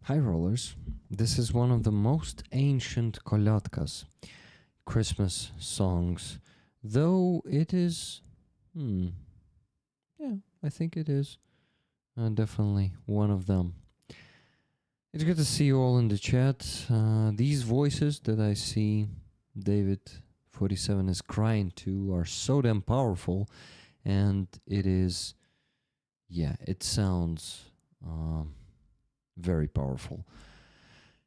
Hi, rollers. This is one of the most ancient kolotkas, Christmas songs, though it is. Yeah, I think it is definitely one of them. It's good to see you all in the chat. These voices that I see David47 is crying to are so damn powerful, and it is. Yeah, it sounds very powerful.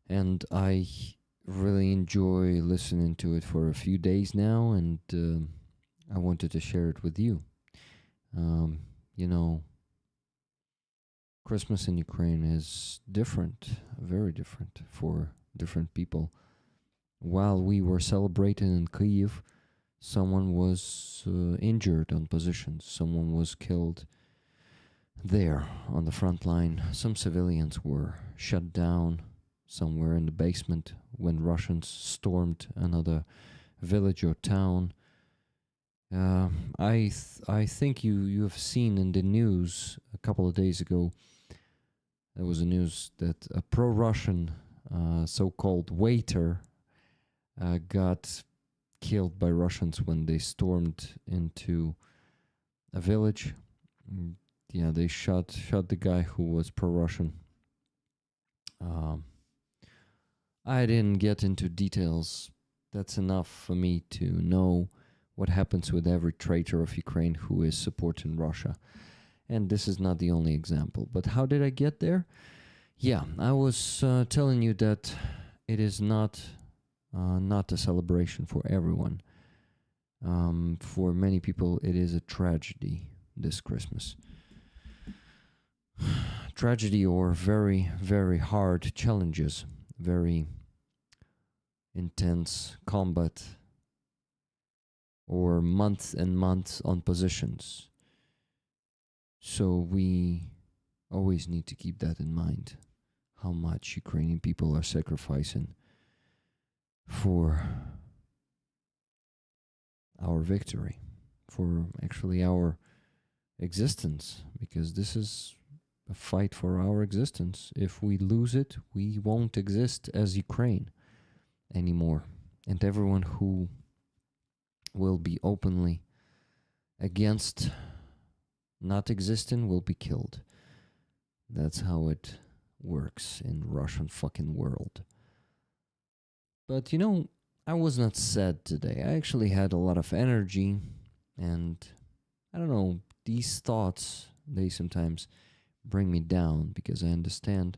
And I really enjoy listening to it for a few days now, and I wanted to share it with you. You know, Christmas in Ukraine is different, very different for different people. While we were celebrating in Kyiv, someone was injured on positions, someone was killed there on the front line. Some civilians were shut down somewhere in the basement when Russians stormed another village or town. I think you have seen in the news a couple of days ago. There was a news that a pro-Russian so-called waiter got killed by Russians when they stormed into a village. Yeah, they shot the guy who was pro-Russian. I didn't get into details. That's enough for me to know what happens with every traitor of Ukraine who is supporting Russia. And this is not the only example. But how did I get there? Yeah, I was telling you that it is not a celebration for everyone. For many people, it is a tragedy this Christmas. Tragedy or very, very hard challenges, very intense combat, or months and months on positions. So we always need to keep that in mind, how much Ukrainian people are sacrificing for our victory, for actually our existence, because this is a fight for our existence. If we lose it, we won't exist as Ukraine anymore. And everyone who will be openly against not existing will be killed. That's how it works in Russian fucking world. But I was not sad today. I actually had a lot of energy, and I don't know, these thoughts, they sometimes bring me down because I understand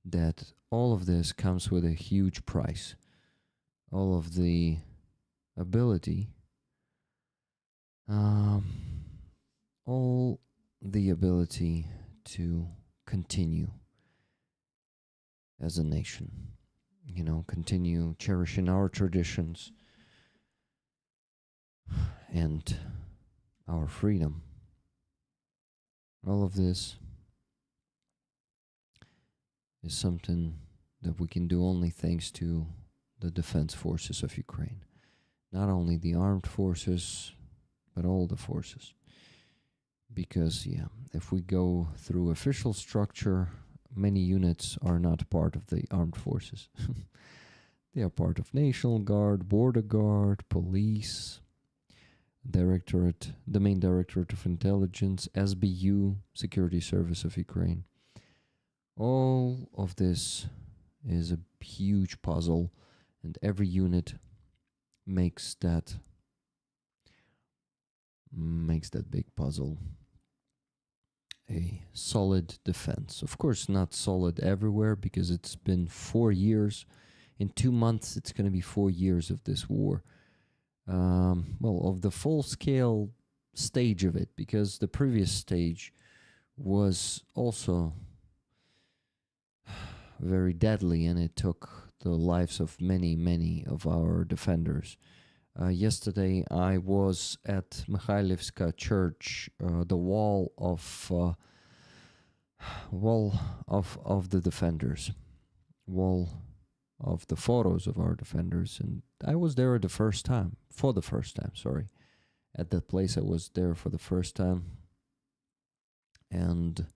that all of this comes with a huge price. All of the ability, all the ability to continue as a nation, continue cherishing our traditions and our freedom. All of this is something that we can do only thanks to the defense forces of Ukraine. Not only the armed forces, but all the forces. Because, if we go through official structure, many units are not part of the armed forces. They are part of National Guard, Border Guard, Police, the main Directorate of Intelligence, SBU, Security Service of Ukraine. All of this is a huge puzzle, and every unit makes that big puzzle a solid defense. Of course, not solid everywhere, because it's been 4 years. In 2 months, it's going to be 4 years of this war. Of the full-scale stage of it, because the previous stage was also very deadly, and it took the lives of many, many of our defenders. Yesterday, I was at Mikhailivska Church, the wall of the defenders, wall of the photos of our defenders, and I was there for the first time. At that place, I was there for the first time, and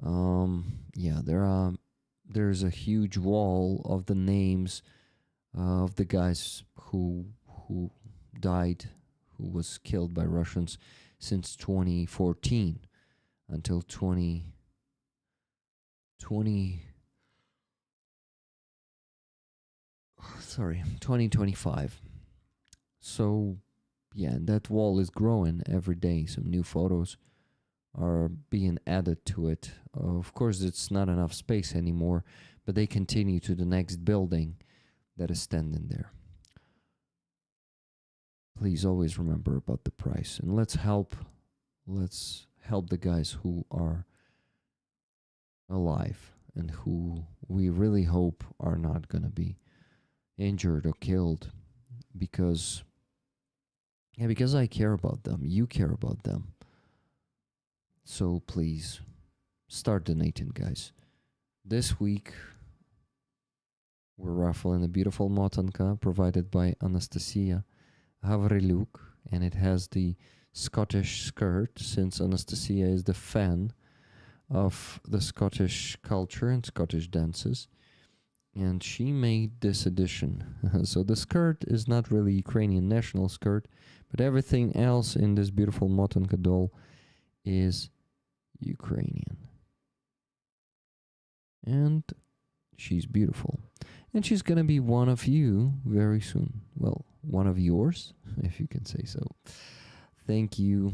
Yeah, there's a huge wall of the names of the guys who died, who was killed by Russians since 2014 until 2025. So yeah, that wall is growing every day. Some new photos are being added to it. Of course, it's not enough space anymore, but they continue to the next building that is standing there. Please always remember about the price, and let's help the guys who are alive and who we really hope are not going to be injured or killed, because because I care about them, you care about them. So please start donating, guys. This week we're raffling a beautiful motanka provided by Anastasia Havriluk, and it has the Scottish skirt, since Anastasia is the fan of the Scottish culture and Scottish dances, and she made this edition. So the skirt is not really Ukrainian national skirt, but everything else in this beautiful motanka doll is Ukrainian. And she's beautiful. And she's gonna be one of you very soon. Well, one of yours, if you can say so. Thank you,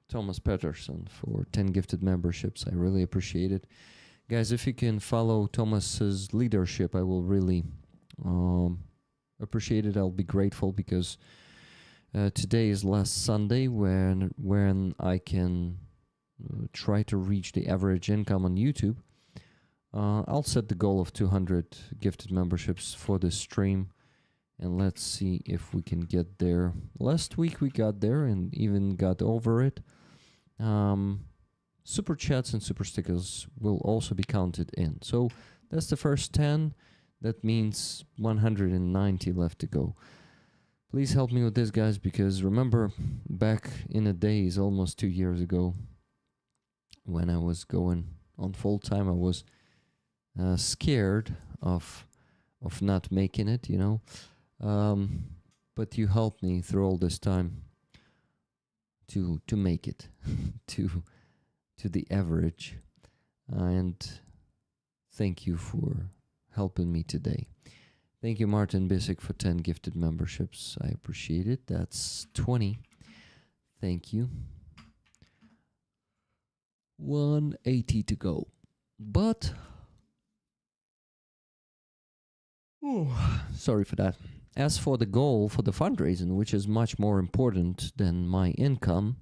Thomas Pettersson, for 10 gifted memberships. I really appreciate it. Guys, if you can follow Thomas's leadership, I will really appreciate it. I'll be grateful, because today is last Sunday when I can try to reach the average income on YouTube. I'll set the goal of 200 gifted memberships for this stream, and let's see if we can get there. Last week we got there and even got over it. Super chats and super stickers will also be counted in. So that's the first 10. That means 190 left to go. Please help me with this, guys, because remember back in the days, almost 2 years ago, when I was going on full time, I was scared of not making it, but you helped me through all this time to make it to the average, and thank you for helping me today. Thank you, Martin Bisick, for 10 gifted memberships. I appreciate it. That's 20. Thank you. 180 to go. But sorry for that. As for the goal for the fundraising, which is much more important than my income,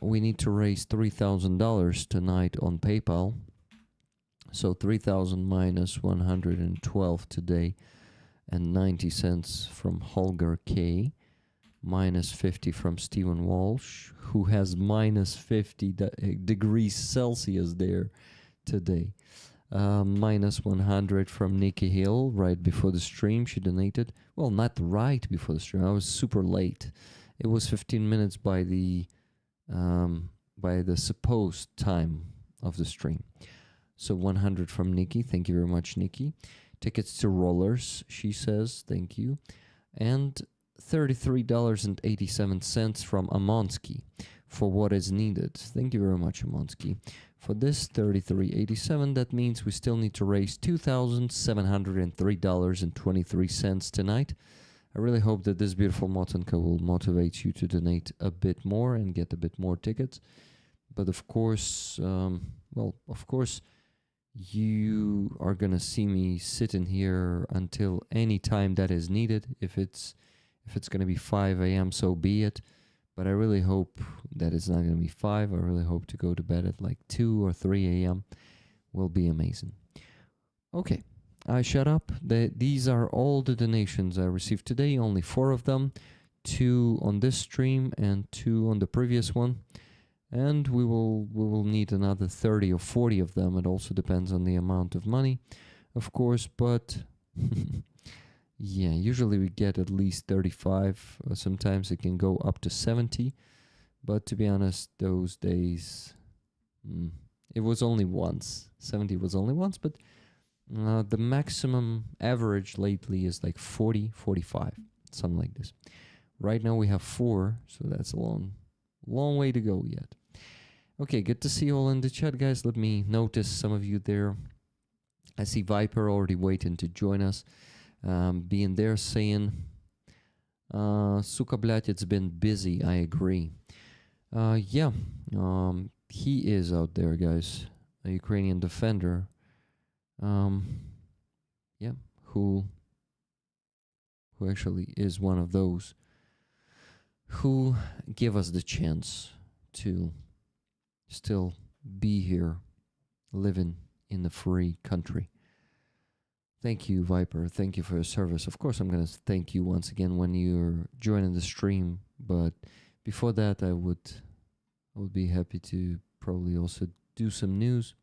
we need to raise $3,000 tonight on PayPal. So 3,000 minus 112 today, and 90 cents from Holger K, minus 50 from Stephen Walsh, who has minus 50 degrees Celsius there today. Minus 100 from Nikki Hill right before the stream. She donated. Well, not right before the stream. I was super late. It was 15 minutes by the supposed time of the stream. So 100 from Nikki. Thank you very much, Nikki. Tickets to Rollers, she says. Thank you. And $33.87 from Amonsky for what is needed. Thank you very much, Amonsky. For this $33.87, that means we still need to raise $2,703.23 tonight. I really hope that this beautiful motanka will motivate you to donate a bit more and get a bit more tickets. But of course, you are gonna see me sitting here until any time that is needed. If it's gonna be 5 a.m., so be it. But I really hope that it's not gonna be 5. I really hope to go to bed at like 2 or 3 a.m. Will be amazing. Okay, I shut up. These are all the donations I received today. Only 4 of them, 2 on this stream and 2 on the previous one. And we will need another 30 or 40 of them. It also depends on the amount of money, of course, but yeah, usually we get at least 35. Sometimes it can go up to 70, but to be honest, those days it was only once. 70 was only once, but the maximum average lately is like 40, 45, something like this. Right now we have 4, so that's a long way to go yet. Okay, good to see you all in the chat, guys. Let me notice some of you there. I see Viper already waiting to join us. Being there saying, Suka blять, it's been busy. I agree. Yeah, he is out there, guys. A Ukrainian defender. Yeah, who actually is one of those who give us the chance to still be here, living in a free country. Thank you, Viper. Thank you for your service. Of course, I'm going to thank you once again when you're joining the stream. But before that, I would be happy to probably also do some news.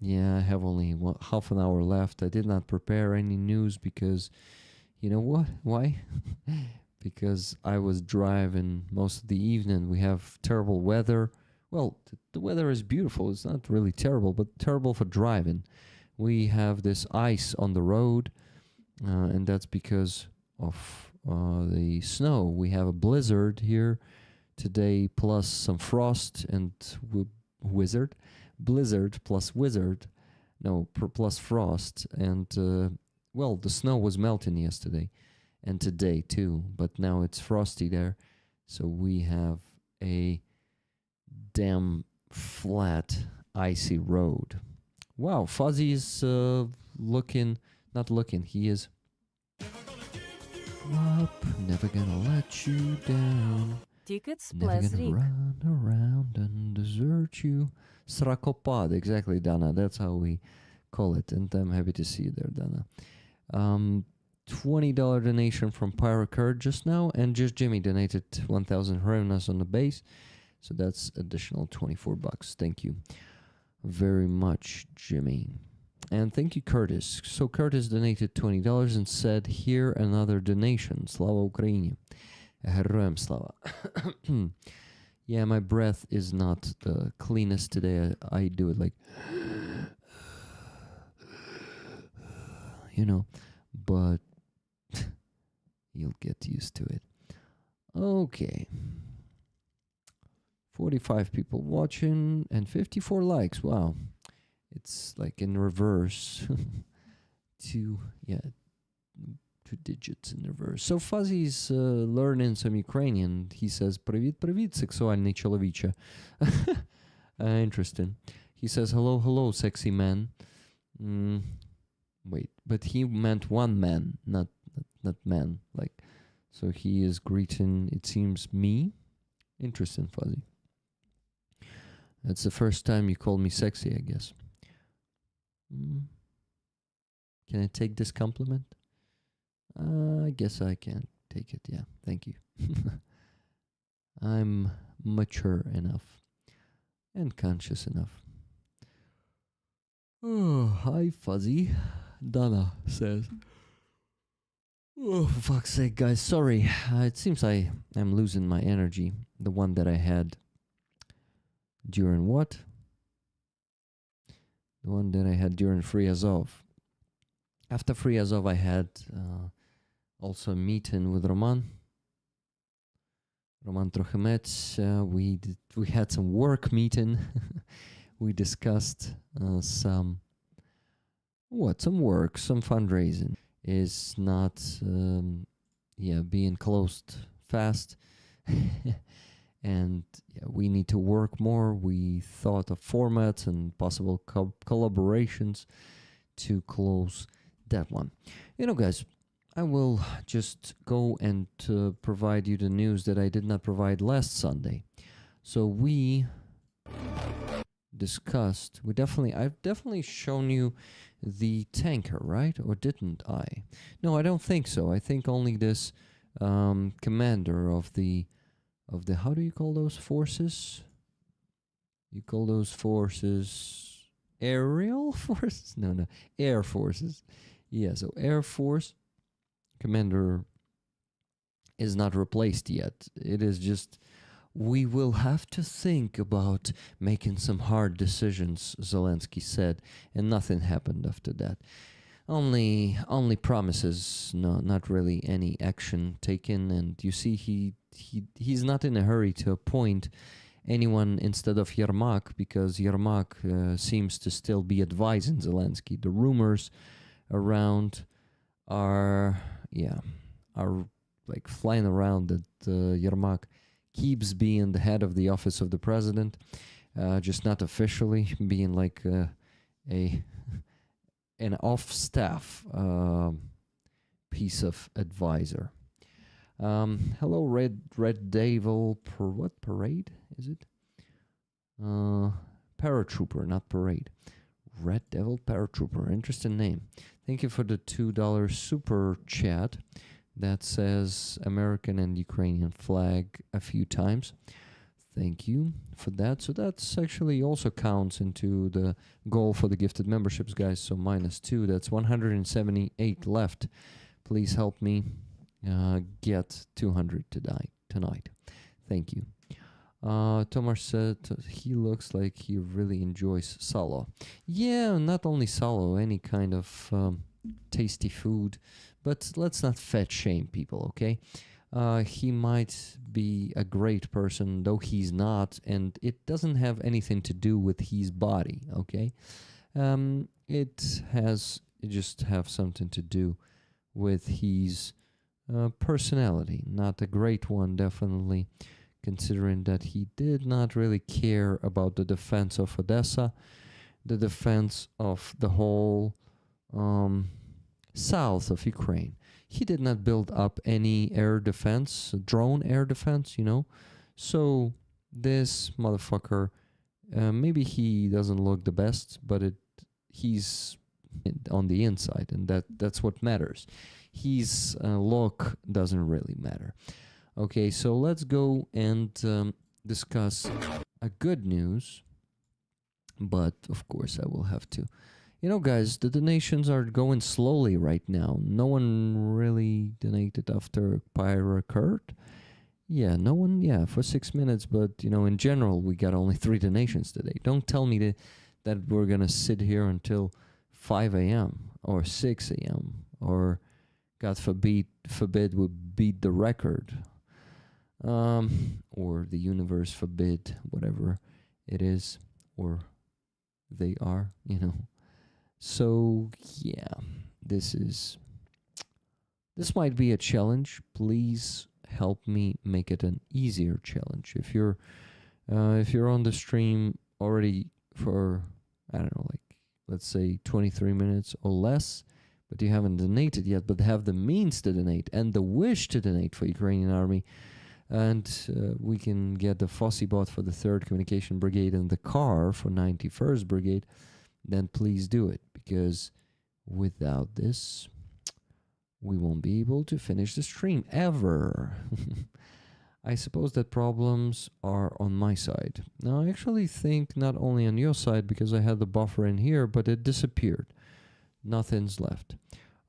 Yeah, I have only half an hour left. I did not prepare any news because, you know what? Why? Because I was driving most of the evening. We have terrible weather. Well, the weather is beautiful. It's not really terrible, but terrible for driving. We have this ice on the road, and that's because of the snow. We have a blizzard here today, plus some frost and blizzard plus wizard, no, plus frost, and well, the snow was melting yesterday and today too, but now it's frosty there, so we have a damn flat icy road. Wow, Fuzzy is not looking, he is up, never gonna let you down, Tickets never plus gonna Rick. run around and desert you. Srakopad, exactly, Dana, that's how we call it, and I'm happy to see you there, Dana. $20 donation from Pyrocurd just now, and just Jimmy donated 1,000 hryvnias on the base, so that's additional $24. Thank you very much, Jimmy. And thank you, Curtis. So Curtis donated $20 and said, here another donation. Slava Ukraini. Героям слава. Yeah, my breath is not the cleanest today. I do it like, you know, but you'll get used to it. Okay. 45 people watching and 54 likes. Wow. It's like in reverse. Two digits in reverse. So Fuzzy's learning some Ukrainian. He says, "Привіт, привіт, сексуальний чоловіче." Interesting. He says, "Hello, hello, sexy man." Wait, but he meant one man, not man. Like, so he is greeting, it seems, me. Interesting, Fuzzy. That's the first time you called me sexy, I guess. Can I take this compliment? I guess I can take it, yeah. Thank you. I'm mature enough and conscious enough. Oh, hi, Fuzzy. Dana says. Oh, for fuck's sake, guys. Sorry. It seems I am losing my energy. The one that I had during what? The one that I had during Free Azov. After Free Azov, I had also a meeting with Roman Trokhymets. We had some work meeting. We discussed some work, some fundraising. Is not being closed fast. And we need to work more. We thought of formats and possible collaborations to close that one. You know, guys, I will just go and provide you the news that I did not provide last Sunday. So we discussed, I've definitely shown you the tanker, right? Or didn't I? No, I don't think so. I think only this commander of the how do you call those forces? You call those forces aerial forces? No, air forces. Yeah, so Air Force commander is not replaced yet. It is just We will have to think about making some hard decisions, Zelensky said, and nothing happened after that. Only promises, no, not really any action taken. And you see, he's not in a hurry to appoint anyone instead of Yermak, because Yermak seems to still be advising Zelensky. The rumors around are, yeah, are like flying around that Yermak keeps being the head of the office of the president, just not officially, being like a an off-staff piece of advisor. Hello, Red Devil. What parade is it? Paratrooper, not parade. Red Devil Paratrooper. Interesting name. Thank you for the $2 super chat that says American and Ukrainian flag a few times. Thank you for that. So that's actually also counts into the goal for the gifted memberships, guys. So -2. That's 178 left. Please help me get 200 tonight. Thank you. Tomar said he looks like he really enjoys salo. Yeah, not only salo, any kind of tasty food. But let's not fat shame people, okay? He might be a great person, though he's not, and it doesn't have anything to do with his body, okay? It just have something to do with his personality. Not a great one, definitely, considering that he did not really care about the defense of Odessa, the defense of the whole south of Ukraine. He did not build up any air defense, drone air defense, you know. So this motherfucker, maybe he doesn't look the best, but he's on the inside, and that's what matters. His look doesn't really matter. Okay, so let's go and discuss a good news. But of course, I will have to. You know, guys, the donations are going slowly right now. No one really donated after fire occurred. Yeah, no one, yeah, for 6 minutes. But, you know, in general, we got only 3 donations today. Don't tell me that we're going to sit here until 5 a.m. or 6 a.m. or, God forbid we beat the record. Or the universe forbid, whatever it is, or they are, you know. So yeah, this might be a challenge. Please help me make it an easier challenge. If you're on the stream already for, I don't know, like let's say 23 minutes or less, but you haven't donated yet, but have the means to donate and the wish to donate for Ukrainian army, and we can get the Fossey bot for the 3rd Communication Brigade and the car for 91st Brigade, then please do it, because without this, we won't be able to finish the stream ever. I suppose that problems are on my side. Now, I actually think not only on your side, because I had the buffer in here, but it disappeared. Nothing's left.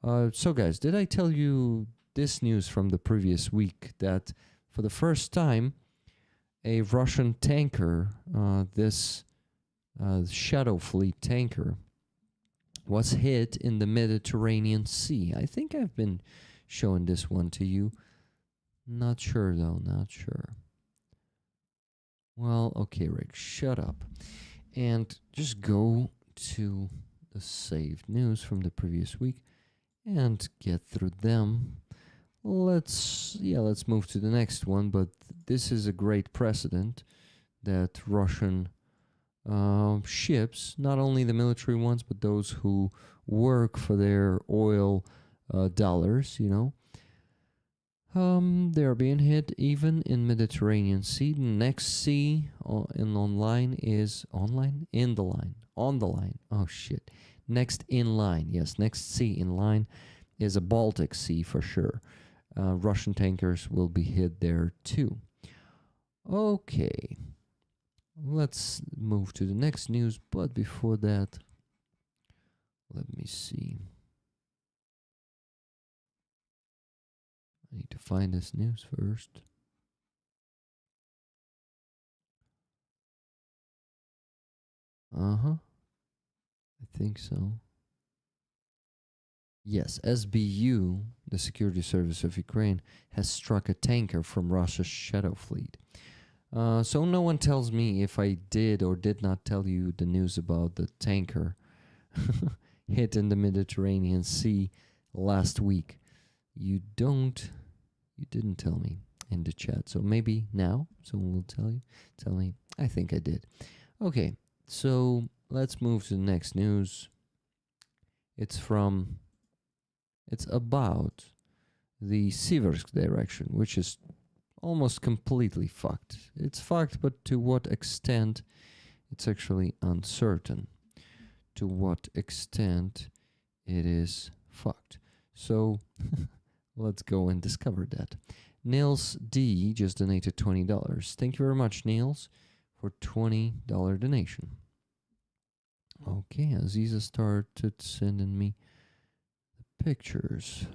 So guys, did I tell you this news from the previous week, that for the first time, a Russian tanker, this Shadow Fleet tanker, was hit in the Mediterranean Sea. I think I've been showing this one to you. Not sure though, not sure. Well, okay, Rick, shut up. And just go to the saved news from the previous week and get through them. Let's move to the next one, but this is a great precedent that Russian ships, not only the military ones, but those who work for their oil dollars, you know, they're being hit even in Mediterranean Sea. Next sea in online is online in the line on the line. Oh shit! Next in line, yes, next sea in line is a Baltic Sea for sure. Russian tankers will be hit there too. Okay. Let's move to the next news, but before that, let me see. I need to find this news first. Uh-huh. I think so. Yes, SBU, the security service of Ukraine, has struck a tanker from Russia's Shadow Fleet. So no one tells me if I did or did not tell you the news about the tanker hit in the Mediterranean Sea last week. You didn't tell me in the chat. So maybe now someone will tell you. Tell me. I think I did. Okay, so let's move to the next news. It's about the Siversk direction, which is almost completely fucked. It's fucked, but to what extent, it's actually uncertain to what extent it is fucked. So let's go and discover that. Nils D just donated $20. Thank you very much, Nils, for $20 donation. Okay, Aziza started sending me the pictures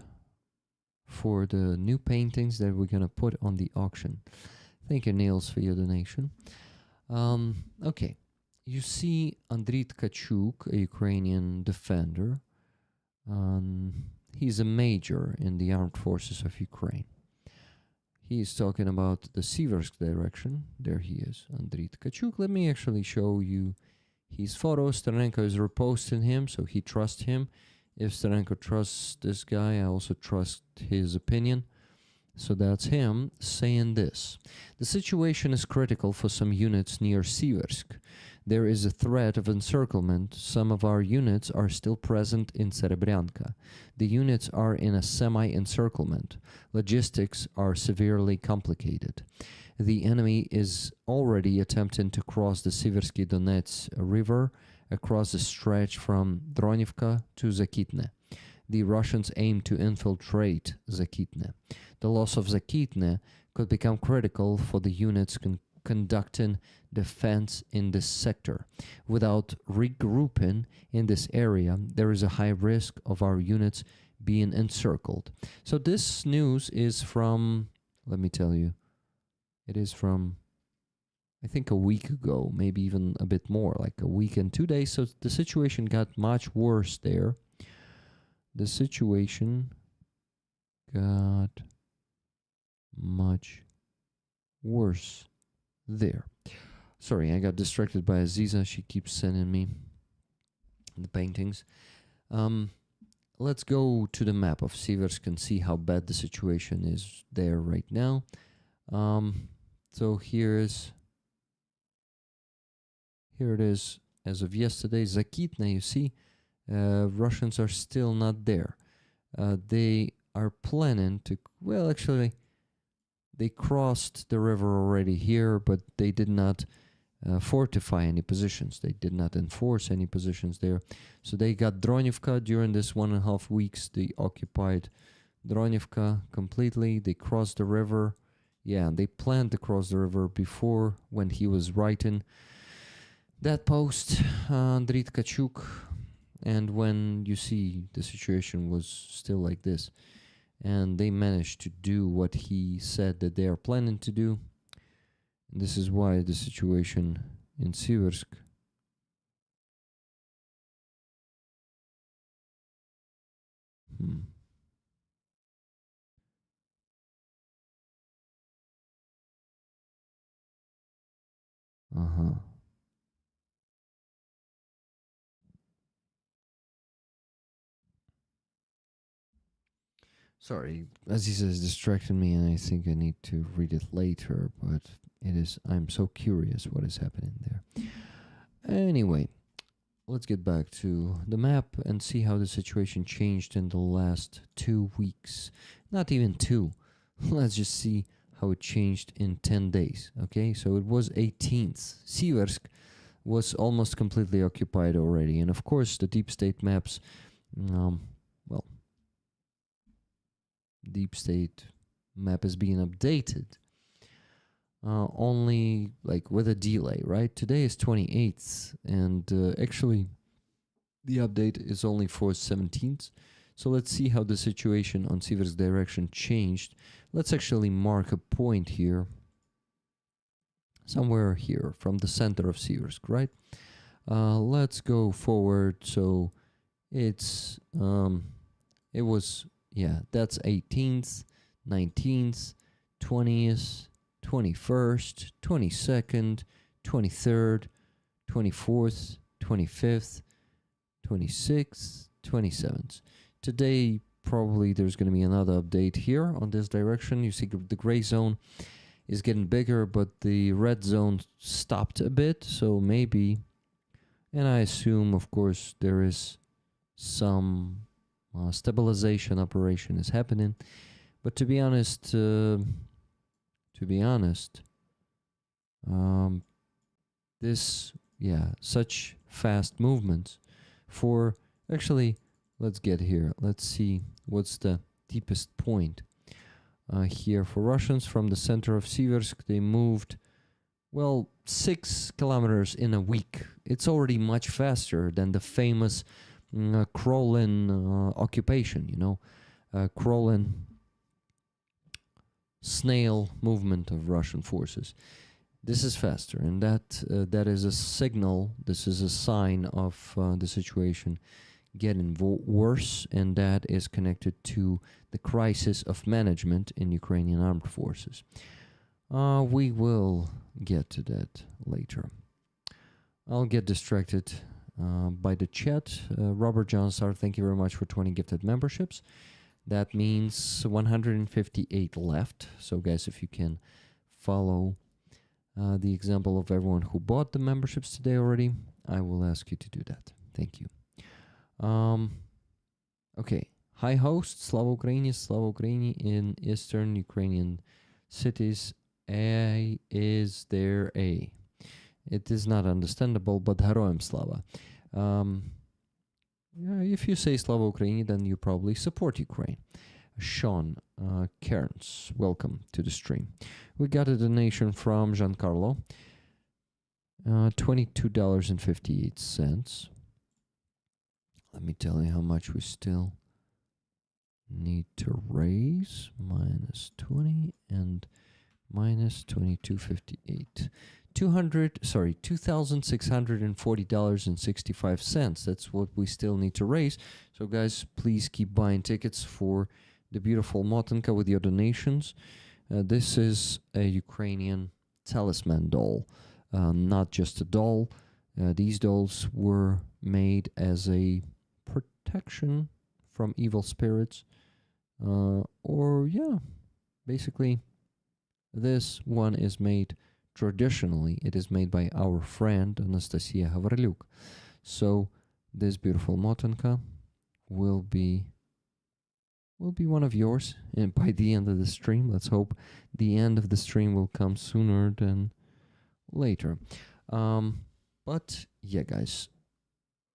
for the new paintings that we're gonna put on the auction. Thank you, Nils, for your donation. Okay, you see Andriy Tkachuk, a Ukrainian defender. He's a major in the armed forces of Ukraine. He is talking about the Siversk direction. There he is, Andriy Tkachuk. Let me actually show you his photo. Sterenko is reposting him, so he trusts him. If Sterenko trusts this guy, I also trust his opinion. So that's him saying this. The situation is critical for some units near Siversk. There is a threat of encirclement. Some of our units are still present in Serebryanka. The units are in a semi-encirclement. Logistics are severely complicated. The enemy is already attempting to cross the Siversky Donets River across the stretch from Dronivka to Zakitne. The Russians aim to infiltrate Zakitne. The loss of Zakitne could become critical for the units conducting defense in this sector. Without regrouping in this area, there is a high risk of our units being encircled. So this news is from, let me tell you, it is from, I think, a week ago, maybe even a bit more, like a week and 2 days. So the situation got much worse there. The situation got much worse there. Sorry, I got distracted by Aziza. She keeps sending me the paintings. Let's go to the map of Siversk and see how bad the situation is there right now. So here it is as of yesterday. Zakitne, you see, Russians are still not there. They are planning to, well, actually, they crossed the river already here, but they did not fortify any positions. They did not enforce any positions there. So they got Dronivka during this 1.5 weeks. They occupied Dronivka completely. They crossed the river. Yeah, they planned to cross the river before when he was writing that post, Andriy Tkachuk. And when you see the situation was still like this, and they managed to do what he said that they are planning to do. And this is why the situation in Siversk Sorry, Aziza is distracting me, and I think I need to read it later, but it is, I'm so curious what is happening there. Anyway, let's get back to the map and see how the situation changed in the last 2 weeks. Not even 2. Let's just see how it changed in 10 days. Okay, so it was 18th. Siversk was almost completely occupied already. And of course, the deep state maps, deep state map is being updated. Only like with a delay, right? Today is 28th, and actually the update is only for 17th. So let's see how the situation on Siversk direction changed. Let's actually mark a point here, somewhere here from the center of Siversk, right? Let's go forward. So it's it was, yeah, that's 18th, 19th, 20th, 21st, 22nd, 23rd, 24th, 25th, 26th, 27th. Today, probably there's going to be another update here on this direction. You see the gray zone is getting bigger, but the red zone stopped a bit. So maybe, and I assume, of course, there is some stabilization operation is happening. But to be honest, this, yeah, such fast movements for, actually, let's get here. Let's see what's the deepest point here for Russians. From the center of Siversk, they moved, well, 6 kilometers in a week. It's already much faster than the famous Krolin occupation, you know, Krolin snail movement of Russian forces. This is faster, and that is a signal. This is a sign of the situation getting worse, and that is connected to the crisis of management in Ukrainian armed forces. We will get to that later. I'll get distracted by the chat. Robert Johnstar, thank you very much for 20 gifted memberships. That means 158 left. So guys, if you can follow the example of everyone who bought the memberships today already, I will ask you to do that. Thank you. Okay. Hi host, Slava Ukraini in eastern Ukrainian cities. Is there a? It is not understandable, but Heroem Slava. If you say Slava Ukraini, then you probably support Ukraine. Sean Cairns, welcome to the stream. We got a donation from Giancarlo, $22.58. Let me tell you how much we still need to raise. Minus 20 and minus 22.58. $2,640.65. That's what we still need to raise. So guys, please keep buying tickets for the beautiful Motenka with your donations. This is a Ukrainian talisman doll, not just a doll. These dolls were made as a protection from evil spirits, basically this one is made traditionally. It is made by our friend Anastasia Havrlyuk. So this beautiful Motenka will be one of yours, and by the end of the stream. Let's hope the end of the stream will come sooner than later. But yeah, guys,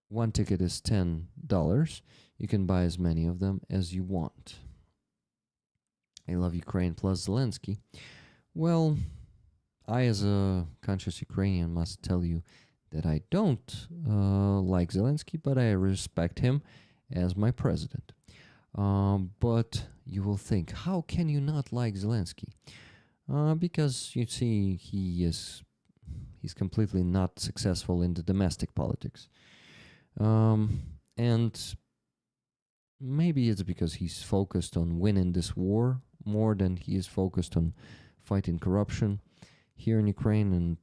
one ticket is $10. You can buy as many of them as you want. I love Ukraine plus Zelensky. Well, I, as a conscious Ukrainian, must tell you that I don't like Zelensky, but I respect him as my president. But you will think, how can you not like Zelensky? Because you see, he's completely not successful in the domestic politics. And maybe it's because he's focused on winning this war more than he is focused on fighting corruption here in Ukraine, and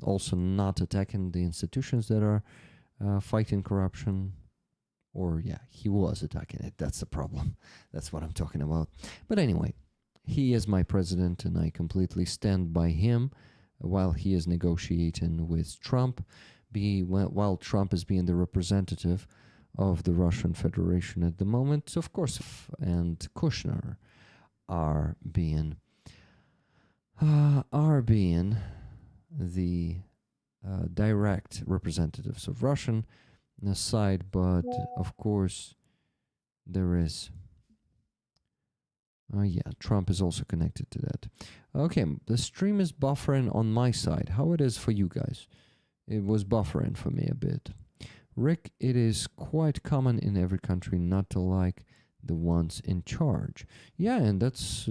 also not attacking the institutions that are fighting corruption. Or, yeah, he was attacking it. That's the problem. That's what I'm talking about. But anyway, he is my president, and I completely stand by him while he is negotiating with Trump, while Trump is being the representative of the Russian Federation at the moment. Of course, and Kushner are being the direct representatives of Russian side, but of course there is Trump is also connected to that. Okay, the stream is buffering on my side. How it is for you guys? It was buffering for me a bit. Rick, it is quite common in every country not to like the ones in charge. Yeah, and that's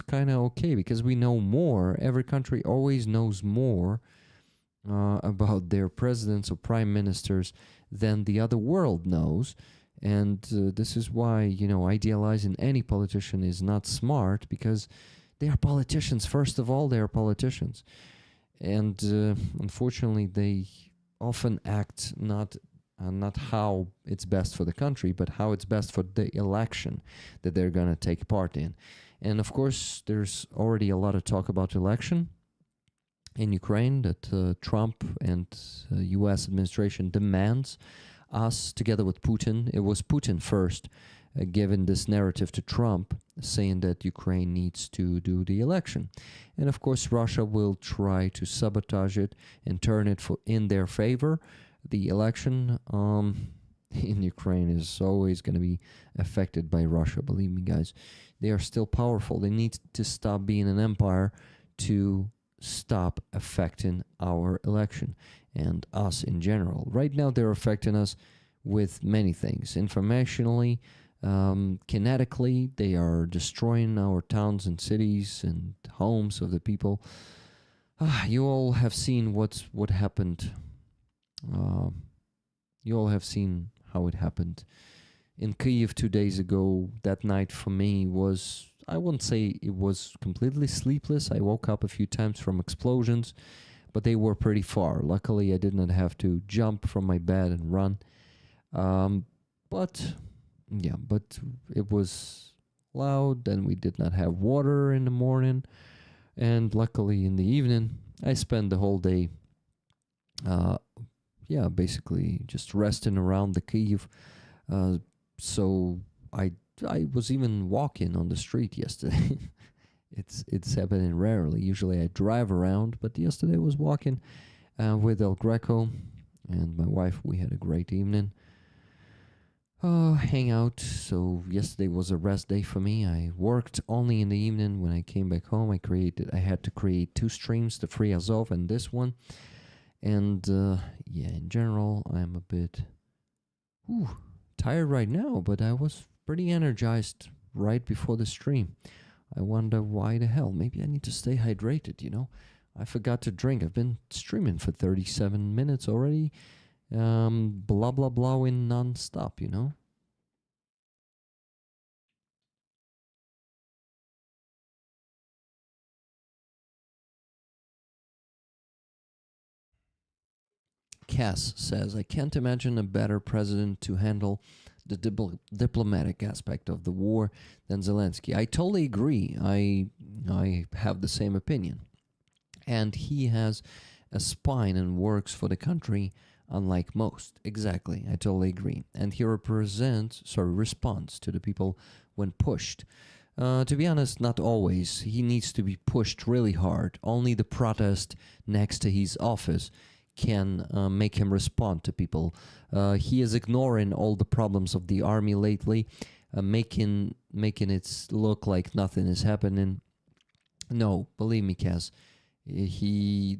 kind of okay, because we know more. Every country always knows more about their presidents or prime ministers than the other world knows. And this is why, idealizing any politician is not smart, because they are politicians. First of all, they are politicians. And unfortunately, they often act not how it's best for the country, but how it's best for the election that they're going to take part in. And of course, there's already a lot of talk about election in Ukraine that Trump and U.S. administration demands us, together with Putin. It was Putin first given this narrative to Trump, saying that Ukraine needs to do the election. And of course, Russia will try to sabotage it and turn it in their favor. The election in Ukraine is always going to be affected by Russia, believe me, guys. They are still powerful. They need to stop being an empire to stop affecting our election and us in general. Right now, they're affecting us with many things. Informationally, kinetically, they are destroying our towns and cities and homes of the people. You all have seen what happened. You all have seen how it happened in Kyiv 2 days ago. That night for me was, I wouldn't say it was completely sleepless. I woke up a few times from explosions, but they were pretty far. Luckily, I did not have to jump from my bed and run. But it was loud, and we did not have water in the morning. And luckily, in the evening, I spent the whole day, basically just resting around the Kyiv. So I was even walking on the street yesterday. It's happening rarely. Usually I drive around, but yesterday I was walking with El Greco and my wife. We had a great evening. Hang out. So yesterday was a rest day for me. I worked only in the evening. When I came back home, I had to create 2 streams, the Free Azov and this one. And in general, I'm a bit tired right now, but I was pretty energized right before the stream. I wonder why the hell. Maybe I need to stay hydrated, I forgot to drink. I've been streaming for 37 minutes already. Blah, blah, blah in non-stop, Cass says, I can't imagine a better president to handle the diplomatic aspect of the war than Zelensky. I totally agree. I have the same opinion. And he has a spine and works for the country unlike most. Exactly. I totally agree. And he responds to the people when pushed. To be honest, not always. He needs to be pushed really hard. Only the protest next to his office can make him respond to people. He is ignoring all the problems of the army lately, making it look like nothing is happening. No, believe me, Kaz. He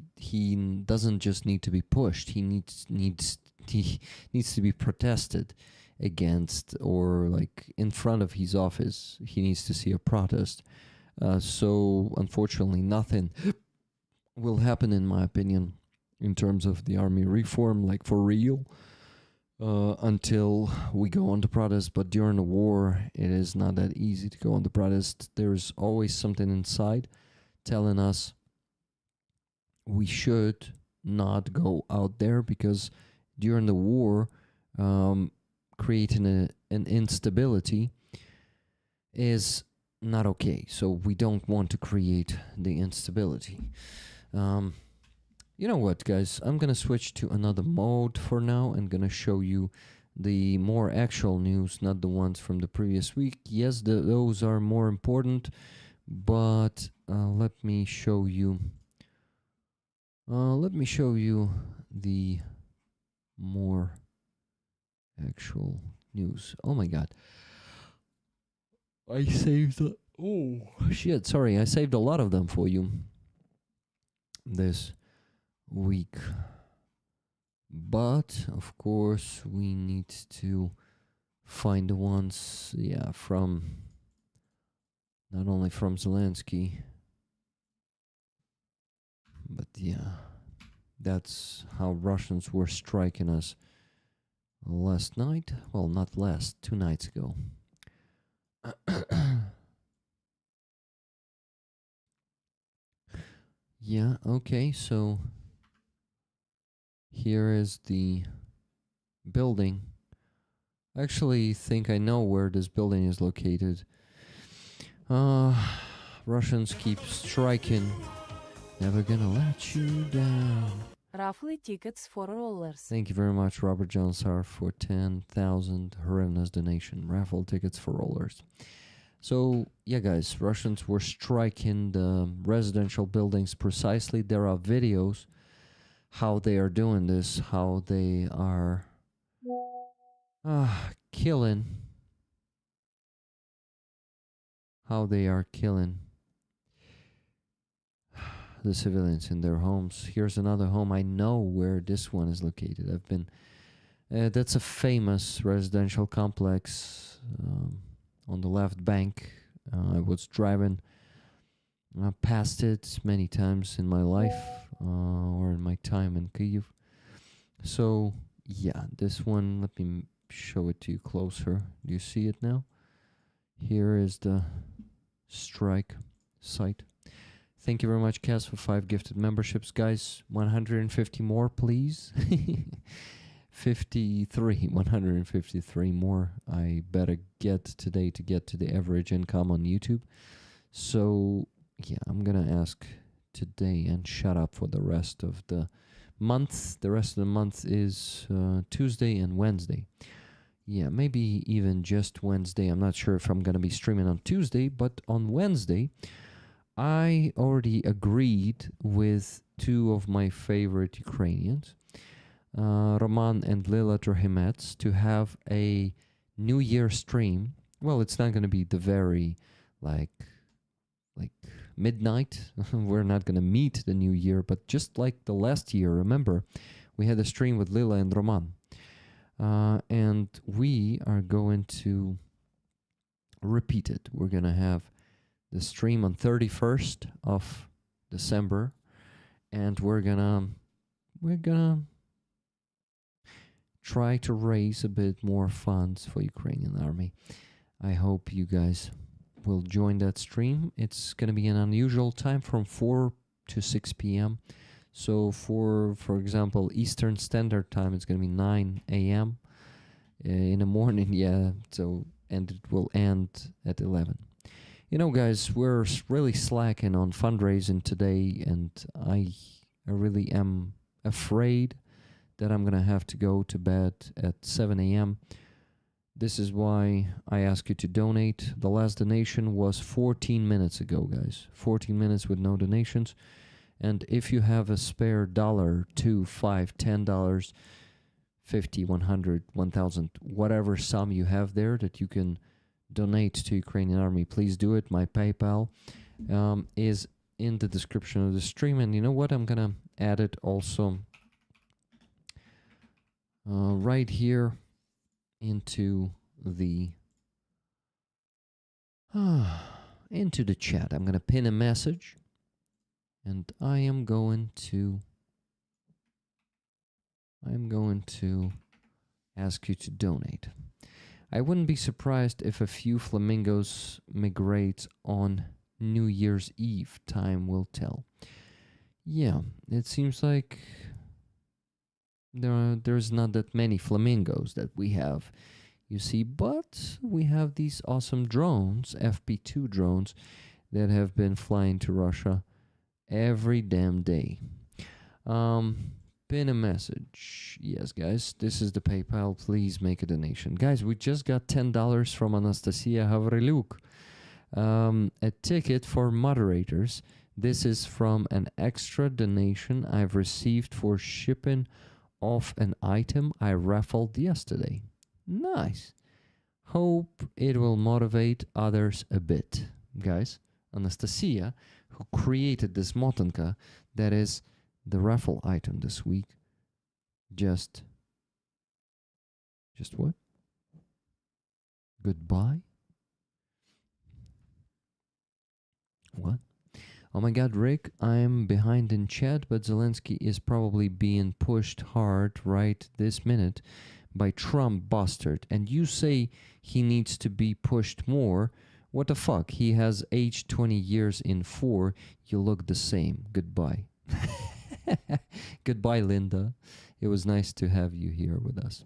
doesn't just need to be pushed. He needs to be protested against, or like in front of his office. He needs to see a protest. So unfortunately, nothing will happen, in my opinion, in terms of the army reform, like for real, until we go on to protest. But during the war, it is not that easy to go on to protest. There's always something inside telling us we should not go out there, because during the war, creating an instability is not okay. So we don't want to create the instability. You know what, guys? I'm going to switch to another mode for now and going to show you the more actual news, not the ones from the previous week. Yes, those are more important, but let me show you the more actual news. Oh my god. I saved I saved a lot of them for you this week. But of course we need to find the ones from not only from Zelensky, but That's how Russians were striking us last night. Well, not last, 2 nights ago. Yeah, okay, so here is the building. I actually think I know where this building is located. Russians keep striking. Never gonna let you down. Raffle tickets for rollers. Thank you very much, Robert Johnsar, for 10,000 hryvnias donation. Raffle tickets for rollers. So, yeah, guys, Russians were striking the residential buildings precisely. There are videos how they are doing this, how they are killing. How they are killing the civilians in their homes. Here's another home. I know where this one is located. I've been. That's a famous residential complex on the left bank. I was driving past it many times in my life or in my time in Kyiv. So, yeah, this one, let me show it to you closer. Do you see it now? Here is the strike site. Thank you very much, Cass, for 5 gifted memberships. Guys, 150 more, please. 153 more I better get today to get to the average income on YouTube. So, yeah, I'm going to ask today and shut up for the rest of the month. The rest of the month is Tuesday and Wednesday. Yeah, maybe even just Wednesday. I'm not sure if I'm going to be streaming on Tuesday, but on Wednesday, I already agreed with 2 of my favorite Ukrainians, Roman and Lila Trokhymets, to have a New Year stream. Well, it's not going to be the very, like midnight. We're not going to meet the New Year, but just like the last year, remember, we had a stream with Lila and Roman. And we are going to repeat it. We're going to have the stream on 31st of December, and we're gonna try to raise a bit more funds for Ukrainian army. I hope you guys will join that stream. It's gonna be an unusual time from 4 to 6 p.m. So for example, Eastern Standard Time, it's gonna be 9 a.m. In the morning. Yeah. So, and it will end at 11. You know, guys, we're really slacking on fundraising today, and I really am afraid that I'm going to have to go to bed at 7 a.m. This is why I ask you to donate. The last donation was 14 minutes ago, guys. 14 minutes with no donations. And if you have a spare $1, $2, $5, $10, $50, $100, $1,000, whatever sum you have there that you can donate to Ukrainian army, please do it. My PayPal is in the description of the stream, and you know what, I'm gonna add it also right here into the chat. I'm gonna pin a message, and I am going to ask you to donate. I wouldn't be surprised if a few flamingos migrate on New Year's Eve. Time will tell. Yeah, it seems like there's not that many flamingos that we have, you see, but we have these awesome drones, FP2 drones, that have been flying to Russia every damn day. Pin a message. Yes, guys, this is the PayPal. Please make a donation. Guys, we just got $10 from Anastasia Havriluk. A ticket for moderators. This is from an extra donation I've received for shipping off an item I raffled yesterday. Nice. Hope it will motivate others a bit. Guys, Anastasia, who created this motonka, that is the raffle item this week, just what? Goodbye? What? Oh my God, Rick, I'm behind in chat, but Zelensky is probably being pushed hard right this minute by Trump bastard. And you say he needs to be pushed more. What the fuck? He has aged 20 years in 4. You look the same. Goodbye. Goodbye, Linda. It was nice to have you here with us.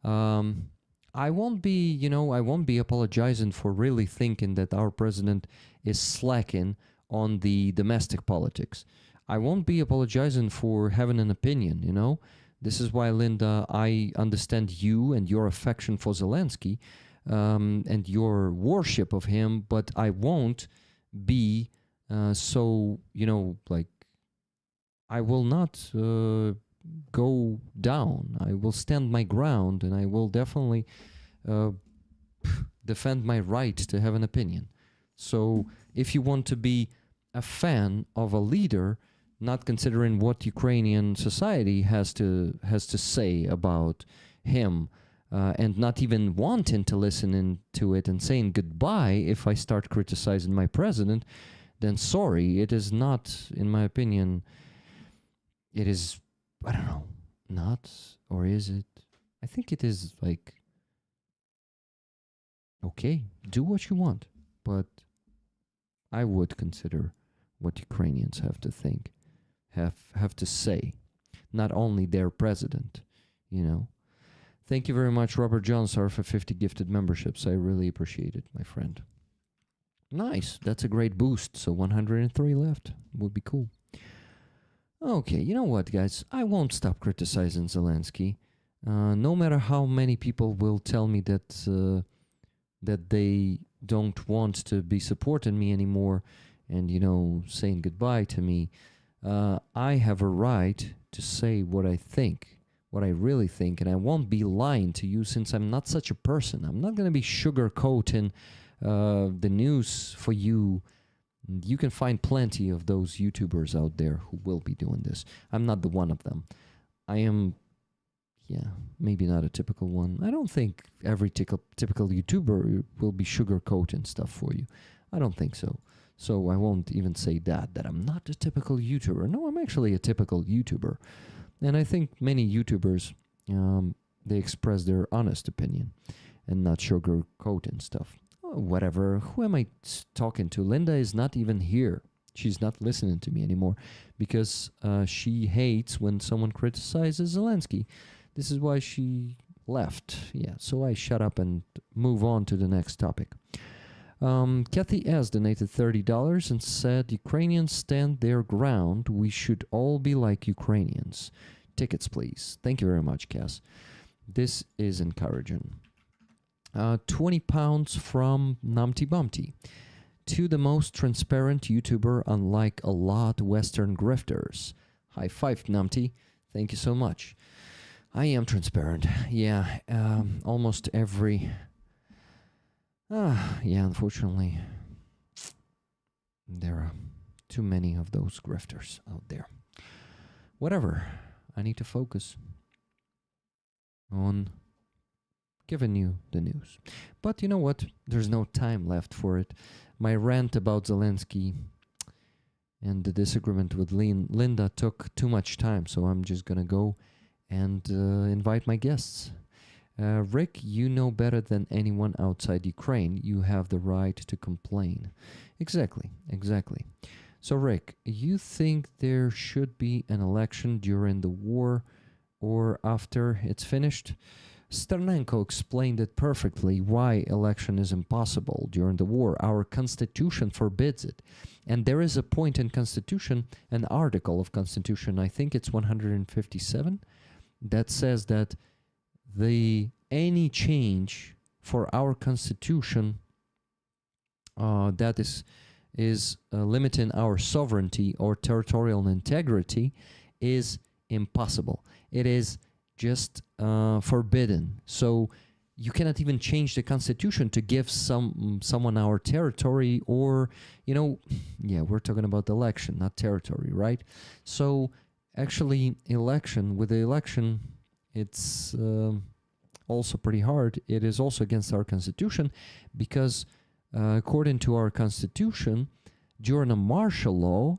I won't be apologizing for really thinking that our president is slacking on the domestic politics. I won't be apologizing for having an opinion. This is why, Linda, I understand you and your affection for Zelensky and your worship of him, but I won't be I will not go down. I will stand my ground, and I will definitely defend my right to have an opinion. So if you want to be a fan of a leader, not considering what Ukrainian society has to say about him, and not even wanting to listen to it and saying goodbye if I start criticizing my president, then sorry, it is not, in my opinion, it is, I don't know, not, or is it? I think it is okay, do what you want, but I would consider what Ukrainians have to think, have to say, not only their president, Thank you very much, Robert Johnsar, for 50 gifted memberships. I really appreciate it, my friend. Nice. That's a great boost. So 103 left. Would be cool. Okay, you know what, guys? I won't stop criticizing Zelensky. No matter how many people will tell me that they don't want to be supporting me anymore and, saying goodbye to me, I have a right to say what I think. What I really think, and I won't be lying to you since I'm not such a person. I'm not going to be sugarcoating the news for you. You can find plenty of those YouTubers out there who will be doing this. I'm not the one of them. I am, maybe not a typical one. I don't think every typical YouTuber will be sugarcoating stuff for you. I don't think so. So I won't even say that I'm not a typical YouTuber. No, I'm actually a typical YouTuber. And I think many YouTubers, they express their honest opinion and not sugarcoating stuff. Oh, whatever. Who am I talking to? Linda is not even here. She's not listening to me anymore because she hates when someone criticizes Zelensky. This is why she left. Yeah, so I shut up and move on to the next topic. Kathy S. donated $30 and said, Ukrainians stand their ground. We should all be like Ukrainians. Tickets, please. Thank you very much, Cass. This is encouraging. 20 pounds from Numpty Bumpty. To the most transparent YouTuber, unlike a lot Western grifters. High five, Numpty. Thank you so much. I am transparent. Yeah, almost every... unfortunately, there are too many of those grifters out there. Whatever, I need to focus on giving you the news. But you know what? There's no time left for it. My rant about Zelensky and the disagreement with Linda took too much time, so I'm just gonna go and invite my guests. Rick, you know better than anyone outside Ukraine. You have the right to complain. Exactly. So, Rick, you think there should be an election during the war or after it's finished? Sternenko explained it perfectly why election is impossible during the war. Our constitution forbids it. And there is a point in constitution, an article of constitution, I think it's 157, that says that any change for our constitution that is limiting our sovereignty or territorial integrity is impossible. It is just forbidden. So you cannot even change the constitution to give someone our territory or, we're talking about election, not territory, right? So actually with the election, it's also pretty hard. It is also against our constitution because according to our constitution, during a martial law,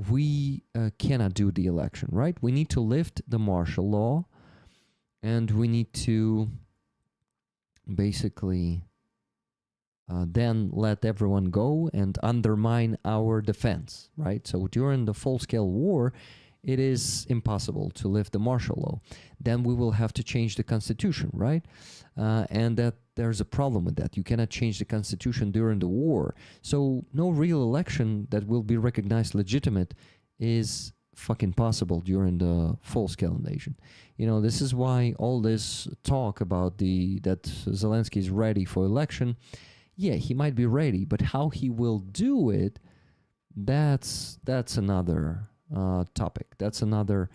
we cannot do the election, right? We need to lift the martial law, and we need to basically then let everyone go and undermine our defense, right? So during the full-scale war, it is impossible to lift the martial law. Then we will have to change the constitution, right? And that there's a problem with that. You cannot change the constitution during the war. So no real election that will be recognized legitimate is fucking possible during the full-scale invasion. You know, this is why all this talk about that Zelensky is ready for election. Yeah, he might be ready, but how he will do it, that's another topic. That's another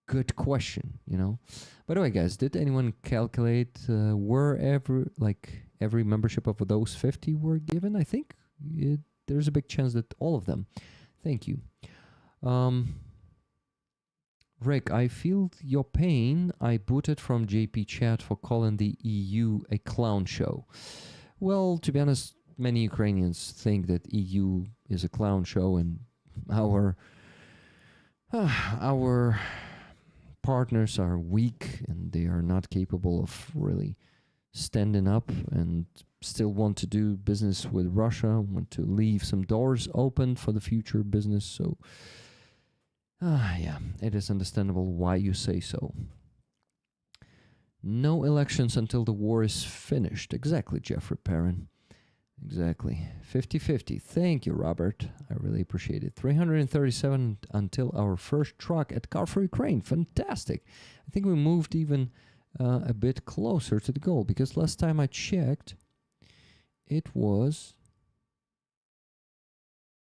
good question, you know. By the way, guys, did anyone calculate every membership of those 50 were given? I think there's a big chance that all of them. Thank you. Rick, I feel your pain. I booted from JP chat for calling the EU a clown show. Well, to be honest, many Ukrainians think that EU is a clown show, and our partners are weak and they are not capable of really standing up and still want to do business with Russia, want to leave some doors open for the future business. So, yeah, it is understandable why you say so. No elections until the war is finished. Exactly, Jeffrey Perrin. Exactly. 50-50. Thank you, Robert. I really appreciate it. 337 until our first truck at Car for Ukraine. Fantastic. I think we moved even a bit closer to the goal, because last time I checked, it was...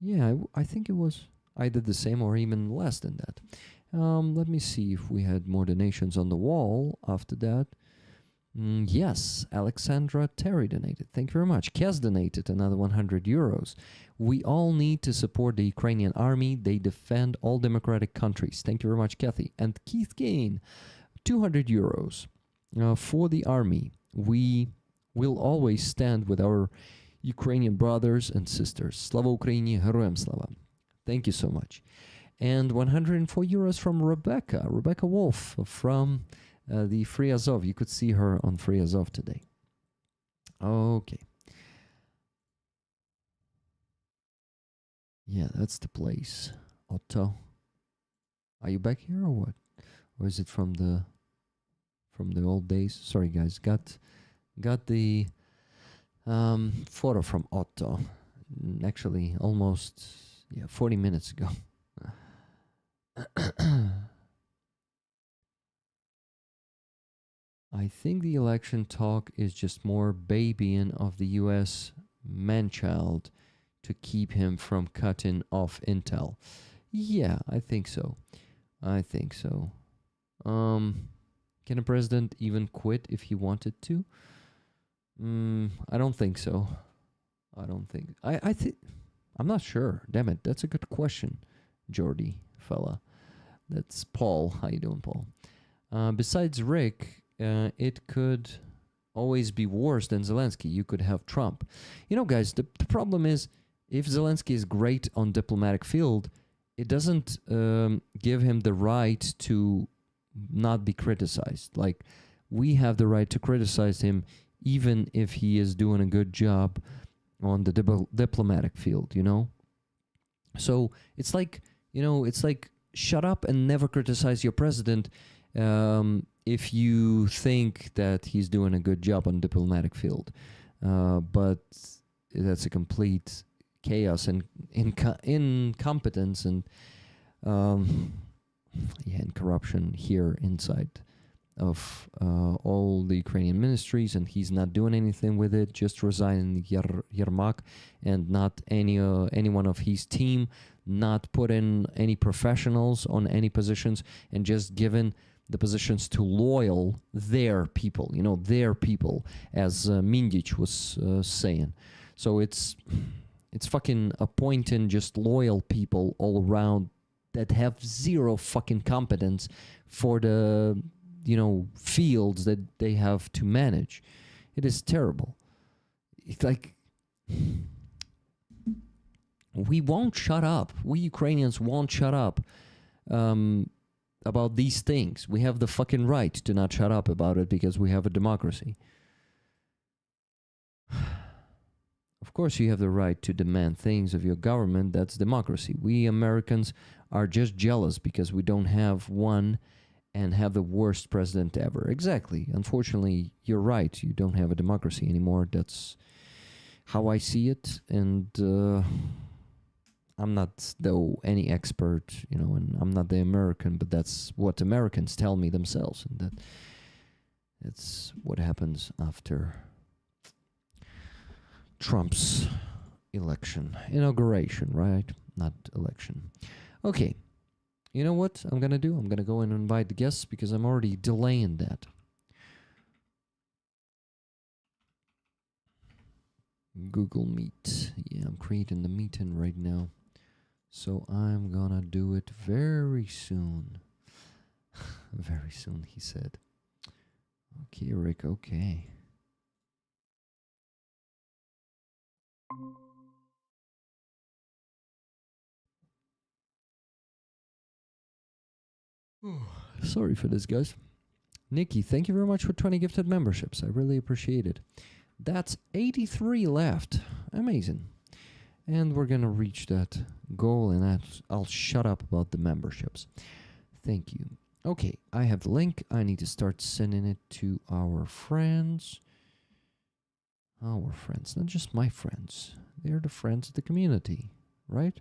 Yeah, I think it was either the same or even less than that. Let me see if we had more donations on the wall after that. Yes, Alexandra Terry donated. Thank you very much. Kes donated another 100 euros. We all need to support the Ukrainian army. They defend all democratic countries. Thank you very much, Kathy. And Keith Gain, 200 euros for the army. We will always stand with our Ukrainian brothers and sisters. Slava Ukraini, Heroyam Slava. Thank you so much. And 104 euros from Rebecca Wolf from the Free Azov. You could see her on Free Azov today. Okay. Yeah, that's the place. Otto. Are you back here or what? Or is it from the old days? Sorry guys, got the photo from Otto. Actually almost 40 minutes ago. I think the election talk is just more babying of the US man-child to keep him from cutting off intel. Yeah, I think so. Can a president even quit if he wanted to? I don't think so. I think I'm not sure. Damn it, that's a good question, Jordy fella. That's Paul. How you doing, Paul? Besides Rick, it could always be worse than Zelensky. You could have Trump. You know, guys, the problem is, if Zelensky is great on diplomatic field, it doesn't give him the right to not be criticized. Like, we have the right to criticize him even if he is doing a good job on the diplomatic field, you know? So it's like, shut up and never criticize your president if you think that he's doing a good job on diplomatic field. But that's a complete chaos and incompetence and corruption here inside of all the Ukrainian ministries, and he's not doing anything with it, just resigning Yermak and not anyone of his team, not putting any professionals on any positions, and just giving the positions to loyal their people, their people, as Mindich was saying. So it's fucking appointing just loyal people all around that have zero fucking competence for the fields that they have to manage. It is terrible. It's like, We won't shut up. We Ukrainians won't shut up about these things. We have the fucking right to not shut up about it because we have a democracy. Of course, you have the right to demand things of your government. That's democracy. We Americans are just jealous because we don't have one and have the worst president ever. Exactly. Unfortunately, you're right. You don't have a democracy anymore. That's how I see it. And I'm not, though, any expert, and I'm not the American, but that's what Americans tell me themselves. And that's what happens after Trump's inauguration, right? Not election. Okay. You know what I'm going to do? I'm going to go and invite the guests because I'm already delaying that. Google Meet. Yeah, I'm creating the meeting right now. So I'm going to do it very soon. Very soon, he said. Okay, Rick, okay. Sorry for this, guys. Nikki, thank you very much for 20 gifted memberships. I really appreciate it. That's 83 left. Amazing. And we're going to reach that goal, and I'll shut up about the memberships. Thank you. Okay, I have the link. I need to start sending it to our friends. Our friends, not just my friends. They're the friends of the community, right?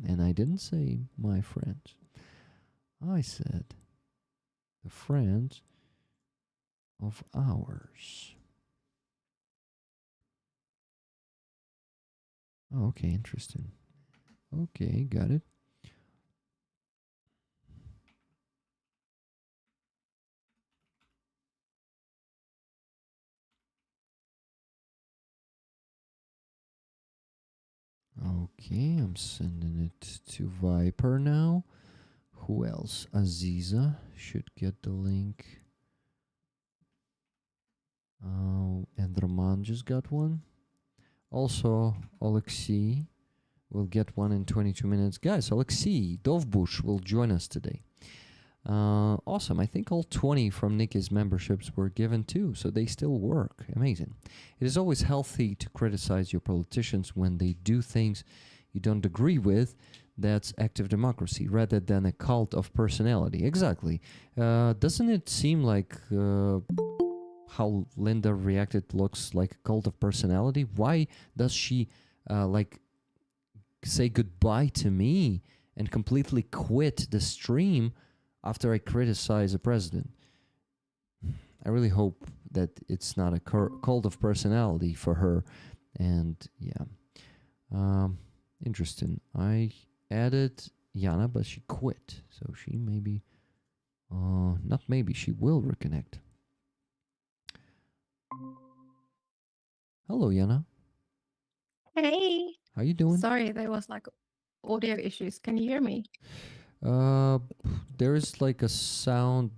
And I didn't say my friends. I said the friends of ours. Oh, okay, interesting. Okay, got it. Okay, I'm sending it to Viper now. Who else? Aziza should get the link. And Roman just got one. Also, Alexei will get one in 22 minutes. Guys, Alexei Dovbush will join us today. Awesome. I think all 20 from Nikki's memberships were given too, so they still work. Amazing. It is always healthy to criticize your politicians when they do things you don't agree with. That's active democracy rather than a cult of personality. Exactly. Doesn't it seem like how Linda reacted looks like a cult of personality? Why does she say goodbye to me and completely quit the stream after I criticize a president? I really hope that it's not a cult of personality for her. And yeah, interesting. I added Yana, but she quit. So she maybe, not maybe, she will reconnect. Hello, Yana. Hey. How you doing? Sorry, there was like audio issues. Can you hear me? There is like a sound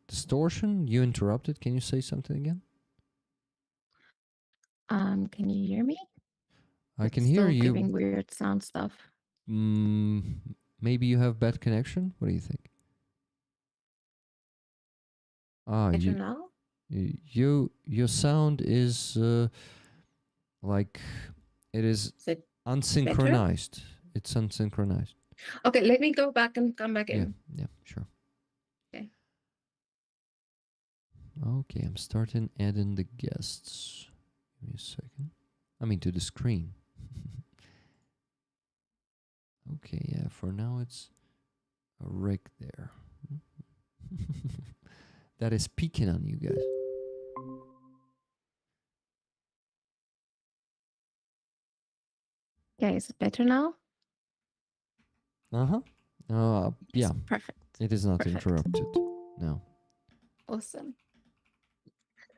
distortion. You interrupted. Can you say something again? Can you hear me? I can It's hear still you. giving weird sound stuff. Maybe you have bad connection. What do you think? Better now? Your sound is like it is unsynchronized. It's unsynchronized. Okay, let me go back and come back in. Yeah, sure. Okay. Okay, I'm starting adding the guests. Give me a second. I mean, to the screen. Okay, yeah, for now it's a Rick there. That is peeking on you guys. Okay, is it better now? Yeah. Yes, perfect. It is not interrupted. No. Awesome.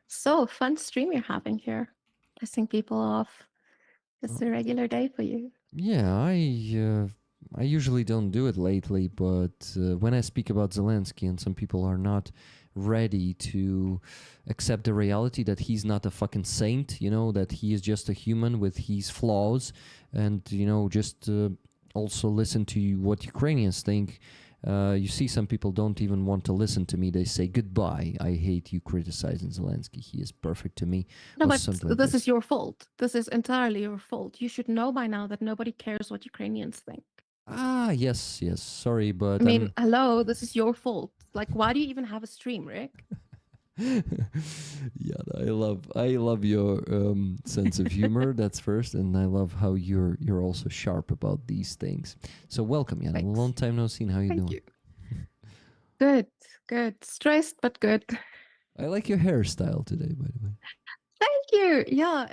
So, fun stream you're having here. Pissing people off. It's a regular day for you. Yeah, I usually don't do it lately, but when I speak about Zelensky and some people are not ready to accept the reality that he's not a fucking saint, you know, that he is just a human with his flaws, and, you know, just also listen to what Ukrainians think. You see, some people don't even want to listen to me. They say, goodbye, I hate you criticizing Zelensky. He is perfect to me. No, Or but something like this this. is your fault. This is entirely your fault. You should know by now that nobody cares what Ukrainians think. Ah, yes, yes. Sorry, but I mean, hello, this is your fault. Like, why do you even have a stream, Rick? Yeah, I love your sense of humor. That's first, and I love how you're also sharp about these things. So welcome, Yana. Thanks. Long time no seen. How you Thank doing? you. Good, good. Stressed, but good. I like your hairstyle today, by the way. Thank you. Yeah,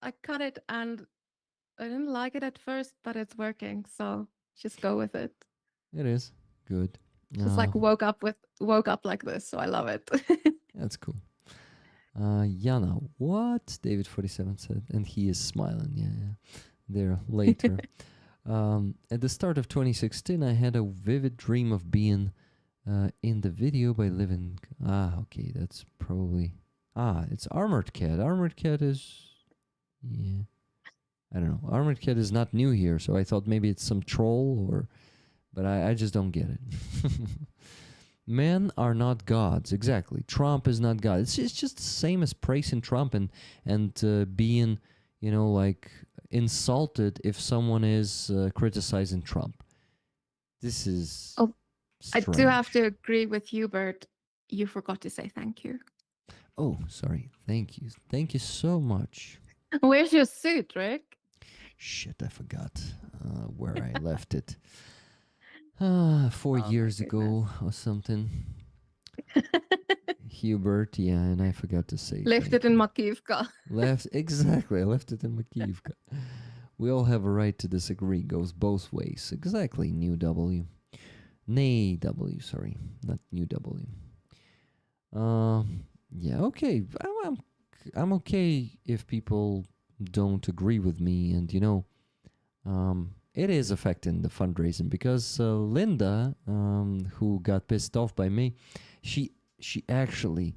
I cut it and I didn't like it at first, but it's working. So just go with it. It is good. Just like woke up like this. So I love it. That's cool. Yana, what? David47 said, and he is smiling. Yeah. There later. At the start of 2016, I had a vivid dream of being in the video by living. Okay, that's probably. It's Armored Cat. Armored Cat is. Yeah. I don't know. Armored Cat is not new here, so I thought maybe it's some troll or. But I just don't get it. Men are not gods. Exactly. Trump is not God. It's just the same as praising Trump and being, you know, like insulted if someone is criticizing Trump. This is. Oh, strange. I do have to agree with you, Bert. You forgot to say thank you. Oh, sorry. Thank you. Thank you so much. Where's your suit, Rick? Shit, I forgot where I left it. 4 years ago or something. Hubert, yeah, and I forgot to say. Left it in Makivka. Exactly. I left it in Makivka. We all have a right to disagree. Goes both ways. Exactly. New W. Nay W. Sorry, not new W. Yeah. Okay. I'm okay if people don't agree with me, and you know, it is affecting the fundraising because Linda, who got pissed off by me, she actually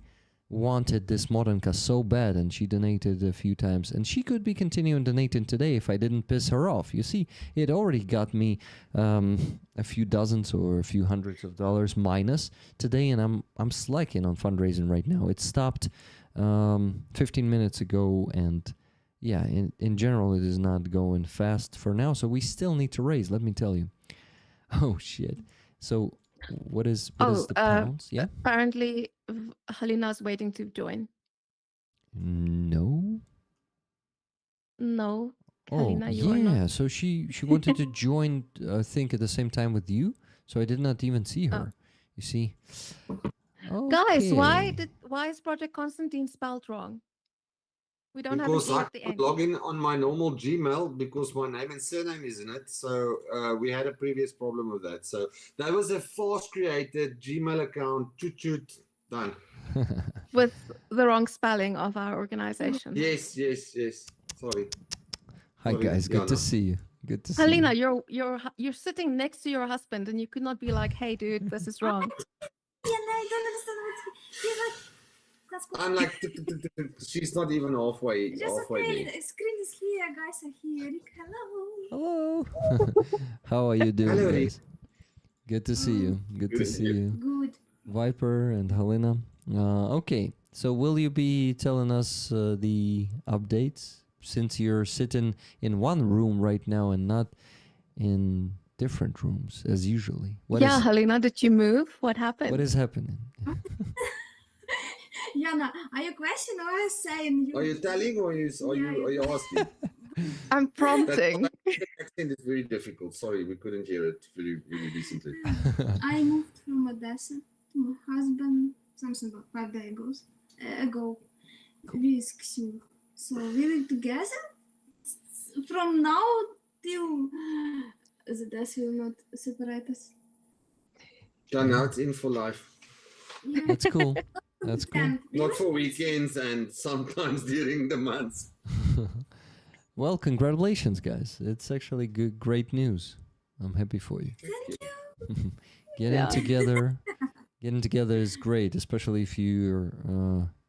wanted this Modernka so bad, and she donated a few times, and she could be continuing donating today if I didn't piss her off. You see, it already got me a few dozens or a few hundreds of dollars minus today, and I'm slacking on fundraising right now. It stopped 15 minutes ago, and yeah, in general, it is not going fast for now, so we still need to raise, let me tell you. Oh, shit. So what is the pounds? Yeah? Apparently, Halina's waiting to join. No? No. Oh, Halina, you are yeah, not. so she wanted to join, I think, at the same time with you, so I did not even see her, you see. Guys, Okay. why is Project Konstantin spelled wrong? We don't Because have an E I at the could end. log in on my normal Gmail because my name and surname is in it. So we had a previous problem with that. So that was a fast created Gmail account. Toot, done. With the wrong spelling of our organization. Yes. Sorry. Hi, Sorry, guys. Good to Jana. see you. Good to see Halina, you. you're sitting next to your husband, and you could not be like, "Hey, dude, this is wrong." Yeah, no, I don't understand what he's like. That's cool. I'm like, she's not even halfway Just okay. there. The screen is here, guys are here. Rick, hello. Hello. How are you doing, Hello, guys? Good to see you. Good to Good. see you. Good. Viper and Helena. Okay, so will you be telling us the updates since you're sitting in one room right now and not in different rooms as usually? Halina, did you move? What happened? What is happening? Jana, are you questioning or saying? Are you telling or are you asking? I'm prompting. The accent is very difficult. Sorry, we couldn't hear it really decently. I moved from Odessa to my husband something about 5 days ago with Ksю. So we live together from now till the death will not separate us. Now it's in for life. Yeah. That's cool. That's cool. And Not for weekends and sometimes during the months. Well, congratulations, guys. It's actually great news. I'm happy for you. Thank you. Getting together Getting together is great, especially if you're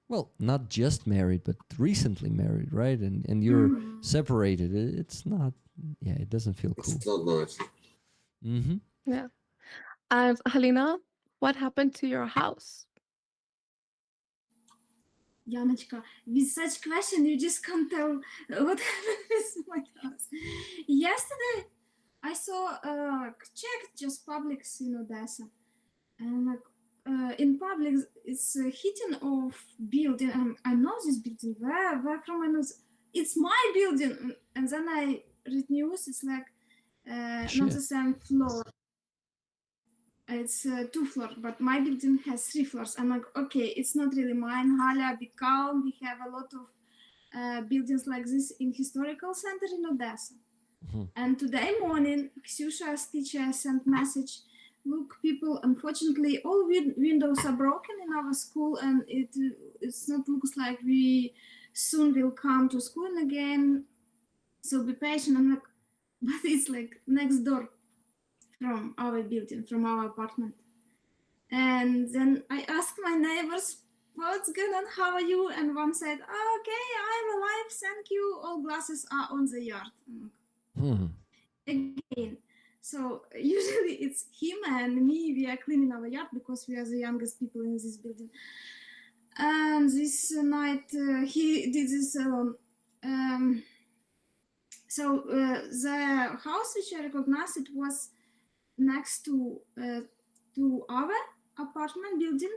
well, not just married, but recently married, right? And you're separated. It's not. Yeah, it doesn't feel cool. It's not nice. Mm-hmm. Yeah. And Halina, what happened to your house? Yanочka, with such question, you just can't tell what happened with my house. Yesterday, I saw checked just publics in Odessa, and in public, it's heating of building. I know this building. Where from I know? It's my building, and then I read news. It's like not the same floor. It's 2 floors, but my building has 3 floors. I'm like, okay, it's not really mine. Hala, be calm. We have a lot of buildings like this in historical center in Odessa. And today morning, Ksyusha's teacher sent message. Look, people, unfortunately, all windows are broken in our school, and it's not looks like we soon will come to school again. So be patient. I'm like, but it's like next door from our building, from our apartment. And then I asked my neighbors, what's going on? How are you? And one said, okay, I'm alive. Thank you. All glasses are on the yard. Again. So usually it's him and me. We are cleaning our yard because we are the youngest people in this building. And this night he did this. So the house which I recognized, it was next to our apartment building.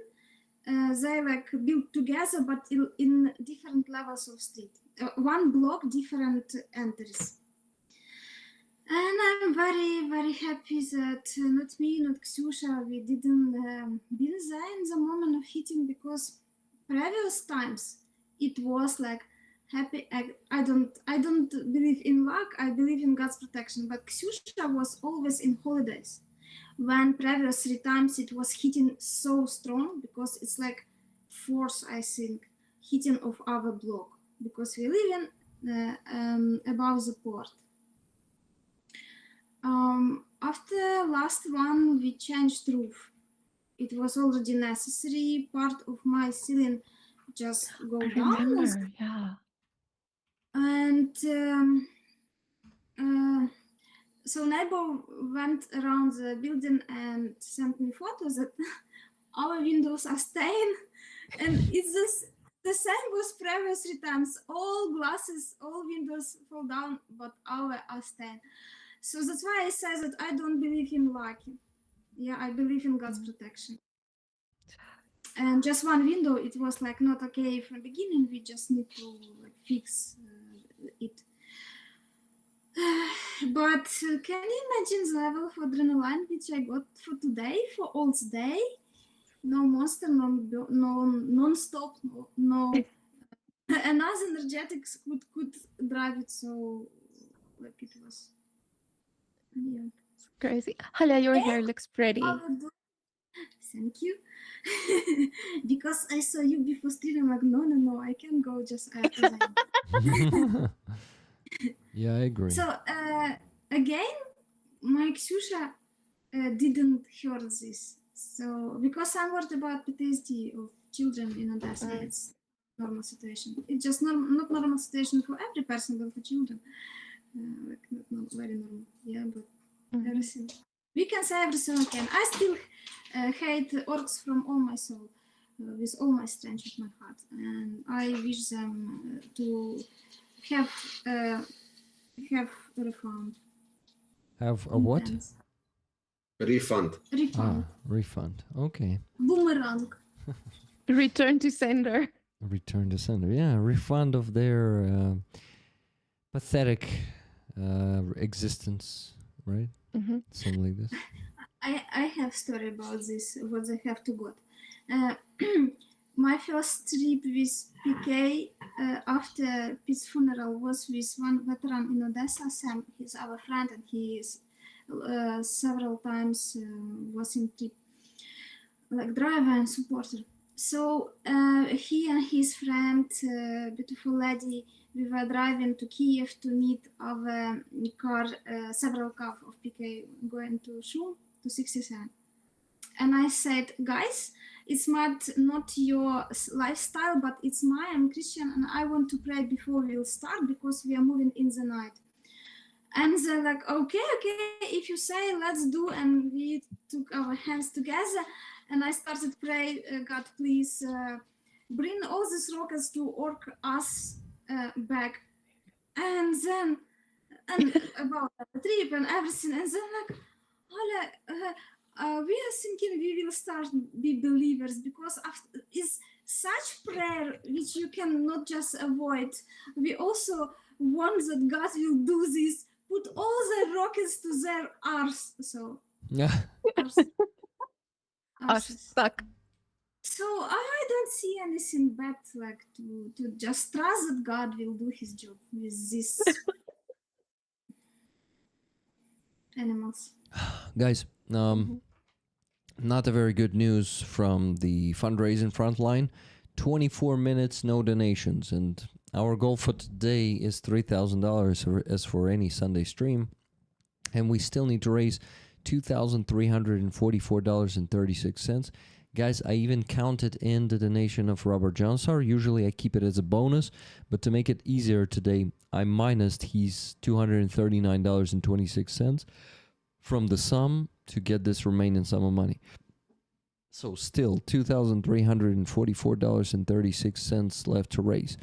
They like built together, but in different levels of street. One block, different entries. And I'm very, very happy that not me, not Ksyusha, we didn't be there in the moment of hitting, because previous times it was like happy. I don't believe in luck. I believe in God's protection. But Ksyusha was always in holidays. When previous 3 times it was hitting so strong, because it's like force, I think, hitting of our block, because we live in above the port. After last one, we changed roof. It was already necessary. Part of my ceiling just go down. Remember, yeah. And so neighbor went around the building and sent me photos that our windows are stained, and it's just the same was previous 3 times. All glasses, all windows fall down, but our are stained. So that's why I say that I don't believe in luck. Yeah, I believe in God's protection. And just one window, it was like not okay from the beginning. We just need to fix it. But can you imagine the level of adrenaline which I got for today, for all day? No monster, no non-stop, no another energetics could drive it. So like it was. Yeah. It's crazy. Hala, your hair looks pretty. Thank you. Because I saw you before streaming, like, no, I can go just as I am. Yeah, I agree. So again, my Ksyusha didn't hear this. So because I'm worried about PTSD of children in Odessa, it's normal situation. It's just not normal situation for every person, but for children. Like not very normal. Yeah, but everything. We can say everything we can. I still hate orcs from all my soul, with all my strength of my heart, and I wish them to have a refund. Have a what? Refund. Refund. Refund. Okay. Boomerang. Return to sender. Return to sender. Yeah, refund of their pathetic existence, right? Something like this. I have story about this, what they have to got. My first trip with PK after Pete's funeral was with one veteran in Odessa, Sam. He's our friend, and he is several times was in trip, like driver and supporter. So he and his friend, beautiful lady, we were driving to Kiev to meet our car, several cars of PK going to Shum, to 67. And I said, guys, it's not your lifestyle, but it's mine. I'm Christian, and I want to pray before we'll start because we are moving in the night. And they're like, okay, if you say, let's do. And we took our hands together, and I started pray, God, please bring all these rockets to orc us back. And then, and about the trip and everything, and then like, we are thinking we will start be believers because after is such prayer which you cannot just avoid. We also want that God will do this, put all the rockets to their arse. So Yeah. arses. Stuck. So I don't see anything bad like to just trust that God will do his job with these animals. Guys, not a very good news from the fundraising front line. 24 minutes, no donations. And our goal for today is $3,000 as for any Sunday stream. And we still need to raise $2,344.36. Guys, I even counted in the donation of Robert Johnsar. Usually I keep it as a bonus, but to make it easier today, I minused his $239.26 from the sum to get this remaining sum of money. So still $2,344.36 left to raise.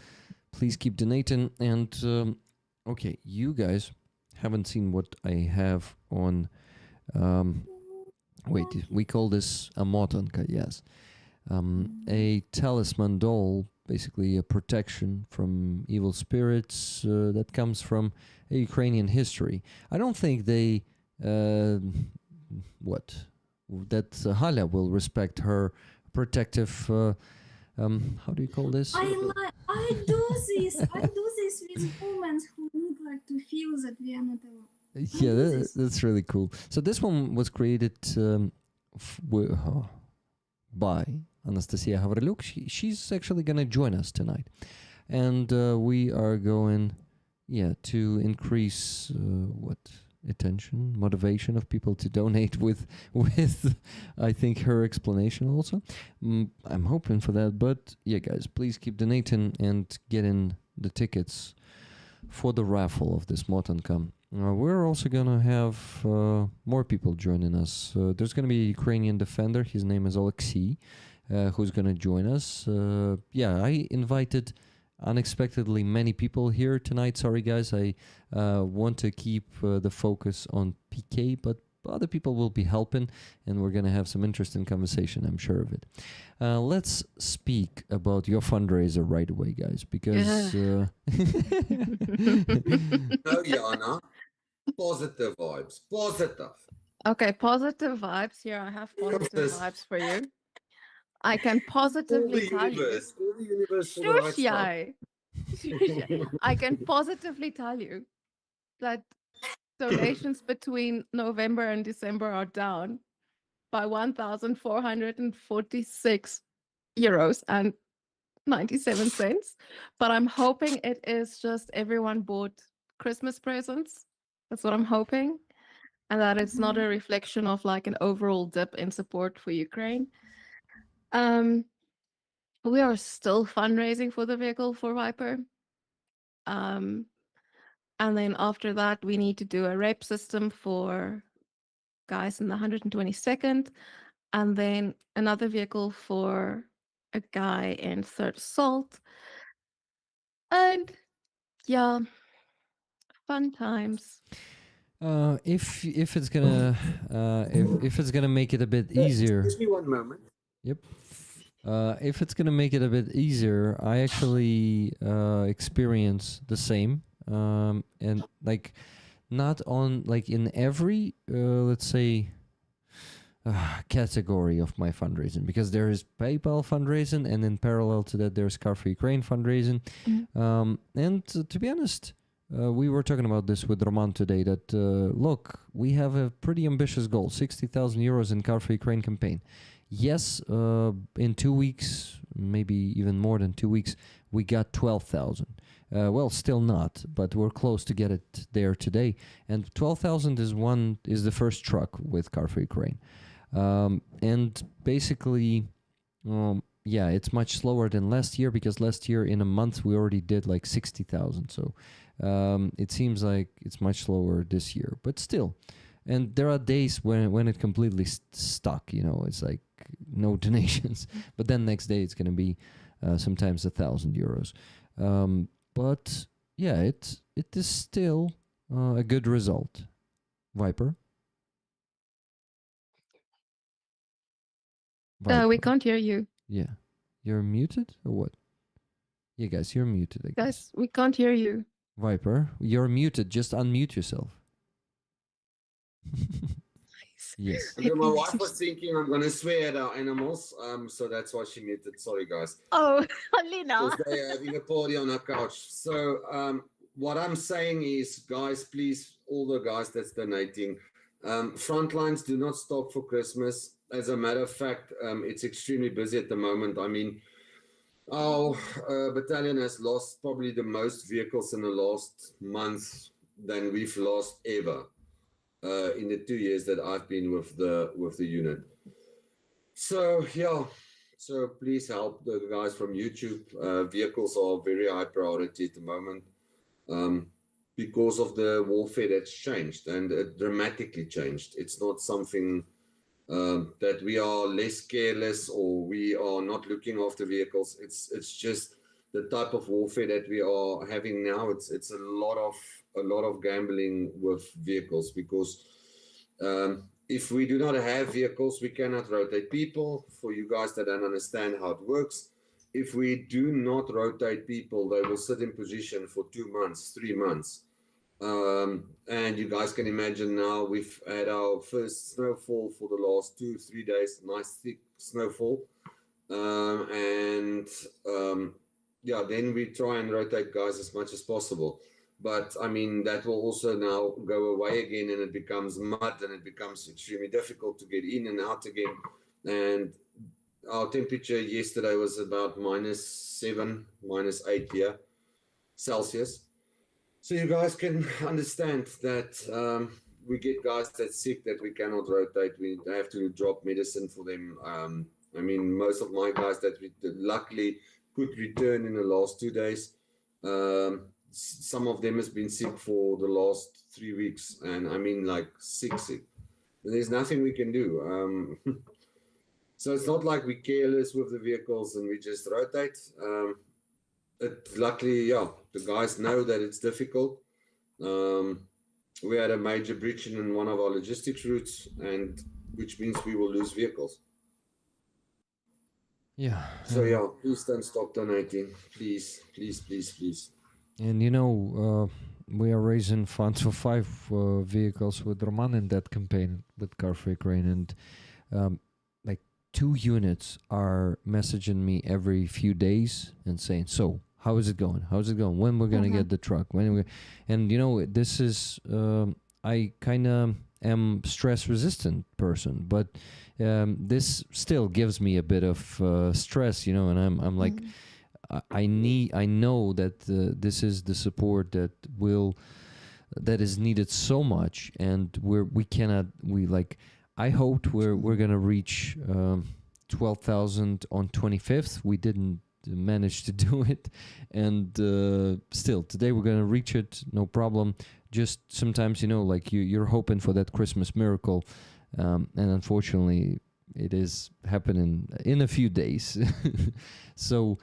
Please keep donating. And okay, you guys haven't seen what I have on... wait, we call this a motonka, yes. A talisman doll, basically a protection from evil spirits that comes from a Ukrainian history. I don't think they... that Halia will respect her protective how do you call this? I do this with women who need like to feel that we are not alone. Yeah, that's really cool. So this one was created by Anastasia Havriluk. She's actually going to join us tonight. And we are going, to increase attention, motivation of people to donate with I think her explanation also. I'm hoping for that, but yeah, guys, please keep donating and getting the tickets for the raffle of this Motanka. We're also gonna have more people joining us. There's gonna be a Ukrainian defender. His name is Alexei, who's gonna join us. I invited unexpectedly many people here tonight. Sorry guys, I want to keep the focus on PK, but other people will be helping, and we're gonna have some interesting conversation, I'm sure of it. Let's speak about your fundraiser right away, guys, because No, Jana, positive vibes, positive. Okay, positive vibes. Here, I have positive vibes for you. I can positively tell you. All the universe for the right stuff. Shushai. I can positively tell you that donations between November and December are down by 1,446 euros and 97 cents. But I'm hoping it is just everyone bought Christmas presents. That's what I'm hoping. And that it's not a reflection of like an overall dip in support for Ukraine. We are still fundraising for the vehicle for Viper. And then after that, we need to do a rep system for guys in the 122nd, and then another vehicle for a guy in 3rd Assault. And yeah, fun times. If it's gonna if it's gonna make it a bit easier. Excuse me one moment. Yep. If it's gonna make it a bit easier, I actually experience the same, and like not on like in every let's say category of my fundraising, because there is PayPal fundraising, and in parallel to that there's Car for Ukraine fundraising. And to be honest, we were talking about this with Roman today, that look, we have a pretty ambitious goal, 60,000 euros in Car for Ukraine campaign. Yes, in 2 weeks, maybe even more than 2 weeks, we got 12,000. Well, still not, but we're close to get it there today. And 12,000 is the first truck with Car for Ukraine. And basically, yeah, it's much slower than last year, because last year in a month we already did like 60,000. So it seems like it's much slower this year, but still. And there are days when it completely stuck, you know, it's like no donations. But then next day it's going to be sometimes €1,000. But yeah, it is still a good result. Viper? We can't hear you. Yeah. You're muted or what? Yeah, guys, you're muted, I guess. Guys, we can't hear you. Viper, you're muted. Just unmute yourself. Yes. Okay, my wife was thinking I'm going to swear at our animals, so that's why she muted. Sorry, guys. Oh, Lena. Because they're having a party on our couch. So what I'm saying is, guys, please, all the guys that's donating, Frontlines do not stop for Christmas. As a matter of fact, it's extremely busy at the moment. I mean, our battalion has lost probably the most vehicles in the last month than we've lost ever in the 2 years that I've been with the unit. So yeah, so please help the guys from YouTube. Vehicles are very high priority at the moment because of the warfare that's changed, and it dramatically changed. It's not something that we are less careless or we are not looking after vehicles. It's just the type of warfare that we are having now. It's a lot of gambling with vehicles, because if we do not have vehicles, we cannot rotate people. For you guys that don't understand how it works, if we do not rotate people, they will sit in position for 2 months, 3 months. And you guys can imagine now we've had our first snowfall for the last 2-3 days, nice thick snowfall. Yeah, then we try and rotate guys as much as possible. But I mean, that will also now go away again, and it becomes mud, and it becomes extremely difficult to get in and out again. And our temperature yesterday was about -7, -8 here, Celsius. So you guys can understand that we get guys that's sick that we cannot rotate. We have to drop medicine for them. I mean, most of my guys that we luckily could return in the last 2 days, some of them has been sick for the last 3 weeks, and I mean like sick. There's nothing we can do. So it's not like we're careless with the vehicles and we just rotate. Luckily, yeah, the guys know that it's difficult. We had a major breach in one of our logistics routes, and which means we will lose vehicles. Yeah. So yeah, please don't stop donating. Please, please, please, please. And you know, we are raising funds for 5 vehicles with Roman in that campaign with Car for Ukraine, and like 2 units are messaging me every few days and saying, "So, how is it going? How's it going? When we're gonna get the truck? When we?" And you know, this is I kind of am stress resistant person, but this still gives me a bit of stress, you know, and I'm like. I know that this is the support that is needed so much, and I hoped we're gonna reach 12,000 on 25th. We didn't manage to do it, and still today we're gonna reach it, no problem. Just sometimes, you know, like you're hoping for that Christmas miracle, and unfortunately it is happening in a few days. So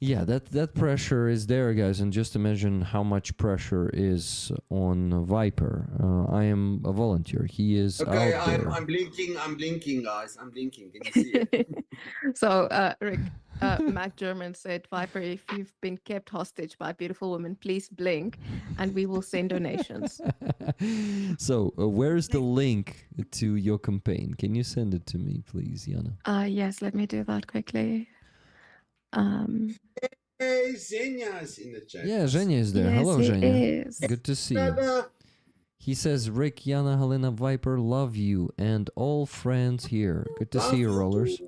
yeah, that pressure is there, guys, and just imagine how much pressure is on Viper. I am a volunteer. He is Okay, out there. I'm blinking, guys. I'm blinking. Can you see it? So, Rick, Matt German said, Viper, if you've been kept hostage by a beautiful woman, please blink, and we will send donations. So, where's the link to your campaign? Can you send it to me, please, Jana? Yes, let me do that quickly. Hey, Zhenya's in the chat. Yeah, Zhenya is there. Yes, Hello, he Zhenya. is. Good to see you. Ta-da. He says, Rick, Jana, Helena, Viper, love you, and all friends here. Good to see you, Rollers.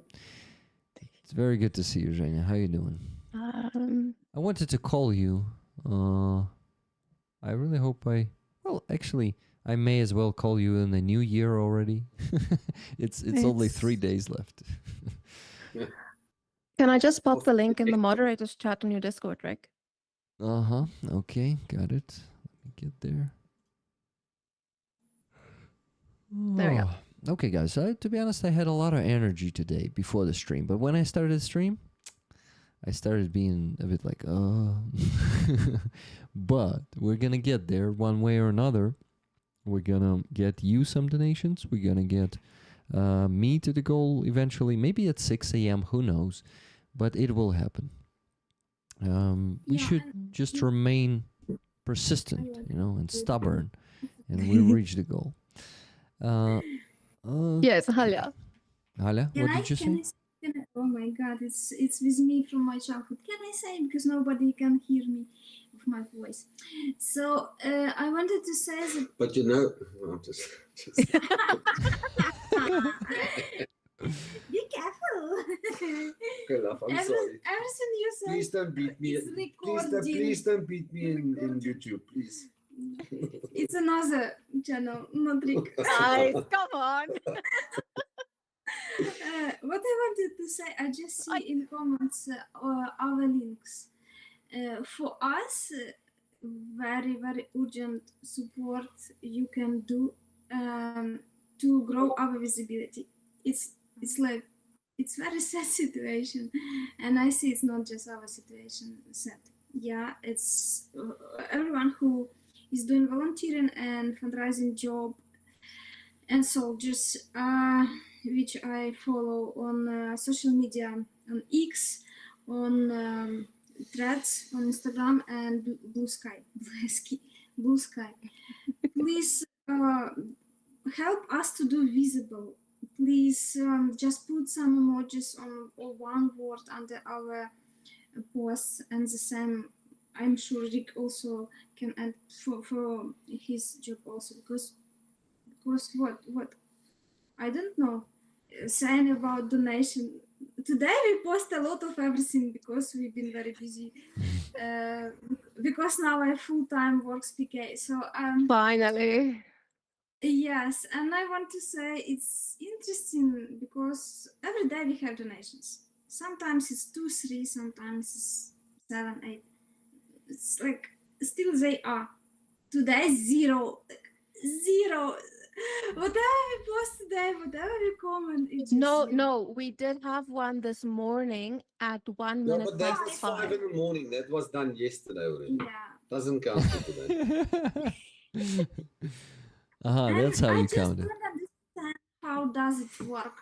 It's very good to see you, Zhenya. How you doing? I wanted to call you. I really hope well, actually, I may as well call you in the new year already. It's only 3 days left. Can I just pop the link in the moderator's chat on your Discord, Rick? Uh-huh. Okay, got it. Let me get there. There we go. Okay, guys. To be honest, I had a lot of energy today before the stream, but when I started the stream, I started being a bit like, but we're gonna get there one way or another. We're gonna get you some donations. We're gonna get me to the goal eventually. Maybe at 6 a.m. Who knows? But it will happen. We should just remain persistent, and stubborn, and we'll reach the goal. Yes, Halia. Halia, what did you say? Oh my God, it's with me from my childhood. Can I say, because nobody can hear me with my voice? So I wanted to say that. But I'm just Be careful. okay, love, I'm sorry. Everything you say. Please don't beat me. Please don't beat me in YouTube, please. It's another channel, not Rick. Guys, come on. What I wanted to say, I just see in comments our links. For us, very, very urgent support you can do to grow our visibility. It's like, it's very sad situation. And I see it's not just our situation sad. Yeah, it's everyone who is doing volunteering and fundraising job. And so just which I follow on social media, on X, on Threads, on Instagram, and Blue Sky. Please help us to do visible. Please just put some emojis or one word under our posts, and the same. I'm sure Rick also can add for his job also, because what I don't know, saying about donation. Today we post a lot of everything because we've been very busy. Because now I full-time work PK. So Finally. yes, and I want to say it's interesting because every day we have donations. Sometimes it's 2, 3, sometimes it's 7, 8. It's like still they are. Today 0. Whatever we post today, whatever we comment, it's No, we did have one this morning at 1 minute but that past was 5 in the morning. That was done yesterday already. Yeah. Doesn't count for today. That's how you count I just it. don't understand how does it work.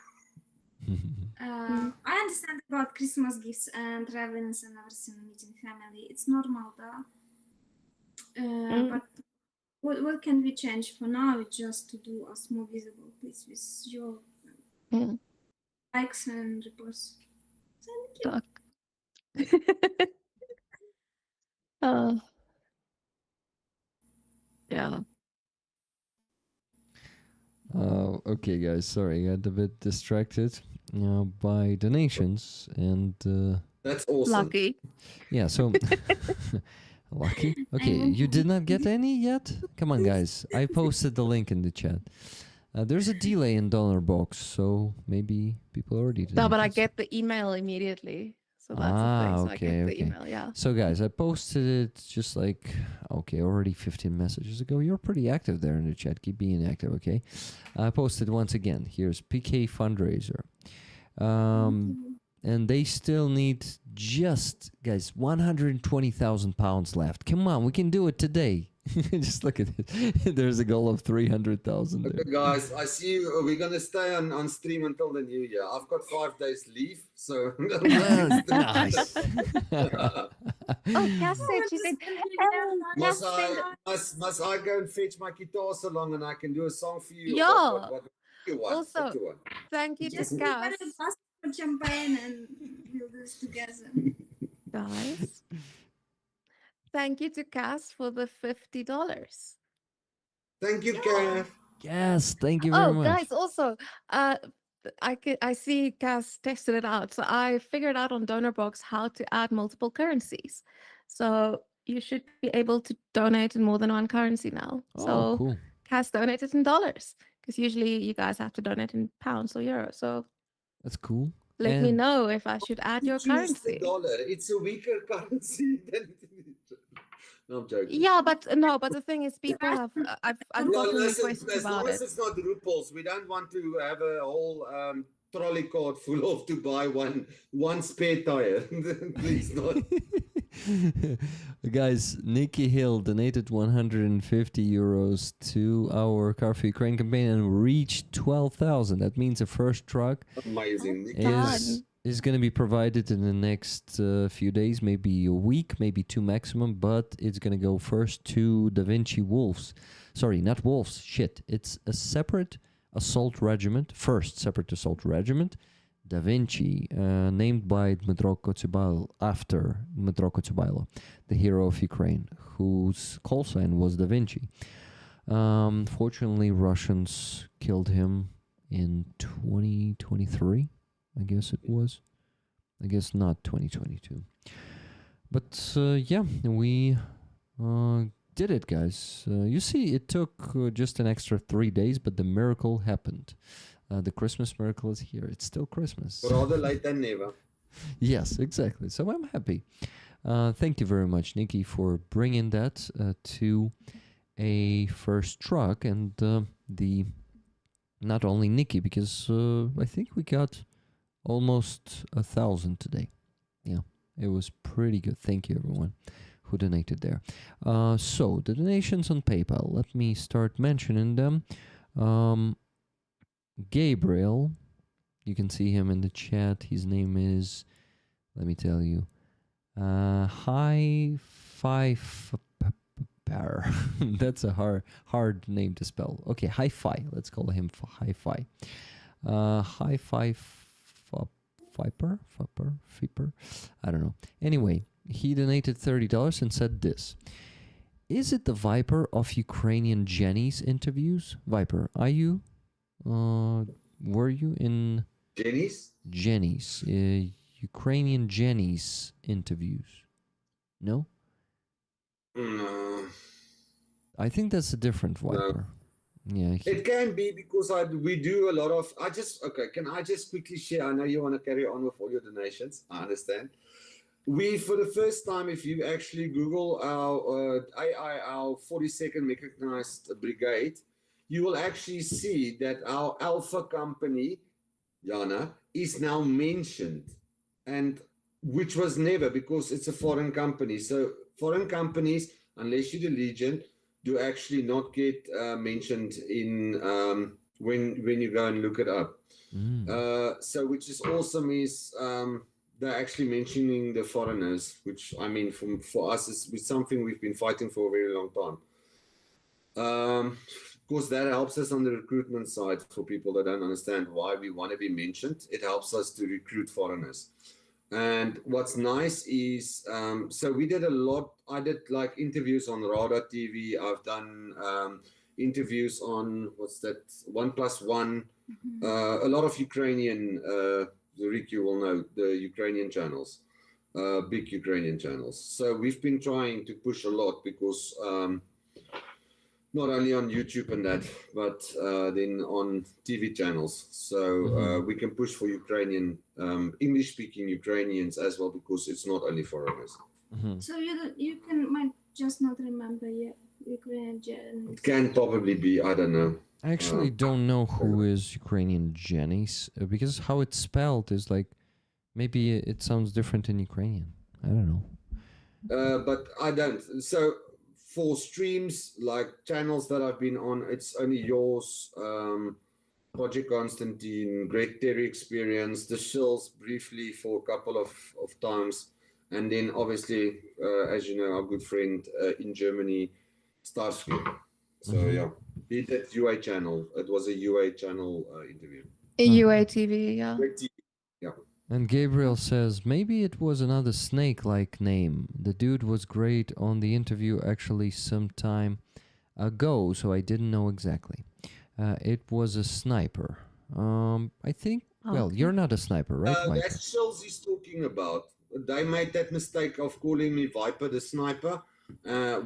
I understand about Christmas gifts and traveling and everything, meeting family. It's normal, but what can we change for now? It's just to do us more visible, please, with your likes and reposts. Thank you. Yeah. Okay, guys. Sorry, I got a bit distracted by donations and. That's awesome. Lucky. Yeah. So. Lucky. Okay, you did not get any yet? Come on, guys. I posted the link in the chat. There's a delay in donor box, so maybe people already did. No, but I get the email immediately. So that's the thing. So I get the email, yeah. So guys, I posted it just like, already 15 messages ago. You're pretty active there in the chat. Keep being active, okay? I posted once again. Here's PK Fundraiser. And they still need just, guys, 120,000 pounds left. Come on, we can do it today. Just look at it. There's a goal of 300,000. Okay, guys, I see you. We're going to stay on stream until the new year. I've got 5 days leave, so... Nice. Cass said, she said, must I go and fetch my guitar so long and I can do a song for you? Yeah. What do you want? Also, what do you want? thank you to Cass. Champagne and we'll do this together. Guys, thank you to Cass for the $50. Thank you, Kath. Yes, thank you very much. Guys, also, I see Cass tested it out. So I figured out on DonorBox how to add multiple currencies. So you should be able to donate in more than one currency now. So cool. has donated in dollars because usually you guys have to donate in pounds or euros. So That's cool. let me And know if I should add your Choose the currency. dollar. It's a weaker currency than. No, I'm joking. Yeah, but no, but the thing is, people have I've Yeah, gotten listen, requests as long about as it. it's not RuPaul's, we don't want to have a whole trolley cart full of to buy one spare tire. Please not. Guys, Nikki Hill donated 150 euros to our Car for Ukraine campaign and reached 12,000. That means the first truck Amazing. is going to be provided in the next few days, maybe a week, maybe two maximum, but it's going to go first to Da Vinci Wolves. Sorry, not Wolves, shit. It's a separate assault regiment, first separate assault regiment, Da Vinci, named by Dmytro Kotsibailo, after Dmytro Kotsibailo, the hero of Ukraine, whose call sign was Da Vinci. Fortunately, Russians killed him in 2023, I guess it was. I guess not 2022. But yeah, we did it, guys. You see, it took just an extra 3 days, but the miracle happened. The Christmas miracle is here. It's still Christmas. Rather late than never. Yes, exactly. So I'm happy. Thank you very much, Nikki, for bringing that to a first truck. And the not only Nikki, because I think we got almost 1,000 today. Yeah, it was pretty good. Thank you, everyone who donated there. So the donations on PayPal. Let me start mentioning them. Gabriel, you can see him in the chat. His name is, let me tell you, High Five. That's a hard name to spell. Okay, Hi-Fi. Let's call him Hi-Fi. Hi-Fi Fiper? I don't know. Anyway, he donated $30 and said this. Is it the Viper of Ukrainian Jenny's interviews? Viper, are you? Were you in Jenny's Ukrainian Jenny's interviews? No? No. I think that's a different Viper. Yeah. It can be because we do a lot of. Can I just quickly share? I know you want to carry on with all your donations. I understand. We, for the first time, if you actually Google our our 42nd Mechanized Brigade, you will actually see that our Alpha company, Jana, is now mentioned, and which was never, because it's a foreign company. So foreign companies, unless you're the Legion, do actually not get mentioned in when you go and look it up. So which is awesome is they're actually mentioning the foreigners, which I mean for us is something we've been fighting for a very long time. Of course, that helps us on the recruitment side for people that don't understand why we want to be mentioned. It helps us to recruit foreigners. And what's nice is, so we did a lot. I did like interviews on Radar TV. I've done interviews on, what's that, 1+1. A lot of Ukrainian, Rick, you will know, the Ukrainian channels, big Ukrainian channels. So we've been trying to push a lot because not only on YouTube and that, but then on TV channels. So we can push for Ukrainian, English-speaking Ukrainians as well, because it's not only foreigners. So you might just not remember Ukrainian. It can probably be, I don't know. I actually don't know who is Ukrainian Jenny's, because how it's spelled is like, maybe it sounds different in Ukrainian. I don't know. But I don't. So for streams, like channels that I've been on, it's only yours, Project Konstantin, Great Terry Experience, the Shills briefly for a couple of times. And then obviously, as you know, our good friend in Germany, Starsky. So yeah, he did UA channel. It was a UA channel interview. UA TV, yeah. Yeah. And Gabriel says, maybe it was another snake-like name. The dude was great on the interview actually some time ago, so I didn't know exactly. It was a sniper. I think, well, you're not a sniper, right, Mike? That's Shills he's talking about. They made that mistake of calling me Viper the sniper.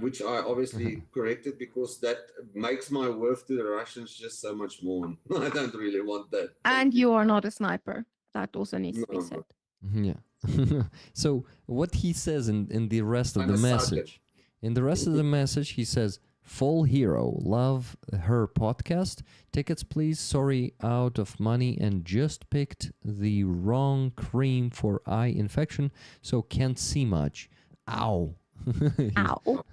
which I obviously corrected because that makes my worth to the Russians just so much more. I don't really want that. And you are not a sniper. That also needs to be No. said. Yeah. So what he says in the rest of I'm the a sucker. message, in the rest of the message, he says, "Full hero, love her podcast. Tickets, please. Sorry, out of money and just picked the wrong cream for eye infection, so can't see much. Ow." Ow.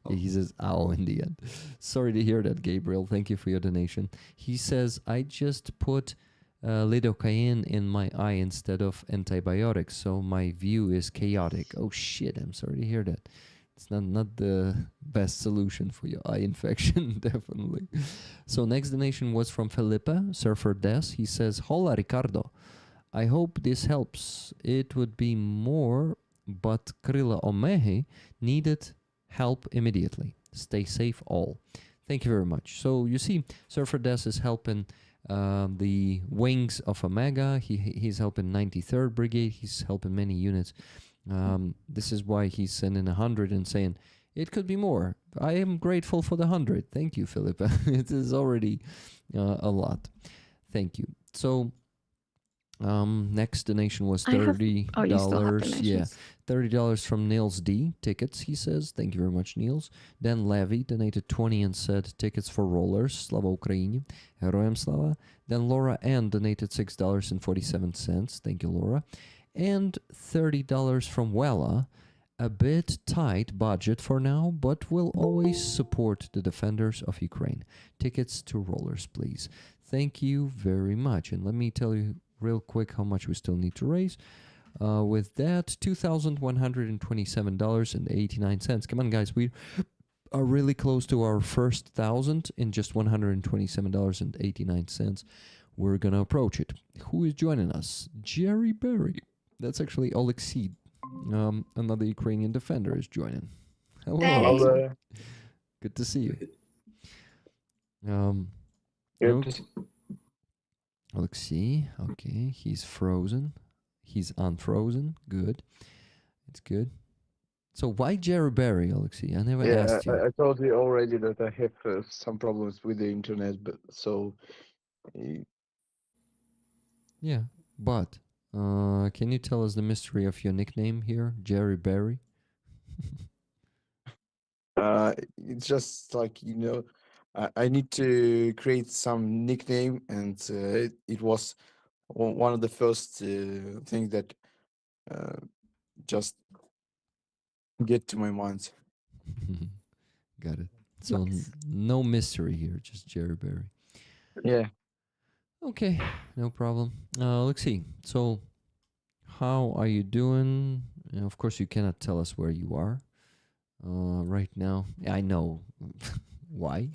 He says, "Ow," in the end. Sorry to hear that, Gabriel. Thank you for your donation. He says, "I just put lidocaine in my eye instead of antibiotics, so my view is chaotic." Oh shit! I'm sorry to hear that. It's not the best solution for your eye infection, definitely. So next donation was from Felipe Surfer Des. He says, "Hola Ricardo, I hope this helps. It would be more, but Kryla Omehe needed help immediately. Stay safe all." Thank you very much. So you see, Surfer Des is helping the wings of Omega. He's helping 93rd Brigade. He's helping many units. This is why he's sending 100 and saying, "It could be more. I am grateful for the 100. Thank you, Philip." It is already a lot. Thank you. So next donation was $30. Oh, you still have Yeah, donations. $30 from Niels D. Tickets, he says. Thank you very much, Niels. Then Levy donated 20 and said, "Tickets for rollers. Slava Ukraini. Heroям Slava." Then Laura Ann donated $6.47. Thank you, Laura. And $30 from Wella. A bit tight budget for now, but will always support the defenders of Ukraine. Tickets to rollers, please. Thank you very much. And let me tell you real quick how much we still need to raise. With that, $2,127.89. Come on, guys. We are really close to our first 1,000 in just $127.89. We're going to approach it. Who is joining us? Jerry Berry. That's actually Oleksiy. Another Ukrainian defender is joining. Hello. Hey. Oleksiy. Good to see you. Okay. Oleksiy, okay, he's frozen. He's unfrozen. Good. It's good. So why Jerry Berry, Oleksiy? I never asked you. I told you already that I have some problems with the internet, but so Yeah, but can you tell us the mystery of your nickname here, Jerry Berry? it's just like I need to create some nickname, and it was one of the first things that just get to my mind. Got it. So Nice. no mystery here, just Jerry Berry. Yeah. Okay, no problem. Let's see. So, how are you doing? Of course, you cannot tell us where you are right now. I know why,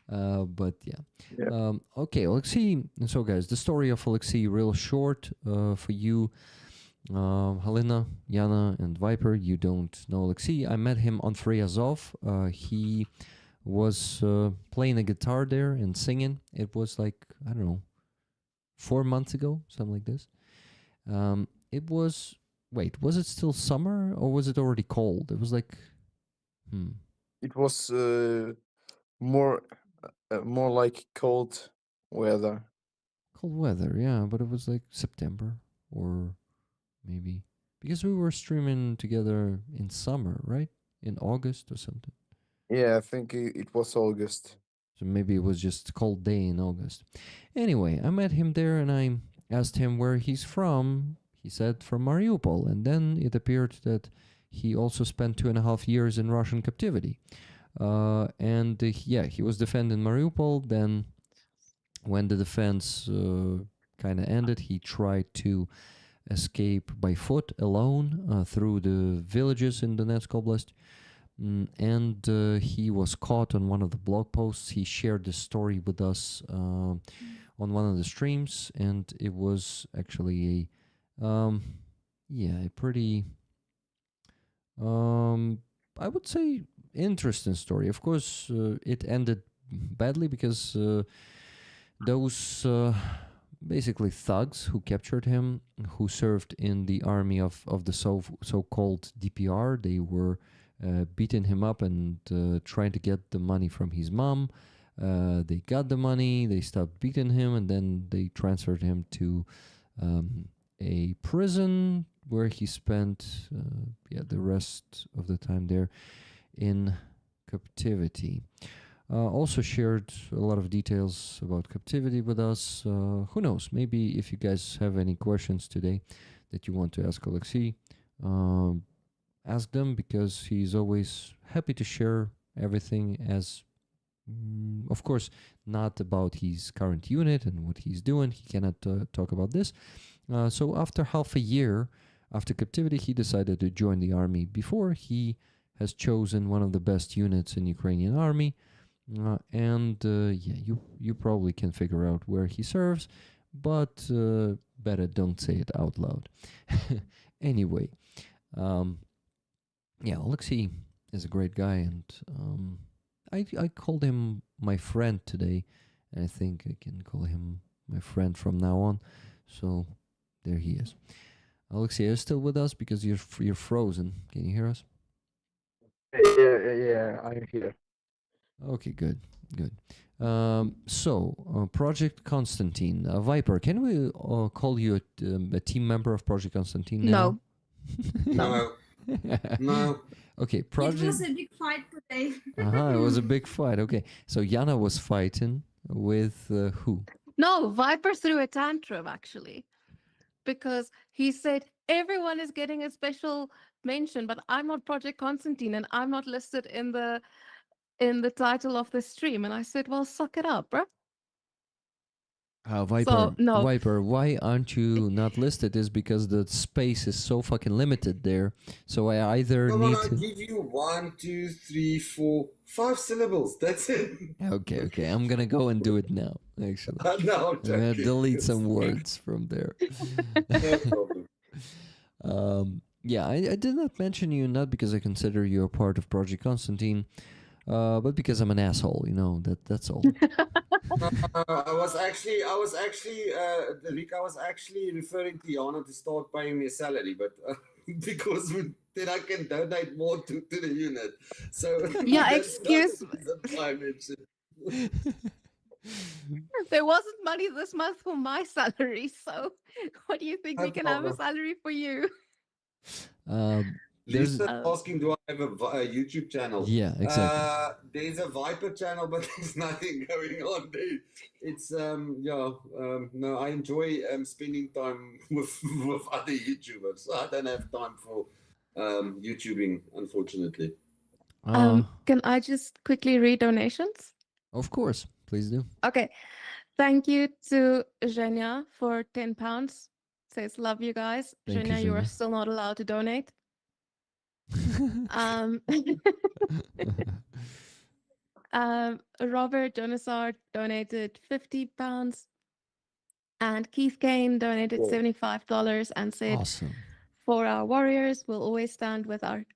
but yeah. Yeah. Okay, Oleksiy. So, guys, the story of Oleksiy, real short for you. Halina, Yana, and Viper, you don't know Oleksiy. I met him on Free Azov. He was playing a guitar there and singing. It was like, I don't know, 4 months ago, something like this. It was, wait, was it still summer or was it already cold? It was like, It was more like cold weather. cold weather, yeah, but it was like September or maybe, because we were streaming together in summer, right? In August or something. Yeah, I think it was August. So maybe it was just a cold day in August. Anyway, I met him there and I asked him where he's from. He said from Mariupol. And then it appeared that he also spent 2.5 years in Russian captivity. He was defending Mariupol. Then when the defense kind of ended, he tried to escape by foot alone through the villages in Donetsk Oblast. And he was caught on one of the blog posts. He shared this story with us on one of the streams, and it was actually a pretty, I would say, interesting story. Of course, it ended badly because those basically thugs who captured him, who served in the army of the so-called DPR, they were beating him up and trying to get the money from his mom. They got the money, they stopped beating him, and then they transferred him to a prison where he spent the rest of the time there in captivity. Also shared a lot of details about captivity with us. Who knows, maybe if you guys have any questions today that you want to ask Alexei, ask them, because he's always happy to share everything, as of course not about his current unit and what he's doing. He cannot talk about this. So after half a year after captivity, he decided to join the army. Before, he has chosen one of the best units in Ukrainian army. You probably can figure out where he serves, but better don't say it out loud. Anyway, Alexei is a great guy, and I called him my friend today, and I think I can call him my friend from now on. So there he is. Alexei, are you still with us? Because you're frozen. Can you hear us? Yeah, I'm here. Okay, good. Project Konstantin, Viper, can we call you a team member of Project Konstantin now? No. No. Okay, It Project. was a big fight today. It was a big fight. Okay, so Yana was fighting with who? No, Viper threw a tantrum actually, because he said everyone is getting a special mention, but I'm not Project Konstantin and I'm not listed in the title of the stream. And I said, well, suck it up, bro. Viper, So, no. Viper, why aren't you not listed? Is because the space is so fucking limited there. So I either Come need on, I'll to. give you 1, 2, 3, 4, 5 syllables. That's it. Okay. I'm gonna go and do it now. Actually, No, I'm I'm gonna joking. delete some words from there. No problem. I did not mention you, not because I consider you a part of Project Konstantin, but because I'm an asshole. That's all. I was actually, Rick, I was actually referring to Yana to start paying me a salary, but because then I can donate more to the unit. So Yeah, that's excuse the reason why I mentioned. There wasn't money this month for my salary, so what do you think No we can have a problem. salary for you? There's Lisa asking, do I have a YouTube channel? Yeah, exactly. There's a Viper channel, but there's nothing going on there. It's no, I enjoy spending time with other YouTubers. So I don't have time for YouTubing, unfortunately. Can I just quickly read donations? Of course, please do. Okay. Thank you to Zhenya for £10. Says, love you guys. Thank you, Zhenya, you are Zhenya. still not allowed to donate. Robert Donisar donated £50. And Keith Kane donated $75 and said, Awesome. for our warriors, we'll always stand with our,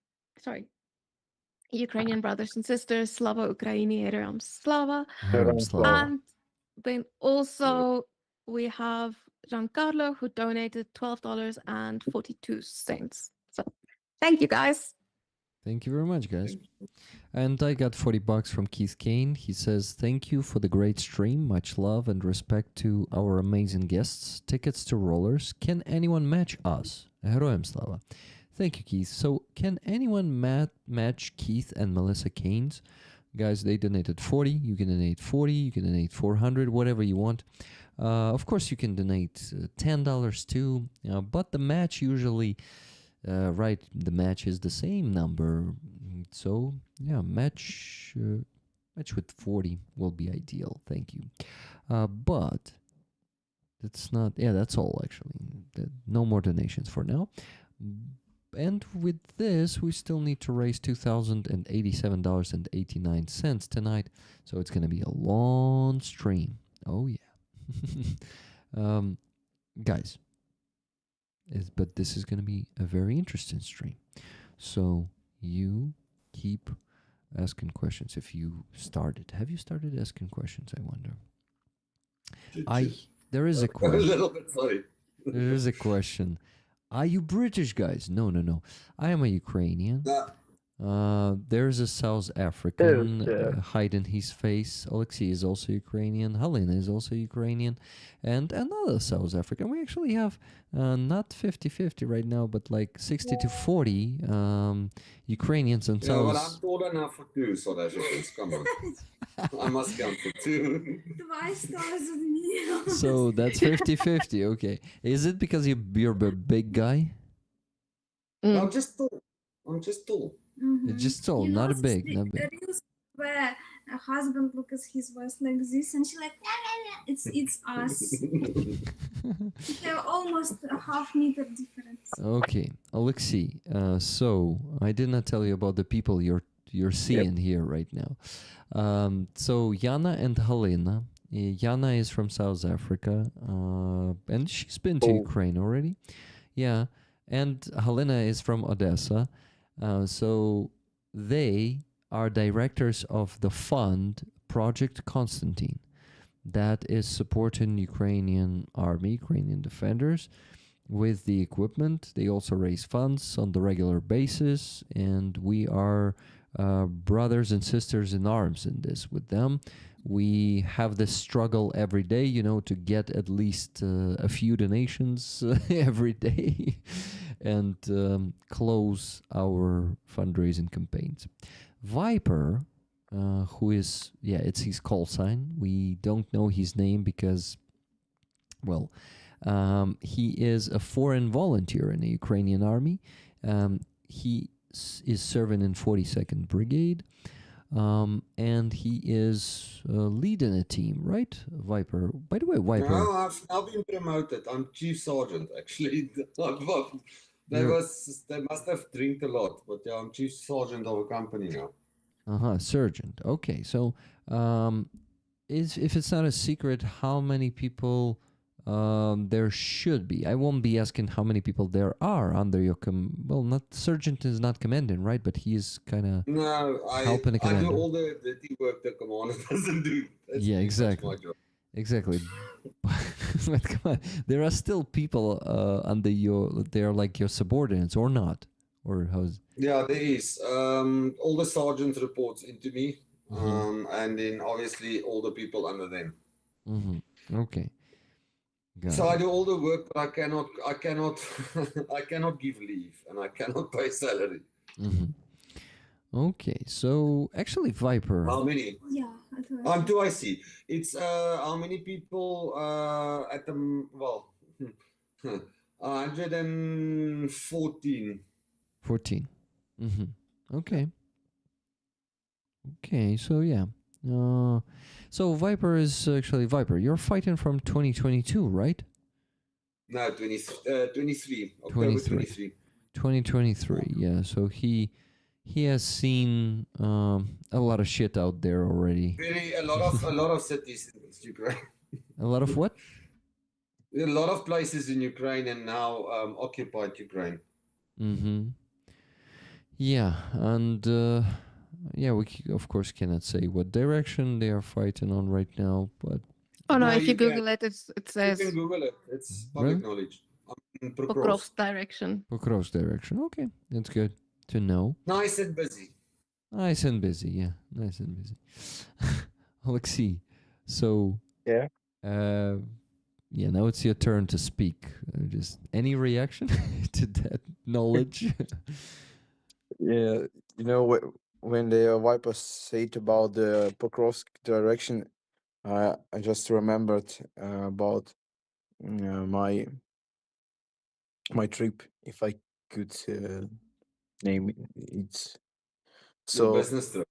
Ukrainian brothers and sisters. Slava Ukraini, Heroям Slava. Heroям Slava. And then also we have Giancarlo who donated $12.42. So thank you guys. Thank you very much, guys. And I got $40 from Keith Kane. He says, thank you for the great stream. Much love and respect to our amazing guests. Tickets to rollers. Can anyone match us? Heroям Slava. Thank you, Keith. So can anyone match Keith and Melissa Kane's? Guys, they donated 40. You can donate 40. You can donate 400, whatever you want. Of course, you can donate $10 too. But the match usually... the match is the same number, so yeah, match with 40 will be ideal. Thank you. But that's not. Yeah, that's all actually. No more donations for now. And with this, we still need to raise $2,087.89 tonight. So it's gonna be a long stream. Oh yeah, guys. But this is going to be a very interesting stream. So you keep asking questions. If you started, have you started asking questions? I wonder. There is a question. A little bit sorry. There is a question. Are you British, guys? No. I am a Ukrainian. There's a South African hiding his face. Alexei is also Ukrainian. Halina is also Ukrainian. And another South African. We actually have not 50-50 right now, but like 60 to 40 Ukrainians and Yeah, well, I'm South. tall enough for two South Africans. Come on. I must count for two. Twice taller than me. So that's 50-50. Okay. Is it because you're a big guy? I'm just tall. I'm just tall. You're just tall, You know, not this big, the not big. reels where a husband looks at his wife like this, and she like, "Nah, nah, nah." It's us. They're almost a half-meter difference. Okay, Alexei. So I did not tell you about the people you're seeing here right now. So Yana and Halina. Yana is from South Africa, and she's been to Ukraine already. Yeah, and Halina is from Odessa. So they are directors of the fund Project Konstantin that is supporting Ukrainian army, Ukrainian defenders with the equipment. They also raise funds on the regular basis, and we are brothers and sisters in arms in this with them. We have this struggle every day, to get at least a few donations every day and close our fundraising campaigns. Viper, who is, it's his call sign. We don't know his name because, well, he is a foreign volunteer in the Ukrainian army. He is serving in 42nd Brigade. And he is leading a team, right? Viper. By the way, Viper. No, I've now been promoted. I'm chief sergeant, actually. They must have drank a lot, but yeah, I'm chief sergeant of a company now. Sergeant. Okay, so if it's not a secret, how many people there should be? I won't be asking how many people there are under your not sergeant is not commanding, right? But he is kind of helping the commander. I do all the dirty work the commander doesn't do. That's exactly. my job. Exactly. But come on, there are still people under they're like your subordinates or not, or how's? Yeah, there is. All the sergeants reports into me, and then obviously all the people under them. Okay. So I do all the work, but I cannot I cannot give leave, and I cannot pay salary. Okay, so actually, Viper. How many? Yeah. Do I see? It's how many people at the 114. 14. Okay. Okay, so yeah. So Viper is actually Viper. You're fighting from 2022, right? No, 23. October 23. 2023. Yeah. So he has seen a lot of shit out there already. A lot of cities in Ukraine. A lot of what? A lot of places in Ukraine and now occupied Ukraine. Yeah, and we of course cannot say what direction they are fighting on right now, but if you Google it, it says. You can Google it. It's public knowledge. Pokrovsk direction. Pokrovsk direction. Okay, that's good to know. Nice and busy. Nice and busy. Yeah, nice and busy. Alexei, so now it's your turn to speak. Just any reaction to that knowledge? Yeah, when the Vipers said about the Pokrovsk direction, I just remembered about my trip, if I could name it. So your business trip.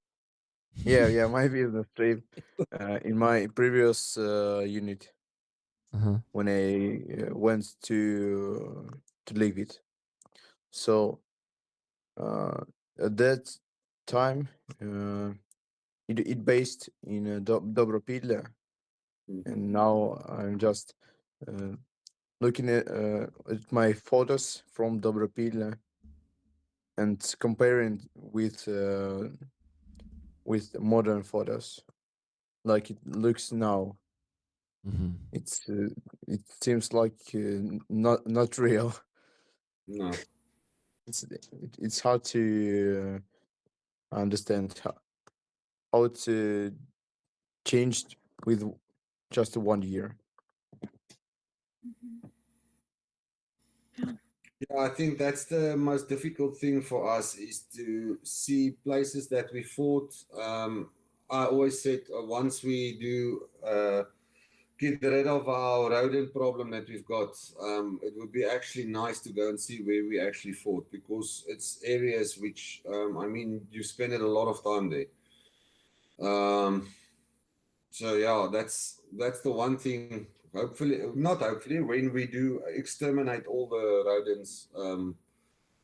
Yeah, my business trip in my previous unit when I went to leave it. So at that time, it based in Dobropilla, and now I'm just looking at my photos from Dobropilla and comparing with modern photos, like it looks now. It seems like not real. No. It's hard to I understand how it's changed with just 1 year. Mhm. Yeah, I think that's the most difficult thing for us is to see places that we fought. I always said once we do get rid of our rodent problem that we've got, it would be actually nice to go and see where we actually fought because it's areas which, I mean, you spend a lot of time there. So yeah, that's the one thing. Hopefully, not hopefully, when we do exterminate all the rodents,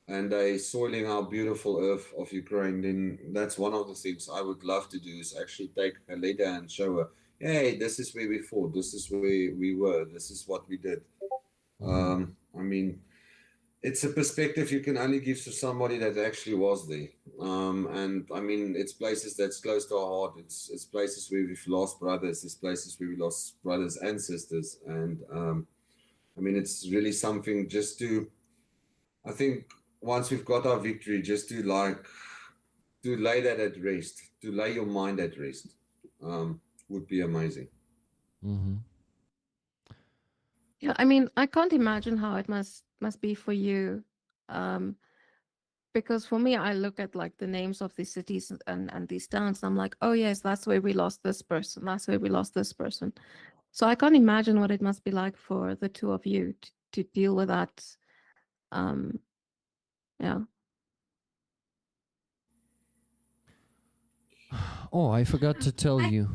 and they soiling our beautiful earth of Ukraine, then that's one of the things I would love to do is actually take a letter and show her, hey, this is where we fought, this is where we were, this is what we did. I mean, it's a perspective you can only give to somebody that actually was there. And I mean, it's places that's close to our heart. It's places where we've lost brothers. It's places where we lost brothers and sisters. And I mean, it's really something just to, I think once we've got our victory, just to lay that at rest, to lay your mind at rest, would be amazing. Mm-hmm. Yeah, I mean, I can't imagine how it must be for you. Because for me, I look at like the names of these cities and these towns, and I'm like, oh yes, that's where we lost this person. That's where we lost this person. So I can't imagine what it must be like for the two of you to deal with that. Yeah. Oh, I forgot to tell I- you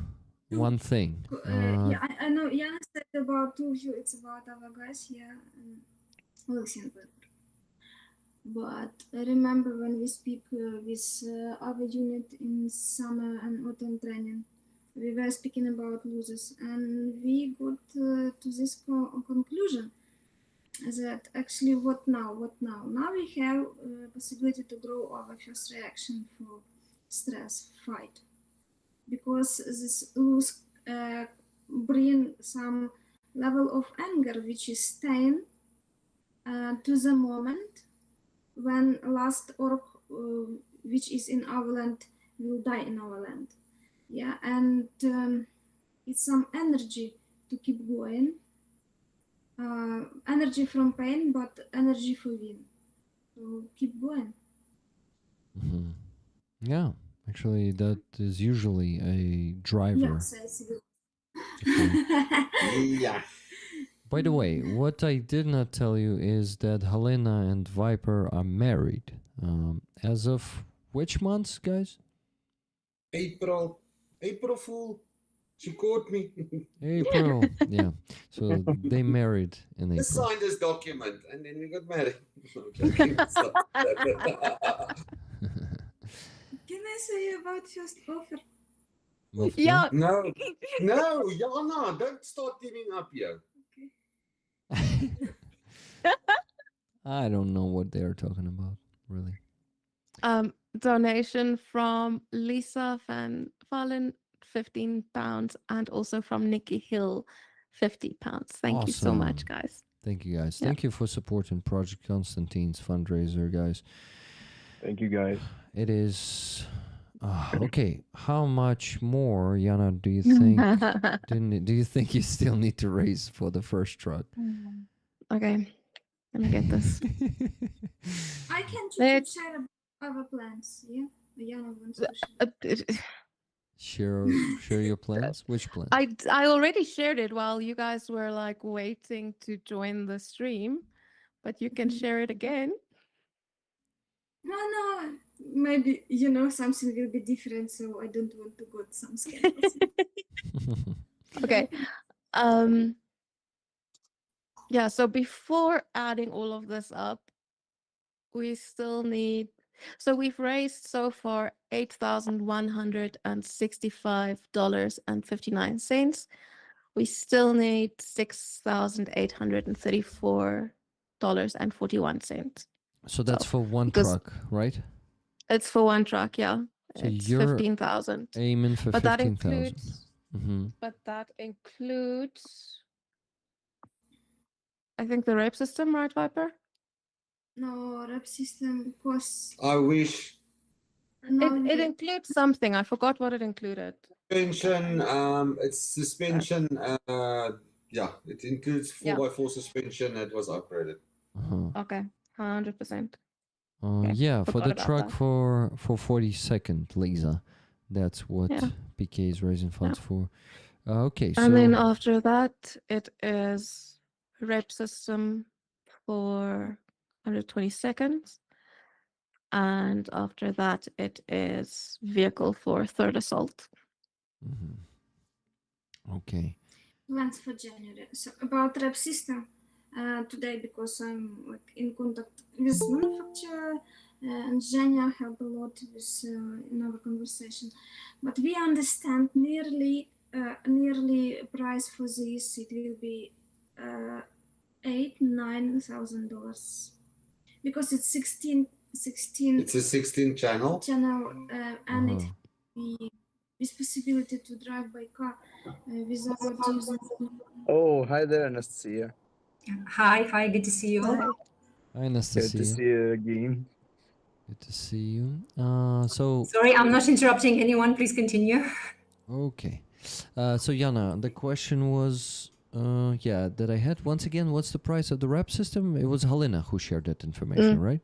one thing. Yeah, I know Yana said about two of you, it's about our guys here in Luxembourg. But I remember when we speak with our unit in summer and autumn training, we were speaking about losers, and we got to this conclusion that actually what now? Now we have possibility to grow our first reaction for stress, fight, because this lose bring some level of anger which is staying to the moment when last orc which is in our land will die in our land. Yeah, and it's some energy to keep going, energy from pain, but energy for win. So keep going. Mhm. Yeah, actually, that is usually a driver. Yeah, says you. Yeah. By the way, what I did not tell you is that Helena and Viper are married. As of which months, guys? April Fool. She caught me. April. Yeah. So they married in Just April. signed this document and then we got married. I'm joking. Stop. Can I say about first offer? Of Yeah. No, no, Jana, don't start teaming up here. Okay. I don't know what they're talking about, really. Donation from Lisa Van Fallen, £15, and also from Nikki Hill, £50. Thank you so much, Awesome. guys. Thank you, guys. Yeah. Thank you for supporting Project Konstantin's fundraiser, guys. Thank you, guys. It is okay. How much more, Yana, do you think? Do you think you still need to raise for the first truck? Okay, let me get this. I can Let's- share our plans. Yeah, Yana wants to share. Share your plans. Which plans? I already shared it while you guys were like waiting to join the stream, but you can share it again. No, maybe something will be different, so I don't want to go to some scandals. Okay. Yeah, so before adding all of this up, we still need, so we've raised so far $8,165.59. We still need $6,834.41. So that's for one because- truck, right? It's for one truck, yeah. So it's you're 15,000. aiming for But that 15,000. includes, Mm-hmm. I think, the rape system, right, Viper? No, rep system costs. I wish. Now It includes something. I forgot what it included. Suspension, it's suspension. Yeah, it includes 4x4 suspension that was upgraded. Uh-huh. Okay, 100%. Okay, Yeah, for forgot the about truck that. for 42nd, Lisa. That's what Yeah. PK is raising funds for. Okay, And then so after that, it is rep system for 122nd. And after that, it is vehicle for third assault. mhm. Okay. plans for January. So about rep system today, because I'm like in contact with manufacturer and Zhenya helped a lot with in our conversation. But we understand nearly price for this. It will be $8,000-9,000 because it's 16 It's a 16 channel. and Uh-huh. it with possibility to drive by car without using. Oh, hi there, Anastasia. Hi, good to see you. Hi. Hi, Good to Anastasia. see you again. Good to see you. So Sorry, I'm not interrupting anyone. Please continue. okay. So Jana, the question was, that I had once again. What's the price of the rep system? It was Halina who shared that information, right?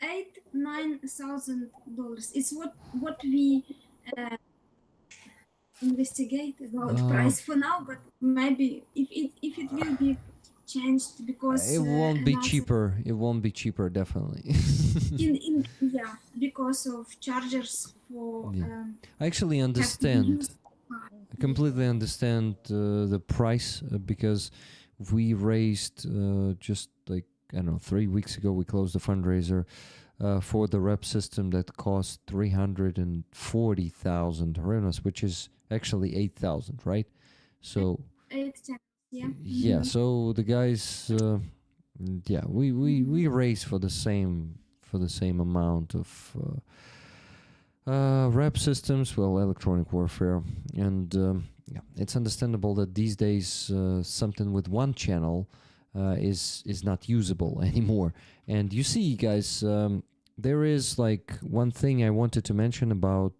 $8,000-9,000. It's what we investigate about price for now, but maybe if it will be changed because It won't be another- cheaper. It won't be cheaper, definitely. because of chargers for Yeah. I actually understand. I completely understand the price because we raised just like, I don't know, 3 weeks ago, we closed the fundraiser for the rep system that cost 340,000 hryvnias, which is actually 8,000, right? So 8 channels, yeah. yeah, so the guys, we raised for the same amount of rep systems, well, electronic warfare, and yeah, it's understandable that these days something with one channel is not usable anymore. And you see, guys, there is like one thing I wanted to mention about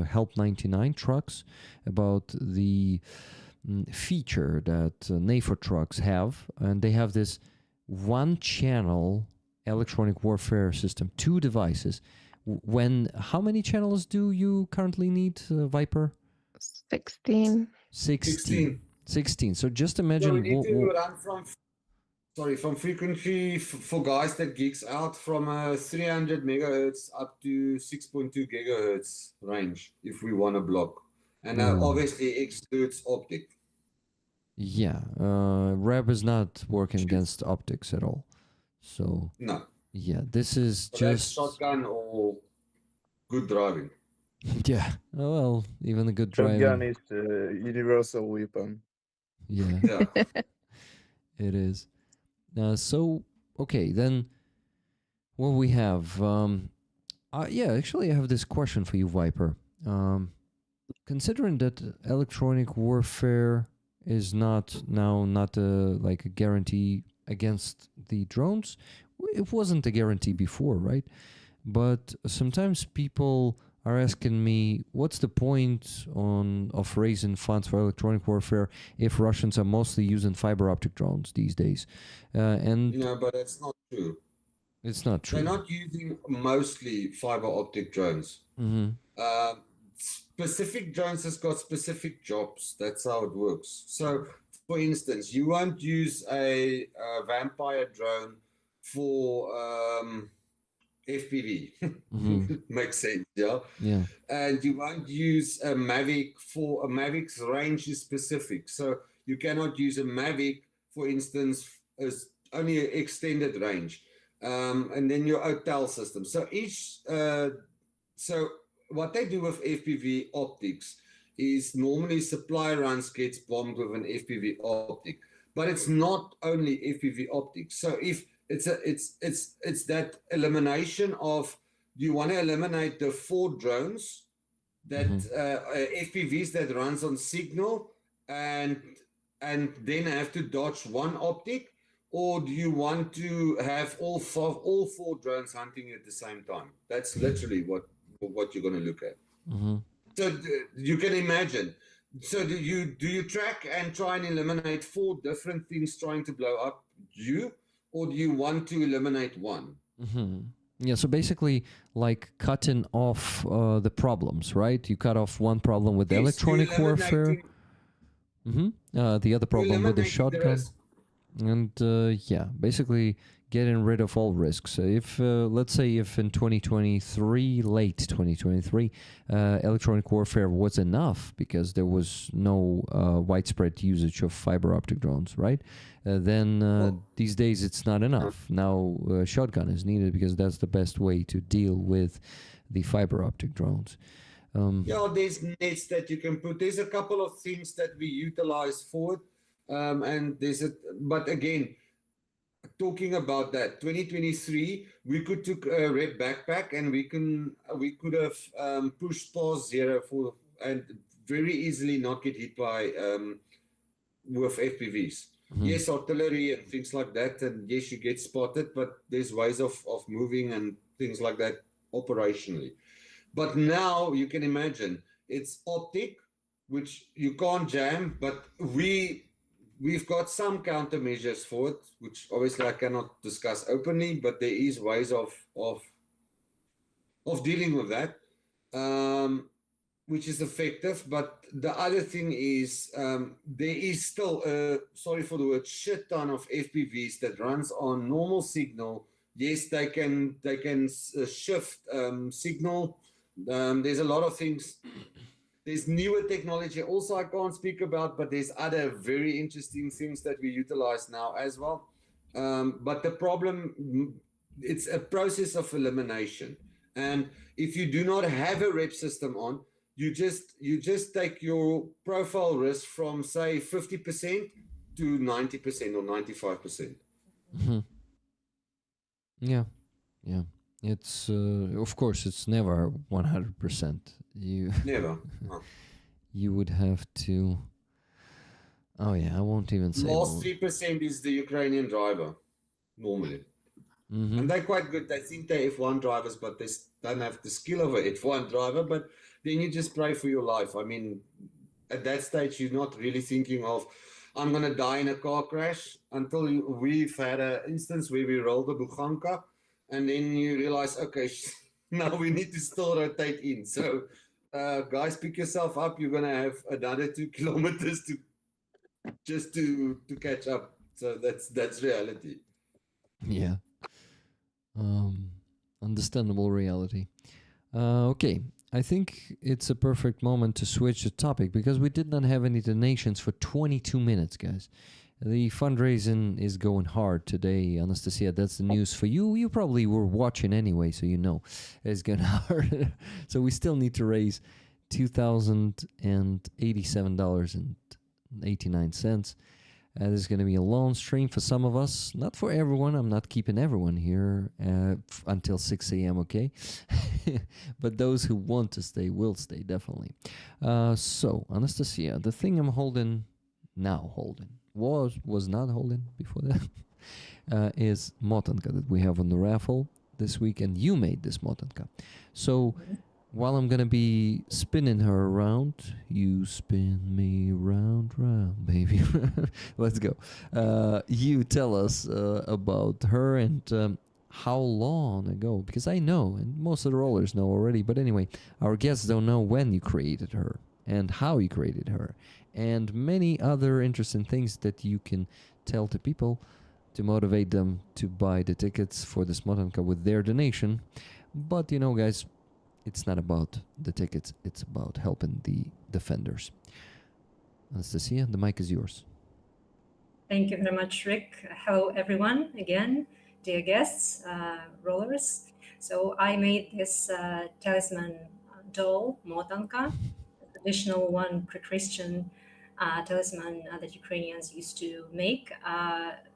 Help 99 trucks, about the feature that NAFO trucks have, and they have this one channel electronic warfare system, 2 devices. When how many channels do you currently need, Viper? 16. 16. 16. So just imagine. So we need to run from frequency for guys that geeks out from 300 megahertz up to 6.2 gigahertz range if we want to block, and obviously excludes optic. Yeah, Reb is not working against optics at all. So No. yeah, this is So just that's shotgun or good driving. yeah. Well, even a good Shotgun driving. is universal weapon. Yeah, Yeah. it is. So okay, then what we have? Actually, I have this question for you, Viper. Considering that electronic warfare is not like a guarantee against the drones, it wasn't a guarantee before, right? But sometimes people are asking me, what's the point of raising funds for electronic warfare if Russians are mostly using fiber optic drones these days? And But that's not true. it's not true. They're not using mostly fiber optic drones. Mm-hmm. Specific drones has got specific jobs. That's how it works. So, for instance, you won't use a vampire drone for FPV. Mm-hmm. Makes sense, yeah? Yeah. And you won't use a Mavic for a Mavic's range is specific. So you cannot use a Mavic, for instance, as only an extended range. And then your OTEL system. So so what they do with FPV optics is normally supply runs gets bombed with an FPV optic, but it's not only FPV optics. So if it's that elimination of, do you want to eliminate the 4 drones that FPVs that runs on signal and then have to dodge one optic, or do you want to have all four drones hunting at the same time? That's literally what what you're going to look at. Mm-hmm. So you can imagine. So do you track and try and eliminate 4 different things trying to blow up you, or do you want to eliminate one? Mm-hmm. Yeah, so basically, like cutting off the problems, right? You cut off one problem with Yes, electronic you're warfare. eliminating- The other problem with the eliminating the shotgun. risk. And yeah, basically getting rid of all risks. If let's say if in 2023, late 2023, electronic warfare was enough because there was no widespread usage of fiber optic drones, right? Then these days it's not enough. Now shotgun is needed because that's the best way to deal with the fiber optic drones. Yeah, there's nets that you can put. There's a couple of things that we utilize for it. And but again, talking about that, 2023, we could took a red backpack and we could have pushed past 0 and very easily not get hit by with FPVs. Yes, artillery and things like that, and yes, you get spotted, but there's ways of moving and things like that operationally. But now you can imagine it's optic, which you can't jam, but we've got some countermeasures for it, which obviously I cannot discuss openly, but there is ways of dealing with that, which is effective. But the other thing is there is still sorry for the word, shit ton of FPVs that runs on normal signal. Yes, they can shift signal. There's a lot of things. There's newer technology also I can't speak about, but there's other very interesting things that we utilize now as well. But the problem, it's a process of elimination. And if you do not have a rep system on, you just take your profile risk from say 50% to 90% or 95%. Mm-hmm. Yeah. It's of course it's never 100%. Never. No. You would have to. Oh yeah, I won't even say. Last 3% is the Ukrainian driver, normally. Mm-hmm. And they're quite good. They think they're F1 drivers, but they don't have the skill of an F1 driver. But then you just pray for your life. I mean, at that stage, you're not really thinking of, I'm going to die in a car crash, until we've had an instance where we rolled the Bukhanka, and then you realize, okay, now we need to still rotate in. So, guys, pick yourself up. You're going to have another 2 kilometers to catch up. So that's reality. Yeah. Understandable reality. Okay, I think it's a perfect moment to switch the topic because we did not have any donations for 22 minutes, guys. The fundraising is going hard today, Anastasia. That's the news for you. You probably were watching anyway, so you know it's going hard. So we still need to raise $2,087.89. This is going to be a long stream for some of us, not for everyone. I'm not keeping everyone here until 6 a.m., okay? But those who want to stay will stay, definitely. So, Anastasia, the thing I'm holding, was not holding before that, is Motanka that we have on the raffle this week, and you made this Motanka. So, while I'm going to be spinning her around, you spin me round, baby. Let's go. You tell us about her and how long ago, because I know, and most of the rollers know already, but anyway, our guests don't know when you created her and how you created her, and many other interesting things that you can tell to people to motivate them to buy the tickets for this Motanka with their donation. But you know, guys, it's not about the tickets, it's about helping the defenders. Anastasia, the mic is yours. Thank you very much, Rick. Hello, everyone, again, dear guests, rollers. So I made this talisman doll, Motanka, a traditional one, pre-Christian talisman that Ukrainians used to make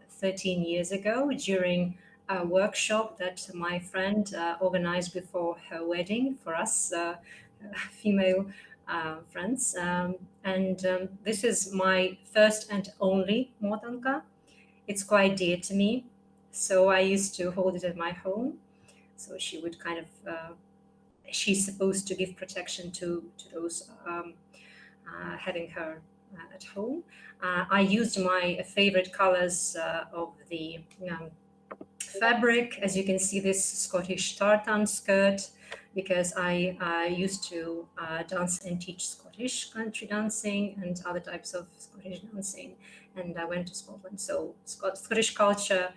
13 years ago during a workshop that my friend organized before her wedding for us female friends. This is my first and only Motanka. It's quite dear to me. So I used to hold it at my home. So she would kind of she's supposed to give protection to those having her at home. I used my favorite colors of the fabric. As you can see, this Scottish tartan skirt, because I used to dance and teach Scottish country dancing and other types of Scottish dancing, and I went to Scotland. So Scottish culture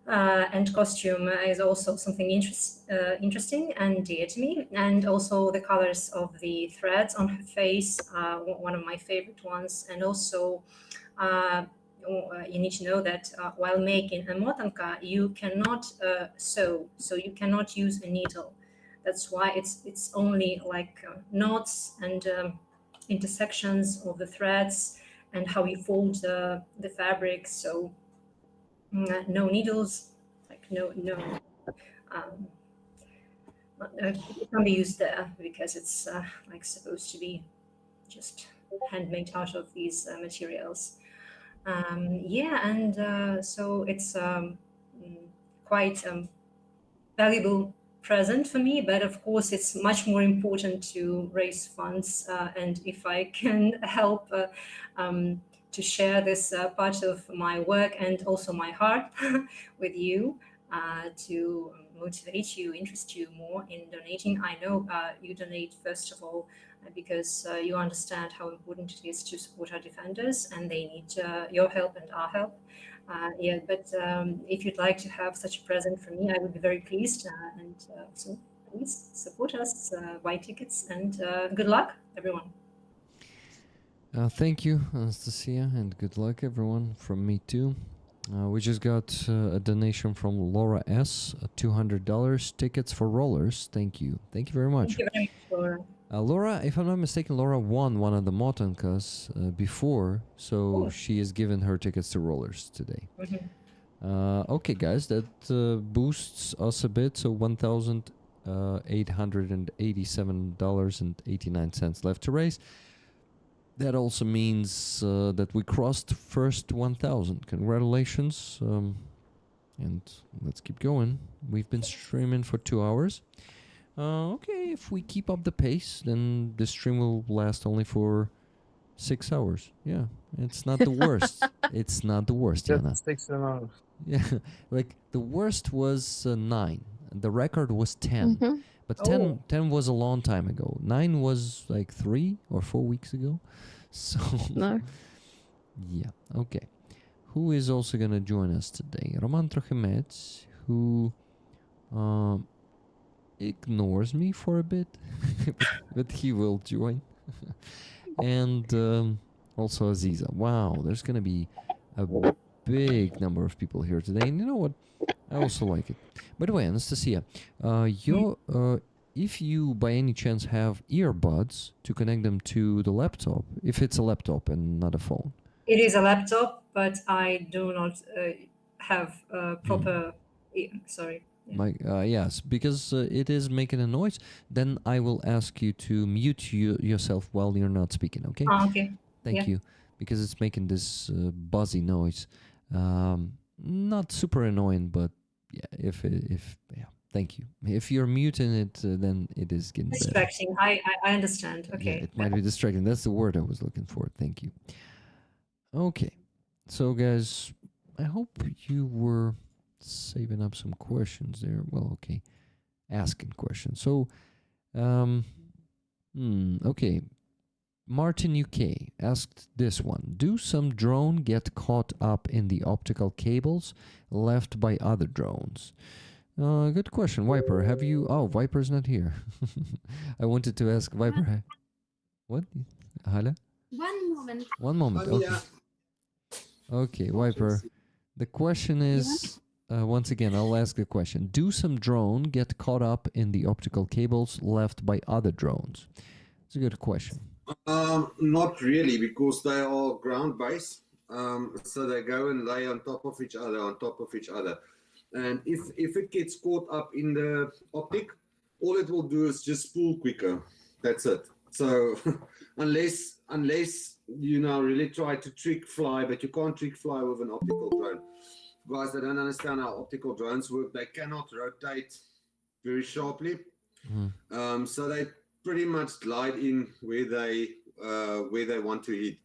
and costume is also something interesting and dear to me. And also the colors of the threads on her face, one of my favorite ones. And also you need to know that while making a motanka, you cannot sew, so you cannot use a needle. That's why it's only like knots and intersections of the threads and how you fold the fabric. So no needles, like no it can be used there because it's like supposed to be just handmade out of these materials. Yeah, and so it's quite valuable present for me, but of course it's much more important to raise funds, and if I can help to share this part of my work and also my heart with you, to motivate you, interest you more in donating. I know you donate first of all because you understand how important it is to support our defenders, and they need your help and our help. Yeah, but if you'd like to have such a present from me, I would be very pleased. So please support us, buy tickets, and good luck, everyone. Thank you, Anastasia, and good luck, everyone, from me too. We just got a donation from Laura S. $200 tickets for rollers. Thank you. Thank you very much. Thank you very much, Laura. Laura, if I'm not mistaken, Laura won one of the motankas before, so she has given her tickets to rollers today. Okay, guys, that boosts us a bit. So $1,887.89 left to raise. That also means that we crossed first 1,000. Congratulations. And let's keep going. We've been streaming for 2 hours. Okay, if we keep up the pace, then the stream will last only for 6 hours. Yeah, it's not the worst. It's not the worst, Yana. Just 6 hours. Yeah, like the worst was 9. The record was 10. But 10 was a long time ago. 9 was like 3 or 4 weeks ago. So, No. Yeah, okay. Who is also going to join us today? Roman Trokhymets, who ignores me for a bit, but he will join. And also Aziza. Wow, there's going to be a big number of people here today. And you know what? I also like it. By the way, Anastasia, if you by any chance have earbuds to connect them to the laptop, if it's a laptop and not a phone. It is a laptop, but I do not have proper. Sorry. Yeah. Yes, because it is making a noise. Then I will ask you to mute yourself while you're not speaking. Okay. Okay. Thank you, because it's making this buzzy noise. Not super annoying, but yeah. Yeah. Thank you. If you're muting it, then it is getting distracting. better. I understand. Okay. Yeah, it might be distracting. That's the word I was looking for. Thank you. Okay. So, guys, I hope you were saving up some questions there. Well, okay. Asking questions. So, okay. Martin UK asked this one. Do some drone get caught up in the optical cables left by other drones? Good question. Viper, have you... Oh, Viper's not here. I wanted to ask Viper... What? Hala? One moment. Okay. Okay, Viper. The question is... once again, I'll ask the question. Do some drone get caught up in the optical cables left by other drones? It's a good question. Not really, because they are ground-based. So they go and lay on top of each other, And if it gets caught up in the optic, all it will do is just spool quicker. That's it. So unless you now really try to trick fly, but you can't trick fly with an optical drone. Guys that don't understand how optical drones work, they cannot rotate very sharply. Mm. So they pretty much glide in where they want to hit.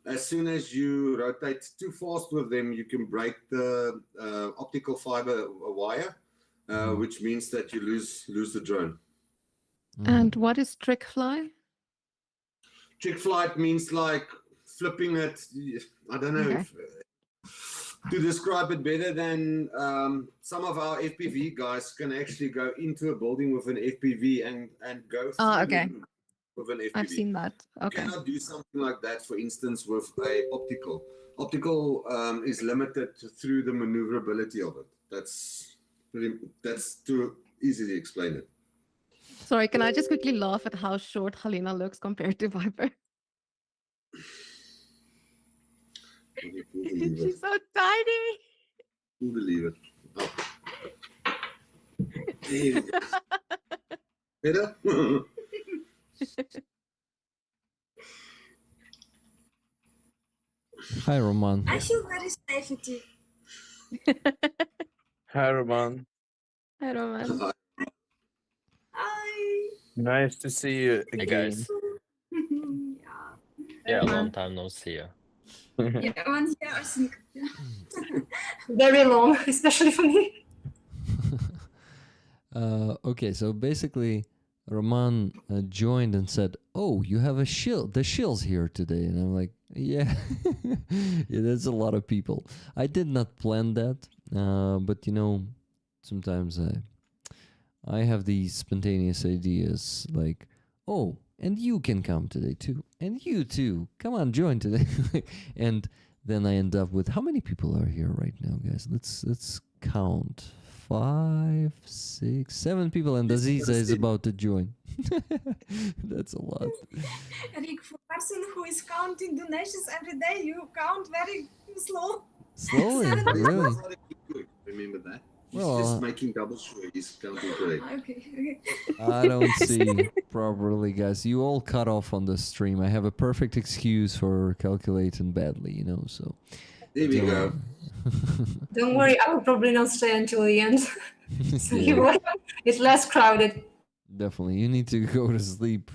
As soon as you rotate too fast with them, you can break the optical fiber wire, which means that you lose the drone. And what is trick fly? Trick flight means like flipping it. I don't know Okay. if, to describe it better than some of our FPV guys can actually go into a building with an FPV and go through Okay. them with an FPV. I've seen that. You Okay. cannot do something like that, for instance, with a optical. Optical is limited through the maneuverability of it. That's too easy to explain it. Sorry, can I just quickly laugh at how short Helena looks compared to Viper? You can believe it. She's so tiny. You believe it. Oh. There you go. Better? Hi, Roman. I feel very safe with you. Hi, Roman. Hi, Roman. Hi. Nice to see you Hey again. guys. Yeah. Yeah, long time no see you. Yeah, 1 year, I think. Yeah. Very long, especially for me. Okay, so basically, Roman joined and said, "Oh, you have a shill. The shill's here today," and I'm like, "Yeah, yeah, that's a lot of people." I did not plan that, but you know, sometimes I have these spontaneous ideas, like, "Oh, and you can come today too, and you too. Come on, join today," and then I end up with how many people are here right now, guys? Let's count. 5, 6, 7 people, and Aziza is about to join. That's a lot. Rick, for person who is counting donations every day, you count very slow. Slowly, Seven people. really. He's not a good, remember that. He's Well, just making double sure he's counting correct. Okay. I don't see properly, guys. You all cut off on the stream. I have a perfect excuse for calculating badly, you know, so. There we go. Don't worry, I will probably not stay until the end. So Yeah, it's less crowded. definitely. You need to go to sleep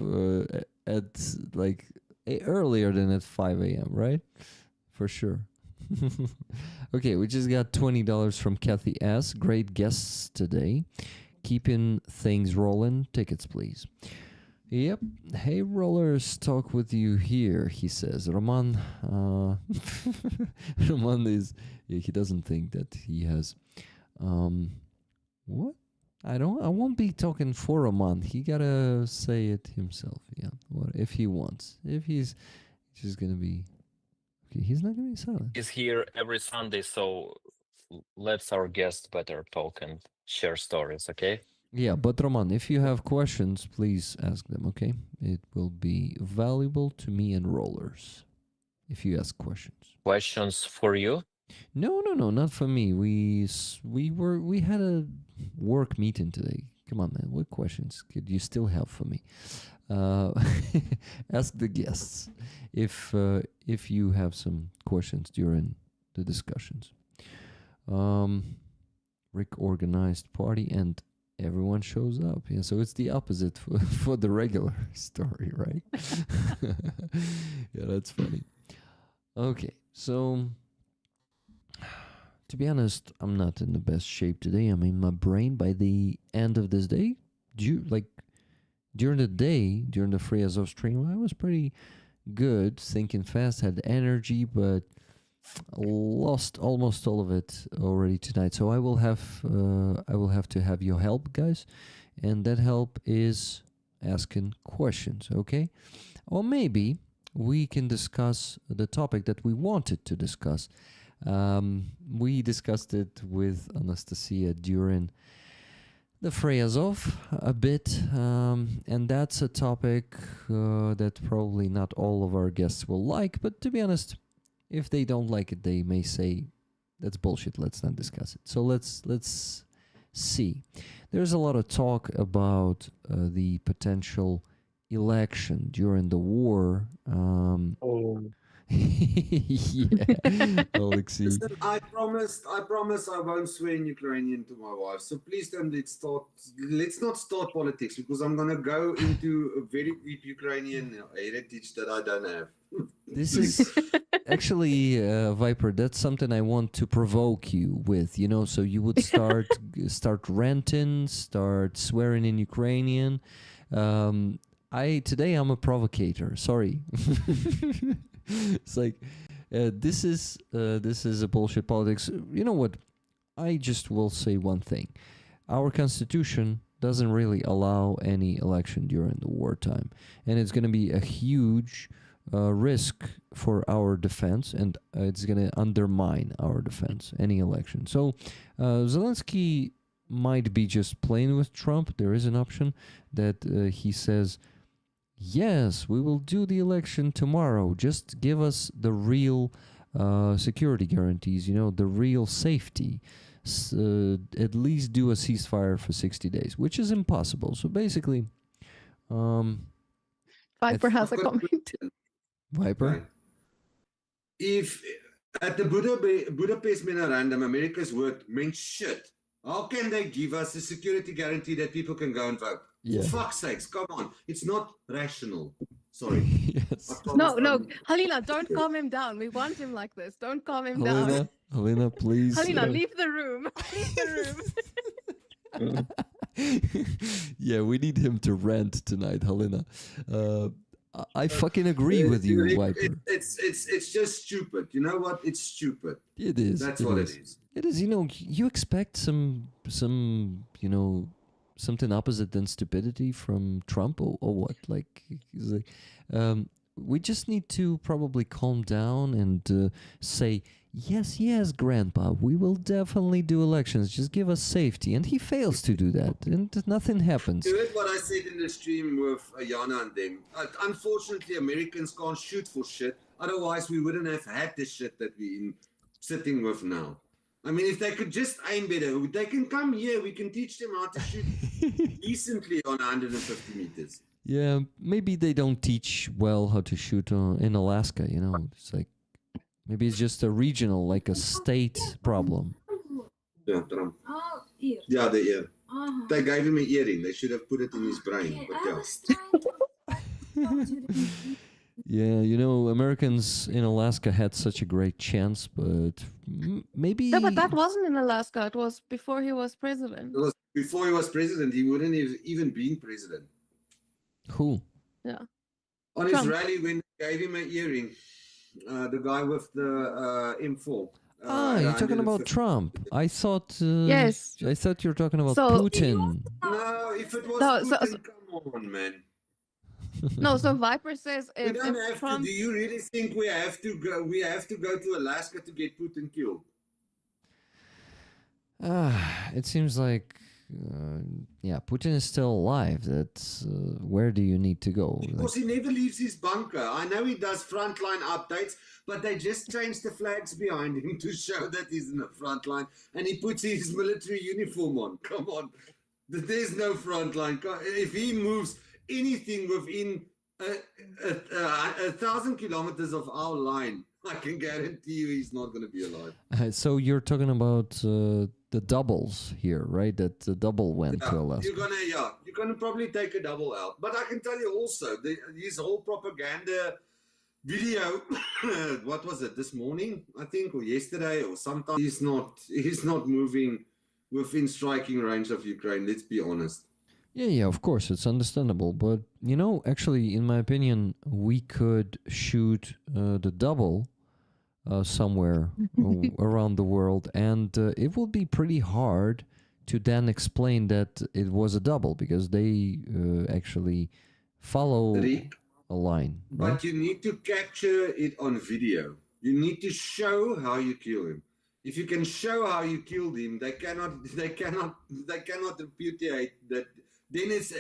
at like earlier than at 5 a.m., right? For sure. Okay, we just got $20 from Kathy S. Great guests today. Keeping things rolling. Tickets, please. Yep. Hey, Rollers, talk with you here, he says. Roman, Roman is, yeah, he doesn't think that he has, what? I won't be talking for Roman. He gotta say it himself, yeah. What if he wants? If he's just gonna be, okay, he's not gonna be silent. He's here every Sunday, so let's our guest better talk and share stories, okay? Yeah, but Roman, if you have questions, please ask them, okay? It will be valuable to me and Rollers if you ask questions. Questions for you? No, not for me. We had a work meeting today. Come on, man. What questions could you still have for me? Ask the guests if you have some questions during the discussions. Rick organized party and everyone shows up. Yeah, so it's the opposite for the regular story, right? Yeah, that's funny. Okay, so to be honest, I'm not in the best shape today. I mean, my brain by the end of this day, during the day, during the Free Azov stream, I was pretty good, thinking fast, had energy, but lost almost all of it already tonight. So I will have to have your help, guys, and that help is asking questions, okay? Or maybe we can discuss the topic that we wanted to discuss. We discussed it with Anastasia during the Free Azov a bit, and that's a topic that probably not all of our guests will like, but to be honest, if they don't like it, they may say, that's bullshit, let's not discuss it. So let's see. There's a lot of talk about the potential election during the war. Oh, Yeah, Alexei. Listen, I promise I won't swear in Ukrainian to my wife. So please don't let's not start politics, because I'm gonna go into a very deep Ukrainian heritage that I don't have. This is actually, Viper, that's something I want to provoke you with, so you would start ranting, start swearing in Ukrainian. Today I'm a provocator, sorry. It's like, this is a bullshit politics. You know what? I just will say one thing. Our constitution doesn't really allow any election during the wartime. And it's going to be a huge risk for our defense, and it's going to undermine our defense, any election. So Zelensky might be just playing with Trump. There is an option that he says, yes, we will do the election tomorrow. Just give us the real security guarantees, the real safety. At least do a ceasefire for 60 days, which is impossible. So basically, Viper has a comment. Viper? Okay. If at the Budapest memorandum, America's word meant shit, how can they give us a security guarantee that people can go and vote? Yeah. For fuck's sakes, come on. It's not rational. Sorry. Yes. No, Halina, don't calm him down. We want him like this. Don't calm him down. Halina, please. Halina, leave the room. Leave the room. Yeah, we need him to rant tonight, Halina. I fucking agree with you, Viper. It's just stupid. You know what? It's stupid. It is. That's what it is. It is. You expect some something opposite than stupidity from Trump, or what? Like, we just need to probably calm down and say, yes, Grandpa, we will definitely do elections. Just give us safety. And he fails to do that, and nothing happens. You heard what I said in the stream with Ayana and them. Unfortunately, Americans can't shoot for shit. Otherwise, we wouldn't have had this shit that we're sitting with now. I mean, if they could just aim better, they can come here. We can teach them how to shoot decently on 150 meters. Yeah, maybe they don't teach well how to shoot in Alaska, It's like, maybe it's just a regional, like a state problem. Yeah, Trump. Oh, ear. Yeah, the ear. Uh-huh. They gave him an earring. They should have put it in his brain. Okay, But I yeah. was trying to Yeah, Americans in Alaska had such a great chance, but maybe... No, but that wasn't in Alaska. It was before he was president. It was before he was president. He wouldn't have even been president. Who? Yeah. On Trump. his rally, when they gave him an earring, the guy with the M4. You're talking about Trump. I thought... Yes. I thought you were talking about So- Putin. No, if it was No, Putin, come on, man. No, so Viper says We if, don't if have Trump... to. Do you really think we have to go? We have to go to Alaska to get Putin killed? It seems like, Putin is still alive. That's where do you need to go? Because he never leaves his bunker. I know he does frontline updates, but they just change the flags behind him to show that he's in the front line, and he puts his military uniform on. Come on, there's no front line. If he moves anything within 1,000 kilometers of our line, I can guarantee you he's not going to be alive. So you're talking about the doubles here, right? That the double went to Alaska. You're gonna probably take a double out. But I can tell you also, his whole propaganda video, what was it, this morning, I think, or yesterday, or sometime, he's not moving within striking range of Ukraine, let's be honest. Yeah, of course, it's understandable. But, actually, in my opinion, we could shoot the double somewhere around the world, and it will be pretty hard to then explain that it was a double, because they actually follow a line. Right? But you need to capture it on video. You need to show how you kill him. If you can show how you killed him, they cannot repudiate that. Then it's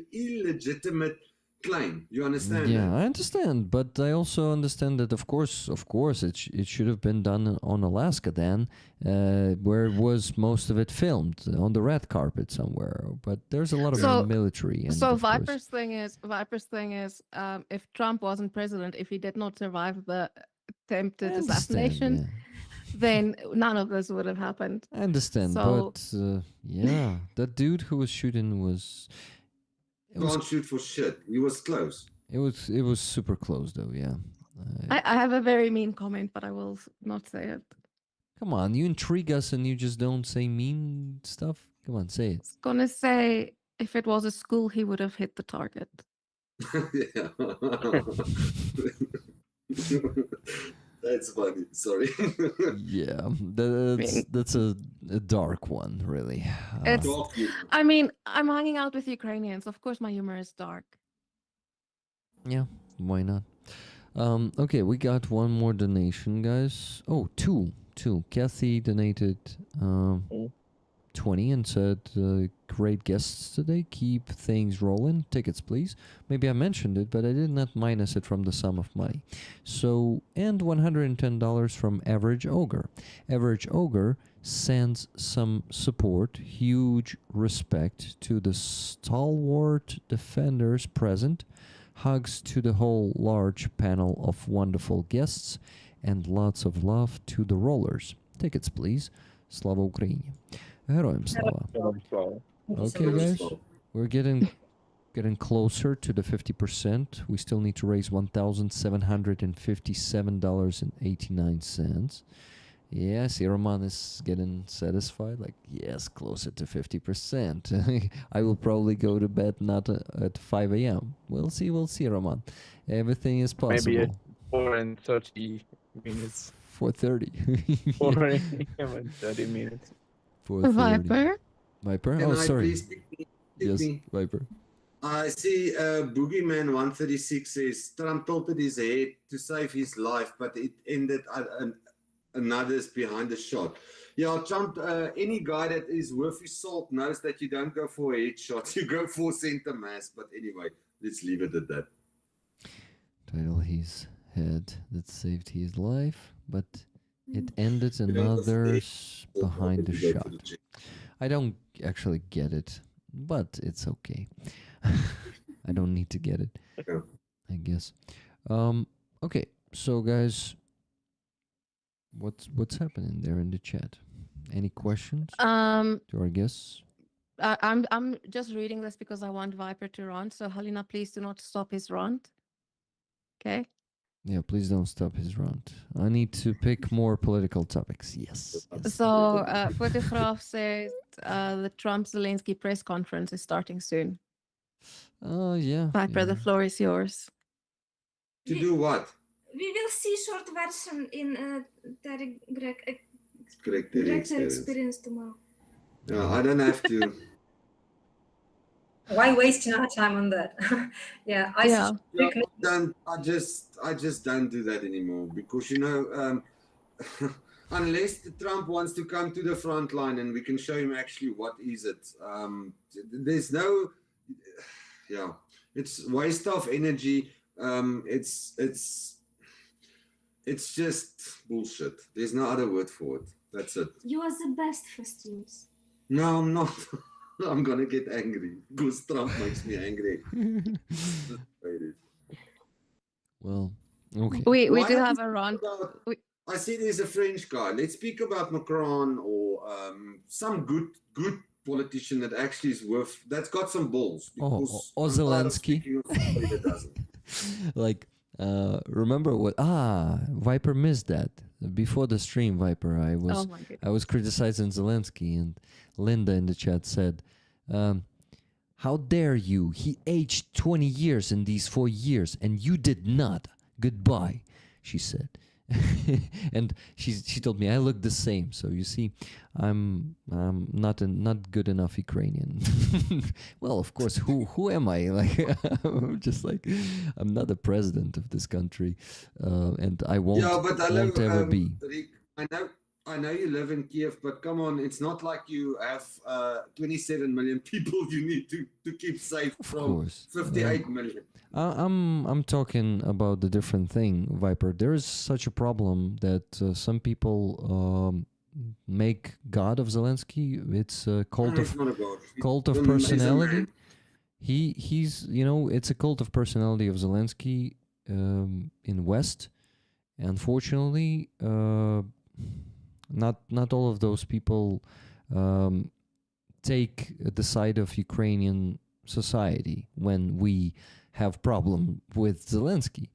illegitimate claim. You understand? Yeah, that? I understand, but I also understand that, of course, it should have been done on Alaska then, where was most of it filmed on the red carpet somewhere. But there's a lot of So- military, and So of course, Viper's thing is, if Trump wasn't president, if he did not survive the attempted I understand, assassination, yeah. then none of this would have happened. I understand, So- but yeah, that dude who was shooting was. Can't shoot for shit. He was close. It was super close though, yeah. I have a very mean comment, but I will not say it. Come on, you intrigue us and you just don't say mean stuff. Come on, say it. I was gonna say if it was a school, he would have hit the target. Yeah. That's funny. Sorry. Yeah, that's a dark one, really. It's- Talk you. I mean, I'm hanging out with Ukrainians. Of course, my humor is dark. Yeah, why not? Okay, we got one more donation, guys. Oh, two. Kathy donated 20 and said, great guests today. Keep things rolling. Tickets, please. Maybe I mentioned it, but I did not minus it from the sum of money. So, and $110 from Average Ogre. Average Ogre sends some support, huge respect to the stalwart defenders present, hugs to the whole large panel of wonderful guests, and lots of love to the rollers. Tickets, please. Slava Ukraini. Героям слава. Okay, guys, we're getting closer to the 50%. We still need to raise $1,757.89. Yeah, I see Roman is getting satisfied. Like, yes, closer to 50%. I will probably go to bed not at 5 a.m. We'll see, Roman. Everything is possible. Maybe at 4 and 30 minutes. 4:30. 4 a.m. and 30 minutes. 4:30. Viper? Viper? Can Oh, I sorry. please pick me? Yes, Viper. I see Boogeyman 136 says Trump tilted his head to save his life, but it ended another's behind the shot. Yeah, Trump, any guy that is worth his salt knows that you don't go for a headshot, you go for center mass. But anyway, let's leave it at that. Title his head that saved his life, but it ended another's behind the shot. I don't actually get it, but it's okay. I don't need to get it, Yeah. I guess. Okay, so guys, what's happening there in the chat? Any questions to our guests? I'm just reading this because I want Viper to rant. So Halina, please do not stop his rant. Okay. Yeah, please don't stop his rant. I need to pick more political topics. Yes. So Photograph says the Trump-Zelensky press conference is starting soon. Oh, yeah. Viper, the floor is yours. To do what? We will see short version in Correct. Greg's experience tomorrow. No, I don't have to. Why wasting our time on that? Yeah, I Yeah. I just don't do that anymore because unless Trump wants to come to the front line and we can show him actually what is it. There's no, yeah, it's waste of energy. It's just bullshit. There's no other word for it. That's it. You are the best for streams. No, I'm not. I'm gonna get angry because Trump makes me angry. Well, okay. We Why do don't have we a rant. speak I see there's a French guy. Let's speak about Macron or some good politician that actually is that's got some balls. Because or I'm tired of Zelensky. speaking of somebody that doesn't. Like, remember what? Viper missed that before the stream. Viper, Oh my goodness. I was criticizing Zelensky, and Linda in the chat said, "How dare you? He aged 20 years in these 4 years, and you did not. Goodbye," she said. And she told me I look the same. So you see, I'm not good enough Ukrainian. Well, of course, who am I? Like, I'm just like, I'm not the president of this country, and I won't Yeah, but hello, won't ever be. Rick, I know you live in Kiev, but come on, it's not like you have 27 million people you need to keep safe Of from course. 58 million. I'm talking about the different thing, Viper. There is such a problem that some people make God of Zelensky. It's a cult He's of not a god. cult of He's a personality. man. He's it's a cult of personality of Zelensky in West. Unfortunately, not all of those people take the side of Ukrainian society when we have problem with Zelensky.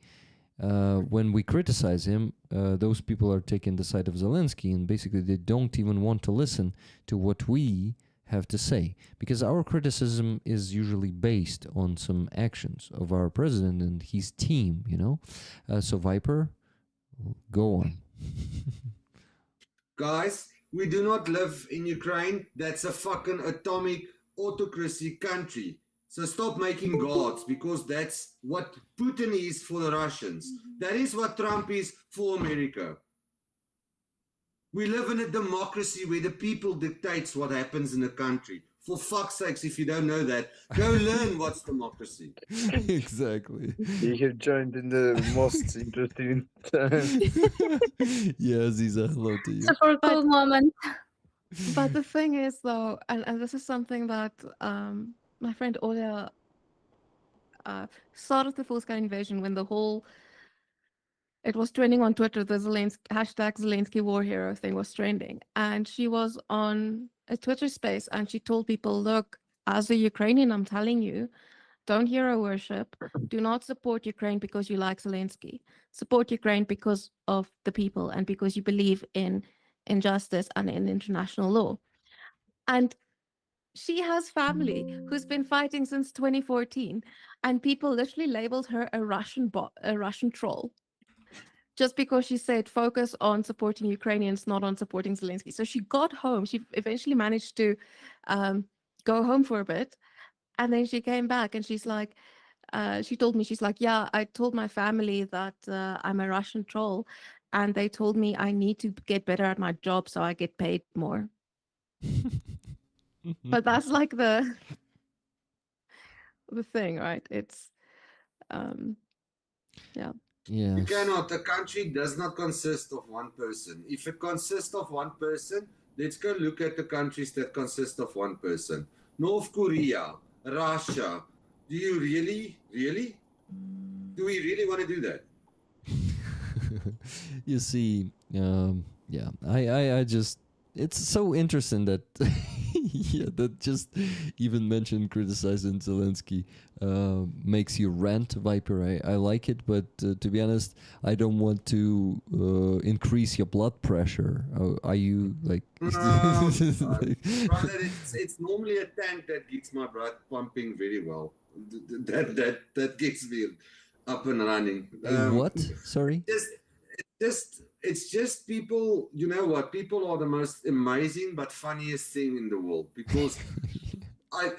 When we criticize him, those people are taking the side of Zelensky, and basically they don't even want to listen to what we have to say, because our criticism is usually based on some actions of our president and his team, So Viper, go on. Guys, we do not live in Ukraine. That's a fucking atomic autocracy country. So stop making gods, because that's what Putin is for the Russians. That is what Trump is for America. We live in a democracy where the people dictates what happens in a country. For fuck's sakes, if you don't know that, go learn what's democracy. Exactly. You have joined in the most interesting time. Yeah, Aziza, hello to you. But- Supportable moment. But the thing is, though, and this is something that my friend Oля started the full-scale invasion when it was trending on Twitter, the #Zelensky war hero thing was trending. And she was on a Twitter space and she told people, look, as a Ukrainian, I'm telling you, don't hero worship. Do not support Ukraine because you like Zelensky. Support Ukraine because of the people and because you believe in justice and in international law. And she has family who's been fighting since 2014, and people literally labeled her a Russian troll, just because she said focus on supporting Ukrainians, not on supporting Zelensky. So she got home. She eventually managed to go home for a bit, and then she came back and she's like, she told me, she's like, yeah, I told my family that I'm a Russian troll, and they told me I need to get better at my job so I get paid more. But that's like the thing, right? It's yeah. Yes. You cannot. A country does not consist of one person. If it consists of one person, let's go look at the countries that consist of one person. North Korea, Russia. Do you really? Do we really want to do that? You see, yeah, I just, it's so interesting that yeah, that just even mention criticizing Zelensky makes you rant, Viper. I like it, but to be honest, I don't want to increase your blood pressure. Are you like? No, brother, it's normally a tank that gets my blood pumping very well. That gets me up and running. What? Sorry. It's just people. You know what? People are the most amazing but funniest thing in the world, because I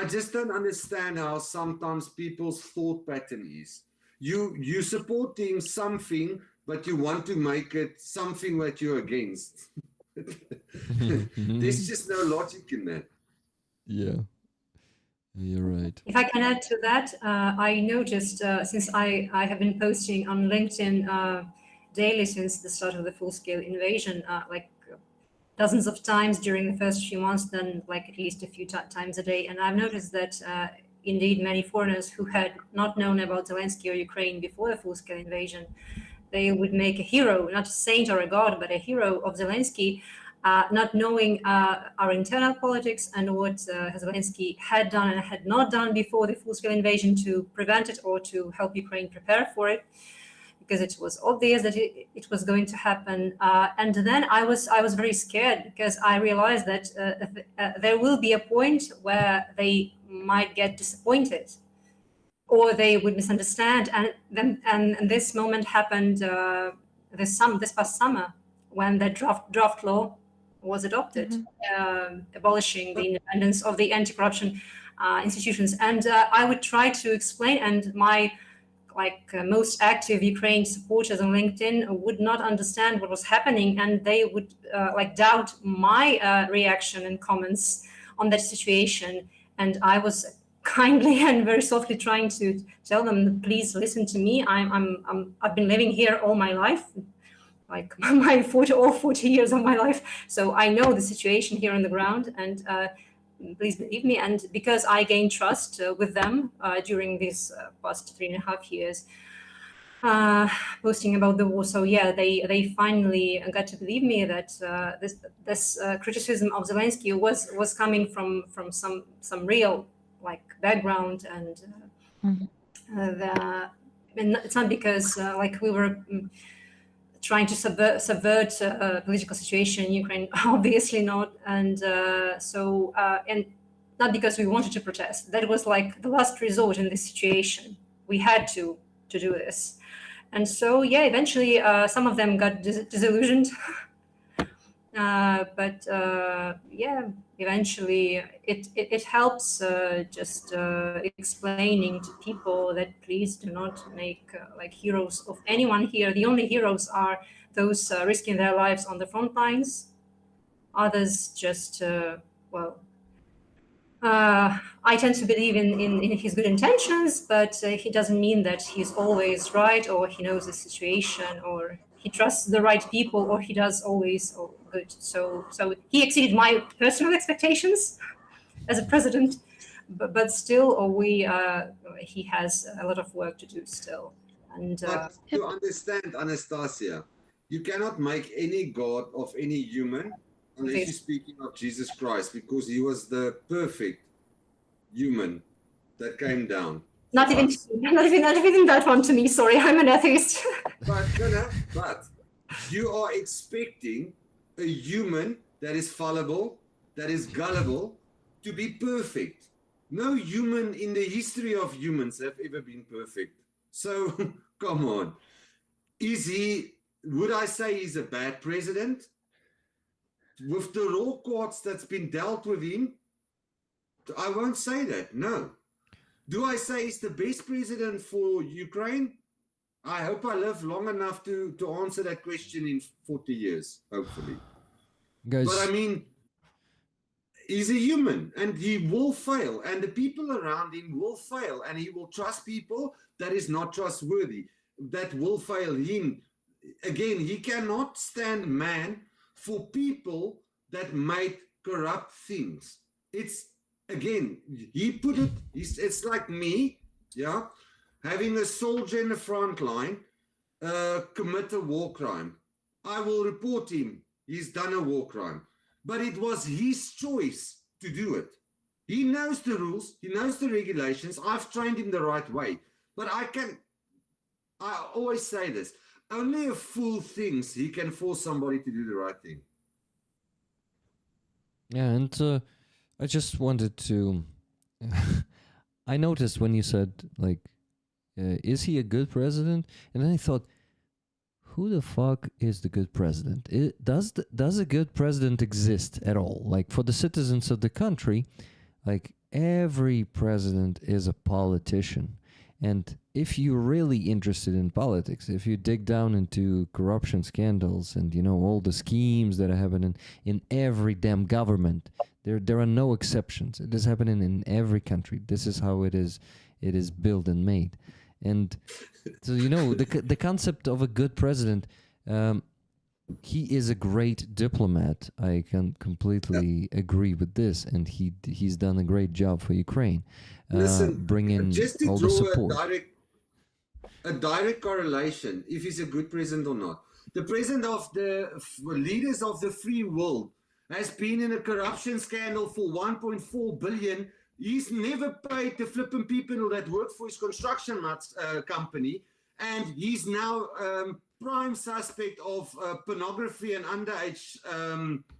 just don't understand how sometimes people's thought pattern is. You supporting something, but you want to make it something that you're against. There's just no logic in that. Yeah, you're right. If I can add to that, I noticed since I have been posting on LinkedIn daily since the start of the full-scale invasion, like dozens of times during the first few months, then like at least a few times a day. And I've noticed that indeed many foreigners who had not known about Zelensky or Ukraine before the full-scale invasion, they would make a hero, not a saint or a god, but a hero of Zelensky, not knowing our internal politics and what Zelensky had done and had not done before the full-scale invasion to prevent it or to help Ukraine prepare for it, because it was obvious that it was going to happen. And then I was very scared, because I realized that there will be a point where they might get disappointed or they would misunderstand. And this moment happened this past summer, when the draft law was adopted, abolishing the independence of the anti-corruption institutions. And I would try to explain, and most active Ukraine supporters on LinkedIn would not understand what was happening, and they would doubt my reaction and comments on that situation. And I was kindly and very softly trying to tell them, please listen to me. I've been living here all my life, like my 40 years of my life. So I know the situation here on the ground, and please believe me. And because I gained trust with them during these past 3.5 years, posting about the war. So yeah, they finally got to believe me that this criticism of Zelensky was coming from some real background, and and it's not because we were trying to subvert political situation in Ukraine. Obviously not, and and not because we wanted to protest. That was the last resort in this situation. We had to do this, and so yeah, eventually some of them got disillusioned. But yeah, eventually it helps just explaining to people that please do not make heroes of anyone here. The only heroes are those risking their lives on the front lines. Others just I tend to believe in his good intentions, but he doesn't mean that he's always right, or he knows the situation, or he trusts the right people, or he does always good. So he exceeded my personal expectations as a president, but still, he has a lot of work to do still. And but to understand, Anastasia, you cannot make any god of any human unless you're speaking of Jesus Christ, because he was the perfect human that came down. Not even that one to me. Sorry, I'm an atheist. But you are expecting a human that is fallible, that is gullible, to be perfect. No human in the history of humans have ever been perfect. So come on. Would I say he's a bad president? With the raw cards that's been dealt with him, I won't say that, no. Do I say he's the best president for Ukraine? I hope I live long enough to answer that question in 40 years, hopefully. Guys, but I mean, he's a human, and he will fail, and the people around him will fail, and he will trust people that is not trustworthy, that will fail him. Again, he cannot stand man for people that make corrupt things. It's, again, he put it, it's like me, yeah, having a soldier in the front line commit a war crime. I will report him. He's done a war crime. But it was his choice to do it. He knows the rules. He knows the regulations. I've trained him the right way. But I always say this. Only a fool thinks he can force somebody to do the right thing. Yeah, and I just wanted to... I noticed when you said, is he a good president? And then I thought, who the fuck is the good president? Does a good president exist at all? For the citizens of the country, every president is a politician. And if you're really interested in politics, if you dig down into corruption scandals and, all the schemes that are happening in every damn government, there are no exceptions. It is happening in every country. This is how it is built and made. And so, the concept of a good president, he is a great diplomat. I can completely agree with this, and he's done a great job for Ukraine, bringing just to all the draw support. a direct correlation, if he's a good president or not. The president of the leaders of the free world has been in a corruption scandal for 1.4 billion. He's never paid the flipping people that work for his construction company, and he's now prime suspect of pornography and underage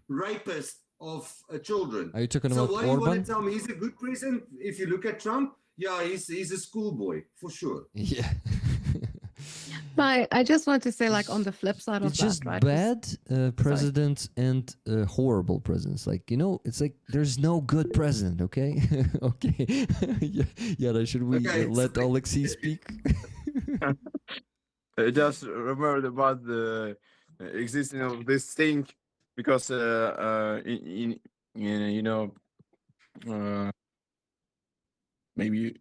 rapist of children. Are you talking so about what do you Orban? want to tell me? He's a good president? If you look at Trump, yeah, he's a schoolboy for sure. Yeah. But I just want to say, on the flip side of It's just that, right? bad presidents and horrible presidents. It's there's no good president, okay? Okay. Yeah, should we let Alexei speak? I just remembered about the existence of this thing because you know maybe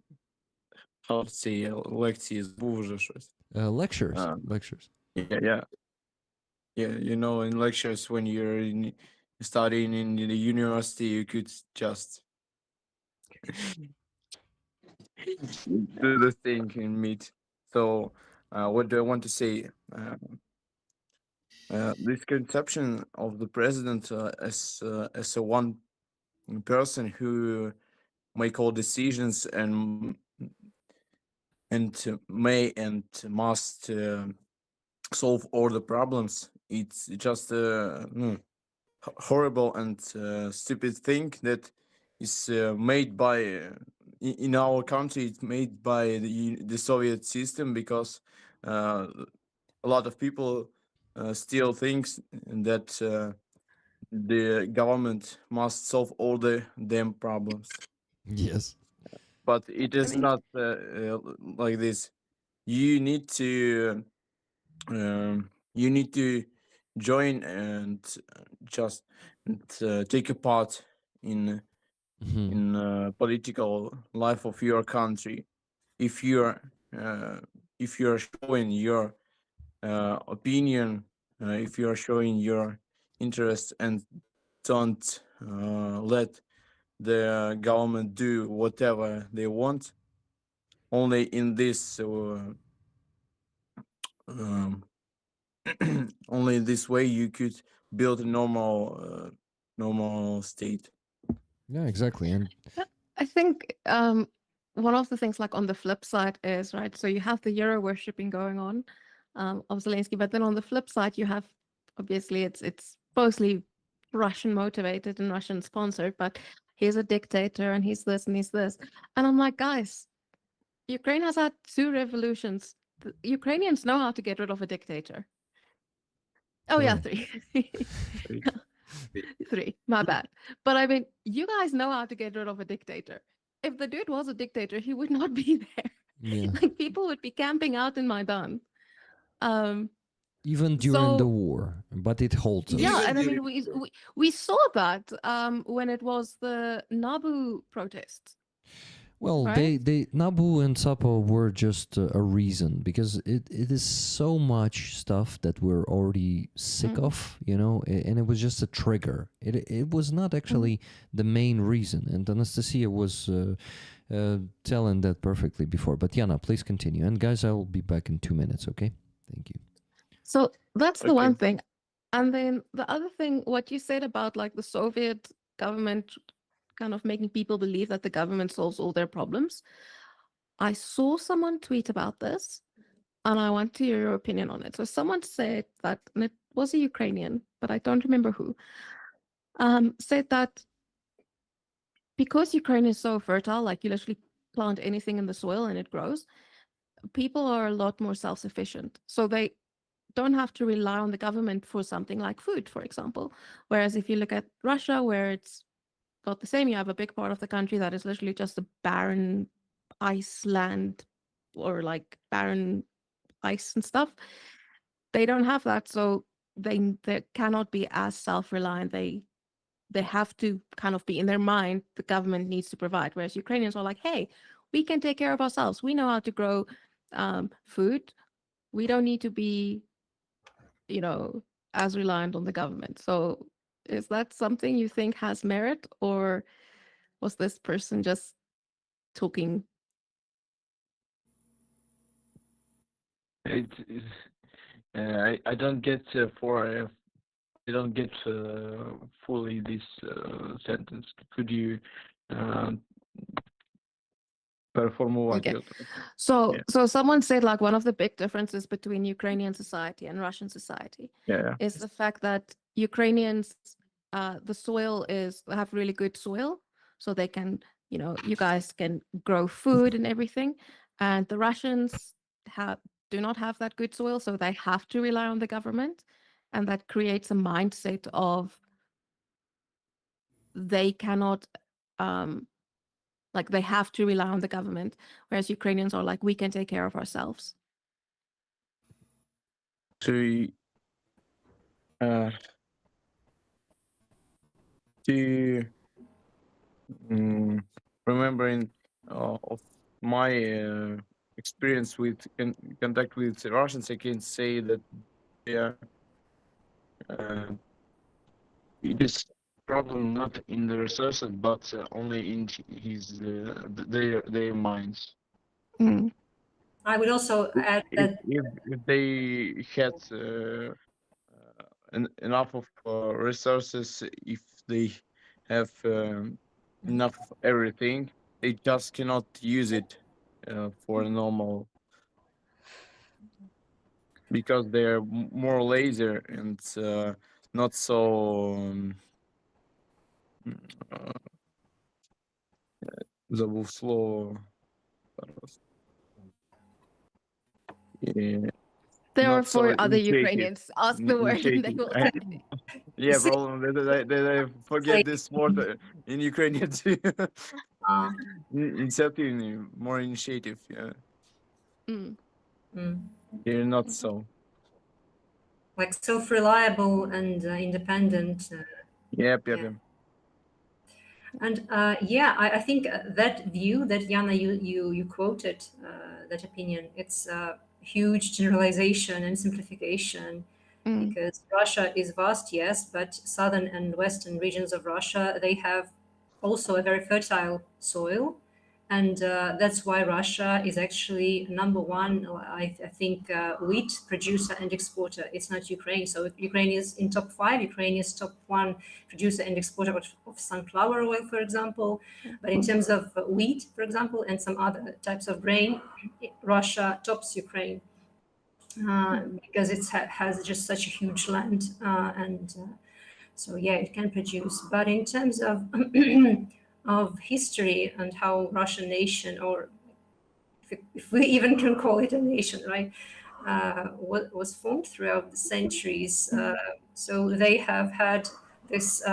how to say лекції забув вже щось. Lectures. Lectures. Yeah. You know, in lectures when you're studying in the university, you could just do the thing and meet. So, what do I want to say? This conception of the president as a one person who make all decisions and may and must solve all the problems. It's just a horrible and stupid thing that is made by in our country. It's made by the Soviet system because a lot of people still thinks that the government must solve all the damn problems. Yes. But it is not like this. You need to join and just take a part in political life of your country. If you're showing your opinion, if you are showing your interest and don't let the government do whatever they want, only in this only this way you could build a normal state. Yeah, exactly. And I think one of the things, like on the flip side, is right. So you have the hero worshipping going on of Zelensky, but then on the flip side, you have obviously it's mostly Russian motivated and Russian sponsored, but he's a dictator and he's this and he's this, and I'm like, guys, Ukraine has had 2 revolutions. The Ukrainians know how to get rid of a dictator. Oh yeah, 3. 3, my bad. But I mean, you guys know how to get rid of a dictator. If the dude was a dictator, he would not be there. yeah, Like, people would be camping out in Maidan. even during the So war, but it holds us. yeah, Even and I mean, during- we saw that when it was the Nabu protests. Well, Right? they Nabu and Sapo were just a reason because it is so much stuff that we're already sick of, you know, and it was just a trigger. It was not actually the main reason, and Anastasia was telling that perfectly before. But Yana, please continue. And guys, I will be back in 2 minutes. Okay, thank you. So that's the Okay. one thing. And then the other thing, what you said about like the Soviet government kind of making people believe that the government solves all their problems. I saw someone tweet about this, and I want to hear your opinion on it. So someone said that, and it was a Ukrainian, but I don't remember who, said that because Ukraine is so fertile, like you literally plant anything in the soil and it grows, people are a lot more self-sufficient. So they don't have to rely on the government for something like food, for example. Whereas if you look at Russia, where it's not the same, you have a big part of the country that is literally just a barren ice land, or like barren ice and stuff. They don't have that, so they cannot be as self-reliant. They have to kind of be in their mind, the government needs to provide. Whereas Ukrainians are like, hey, we can take care of ourselves. We know how to grow food. We don't need to be, you know, as reliant on the government. So is that something you think has merit, or was this person just talking? I don't get I don't get fully this sentence. Could you переформувати? Okay. So Yeah. so someone said like one of the big differences between Ukrainian society and Russian society Yeah. is the fact that Ukrainians, the soil is have really good soil, so they can, you know, you guys can grow food and everything, and the Russians do not have that good soil, so they have to rely on the government, and that creates a mindset of they cannot like they have to rely on the government, whereas Ukrainians are like, we can take care of ourselves. to uh, to remembering of my experience with contact with the Russians, I can say that they are it is problem not in the resources but only in his their minds. Mm. I would also add that If they had enough of resources, if they have enough of everything, they just cannot use it for a normal, because they're more lazy and not so забыл слово. Yeah, Therefore, so other initiative. Ukrainians ask the word and they Initiative. will tell you. Yeah, See- problem that I forget this word in Ukrainian too. uh, Initiative, more initiative. Yeah, Mm. mm, they're not so. like self-reliable and independent. Yep, yep, Yeah. yep. And I think that view that Yana you quoted, that opinion, it's a huge generalization and simplification, Mm. because Russia is vast, yes, but southern and western regions of Russia, they have also a very fertile soil, and that's why Russia is actually number one. I think wheat producer and exporter. It's not Ukraine. So Ukraine is in top 5. Ukraine is top 1 producer and exporter of sunflower oil, for example. But in terms of wheat, for example, and some other types of grain, Russia tops Ukraine because it has just such a huge land and. So yeah, it can produce. But in terms of of history and how Russian nation, or if we even can call it a nation, right, was formed throughout the centuries. So they have had this.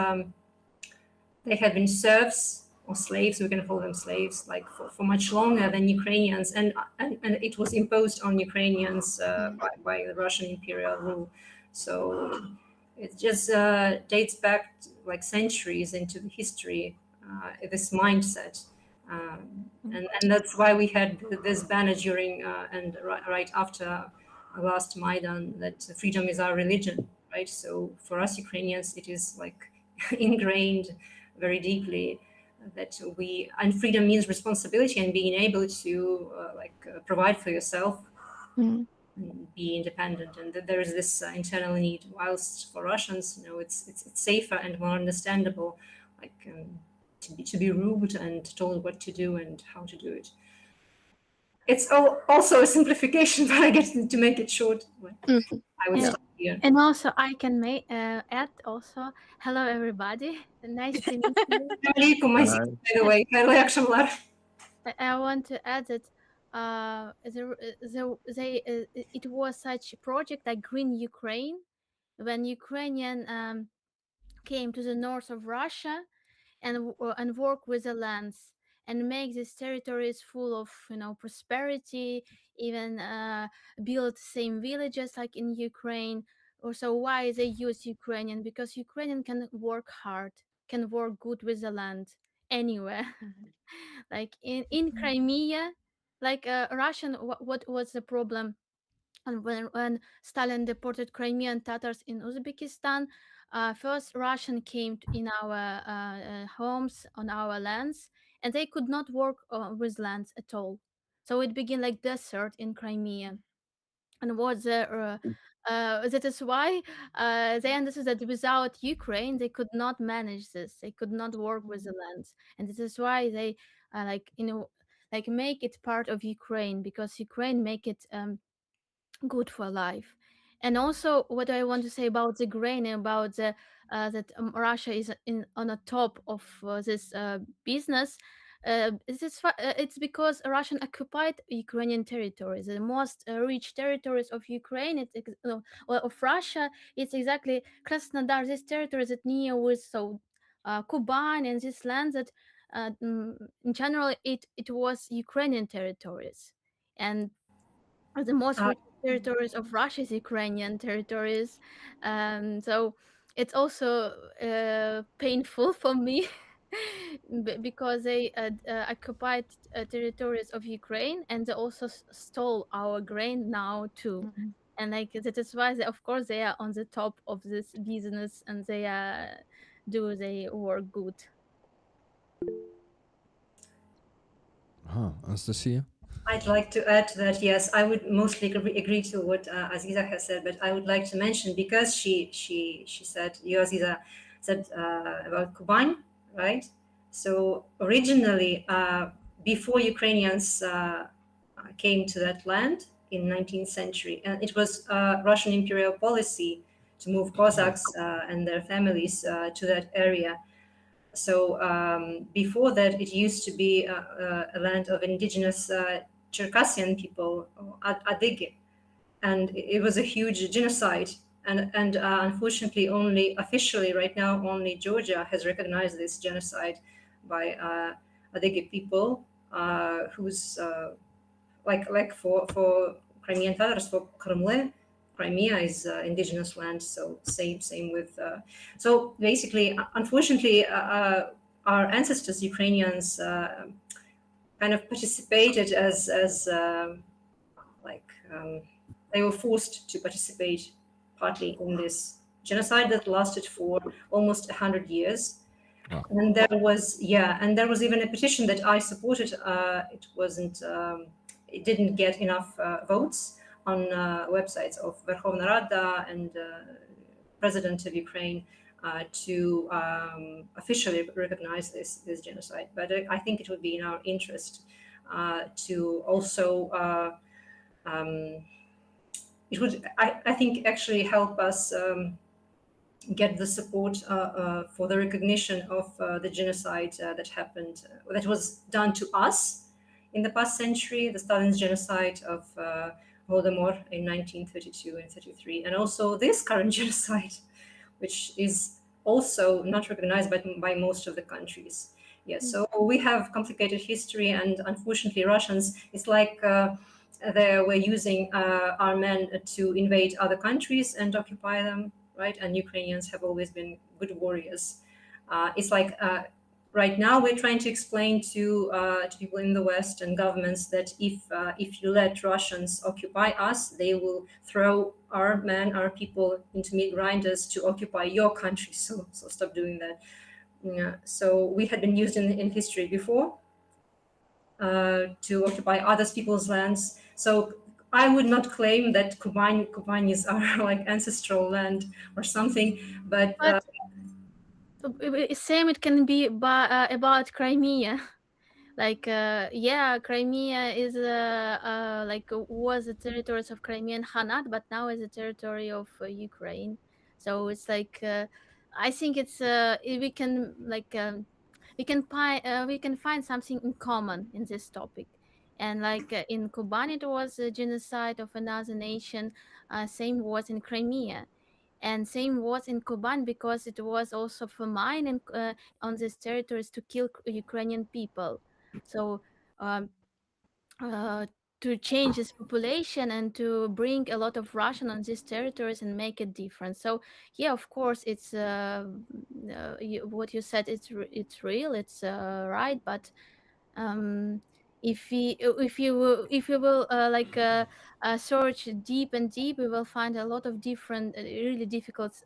They have been serfs or slaves. We can call them slaves, like for much longer than Ukrainians, and it was imposed on Ukrainians by the Russian imperial rule. So it just dates back like centuries into the history, this mindset. And that's why we had this banner during and right after last Maidan, that freedom is our religion, right? So for us Ukrainians, it is like ingrained very deeply that and freedom means responsibility and being able to provide for yourself. Mm. And be independent, and that there is this internal need. Whilst for Russians, it's safer and more understandable, like to be ruled and told what to do and how to do it. It's also a simplification, but I guess to make it short, I would stop here. And also, I can add also, hello everybody, nice to meet you. Alaikum, by the way. I want to add that it was such a project like Green Ukraine, when Ukrainian came to the north of Russia and work with the lands and make these territories full of prosperity, even build same villages like in Ukraine. Also, why they use Ukrainian? Because Ukrainian can work hard, can work good with the land anywhere. Like in Crimea, like Russian, what was the problem? And when Stalin deported Crimean Tatars in Uzbekistan, first Russian came in our homes on our lands, and they could not work with lands at all. So it began like desert in Crimea, and was that is why they understood that without Ukraine they could not manage this. They could not work with the lands, and this is why they like make it part of Ukraine, because Ukraine make it good for life. And also, what I want to say about the grain, about the that Russia is on the top of this business. It's because Russian occupied Ukrainian territories, the most rich territories of Ukraine. Of Russia. It's exactly Krasnodar. These territories that near with Kuban and this land that in general it was Ukrainian territories, and the most rich territories of Russia is Ukrainian territories. So it's also painful for me because they occupied territories of Ukraine, and they also stole our grain now too. And like that is why they, of course, they are on the top of this business, and they do their work good. Anastasia? I'd like to add to that. Yes, I would mostly agree to what Aziza has said, but I would like to mention, because she said, you Aziza said about Kuban, right? So originally, before Ukrainians came to that land in 19th century, and it was Russian imperial policy to move Cossacks and their families to that area. So before that, it used to be a land of indigenous Cherkassian people, Adyghe, and it was a huge genocide. And unfortunately, only officially right now, only Georgia has recognized this genocide by Adyghe people, who's like for Crimean Tatars, for Kremle, Crimea is indigenous land. So same with. So basically, unfortunately, our ancestors, Ukrainians, kind of participated as they were forced to participate partly in this genocide that lasted for almost 100 years. Wow. And there was even a petition that I supported. It wasn't. It didn't get enough votes on websites of Verkhovna Rada and President of Ukraine to officially recognize this genocide. But I think it would be in our interest to also. It would, I think, actually help us get the support for the recognition of the genocide that happened, that was done to us in the past century, the Stalin's genocide of Holodomor in 1932 and 33, and also this current genocide, which is also not recognized by most of the countries. Yes, so we have complicated history, and unfortunately Russians, it's like they were using our men to invade other countries and occupy them, right? And Ukrainians have always been good warriors. It's like right now we're trying to explain to people in the West and governments that if you let Russians occupy us, they will throw our men, our people into meat grinders to occupy your country. So stop doing that. Yeah. So we had been used in history before to occupy other people's lands. So I would not claim that Kuban is our like ancestral land or something, but Same, it can be about Crimea. Like Crimea is like was the territories of Crimean Khanate, but now is a territory of Ukraine. So it's like I think it's we can like we can find something in common in this topic. And like in Kuban, it was a genocide of another nation. Same was in Crimea, and same was in Kuban, because it was also famine and on these territories to kill Ukrainian people. So um, to change this population and to bring a lot of Russian on these territories and make a difference. So yeah, of course, it's what you said. It's real. It's right. But if you will search deep and deep, we will find a lot of different really difficult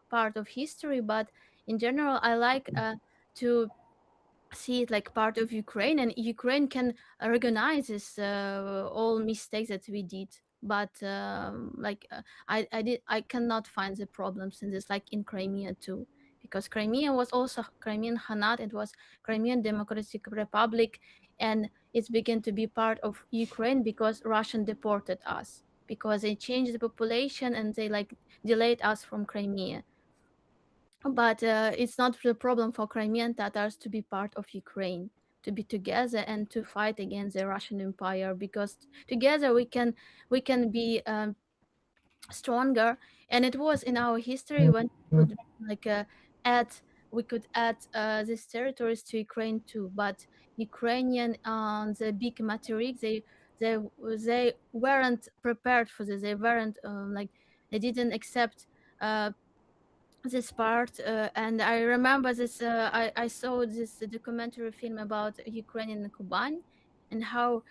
part of history. But in general, I like to see it like part of Ukraine, and Ukraine can recognize this all mistakes that we did. But I cannot find the problems in this, like in Crimea too, because Crimea was also Crimean Khanate. It was Crimean Democratic Republic, and it's began to be part of Ukraine because Russian deported us, because they changed the population and they like delayed us from Crimea. But it's not the problem for Crimean Tatars to be part of Ukraine, to be together and to fight against the Russian Empire, because together we can be stronger. And it was in our history when we could like add we could add these territories to Ukraine too. But Ukrainian on the big material, they they weren't prepared for this. They weren't like they didn't accept this part. And I remember this. I saw this documentary film about Ukraine and Kuban, and how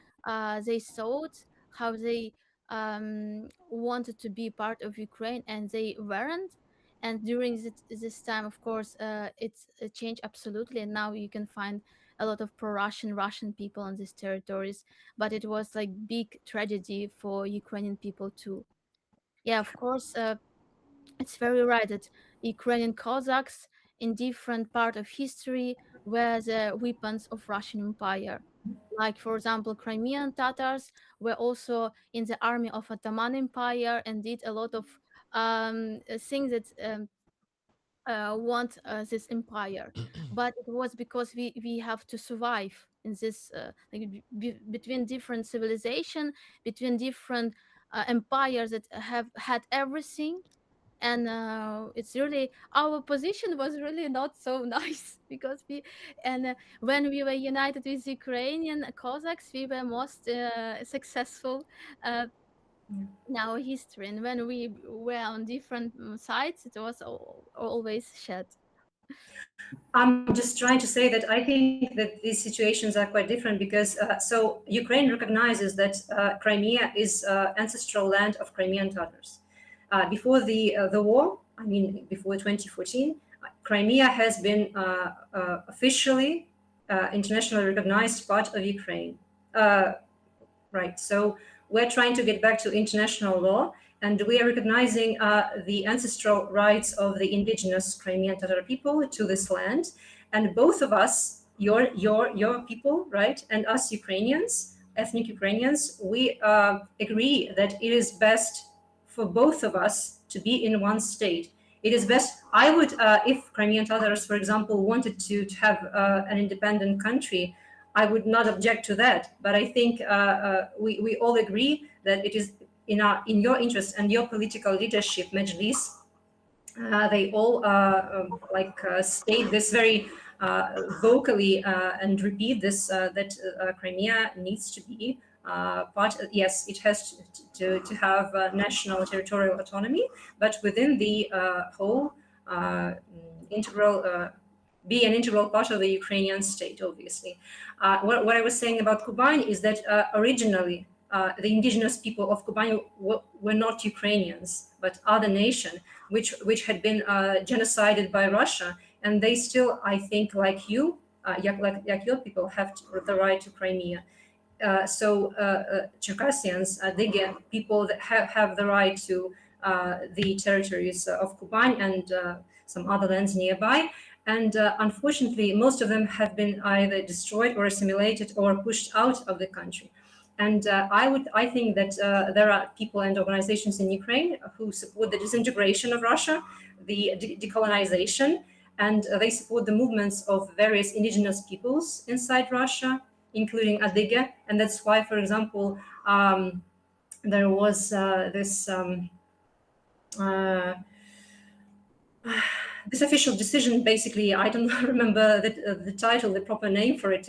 they thought, how they wanted to be part of Ukraine, and they weren't. And during this time, of course, it's changed absolutely. And now you can find a lot of Russian people on these territories. But it was like big tragedy for Ukrainian people too. Yeah, of course. It's very right that Ukrainian Cossacks in different part of history were the weapons of Russian Empire. Like, for example, Crimean Tatars were also in the army of Ottoman Empire and did a lot of things that want this empire. But it was because we have to survive in this like between different civilization, between different empires that have had everything. And it's really, our position was really not so nice, because we, and when we were united with Ukrainian Cossacks, we were most successful in our history. And when we were on different sides, it was always shed. I'm just trying to say that I think that these situations are quite different because so Ukraine recognizes that Crimea is ancestral land of Crimean Tatars. Before the war, I mean before 2014, Crimea has been officially internationally recognized part of Ukraine. Right. So we're trying to get back to international law, and we are recognizing the ancestral rights of the indigenous Crimean Tatar people to this land. And both of us, your people, right, and us Ukrainians, ethnic Ukrainians, we agree that it is best for both of us to be in one state. It is best. I would, if Crimean Tatars, for example, wanted to have an independent country, I would not object to that. But I think we all agree that it is in your interest and your political leadership, Majlis. They all state this very vocally and repeat this that Crimea needs to be part. Yes, it has to have national territorial autonomy, but within the whole integral. Be an integral part of the Ukrainian state, obviously. What I was saying about Kuban is that originally the indigenous people of Kuban were not Ukrainians, but other nation, which had been genocided by Russia, and they still, I think, like you, like your people, have the right to Crimea. So Circassians, Diga, people that have the right to the territories of Kuban and some other lands nearby. And unfortunately, most of them have been either destroyed or assimilated or pushed out of the country. And I think that there are people and organizations in Ukraine who support the disintegration of Russia, the decolonization, and they support the movements of various indigenous peoples inside Russia, including Adiga. And that's why, for example, there was this official decision, basically, I don't remember the title, the proper name for it,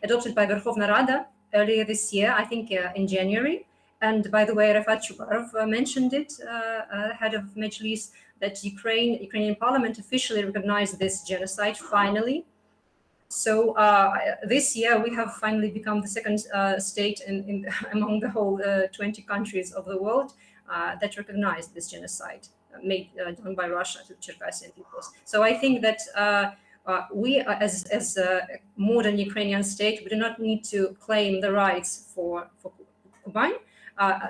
adopted by Verkhovna Rada earlier this year, I think in January. And by the way, Rafat Chubarov mentioned it, head of Majlis, that Ukrainian parliament officially recognized this genocide, finally. So this year, we have finally become the second state among the whole 20 countries of the world that recognized this genocide done by Russia to Circassian peoples. So I think that we, as a modern Ukrainian state, we do not need to claim the rights for Kuban,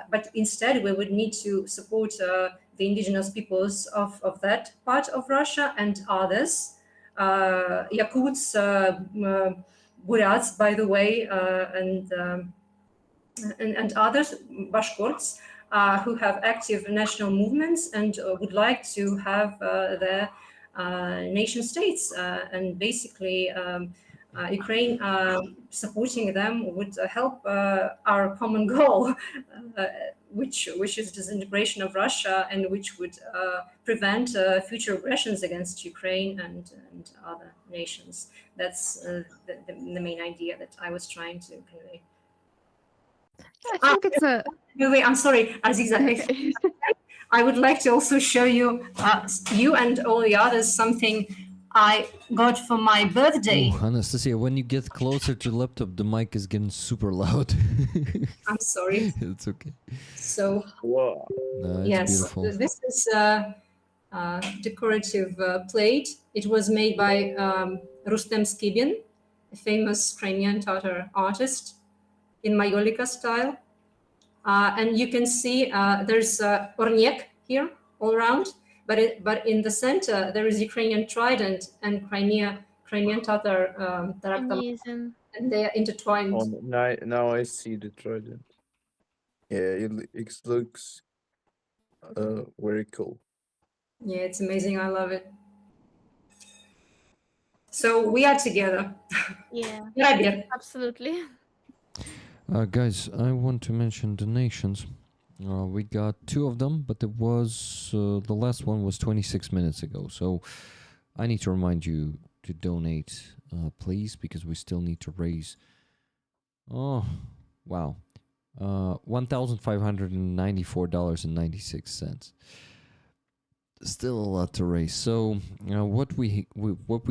but instead we would need to support the indigenous peoples of that part of Russia and others, Yakuts, Buryats, by the way, and others, Bashkorts, who have active national movements and would like to have their nation states. And basically, Ukraine supporting them would help our common goal, which is disintegration of Russia, and which would prevent future aggressions against Ukraine and other nations. That's the main idea that I was trying to convey. I think it's a. Wait, I'm sorry, Aziza. Okay. I would like to also show you, you and all the others, something I got for my birthday. Ooh, Anastasia, when you get closer to the laptop, the mic is getting super loud. I'm sorry. It's okay. So, Wow. No, it's yes, beautiful. this is a decorative plate. It was made by Rustem Skibin, a famous Crimean Tatar artist in Mayolika style. And you can see there's orniek here all around, but in the center there is Ukrainian trident and Crimean Tatar tarakta, Amazing. and they are intertwined. Oh, now I see the trident. Yeah, it looks very cool. Yeah, it's amazing. I love it. So we are together. Yeah, Rabir. absolutely. Guys, I want to mention donations. We got 2 of them, but it was the last one was 26 minutes ago. So I need to remind you to donate, please, because we still need to raise. Oh, wow, $1,594.96. Still a lot to raise. So what we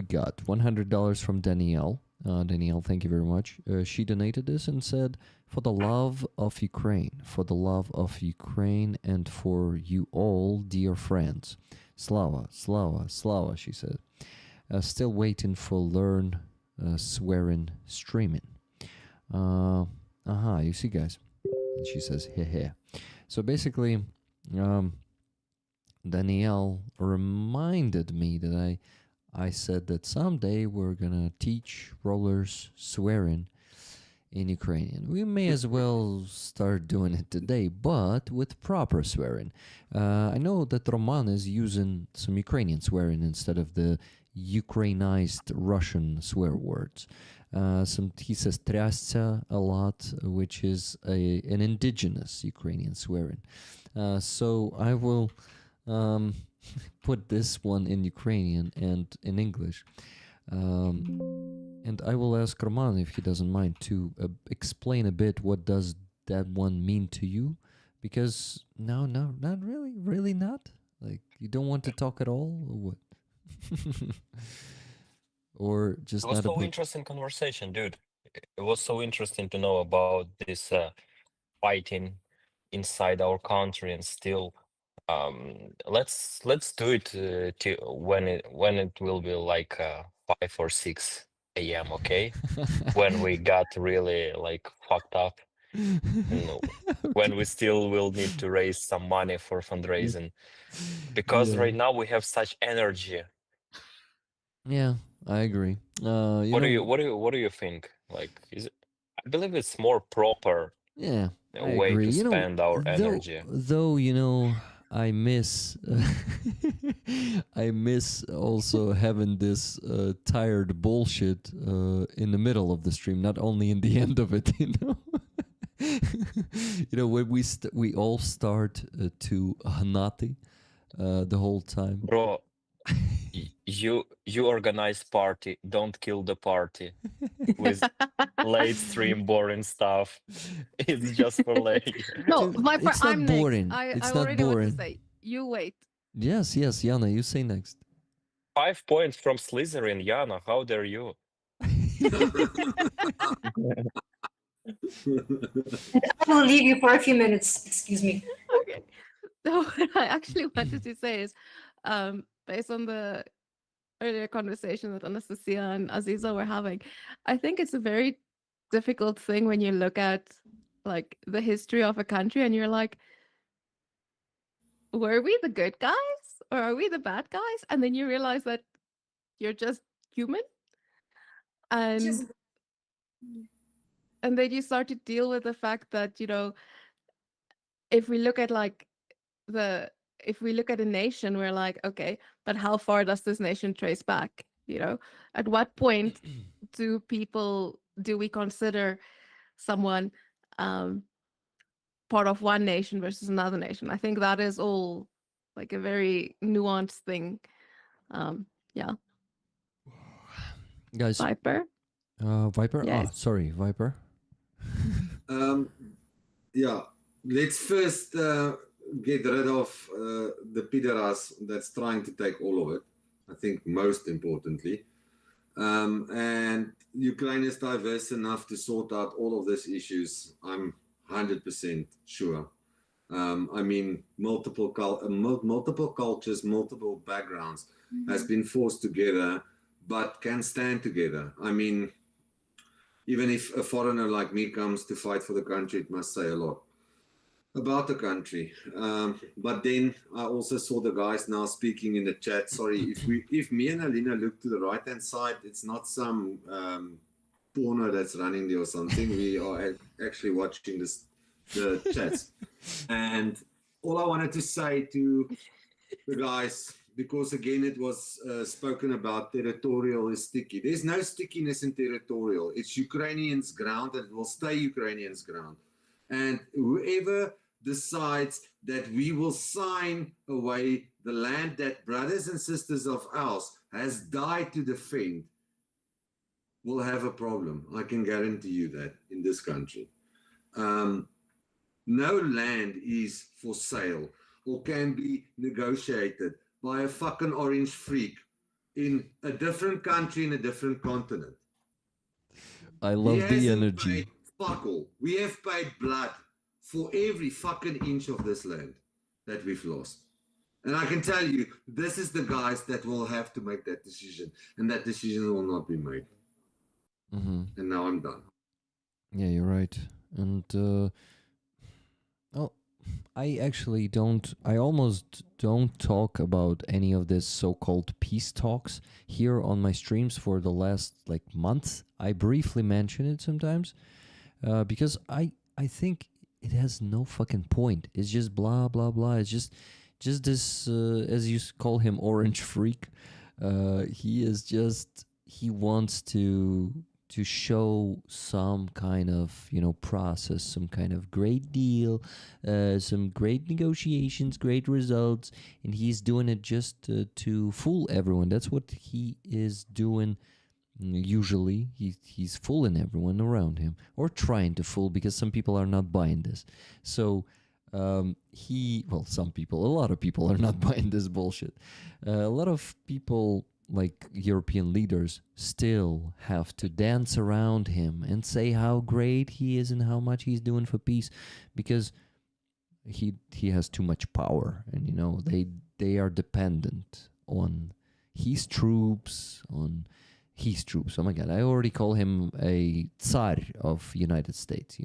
got? $100 from Danielle. Danielle, thank you very much. She donated this and said, "For the love of Ukraine, for the love of Ukraine, and for you all, dear friends. Slava, Slava, Slava," she said. Still waiting for learn swearing streaming. You see, guys. And she says, heh. So basically, Danielle reminded me that I said that someday we're gonna teach rollers swearing in Ukrainian. We may as well start doing it today, but with proper swearing. I know that Roman is using some Ukrainian swearing instead of the Ukrainized Russian swear words. He says трясся a lot, which is an indigenous Ukrainian swearing. So I will put this one in Ukrainian and in English. And I will ask Roman, if he doesn't mind, to explain a bit what does that one mean to you, because no, not really not. Like, you don't want to talk at all, or what? Or just It was not a so bit. interesting conversation, dude. It was so interesting to know about this fighting inside our country, and still, let's do it when it will be like 5 or 6 a.m. Okay, when we got really like fucked up, and when we still will need to raise some money for fundraising, because Yeah. right now we have such energy. Yeah, I agree. What do you think? Like, is it? I believe it's more proper Yeah, I way agree. to spend our energy. Though I miss I miss also having this tired bullshit in the middle of the stream, not only in the end of it. When we all start to Hanati the whole time. Bro, you organize party, don't kill the party with late stream boring stuff. It's just for late. No, Viper, It's not I'm boring. next. It's I not already want boring. to say. You wait. Yes, Yana, you say next. 5 points from Slytherin, Yana. How dare you? I will leave you for a few minutes. Excuse me. Okay. So what I actually wanted to say is, based on the earlier conversation that Anastasia and Aziza were having, I think it's a very difficult thing when you look at like the history of a country and you're like, were we the good guys or are we the bad guys? And then you realize that you're just human. And then you start to deal with the fact that, if we look at if we look at a nation, we're like, okay, but how far does this nation trace back? At what point do we consider someone part of one nation versus another nation? I think that is all like a very nuanced thing. Yeah. Guys. Viper? Viper? Yes. Oh, sorry, Viper. yeah, let's first get rid of the pideras that's trying to take all of it. I think most importantly. And Ukraine is diverse enough to sort out all of these issues. I'm 100% sure. I mean, multiple cultures, multiple backgrounds has been forced together, but can stand together. I mean, even if a foreigner like me comes to fight for the country, it must say a lot about the country. But then I also saw the guys now speaking in the chat. Sorry, if me and Alina look to the right hand side, it's not some porno that's running there or something. We are actually watching the chats. And all I wanted to say to the guys, because again it was spoken about territorial is sticky. There's no stickiness in territorial. It's Ukrainians' ground and it will stay Ukrainians' ground. And whoever decides that we will sign away the land that brothers and sisters of ours has died to defend will have a problem. I can guarantee you that in this country. No land is for sale or can be negotiated by a fucking orange freak in a different country, in a different continent. I love the energy. Fuck all. We have paid blood for every fucking inch of this land that we've lost. And I can tell you, this is the guys that will have to make that decision. And that decision will not be made. Mm-hmm. And now I'm done. Yeah, you're right. And I almost don't talk about any of this so-called peace talks here on my streams for the last month. I briefly mention it sometimes because I think it has no fucking point. It's just blah blah blah. It's just this as you call him, orange freak. He wants to show some kind of process, some kind of great deal, some great negotiations, great results, and he's doing it just to fool everyone. That's what he is doing. Usually he's fooling everyone around him, or trying to fool, because some people are not buying this. So a lot of people are not buying this bullshit. A lot of people, like European leaders, still have to dance around him and say how great he is and how much he's doing for peace, because he has too much power, and they are dependent on his troops, Oh my God, I already call him a Tsar of United States,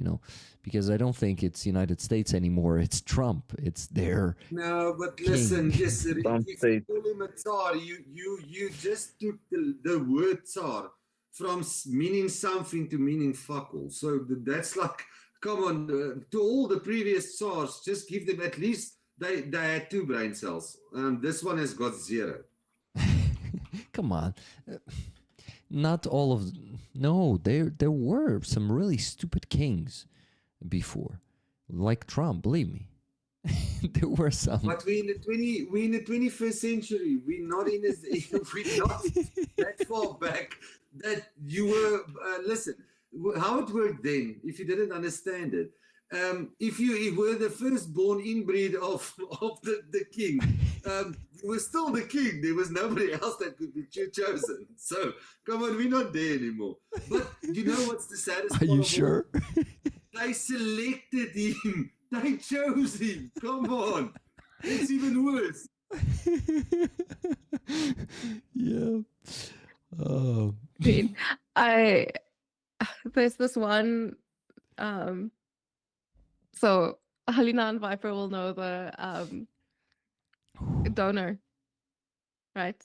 because I don't think it's United States anymore. It's Trump. It's their No, but king. listen, just if you call him a Tsar, you just took the word Tsar from meaning something to meaning fuck all. So that's like, come on, to all the previous Tsars, just give them at least, they had 2 brain cells. This one has got 0. Come on. Not all of no, there were some really stupid kings before, like Trump, believe me. There were some. But we in the 21st century. We're not that far back that you were. Listen, how it worked then. If you didn't understand it, if you were the firstborn inbreed of the king, you were still the king. There was nobody else that could be chosen. So come on, we're not there anymore. But you know what's the saddest part? Are you sure? They selected him. They chose him. Come on. It's even worse. Yeah. Oh. There's this one. So Halina and Viper will know the donor, right?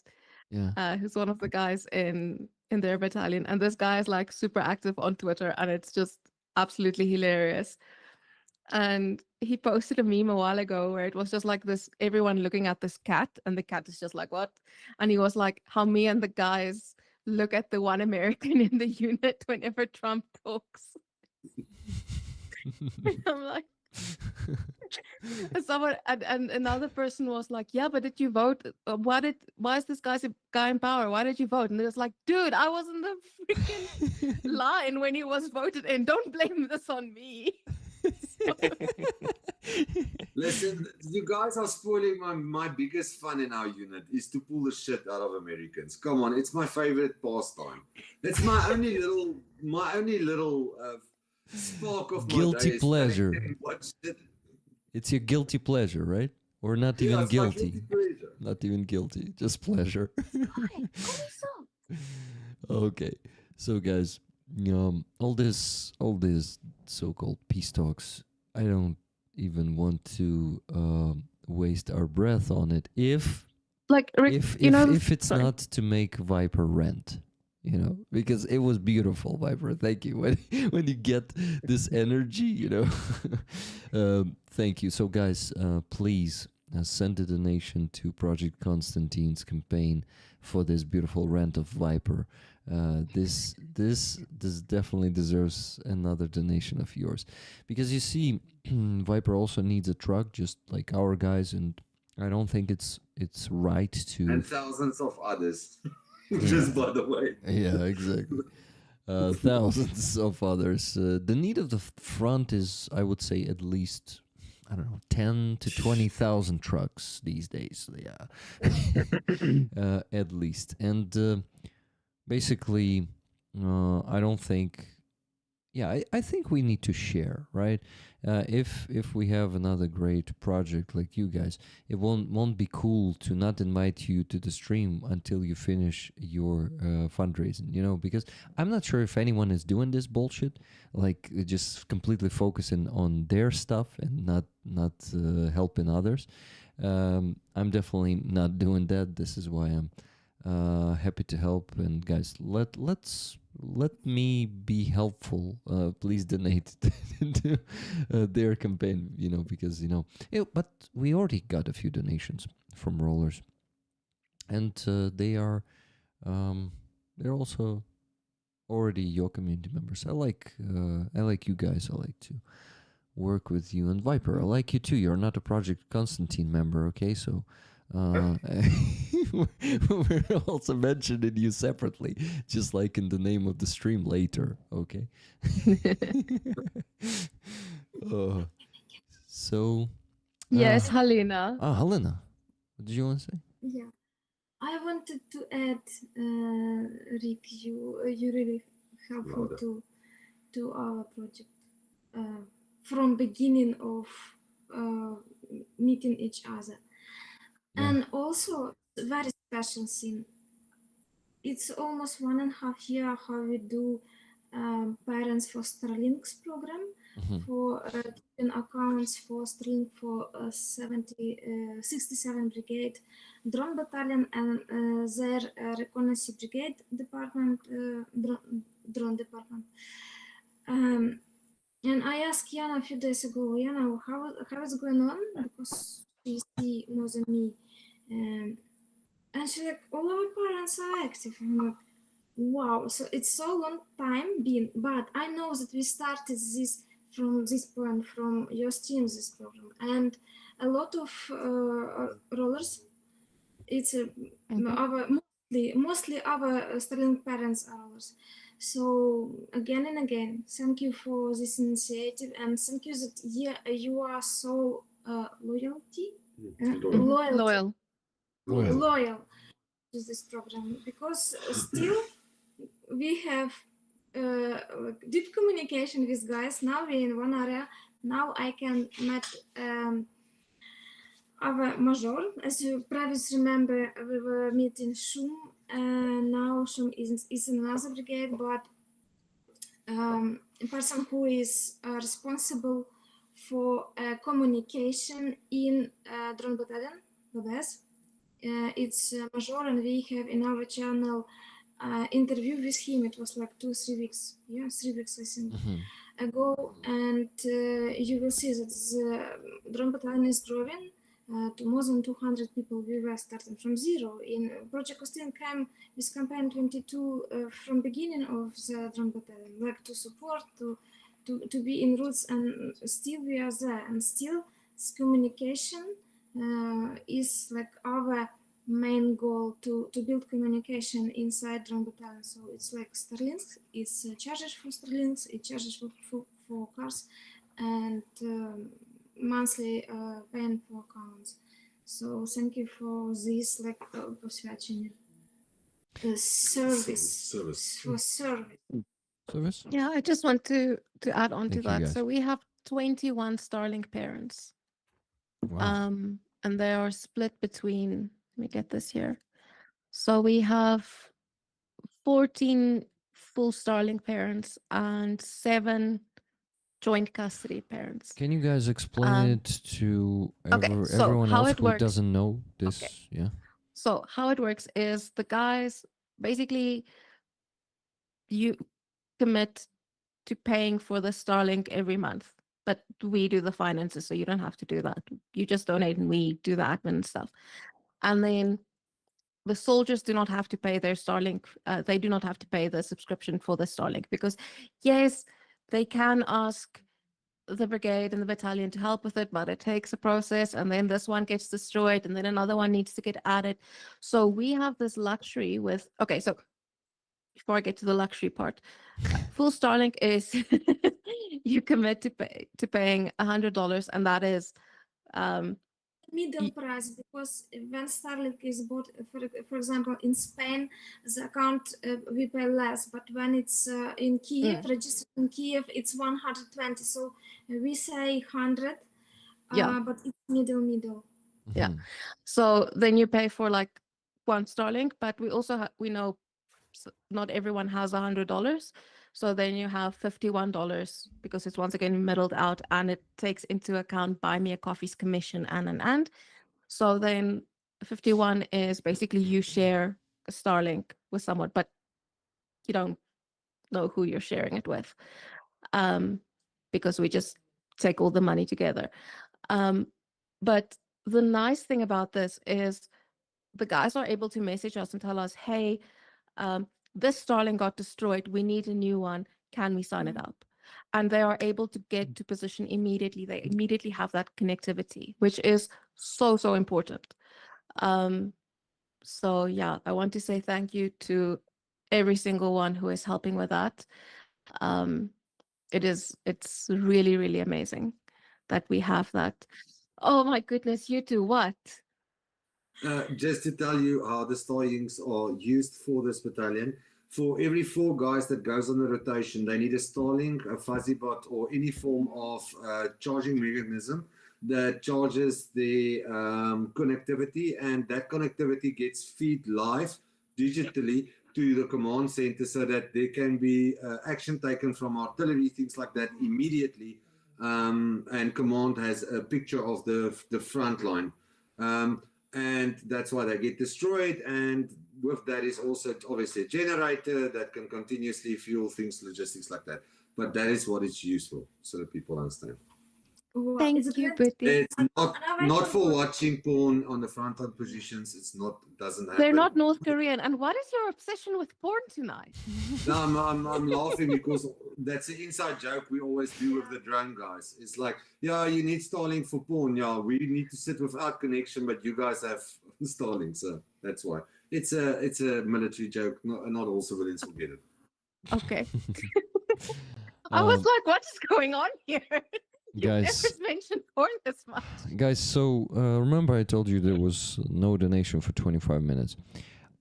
Yeah. Who's one of the guys in their battalion, and this guy is like super active on Twitter, and it's just absolutely hilarious. And he posted a meme a while ago where it was just like this, everyone looking at this cat, and the cat is just like, what? And he was like, how me and the guys look at the one American in the unit whenever Trump talks. I'm like, someone and another person was like, yeah, but did you vote? Why is this guy in power? Why did you vote? And it was like, dude, I was in the freaking line when he was voted in. Don't blame this on me. Listen, you guys are spoiling my biggest fun in our unit is to pull the shit out of Americans. Come on, it's my favorite pastime. It's my only little spark of Guilty my day is pleasure. telling them what shit. It's your guilty pleasure, right? Or not Yeah, even it's my guilty. pleasure. Not even guilty, just pleasure. Okay, so guys, all this so-called peace talks, I don't even want to waste our breath on it if Like, Rick, if it's sorry. not to make Viper rent, because it was beautiful, Viper. Thank you. When you get this energy, thank you. So guys, please send a donation to Project Konstantin's campaign for this beautiful rent of Viper. This definitely deserves another donation of yours, because you see, Viper also needs a truck, just like our guys, and I don't think it's right to. And thousands of others. Just by the way. Yeah, exactly. Thousands of others. The need of the front is, I would say, at least, I don't know, 10 to 20,000 trucks these days. Yeah, at least. And basically, I don't think. Yeah, I think we need to share, right? If we have another great project like you guys, it won't be cool to not invite you to the stream until you finish your fundraising, because I'm not sure if anyone is doing this bullshit, like just completely focusing on their stuff and not helping others. I'm definitely not doing that. This is why I'm happy to help. And guys, let me be helpful. Please donate to their campaign, because but we already got a few donations from rollers, and they're also already your community members. I like you guys. I like to work with you. And Viper, I like you too. You're not a Project Konstantin member, okay? So we're also mentioning you separately, just like in the name of the stream later, okay? So Yes, Halina. Helena, what did you want to say? Yeah, I wanted to add, Rick, you really helpful to our project from beginning of meeting each other. Yeah. And also very special thing. It's almost 1.5 years how we do Parents for Starlinks program for keeping accounts for Starlink for 67 Brigade Drone Battalion and their Reconnaissance Brigade Department, Drone Department. And I asked Yana a few days ago, Yana, how is going on? Because she see more than me. And she's like, all our parents are active. I'm like, wow, so it's so long time been, but I know that we started this from this point, from your stream, this program, and a lot of rollers. It's our mostly our Starlink parents are rollers. So again and again, thank you for this initiative, and thank you that you are so loyal to this program, because still we have deep communication with guys. Now we're in one area. Now I can meet our major. As you probably remember, we were meeting Shum, and now Shum is in another brigade, but a person who is responsible for communication in Drone Battalion, BBS. It's Major, and we have in our channel interview with him. It was like 2-3 weeks, 3 weeks I think ago, and you will see that the Drone Battalion is growing to more than 200 people. We were starting from zero. In Project Konstantin came with campaign 22 from beginning of the Drone Battalion, like to support, to be in roots, and still we are there, and still this communication is like our main goal, to build communication inside Drone Battalion. So it's like Starlinks, it's chargers for Starlinks, it's chargers for cars, and monthly paying for accounts. So thank you for this like посвящение. The service for service. Service? Yeah, I just want to add on to Thank you, that. guys. So we have 21 Starlink parents. Wow. And they are split between, let me get this here. So we have 14 full Starlink parents and 7 joint custody parents. Can you guys explain Um, it to okay, so everyone how else it who works- doesn't know this? okay. Yeah. So how it works is the guys basically you commit to paying for the Starlink every month, but we do the finances, so you don't have to do that. You just donate and we do the admin and stuff. And then the soldiers do not have to pay their Starlink. They do not have to pay the subscription for the Starlink because, yes, they can ask the brigade and the battalion to help with it, but it takes a process, and then this one gets destroyed, and then another one needs to get added. So we have this luxury with. Okay, so before I get to the luxury part, full Starlink is you commit to paying $100, and that is Middle price, because when Starlink is bought, for example, in Spain, the account we pay less, but when it's in Kiev, registered in Kiev, it's 120. So we say 100, Yeah. but it's middle. Yeah. Mhm. So then you pay for like one Starlink, but we also we know not everyone has $100. So then you have $51 because it's once again middled out, and it takes into account buy me a coffee's commission and. So then 51 is basically you share a Starlink with someone, but you don't know who you're sharing it with, because we just take all the money together. But the nice thing about this is the guys are able to message us and tell us, hey, this Starlink got destroyed. We need a new one. Can we sign it up? And they are able to get to position immediately. They immediately have that connectivity, which is so, so important. So yeah, I want to say thank you to every single one who is helping with that. It's really, really amazing that we have that. Oh my goodness, you two, what? Just to tell you how the Starlinks are used for this battalion. For every 4 guys that goes on the rotation, they need a Starlink, a fuzzy bot, or any form of charging mechanism that charges the connectivity, and that connectivity gets feed live digitally to the command center so that there can be action taken from artillery, things like that immediately, and command has a picture of the front line. And that's why they get destroyed, and with that is also obviously a generator that can continuously fuel things, logistics like that. But that is what it's used for, so that people understand. Thank you, Betty. It's not for watching porn on the front line positions. It's not, doesn't happen. They're not North Korean. And what is your obsession with porn tonight? No, I'm laughing because that's an inside joke we always do with the drone guys. It's like, yeah, you need Starlink for porn. Yeah, we need to sit without connection, but you guys have Starlink, so that's why. It's a military joke. Not all civilians will get it. Okay. I was like, what is going on here? You Guys, never mentioned porn this much. Guys, so remember I told you there was no donation for 25 minutes.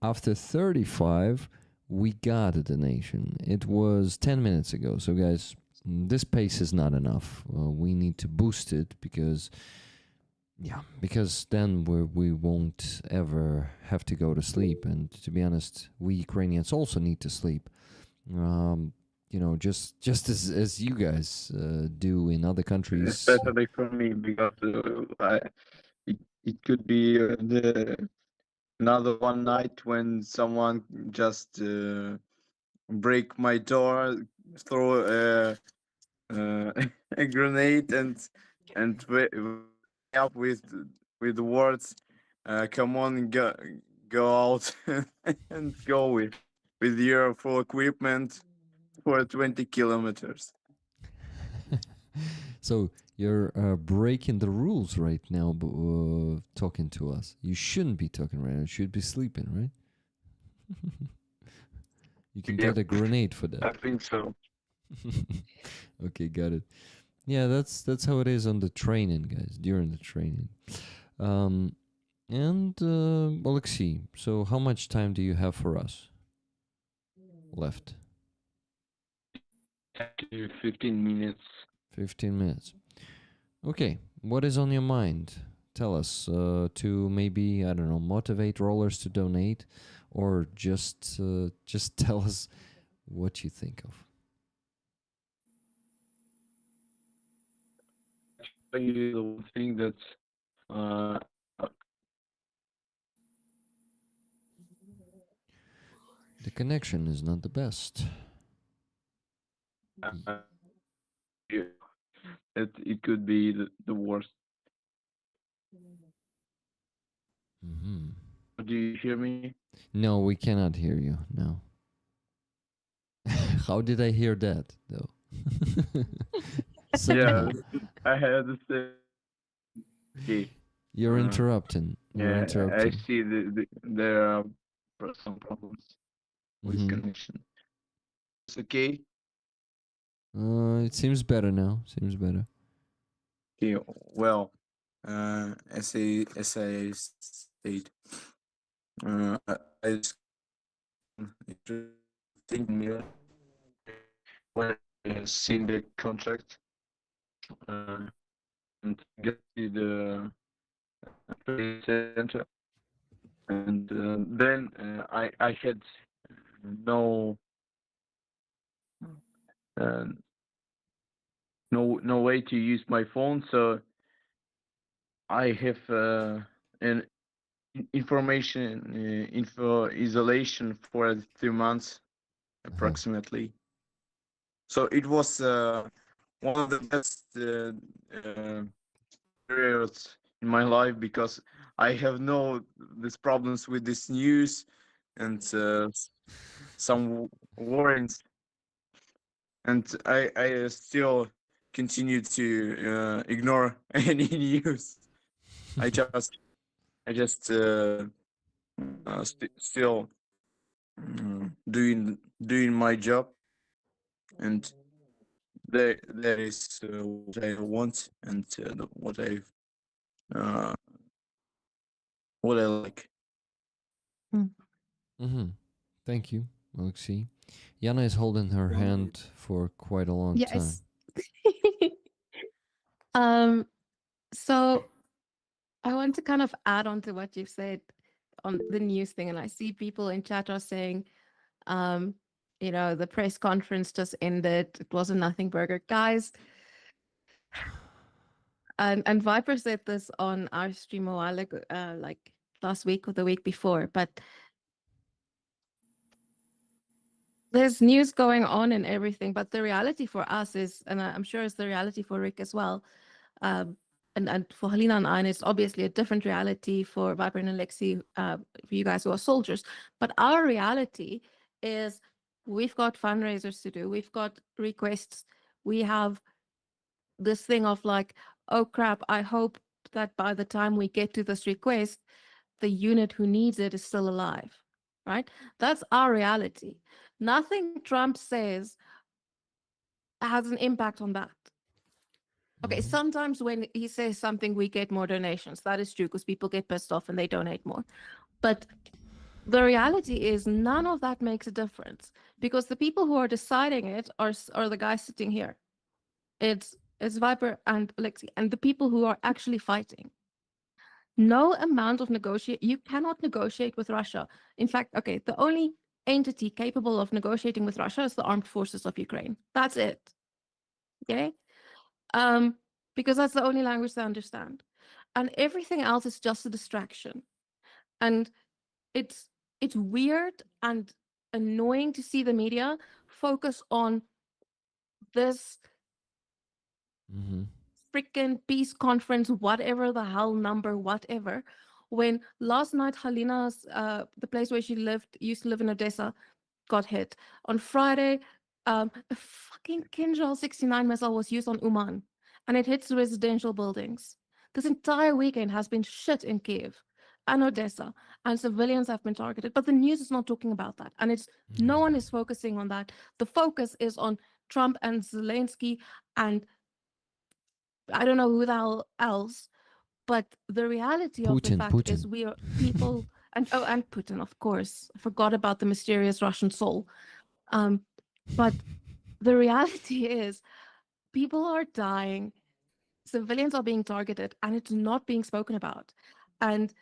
After 35, we got a donation. It was 10 minutes ago. So guys, this pace is not enough. We need to boost it because then we won't ever have to go to sleep. And to be honest, we Ukrainians also need to sleep. Just as you guys do in other countries. Especially for me, because it could be another one night when someone just break my door, throw a grenade, and wake up with the words, "Come on, go out and go with your full equipment for 20 kilometers." So you're breaking the rules right now, talking to us. You shouldn't be talking right now. You should be sleeping, right? You can get a grenade for that. I think so. Okay, got it. Yeah, that's how it is on the training, guys. During the training, Alexei. So, how much time do you have for us left? 15 minutes. 15 minutes. Okay, what is on your mind? Tell us to maybe, I don't know, motivate rollers to donate, or just tell us what you think of. The one thing that The connection is not the best. it could be the worst. Mm-hmm. Do you hear me? No, we cannot hear you. No. How did I hear that, though? Somehow. Yeah, I had the same. Okay. You're interrupting. You're Yeah, interrupting. I see there are some problems with Mhm. connection. It's okay. It seems better now. Seems better. Okay. Well, as I said, I just think me when I seen the contract and get to the training center, and then I had no uh, no way to use my phone, so I have an info isolation for 2 months approximately. So it was one of the best periods in my life because I have no these problems with this news and some warrants, and I still continue to ignore any news. I just still doing my job, and there is what I want and what I like. Mm-hmm. Thank you, Alexei. Yana is holding her hand for quite a long time. So I want to kind of add on to what you've said on the news thing, and I see people in chat are saying, the press conference just ended. It was a nothing burger, guys. And Viper said this on our stream a while ago, like last week or the week before, but there's news going on and everything, but the reality for us is, and I'm sure it's the reality for Rick as well, and for Helena and I, and it's obviously a different reality for Viper and Alexei, for you guys who are soldiers, but our reality is we've got fundraisers to do, we've got requests, we have this thing of like, oh crap, I hope that by the time we get to this request, the unit who needs it is still alive, right? That's our reality. Nothing Trump says has an impact on that. Okay, sometimes when he says something, we get more donations. That is true because people get pissed off and they donate more. But the reality is none of that makes a difference because the people who are deciding it are the guys sitting here. It's Viper and Alexei and the people who are actually fighting. No amount of you cannot negotiate with Russia. In fact, okay, the only entity capable of negotiating with Russia is the armed forces of Ukraine. That's it. Okay? Because that's the only language they understand. And everything else is just a distraction. And it's weird and annoying to see the media focus on this freaking peace conference, whatever the hell number, whatever. When last night Halina's, the place where she used to live in Odessa, got hit. On Friday, a fucking Kinjal 69 missile was used on Uman, and it hits residential buildings. This entire weekend has been shit in Kiev and Odessa, and civilians have been targeted. But the news is not talking about that, and no one is focusing on that. The focus is on Trump and Zelensky and I don't know who the hell else, but the reality of the fact is Putin. we are people, and Putin, of course. I forgot about the mysterious Russian soul. But the reality is people are dying, civilians are being targeted, and it's not being spoken about. And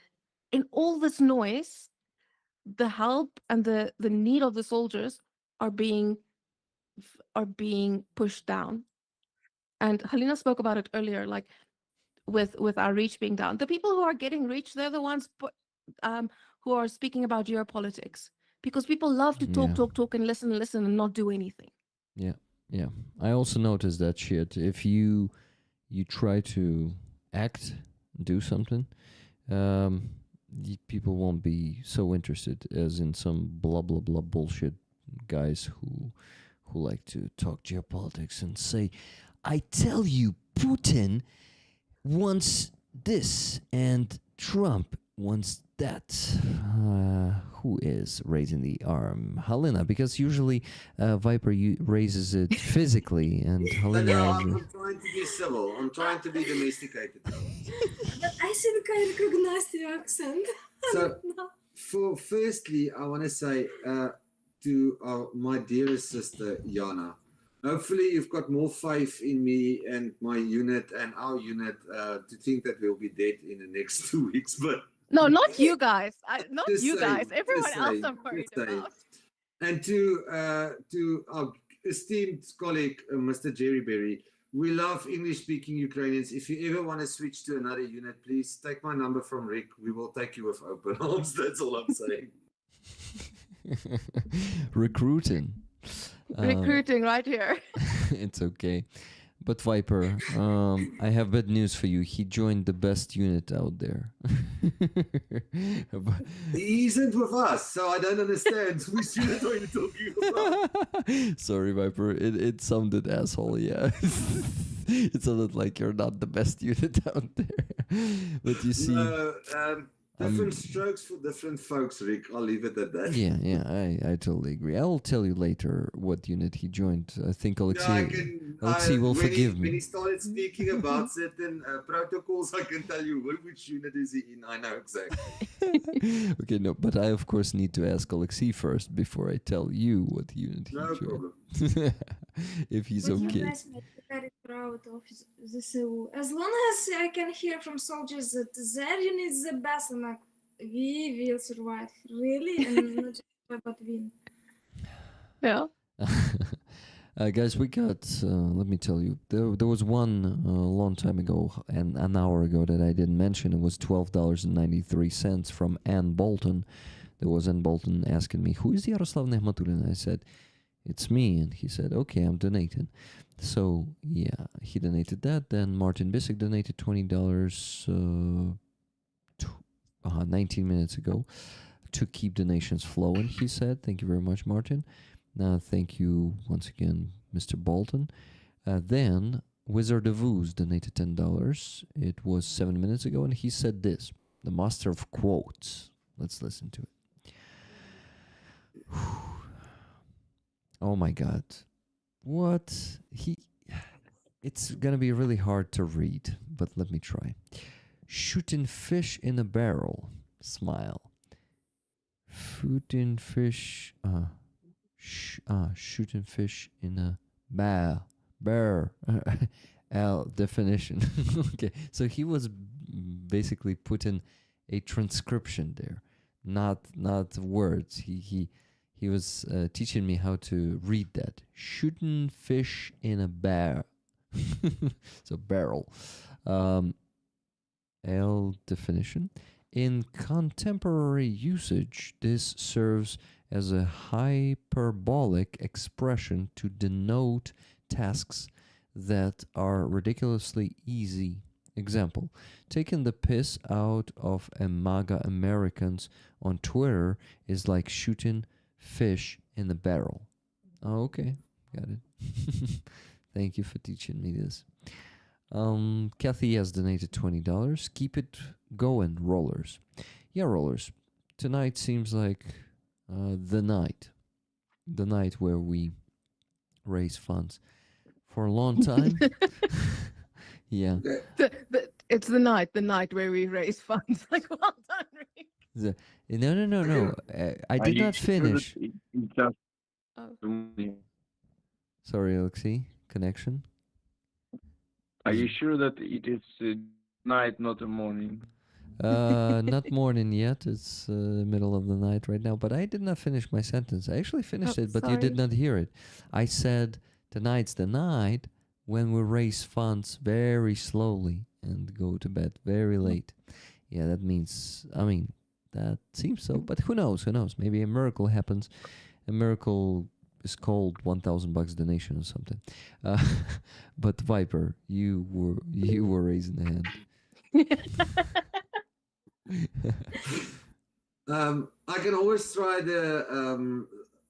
in all this noise, the help and the need of the soldiers are being pushed down. And Helena spoke about it earlier, like with our reach being down. The people who are getting reach, they're the ones who are speaking about geopolitics, because people love to talk, Yeah. talk, and listen and not do anything. Yeah, yeah. I also noticed that shit. If you try to act, do something, people won't be so interested as in some blah blah blah bullshit guys who like to talk geopolitics and say, "I tell you, Putin wants this and Trump wants that." Who is raising the arm? Helena, because usually Viper raises it physically, and Helena. No, I'm trying to be civil. I'm trying to be domesticated. But I think I recognize the accent. So, firstly, I want to say to my dearest sister, Jana, hopefully you've got more faith in me and my unit and our unit to think that we'll be dead in the next 2 weeks. But no, not you guys. Not Just you saying, guys. Everyone just else saying, I'm worried just saying. about. And to our esteemed colleague, Mr. Jerry Berry, we love English-speaking Ukrainians. If you ever want to switch to another unit, please take my number from Rick. We will take you with open arms. That's all I'm saying. Recruiting. Recruiting right here. It's okay. But Viper, I have bad news for you. He joined the best unit out there. He isn't with us, so I don't understand. Which unit are you talking about? Sorry, Viper. It sounded asshole, yeah. It sounded like you're not the best unit out there. But you see... No, different strokes for different folks, Rick. I'll leave it at that. Yeah, I totally agree. I'll tell you later what unit he joined. I think Alexei will forgive me. When he started speaking about certain protocols, I can tell you which unit is he in. I know exactly. Okay, no, but I of course need to ask Alexei first before I tell you what unit he joined. Problem. If he's But okay. you guys make me very proud of the CU. As long as I can hear from soldiers that their unit is the best, and like, we will survive, really, and not just but win. Yeah. Guys, we got, let me tell you, there was one long time ago, and an hour ago that I didn't mention. It was $12.93 from Ann Bolton. There was Ann Bolton asking me, who is Yaroslav Nehmatulin? I said, it's me. And he said, okay, I'm donating. So, yeah, he donated that. Then Martin Bissick donated $20 19 minutes ago to keep donations flowing, he said. Thank you very much, Martin. Thank you once again, Mr. Bolton. Then Wizard of Ooze donated $10. It was 7 minutes ago, and he said this, the master of quotes. Let's listen to it. Oh my God. What? It's gonna be really hard to read, but let me try. Shooting fish in a barrel. Smile. Shooting fish. Shooting fish in a bear. L definition. Okay, so he was basically putting a transcription there, not words. He was teaching me how to read that. Shooting fish in a bear. So barrel. L definition. In contemporary usage, this serves as a hyperbolic expression to denote tasks that are ridiculously easy. Example, taking the piss out of a MAGA Americans on Twitter is like shooting fish in a barrel. Oh, okay, got it. Thank you for teaching me this. Kathy has donated $20. Keep it going, Rollers. Yeah, Rollers. Tonight seems like the night where we raise funds. For a long time, Yeah. It's the night where we raise funds. Like, well done, Rick. No. I Are did you not sure that finish. it's just Oh. the morning? Sorry, Alexei. Connection. Are you Is- sure that it is night, not the morning? Not morning yet. It's middle of the night right now. But I did not finish my sentence. I actually finished Oh, it, but you did sorry. not hear it. I said tonight's the night when we raise funds very slowly and go to bed very late. Yeah, that means. I mean, that seems so. But who knows? Who knows? Maybe a miracle happens. A miracle is called $1,000 donation or something. But Viper, you were raising the hand. I can always try the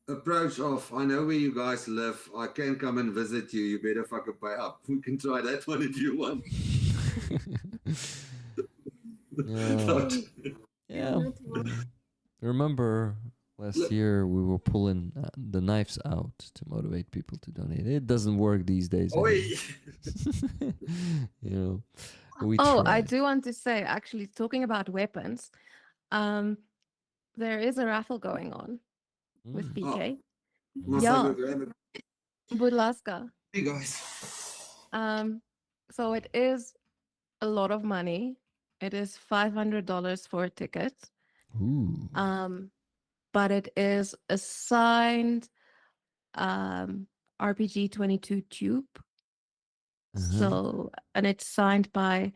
approach of, I know where you guys live. I can come and visit you. You better fucking pay up. We can try that one if you want. Yeah. Remember last year we were pulling the knives out to motivate people to donate. It doesn't work these days. We I try. do want to say, actually, talking about weapons, there is a raffle going on with PK. Yeah, Budlaska. Hey guys. So it is a lot of money. It is $500 for a ticket. Ooh. But it is a signed RPG 22 tube. So, and it's signed by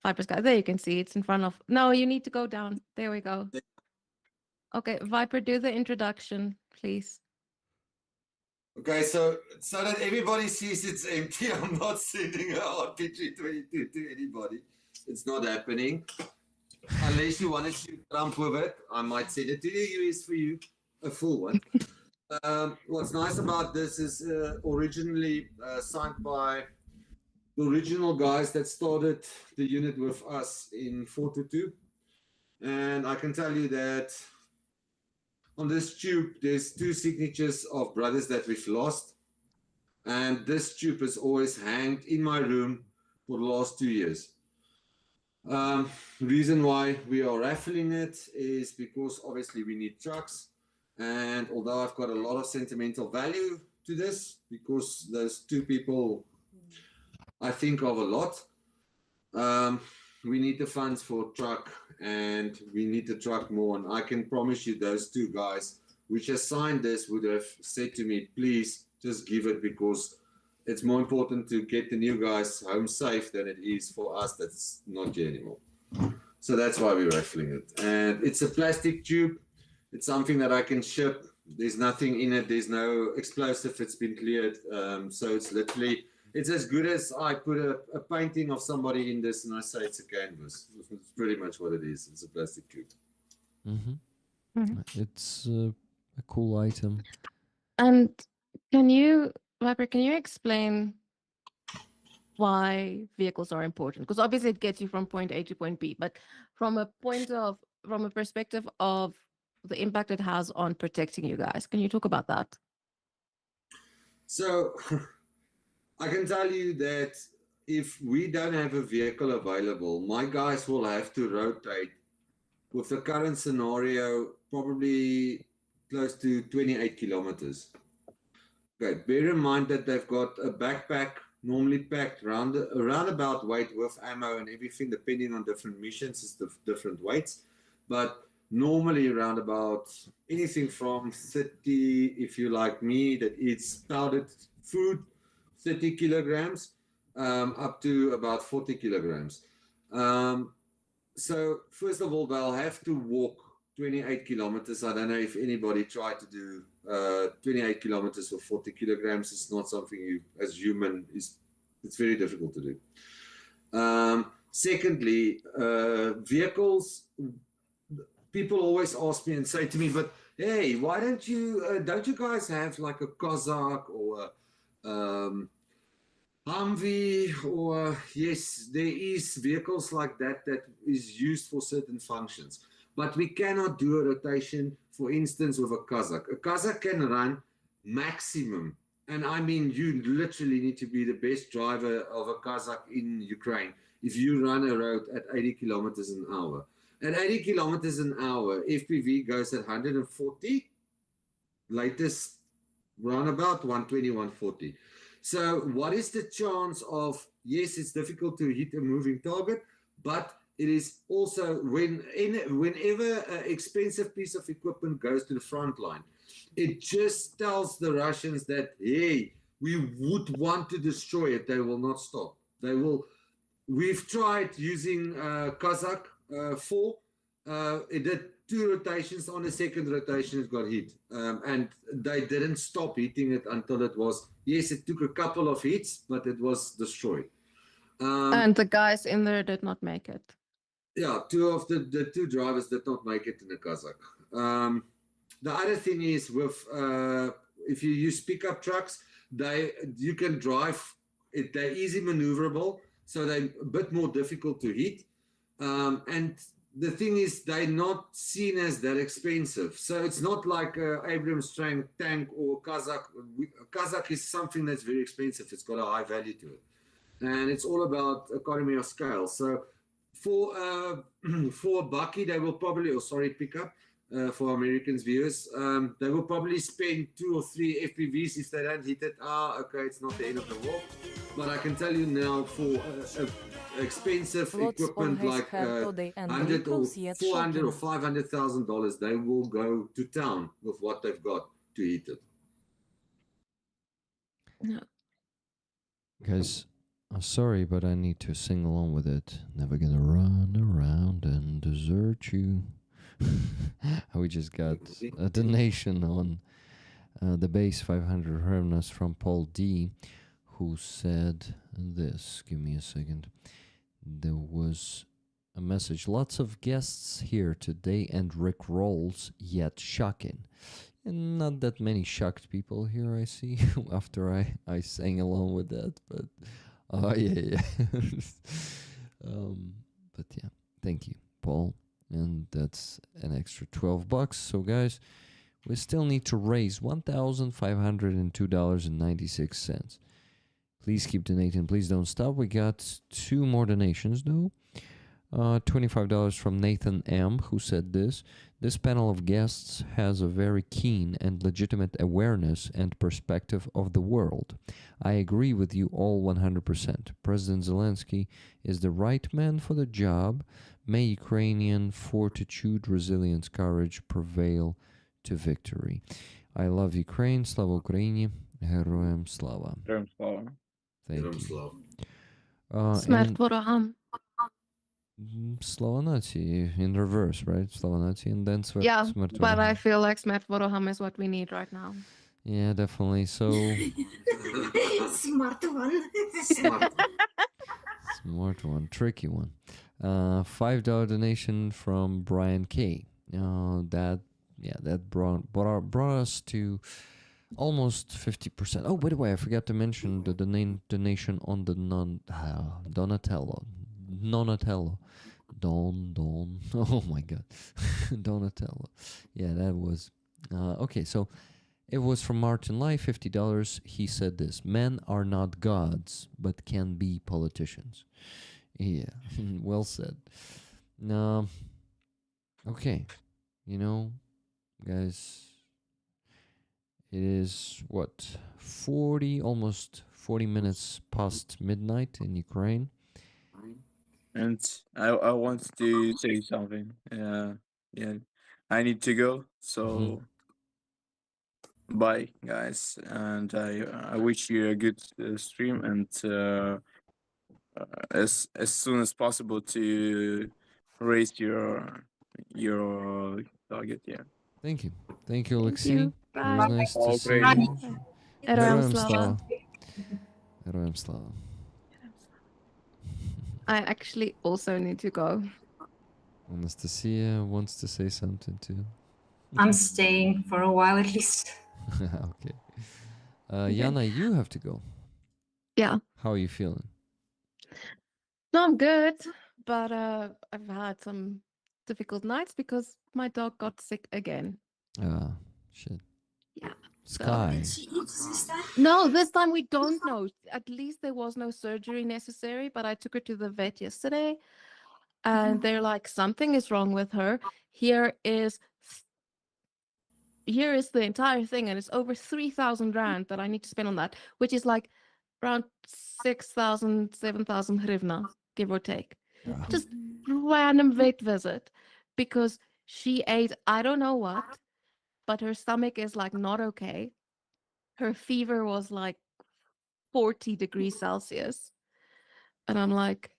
Viper Sky. There you can see it's in front of. No, you need to go down. There we go. Okay, Viper, do the introduction, please. Okay, so that everybody sees it's empty, I'm not sending an RPG 22 to anybody. It's not happening. Unless you want to shoot Trump with it, I might send it to you. US for you, a full one. What's nice about this is originally signed by the original guys that started the unit with us in 422. And I can tell you that on this tube, there's 2 signatures of brothers that we've lost. And this tube has always hanged in my room for the last 2 years. Reason why we are raffling it is because obviously we need trucks. And although I've got a lot of sentimental value to this, because those 2 people I think of a lot, we need the funds for truck, and we need the truck more. And I can promise you those 2 guys which has signed this would have said to me, please just give it, because it's more important to get the new guys home safe than it is for us that's not here anymore. So that's why we're raffling it. And it's a plastic tube. It's something that I can ship. There's nothing in it. There's no explosive. It's been cleared. So it's literally, it's as good as I put a painting of somebody in this and I say it's a canvas. It's pretty much what it is. It's a plastic tube. It's a cool item. And can you, Viper, can you explain why vehicles are important? Because obviously it gets you from point A to point B, but from a perspective of the impact it has on protecting you guys, can you talk about that? So I can tell you that if we don't have a vehicle available, my guys will have to rotate with the current scenario, probably close to 28 kilometers. Okay, bear in mind that they've got a backpack normally packed around about weight with ammo and everything, depending on different missions, it's different weights. But normally around about anything from 30, if you like me, that eats powdered food, 30 kilograms, up to about 40 kilograms. So first of all, they'll have to walk 28 kilometers. I don't know if anybody tried to do 28 kilometers for 40 kilograms. It's not something you, as human, it's very difficult to do. Secondly, vehicles, people always ask me and say to me, but hey, why don't you guys have like a Cossack or a Humvee, or yes, there is vehicles like that is used for certain functions. But we cannot do a rotation, for instance, with a Cossack. A Cossack can run maximum and I mean, you literally need to be the best driver of a Kazakh in Ukraine if you run a road at 80 kilometers an hour. At 80 kilometers an hour, FPV goes at 140, latest roundabout 120, 140. So what is the chance of, yes, it's difficult to hit a moving target, but it is also whenever an expensive piece of equipment goes to the front line, it just tells the Russians that, hey, we would want to destroy it. They will not stop. They will. We've tried using Kazakh 4. It did 2 rotations. On the second rotation, it got hit. And they didn't stop hitting it until it was, yes, it took a couple of hits, but it was destroyed. And the guys in there did not make it. Yeah, 2 of the 2 drivers did not make it in the Kazakh. The other thing is with if you use pickup trucks, you can drive it. They're easy maneuverable, so they're a bit more difficult to hit. And the thing is, they're not seen as that expensive. So it's not like Abrams tank or Kazakh. Kazakh is something that's very expensive. It's got a high value to it, and it's all about economy of scale. So for a Bucky, they will probably, pickup. For Americans viewers, they will probably spend 2 or 3 FPVs if they don't hit it. Okay, it's not the end of the world. But I can tell you now, for expensive Lots equipment always like have today and 100 or vehicles yet 400 or shocking. $500,000, they will go to town with what they've got to hit it. Yeah. Guys, I'm sorry, but I need to sing along with it. Never gonna run around and desert you. We just got a donation on the base 500 hryvnias from Paul D, who said this. Give me a second. There was a message. Lots of guests here today and Rick rolls, yet shocking. And not that many shocked people here, I see, after I sang along with that. But, yeah. But yeah, thank you, Paul. And that's an extra $12. So, guys, we still need to raise $1,502.96. Please keep donating. Please don't stop. We got 2 more donations, though. $25 from Nathan M., who said this. This panel of guests has a very keen and legitimate awareness and perspective of the world. I agree with you all 100%. President Zelensky is the right man for the job. May Ukrainian fortitude, resilience, courage prevail to victory. I love Ukraine. Slava Ukraini. Героям слава. Героям слава. Thank Героям you. слава. Smart And ворогам. Slava Nazi in reverse, right? Slava Nazi and then Yeah, Smrt but I ворогам. feel like Smart ворогам is what we need right now. Yeah, definitely. So Smart one. Smart. smart one, tricky one. $5 donation from Brian K. That brought us to almost 50%. Oh, by the way, I forgot to mention the donation on the Donatello. Oh my god. Donatello. Yeah, that was okay. So it was from Martin Lai, $50. He said this: men are not gods, but can be politicians. Yeah, well said. Okay, guys, it is what, almost 40 minutes past midnight in Ukraine. And I want to say something. Yeah, I need to go. So bye, guys, and I wish you a good stream, and as soon as possible to raise your target. Yeah. Thank you, Thank Alexei. you. It was Bye. nice to All see great. you. Героям Героям слава. слава. Героям слава. I actually also need to go. Anastasia wants to say something too. I'm staying for a while at least. Okay. Yana, you have to go. Yeah. How are you feeling? No, I'm good, but I've had some difficult nights because my dog got sick again. Ah, shit. Yeah. Sky. Did she eat this time? No, this time we don't know. At least there was no surgery necessary, but I took her to the vet yesterday and they're like, something is wrong with her. Here is the entire thing, and it's over 3,000 rand that I need to spend on that, which is like around 6,000, 7,000 hryvnia, give or take. Ah. Just random vet visit because she ate I don't know what, but her stomach is like not okay. Her fever was like 40 degrees Celsius. And I'm like,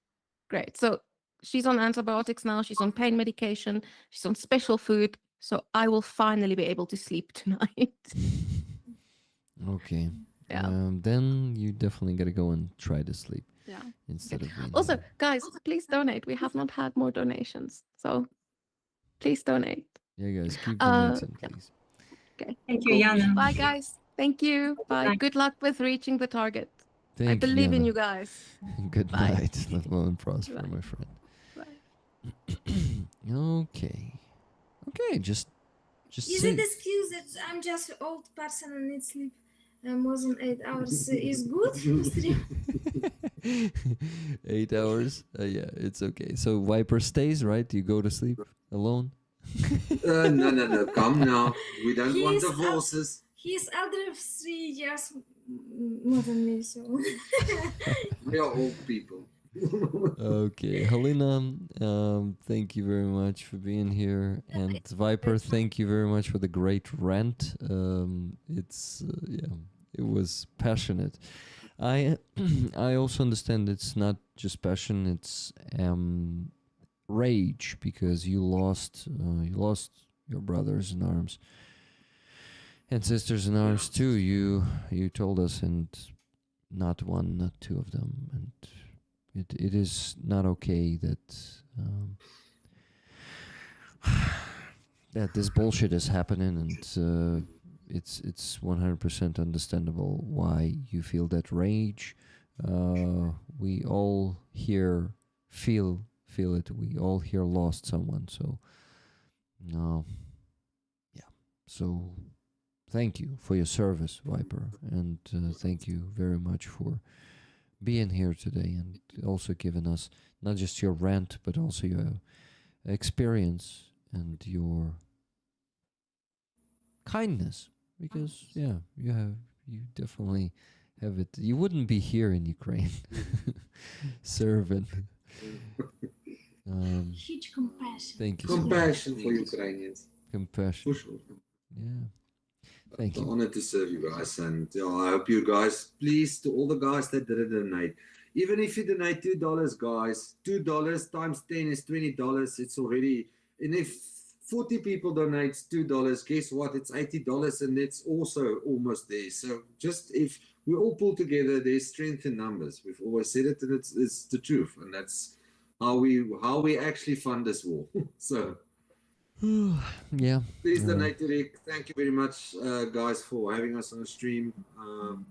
great. So she's on antibiotics now. She's on pain medication. She's on special food. So I will finally be able to sleep tonight. Okay. Yeah. Then you definitely gotta go and try to sleep Yeah. instead of being Also, here. guys, please donate. We have not had more donations. So please donate. Yeah, guys, keep Uh, donating, yeah. please. Okay. Thank you, Jana. Bye, guys. Thank you. Bye. night. Good luck with reaching the target. I Thank you, believe in Jana. you guys. Good Bye. night. Live long and prosper, Bye. my friend. Bye. Okay. Okay, just Is say it excuse that I'm just an old person and need sleep more than 8 hours is good? Stream? 8 hours. Yeah, it's okay. So Viper stays, right? You go to sleep alone. No. Come now. We don't want He's divorces. He's elder 3 years more than me, so We are old people. Okay, Helena, thank you very much for being here, and Viper, thank you very much for the great rant. It's yeah, it was passionate. I I also understand it's not just passion; it's rage because you lost your brothers in arms and sisters in arms too. You told us, and not one, not two of them, and it is not okay that that this bullshit is happening, and it's 100% understandable why you feel that rage. We all here feel it. We all here lost someone, so no, yeah. So thank you for your service, Viper, and thank you very much for being here today and also giving us not just your rant but also your experience and your kindness, because you definitely have it. You wouldn't be here in Ukraine serving. huge compassion. Thank you so much. Compassion for Ukrainians. Compassion. For sure. Yeah. Thank It's an you. honor to serve you guys, and I hope you guys, please, to all the guys that didn't donate, even if you donate $2, guys, $2 times 10 is $20. It's already, and if 40 people donates $2, guess what? It's $80, and it's also almost there. So just if we all pull together, there's strength in numbers. We've always said it, and it's the truth, and that's how we actually fund this war. So. Yeah. Please donate to Rick. Thank you very much, guys, for having us on the stream.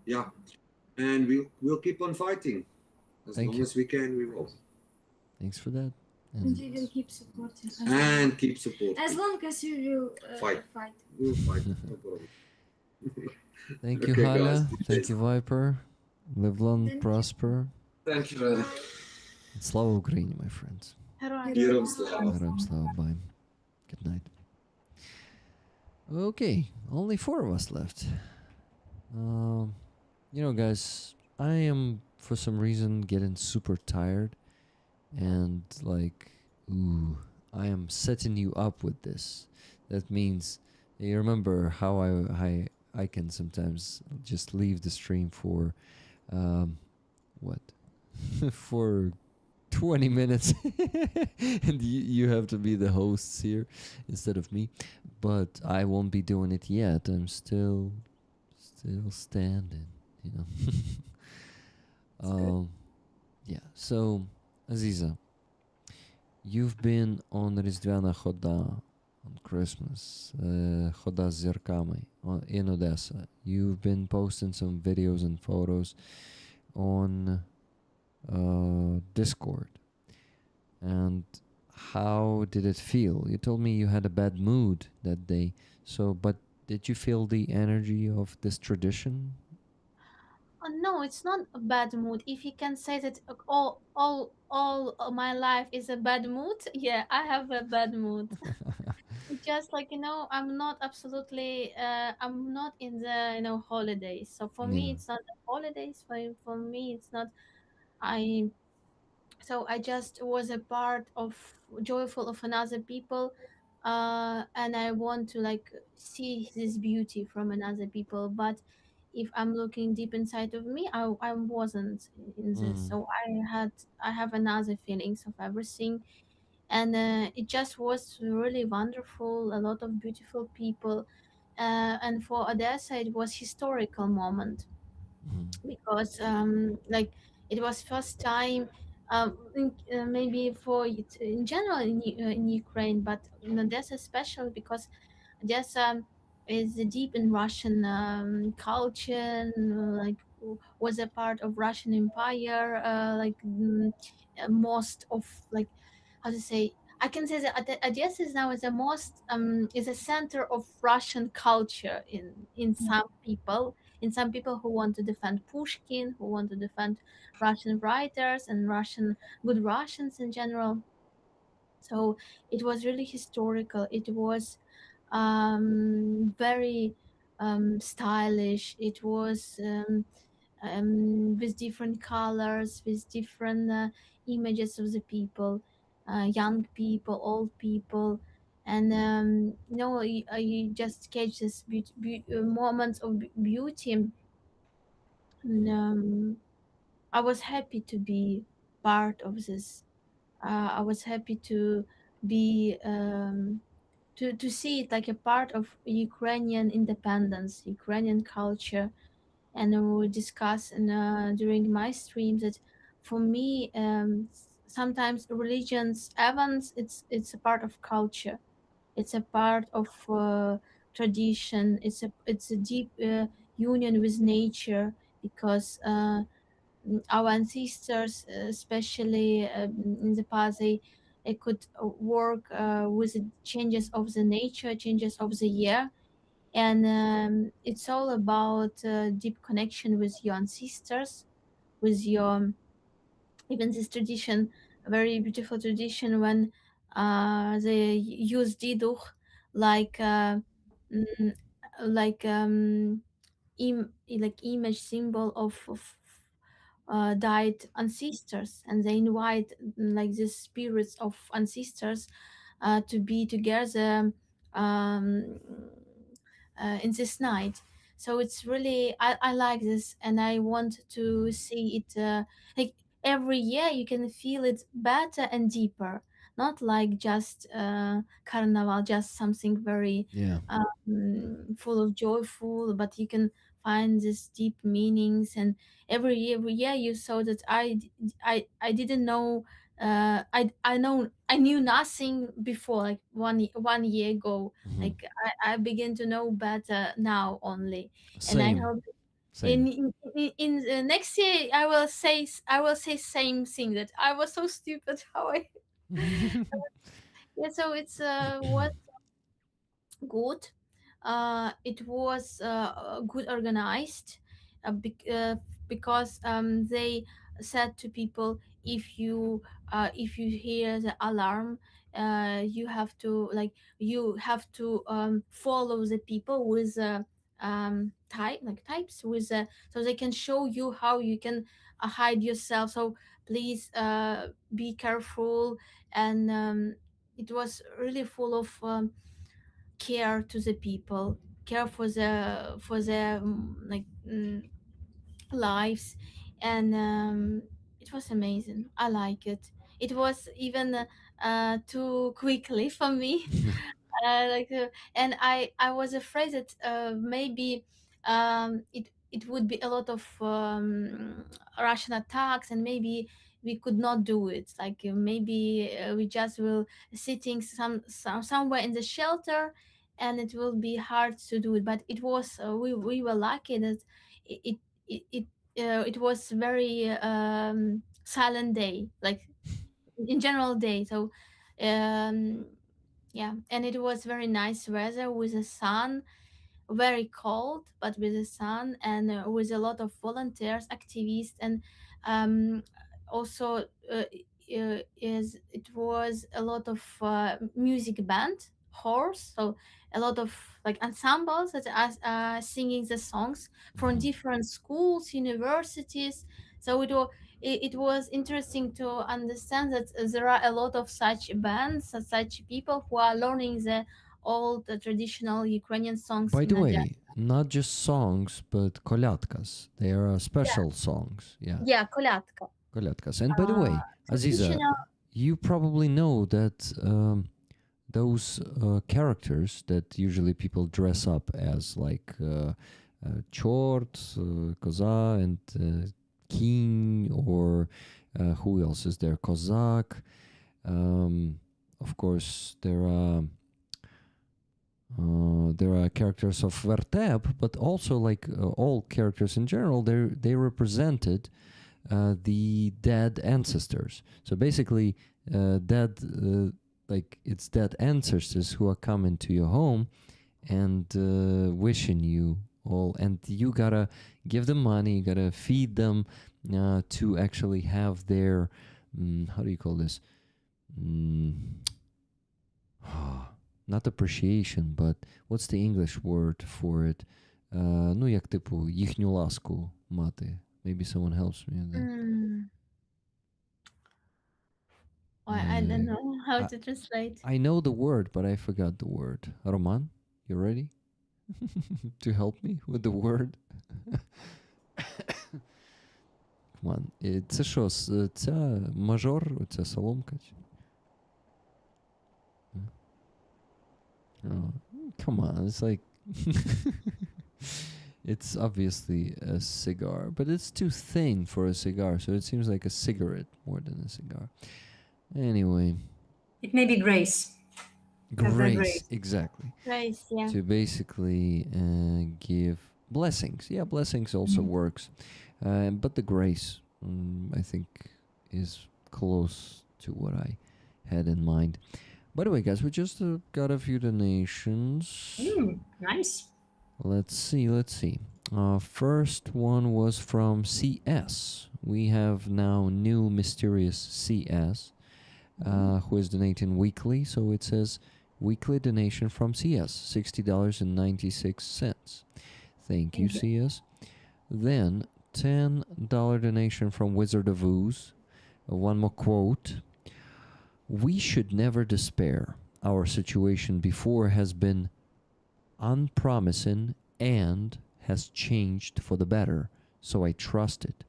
Yeah, and we'll keep on fighting as Thank long you. as we can. We will, Thanks for that. And we will keep supporting. and keep supporting. As long as you will Fight. fight. We'll fight. No problem. Thank you, Okay, guys, Hala. be Thank blessed. you, Viper. Live long, Thank you. prosper. Thank you, brother. Slava Ukraini, my friends. Героям слава. Героям слава. Bye. Good night. Okay, only 4 of us left. Guys, I am for some reason getting super tired, and like, I am setting you up with this. That means you remember how I can sometimes just leave the stream for what for 20 minutes and you have to be the hosts here instead of me, but I won't be doing it yet. I'm still standing, yeah. So Aziza, you've been on Rіздвяна Хода on Christmas, Хода з зірками in Odessa. You've been posting some videos and photos on Discord. And how did it feel? You told me you had a bad mood that day. So, but Did you feel the energy of this tradition? No, it's not a bad mood. If you can say that all of my life is a bad mood, yeah, I have a bad mood. It's just like, I'm not absolutely I'm not in the, holidays. So for me Yeah. it's not the holidays. For me it's not. I So I just was a part of joyful of another people, and I want to like see this beauty from another people. But if I'm looking deep inside of me, I wasn't in this. Mm. So I have another feelings of everything, and it just was really wonderful. A lot of beautiful people, and for Odessa it was historical moment Mm. because like it was first time, maybe for it in general in Ukraine, but Odessa special because Odessa is deep in Russian culture, like was a part of Russian Empire, most of like how to say. I can say that Odessa is now is the most is a center of Russian culture in some people who want to defend Pushkin, who want to defend Russian writers and good Russians in general. So it was really historical. It was very stylish. It was with different colors, with different images of the people, young people, old people. And you just catch this moments of beauty. And I was happy to be part of this. I was happy to be to see it like a part of Ukrainian independence, Ukrainian culture. And we discuss during my streams that for me, sometimes religions, events, it's a part of culture. It's a part of tradition. It's a deep union with nature because our ancestors, especially in the past, they could work with the changes of the nature, changes of the year, and it's all about deep connection with your ancestors, with your even this tradition, a very beautiful tradition when they use diduch like mm, like like image symbol of died ancestors, and they invite like the spirits of ancestors to be together um, in this night. So it's really I like this, and I want to see it like every year you can feel it better and deeper, not like just carnival, just something very Yeah. full of joyful, but you can find these deep meanings. And every year you saw that I didn't know, I knew nothing before, like 1 year ago. Mhm. Like I begin to know better now only. And I Same. hope Same. in the next year I will say same thing, that I was so stupid how I yeah. So it's what good. It was good organized, because they said to people, if you hear the alarm, you have to follow the people with types with so they can show you how you can hide yourself. So please be careful. And it was really full of care to the people, care for their lives. And it was amazing. I like it. It was even too quickly for me. And I was afraid that maybe it would be a lot of Russian attacks, and maybe we could not do it. Like maybe we just will sitting somewhere in the shelter, and it will be hard to do it. But it was we were lucky that it it it, it was very silent day, like in general day. So um yeah, and it was very nice weather with the sun. very cold, but with the sun and with a lot of volunteers, activists, and um, also is it was a lot of music band horse, so a lot of like ensembles that are singing the songs from Mhm. different schools, universities. So it was interesting to understand that there are a lot of such bands, such people who are learning the old traditional Ukrainian songs By in the a way, not just songs, but kolядkas. They are special songs. Yeah, yeah, колядка. kolядkas. And by the way, Aziza, Traditional. you probably know that those characters that usually people dress up as, like Chort, Koza, and King, or who else is there? Kozak. Of course, there are characters of Vertep, but also like all characters in general, they represented the dead ancestors. So basically, dead like it's dead ancestors who are coming to your home and wishing you all, and you gotta give them money, you gotta feed them to actually have their how do you call this? Mm, not appreciation, but what's the English word for it? Ну, як типу, їхню ласку мати. Maybe someone helps me with that. I don't know how I, to translate. I know the word, but I forgot the word. Roman, you ready to help me with the word? Come on. Це що, ця мажор, оця соломка? Oh, come on, it's like it's obviously a cigar, but it's too thin for a cigar, so it seems like a cigarette more than a cigar. Anyway, It may be grace. Have that grace, exactly. Grace, yeah. To basically give blessings. Yeah, blessings also works, but the grace, I think, is close to what I had in mind. By the way, guys, we just got a few donations. Nice. Let's see. First one was from CS. We have now new mysterious CS, who is donating weekly. So it says weekly donation from CS, $60.96. Thank you, CS. Then $10 donation from Wizard of Ooze. One more quote. We should never despair. Our situation before has been unpromising and has changed for the better, so I trust it.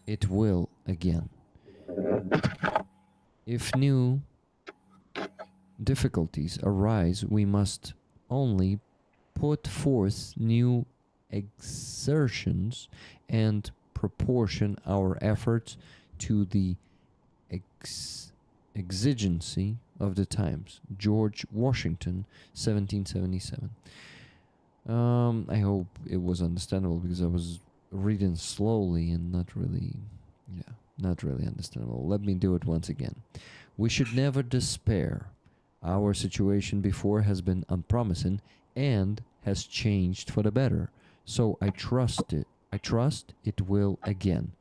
It will again. If new difficulties arise, we must only put forth new exertions and proportion our efforts to the exigency of the times. George Washington, 1777. I hope it was understandable because I was reading slowly and not really understandable. Let me do it once again. We should never despair. Our situation before has been unpromising and has changed for the better. So I trust it. I trust it will again.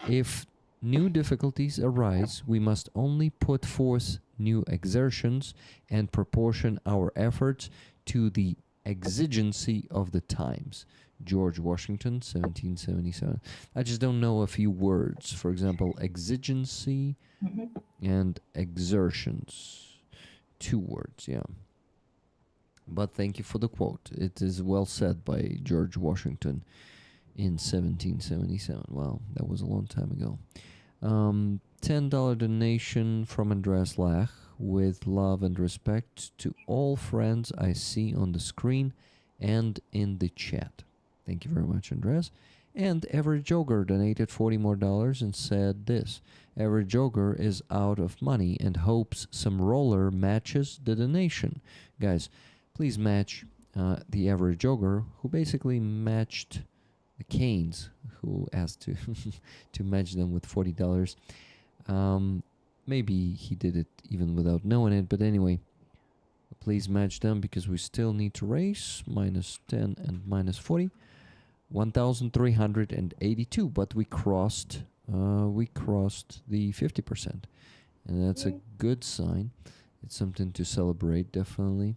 If new difficulties arise, we must only put forth new exertions and proportion our efforts to the exigency of the times. George Washington, 1777. I just don't know a few words. For example, exigency and exertions. 2 words, yeah. But thank you for the quote. It is well said by George Washington in 1777. Wow, that was a long time ago. $10 donation from Andreas Lach with love and respect to all friends I see on the screen and in the chat. Thank you very much, Andreas. And Average Joker donated $40 more and said this. Average Joker is out of money and hopes some roller matches the donation. Guys, please match the Average Joker, who basically matched the Canes, who asked to to match them with $40. Maybe he did it even without knowing it, but anyway, Please match them because we still need to raise -10 and -40. 1,382, but we crossed the 50%, and that's a good sign. It's something to celebrate, definitely.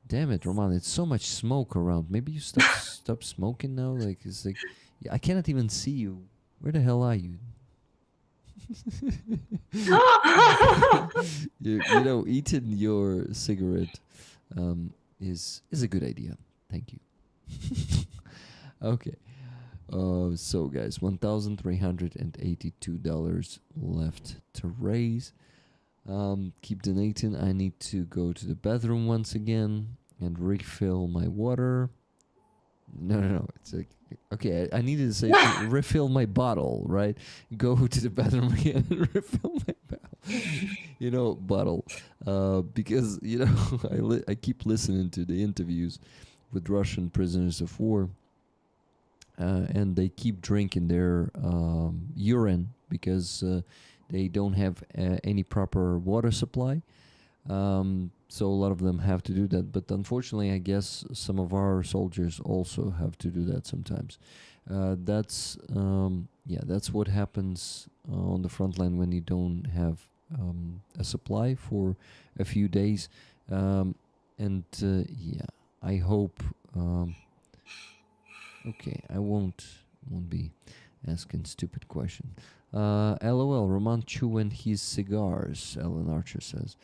Damn it, Roman, it's so much smoke around. Maybe you stop smoking now. Like it's like I cannot even see you. Where the hell are you? You know, eating your cigarette is a good idea. Thank you. Okay. So guys, $1,382 left to raise. Keep donating. I need to go to the bathroom once again and refill my water. No. It's like, okay, I needed to say refill my bottle, right? Go to the bathroom again and refill my bottle. Because, I keep listening to the interviews with Russian prisoners of war. And they keep drinking their urine because they don't have any proper water supply. So a lot of them have to do that. But unfortunately, I guess some of our soldiers also have to do that sometimes. That's what happens on the front line when you don't have a supply for a few days. I hope... Okay, I won't be asking stupid question. LOL, Roman chewing his cigars, Ellen Archer says.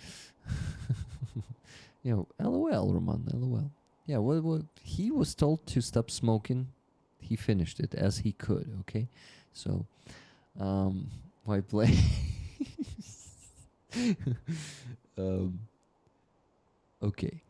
LOL, Roman, LOL. Yeah, what he was told to stop smoking. He finished it as he could, okay? So, why play? Okay.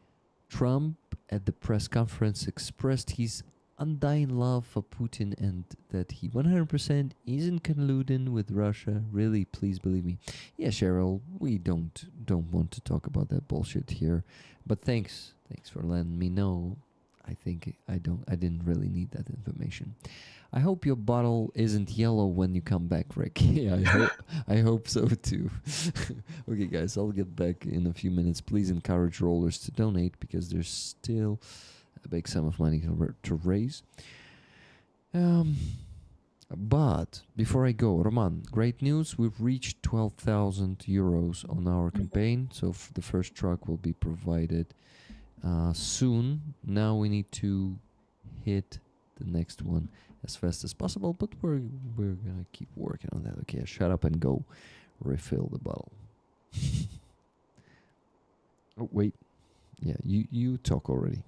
Trump at the press conference expressed his undying love for Putin and that he 100% isn't colluding with Russia. Really, please believe me. Yeah, Cheryl, we don't want to talk about that bullshit here. But thanks for letting me know. I think I didn't really need that information. I hope your bottle isn't yellow when you come back, Rick. Yeah, I hope so too. Okay, guys, I'll get back in a few minutes. Please encourage rollers to donate because there's still a big sum of money to raise. But before I go, Roman, great news. We've reached 12,000 euros on our campaign. So the first truck will be provided soon. Now we need to hit the next one as fast as possible, but we're gonna keep working on that. Okay, shut up and go refill the bottle. Oh wait, yeah, you talk already.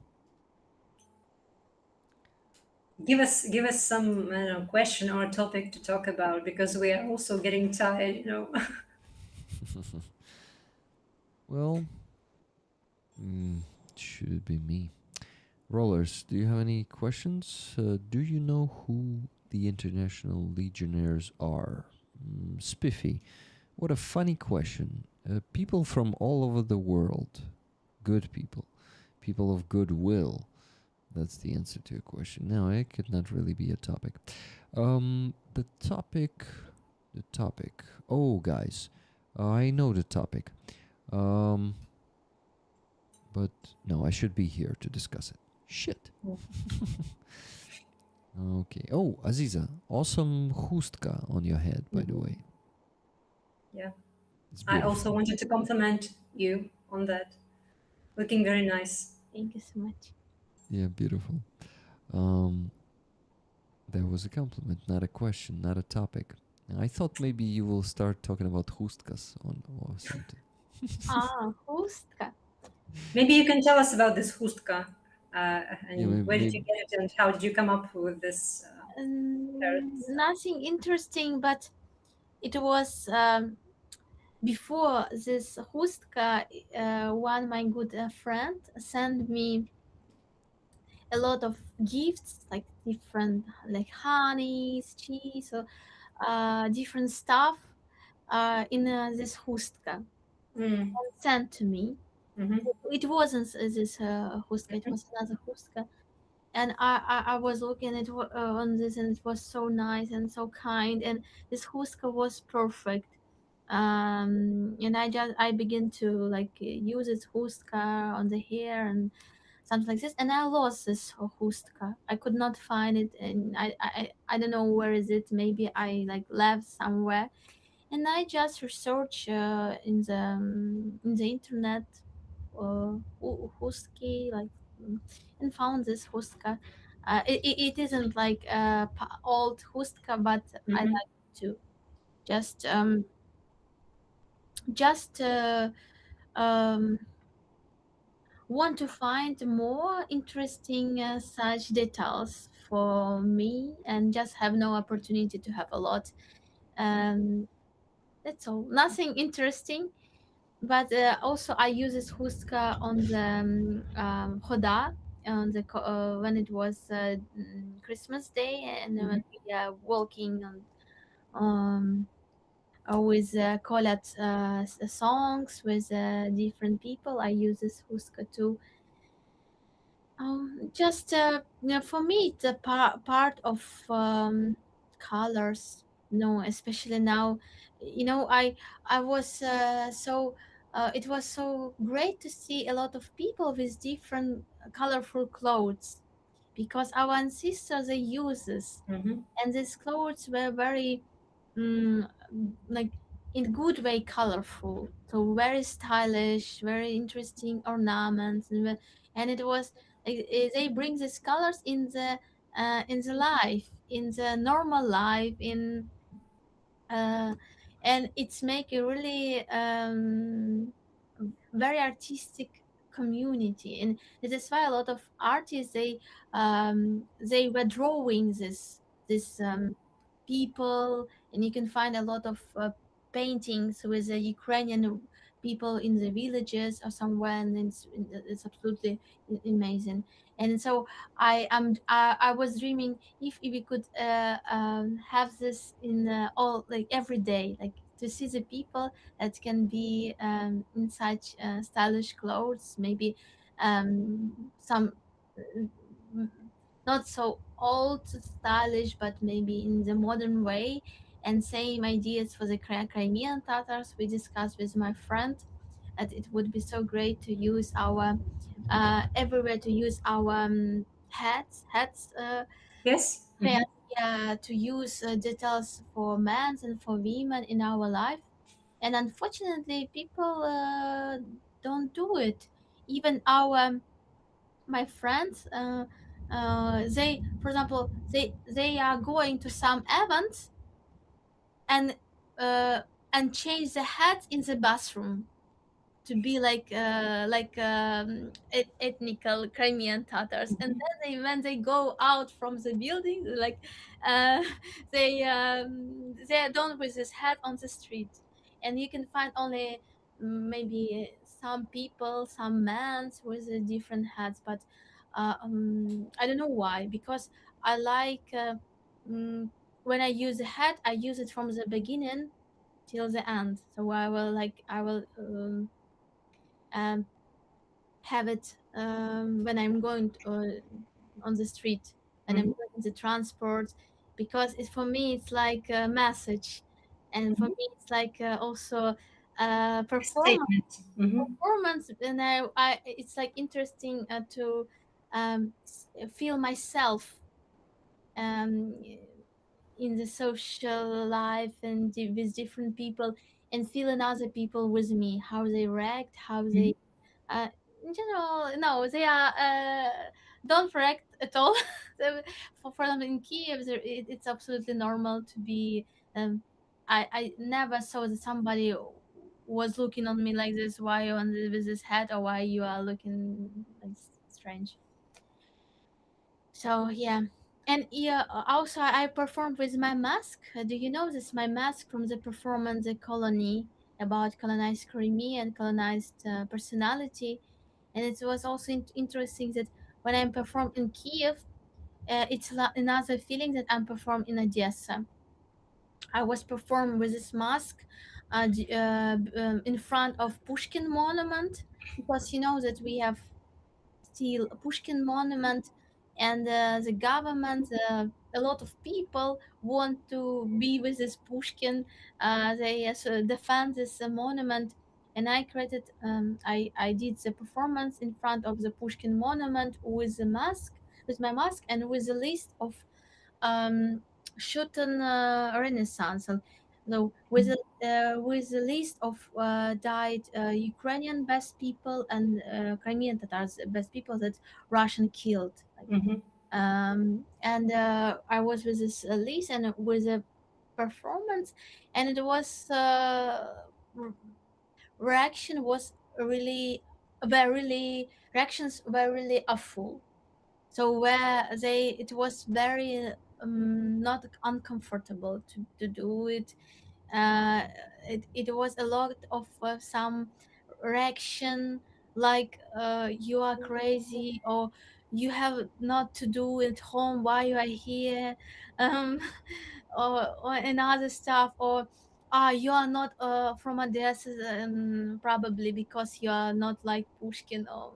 Give us some question or topic to talk about because we are also getting tired, Well, should it be me? Rollers, do you have any questions? Do you know who the International Legionnaires are? Spiffy. What a funny question. People from all over the world. Good people. People of goodwill. That's the answer to your question. No, it could not really be a topic. The topic. Oh, guys. I know the topic. But no, I should be here to discuss it. Shit. Okay. Oh, Aziza, awesome chustka on your head, by the way. Yeah. I also wanted to compliment you on that. Looking very nice. Thank you so much. Yeah, beautiful. That was a compliment, not a question, not a topic. I thought maybe you will start talking about chustkas or something. Chustka. Maybe you can tell us about this chustka. And where did you get it and how did you come up with this? Nothing interesting, but it was before this chustka. One my good friend sent me a lot of gifts, like different, like honeys, cheese, or different stuff in this chustka and sent to me. It wasn't this chustka, it was another chustka. And I was looking at on this, and it was so nice and so kind, and this chustka was perfect. And I begin to like use this hustka on the hair and something like this, and I lost this hustka. I could not find it, and I don't know where is it. Maybe I like left somewhere, and I just research in the internet husky like and found this hustka. It isn't like old hustka, but I Mhm. like to just just want to find more interesting such details for me, and just have no opportunity to have a lot. That's all. Nothing interesting, but also I use this huska on the Hoda on the when it was Christmas Day, and when we are walking on with collab songs with different people. I use this huska too. Just for me, it's a part of colors. No, especially now, I was so. It was so great to see a lot of people with different colorful clothes, because our ancestors they use this, Mhm. and these clothes were very mm, like in good way colorful, so very stylish, very interesting ornaments, and it was like they bring these colors in the life, in the normal life, in uh, and it's make a really very artistic community, and this is why a lot of artists they were drawing this people, and you can find a lot of paintings with the Ukrainian people in the villages or somewhere, and it's absolutely amazing. And so I was dreaming if we could have this in all like every day, like to see the people that can be in such stylish clothes, maybe some uh, not so old stylish, but maybe in the modern way. And same ideas for the Crimean Tatars. We discussed with my friend that it would be so great to use our everywhere, to use our hats Yes. yeah, Mhm. yeah, to use details for men and for women in our life. And unfortunately people don't do it. Even our my friends they, for example, they are going to some events and uh, change the hat in the bathroom to be like ethnical Crimean Tatars, and then when they go out from the building, like uh, they are done with this hat on the street, and you can find only maybe some people, some men with different hats, but I don't know why, because I like mm, when I use a hat, I use it from the beginning till the end. So I will um, have it when I'm going on the street, and I'm going in the transport, because it's for me it's like a message, and for me it's like also Statement. Mhm. performance, and I it's like interesting to feel myself um, in the social life and with different people, and feeling other people with me, how they react, how they uh, in general, no, they are don't react at all. So for them in Kiev, it's absolutely normal to be. Um, I never saw that somebody was looking on me like this. Why you on with this hat, or why you are looking like strange? So yeah, and yeah, also I performed with my mask. Do you know this? My mask from the performance The Colony, about colonized Crimea and colonized personality, and it was also interesting that when I performed in Kiev, it's another feeling that I'm performed in Odessa. I was performed with this mask in front of Pushkin Monument, because you know that we have still a Pushkin Monument and the government, a lot of people want to be with this Pushkin. They defend this monument, and I created. I did the performance in front of the Pushkin monument with the mask, with my mask, and with a list of um, shooting Renaissance. And so with a list of died Ukrainian best people and Crimean Tatars best people that Russian killed. Like, Mhm. and I was with this list and with a performance, and it was reaction was really reactions were really awful. So where they it was very not uncomfortable to do it. uh, it was a lot of some reaction, like you are crazy, or you have not to do at home, why you are here, um, or another stuff, or you are not from Odessa, probably because you are not like Pushkin, or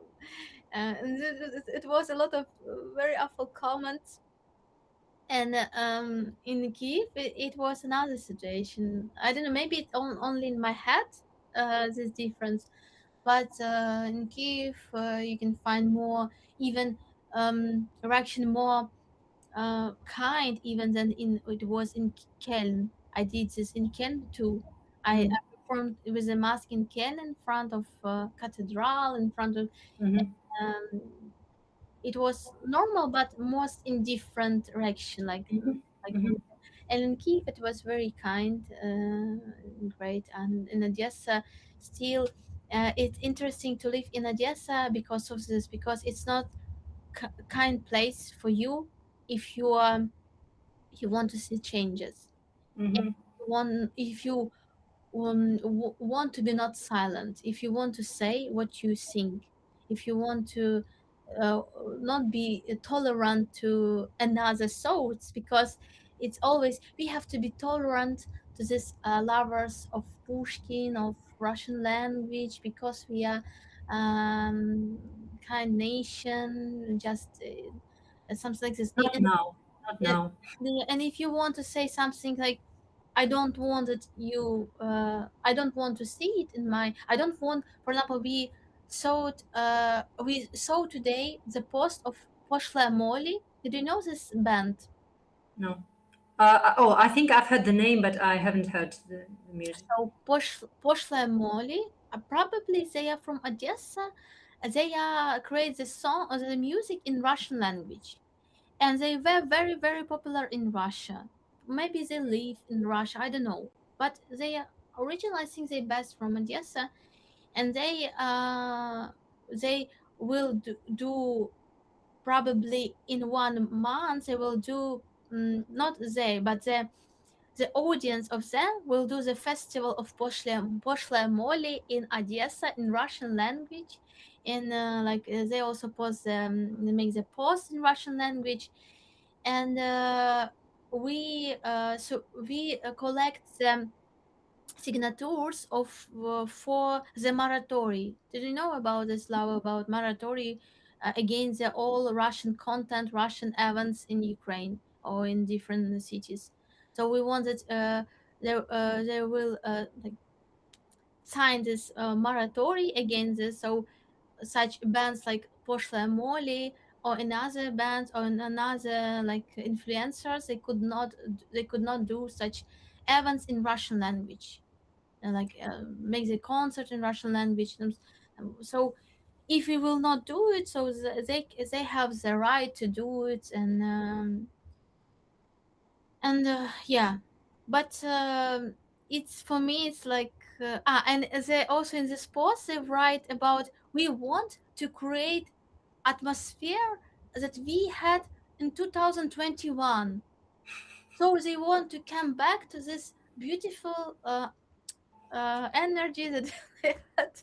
it was a lot of very awful comments. And in Kiev, it was another situation. I don't know, maybe it's only in my head, this difference. But in Kiev, you can find more, even reaction more kind, even than in it was in Keln. I did this in Keln too. I performed with a mask in Keln in front of cathedral, in front of. Mhm. Um, it was normal, but most in different direction, like Mhm. and in Kiev it was very kind, great, and in Odessa still it's interesting to live in Odessa because of this, because it's not kind place for you if you want to see changes. If Mhm. if you want to be not silent, if you want to say what you think, if you want to uh, not be tolerant to another thoughts, because it's always we have to be tolerant to this lovers of Pushkin, of Russian language, because we are kind nation, just something like this. Not now. Not Yeah, now. and if you want to say something like I don't want it you I don't want to see it in my I don't want, for example, we saw today the post of Poshla Molly. Did you know this band? No. Oh, I think I've heard the name, but I haven't heard the music. So Poshla Molly, probably they are from Odessa. They create the song or the music in Russian language, and they were very very popular in Russia. Maybe they live in Russia, I don't know, but they are originally, I think, they best from Odessa, and they will do probably in 1 month they will do, not they but the audience of them will do the festival of Poshla Moli in Odessa in Russian language, and they also post they make the post in Russian language, and we collect them signatures of for the moratory. Did you know about this law about moratory against the all Russian content, Russian events in Ukraine or in different cities? So we wanted they will like sign this moratory against this. So such bands like Poshla Molly or another bands or another like influencers, they could not do such events in Russian language, make the concert in Russian language. So if we will not do it, so they have the right to do it, and yeah, but it's for me it's like and they also in this post they write about we want to create atmosphere that we had in 2021. So they want to come back to this beautiful energy that they had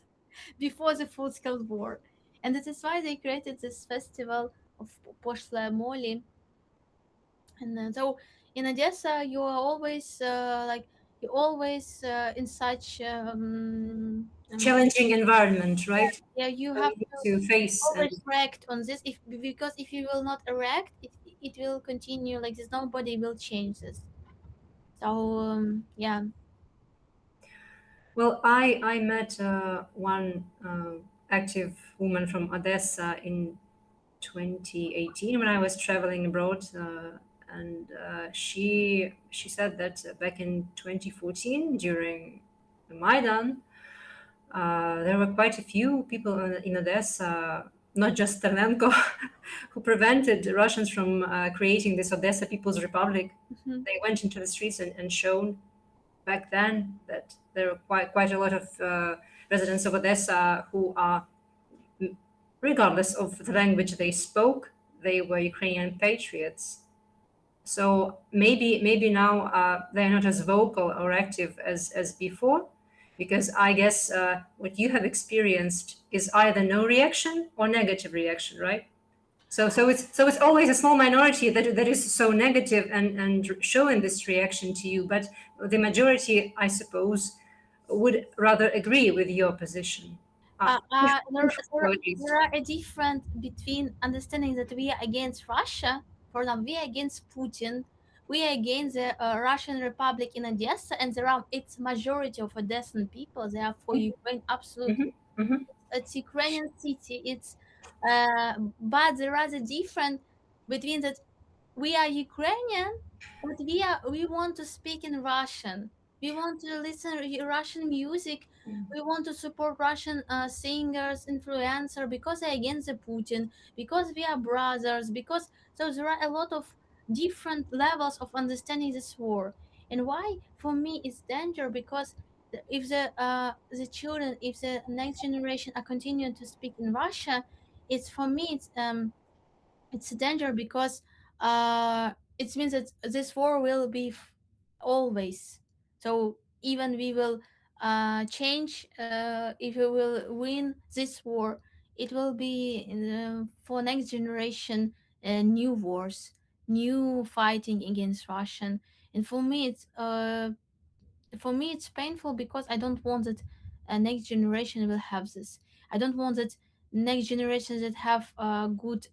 before the full-scale war, and that is why they created this festival of Poshla Moli. And so in Odessa, you are always like you always in such Challenging environment, right? yeah, you So have you need to face and always react on this. If because if you will not react, it will continue like this. Nobody will change this. So yeah. well, I met one active woman from Odessa in 2018 when I was traveling abroad, and she said that back in 2014 during the Maidan, there were quite a few people in Odessa, not just Terlenko, who prevented the Russians from creating this Odessa People's Republic. Mhm. They went into the streets and shown back then that there were quite a lot of residents of Odessa who are, regardless of the language they spoke, they were Ukrainian patriots. So maybe now they're not as vocal or active as before, because I guess what you have experienced is either no reaction or negative reaction, right? So it's always a small minority that is so negative and showing this reaction to you, but the majority, I suppose, would rather agree with your position. There are a difference between understanding that we are against Russia, for example, we are against Putin, we are against the Russian Republic in Odessa, and there are its majority of Odessan people. They are for Ukraine, absolutely. Mhm. It's Ukrainian city. It's but there are the difference between that we are Ukrainian, but we want to speak in Russian. We want to listen Russian music. We want to support Russian singers, influencer because they're against the Putin. Because we are brothers. Because so there are a lot of different levels of understanding this war. And why for me it's danger because if the children, if the next generation are continuing to speak in Russia, it's for me it's a danger because it means that this war will be always. So even we will change, if we will win this war, it will be for next generation new wars, new fighting against Russian. And for me it's painful because I don't want that next generation will have this. I don't want that next generations that have good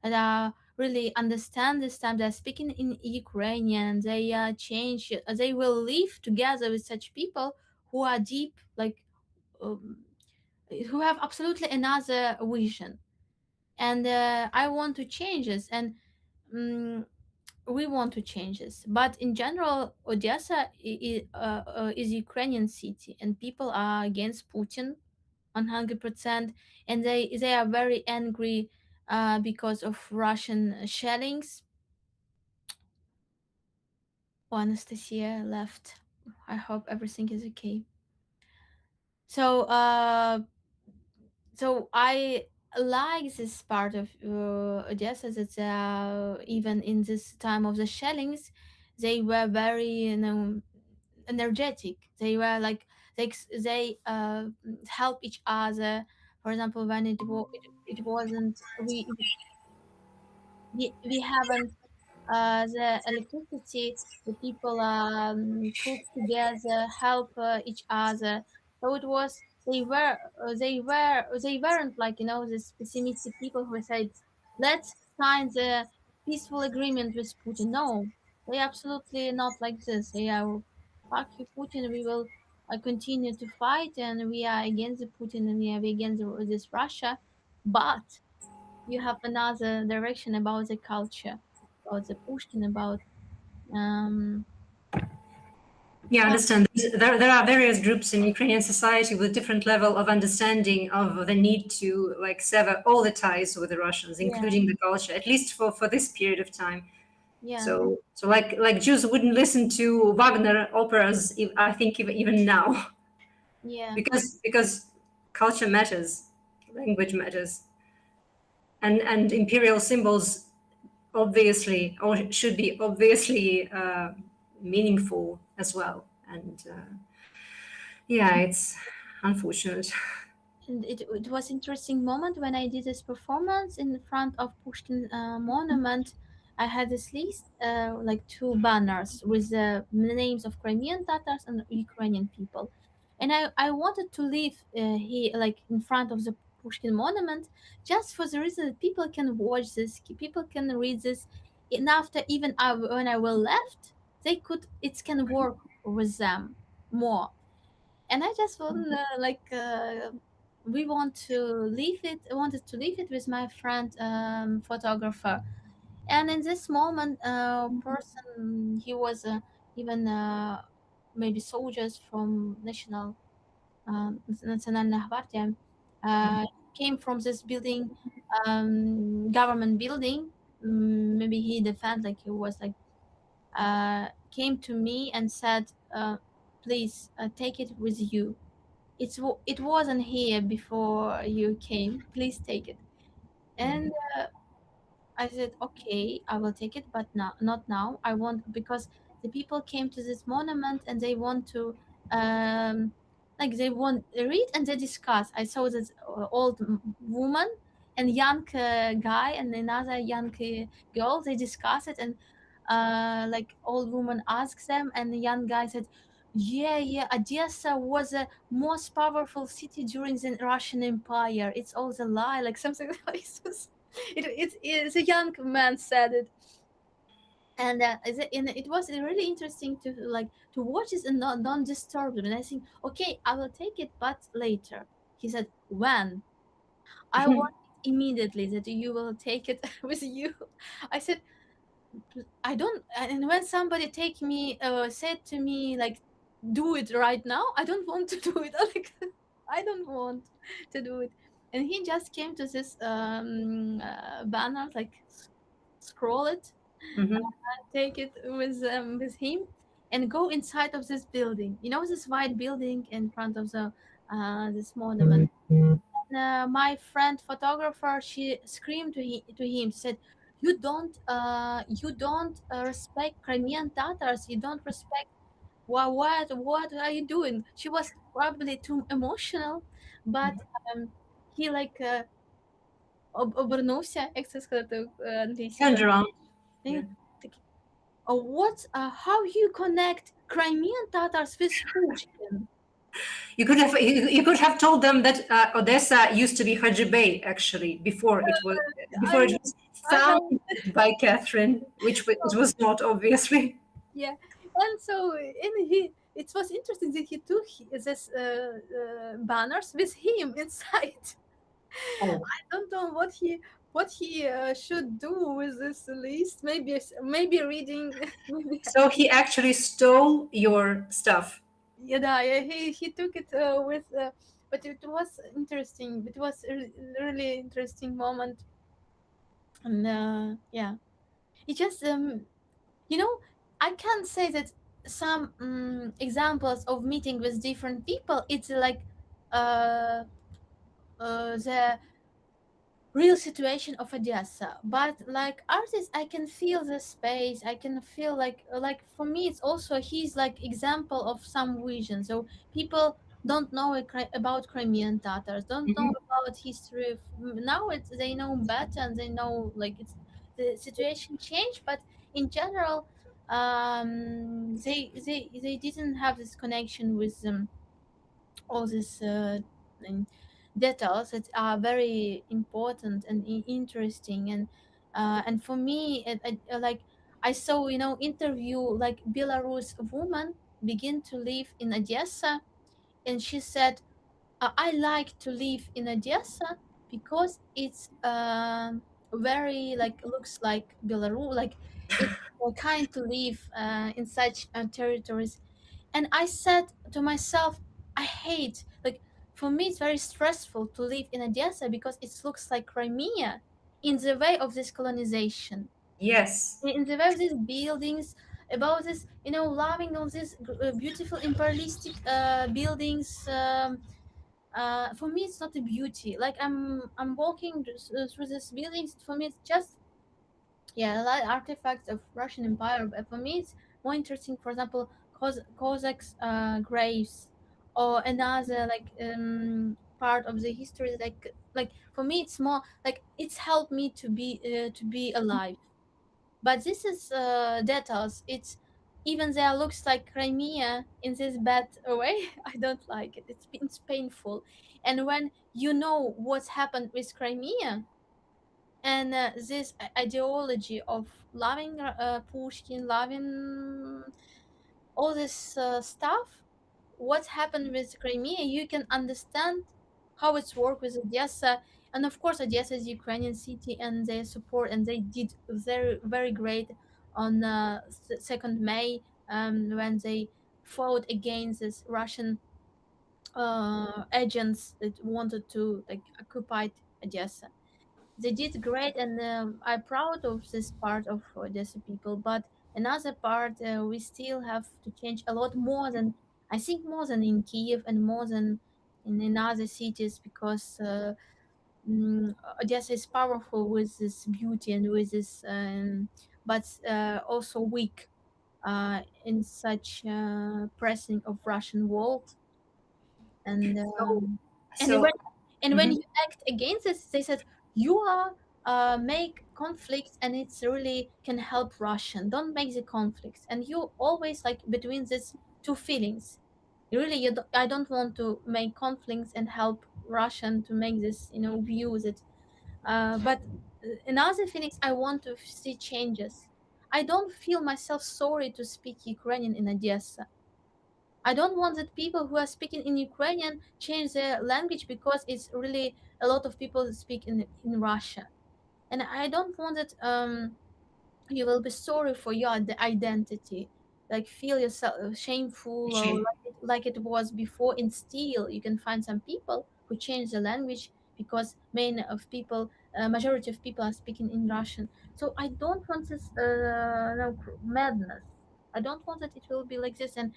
that are really understand this time, they're speaking in Ukrainian, they change, they will live together with such people who are deep, like um, who have absolutely another vision. And I want to change this, and um, we want to change this. But in general, Odessa is Ukrainian city, and people are against Putin 100%, and they are very angry because of Russian shellings. Oh, Anastasia left. I hope everything is okay. So I like this part of Odessa that even in this time of the shellings, they were very energetic. They were like they help each other. For example, when it wasn't we haven't the electricity, the people cook together, help each other. So it was they weren't like this pessimistic people who said let's sign the peaceful agreement with Putin. No, they absolutely not like this. They are fuck you Putin. We will continue to fight, and we are against the Putin, and we are against this Russia, but you have another direction about the culture, about the Pushkin, about um Yeah, I yeah, understand. There are various groups in Ukrainian society with different level of understanding of the need to like sever all the ties with the Russians, yeah, including the culture, at least for this period of time. yeah, So like Jews wouldn't listen to Wagner operas, I think even now, yeah. because culture matters, language matters, and imperial symbols obviously or should be obviously meaningful as well. And yeah, it's unfortunate. And it was interesting moment when I did this performance in front of Pushkin monument. I had this list, like two banners with the names of Crimean Tatars and Ukrainian people, and I wanted to leave here, like in front of the Pushkin monument, just for the reason that people can watch this, people can read this, and after even when I will left, they could it can work with them more. And I just want we want to leave it. I wanted to leave it with my friend photographer, and in this moment, person he was even maybe soldiers from Национальная гвардия came from this building, government building. Maybe he defend like he was like came to me and said, "Please take it with you. It wasn't here before you came. Please take it." And I said, "Okay, I will take it, but not now. I want because the people came to this monument and they want to, like they want read and they discuss." I saw this old woman and young guy and another young girl. They discuss it, and like old woman asks them, and the young guy said, "Yeah, Odessa was a most powerful city during the Russian Empire. It's all a lie," like something like this. It's a young man said it, and it was really interesting to like to watch this and not don't disturb them. And I think, okay, I will take it, but later. He said, when? I want it immediately that you will take it with you. I said, I don't. And when somebody take me, said to me like, do it right now. I don't want to do it. Like, I don't want to do it. And he just came to this banner, like scroll it, take it with him, and go inside of this building. You know this white building in front of the this monument. My friend photographer, she screamed to him, said, you don't respect Crimean Tatars. You don't respect what are you doing?" She was probably too emotional, but he like обернувся, як це сказати англійською. Turned around. Він такий, how you connect Crimean Tatars with Pushkin? You could have told them that Odessa used to be Haji Bey actually before it was founded by Catherine, which it was not obviously. Yeah, and so it was interesting that he took this banners with him inside. Oh. I don't know what he should do with this list. Maybe reading. So he actually stole your stuff. Yeah, he took it with, but it was interesting. It was a really interesting moment, and yeah, it just I can say that some examples of meeting with different people. It's like the real situation of Odessa, but like artists, I can feel the space. I can feel like for me, it's also he's like example of some vision. So people don't know about Crimean Tatars, don't know about history. Now they know better, and they know like it's the situation changed, but in general, they didn't have this connection with all this details that are very important and interesting, and for me like I saw interview like Belarus woman begin to live in Odessa, and she said, I like to live in Odessa because it's very like looks like Belarus, like it's kind to live in such territories. And I said to myself, I hate, like, for me, it's very stressful to live in Odessa because it looks like Crimea in the way of this colonization. Yes. In the way of these buildings, about this, loving all these beautiful imperialistic buildings. For me, it's not a beauty. Like I'm walking through these buildings. For me, it's just like artifacts of Russian Empire. But for me, it's more interesting. For example, Cossacks' graves, or another like part of the history. Like for me, it's more like it's helped me to be alive. But this is details. Even there looks like Crimea in this bad way. I don't like it. It's painful. And when you know what's happened with Crimea, and this ideology of loving Pushkin, loving all this stuff, what happened with Crimea, you can understand how it's worked with Odessa. And of course, Odessa is Ukrainian city, and they support, and they did very, very great on 2nd May when they fought against this Russian agents that wanted to like occupy Odessa. They did great, and I'm proud of this part of Odessa people. But another part, we still have to change a lot more than, I think, more than in Kiev and more than in other cities, because Odessa is powerful with this beauty and with this, but also weak in such pressing of Russian world. And So, and so when when mhm. you act against this, they said you are make conflicts, and it's really can help Russian. Don't make the conflicts, and you always like between these two feelings. Really, I don't want to make conflicts and help Russian to make this, views it. But in other feelings, I want to see changes. I don't feel myself sorry to speak Ukrainian in Odessa. I don't want that people who are speaking in Ukrainian change their language, because it's really a lot of people speak in Russia, and I don't want that you will be sorry for your identity, like feel yourself shameful, or Shame. like it was before. And still, you can find some people who change the language because majority of people are speaking in Russian. So I don't want this no, madness. I don't want that it will be like this. And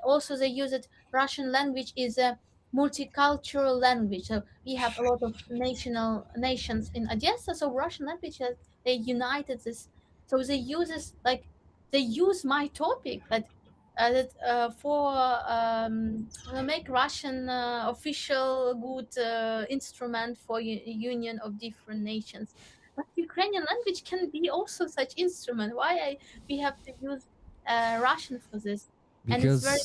also they use it, Russian language is a multicultural language, so we have a lot of nations in Odessa, so Russian language they united this. So they use this, like they use my topic, like for make Russian official good instrument for union of different nations. But Ukrainian language can be also such instrument. Why we have to use Russian for this? And it's very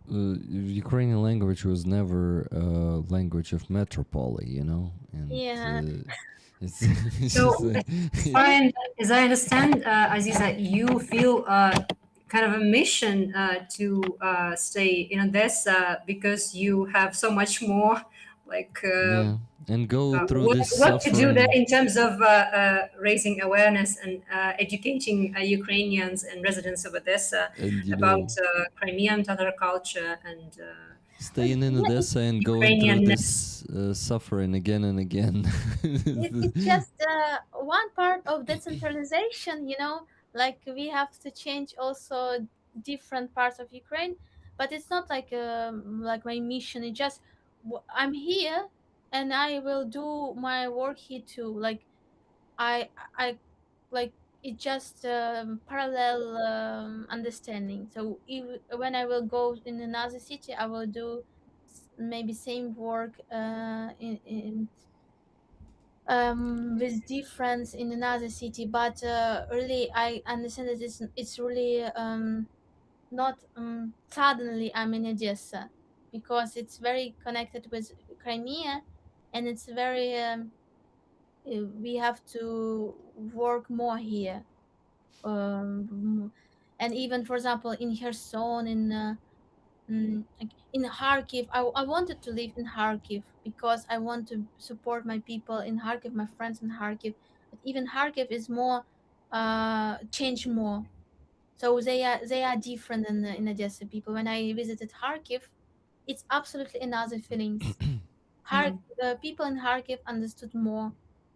Because Ukrainian language was never a language of metropoly, and yeah. it's, So, as I understand, Aziza, you feel kind of a mission to stay in Odessa because you have so much more, like yeah, and go through this work to do there suffering, in terms of raising awareness and educating Ukrainians and residents of Odessa and about Crimean Tatar culture and staying in Odessa and going through Ukrainianness. this suffering again and again. It's just one part of decentralization, like we have to change also different parts of Ukraine, but it's not like my mission. It's just I'm here, and I will do my work here too. Like I like it just parallel understanding. So when I will go in another city, I will do maybe same work with difference in another city. But really I understand that it's really not suddenly I'm in Odessa, because it's very connected with Crimea, and it's very we have to work more here. And even, for example, in Kherson, like in Kharkiv, I wanted to live in Kharkiv because I want to support my people in Kharkiv, my friends in Kharkiv. But even Kharkiv is more change more. So they are different in Odessa people. When I visited Kharkiv, it's absolutely another feelings. People in Kharkiv understood more,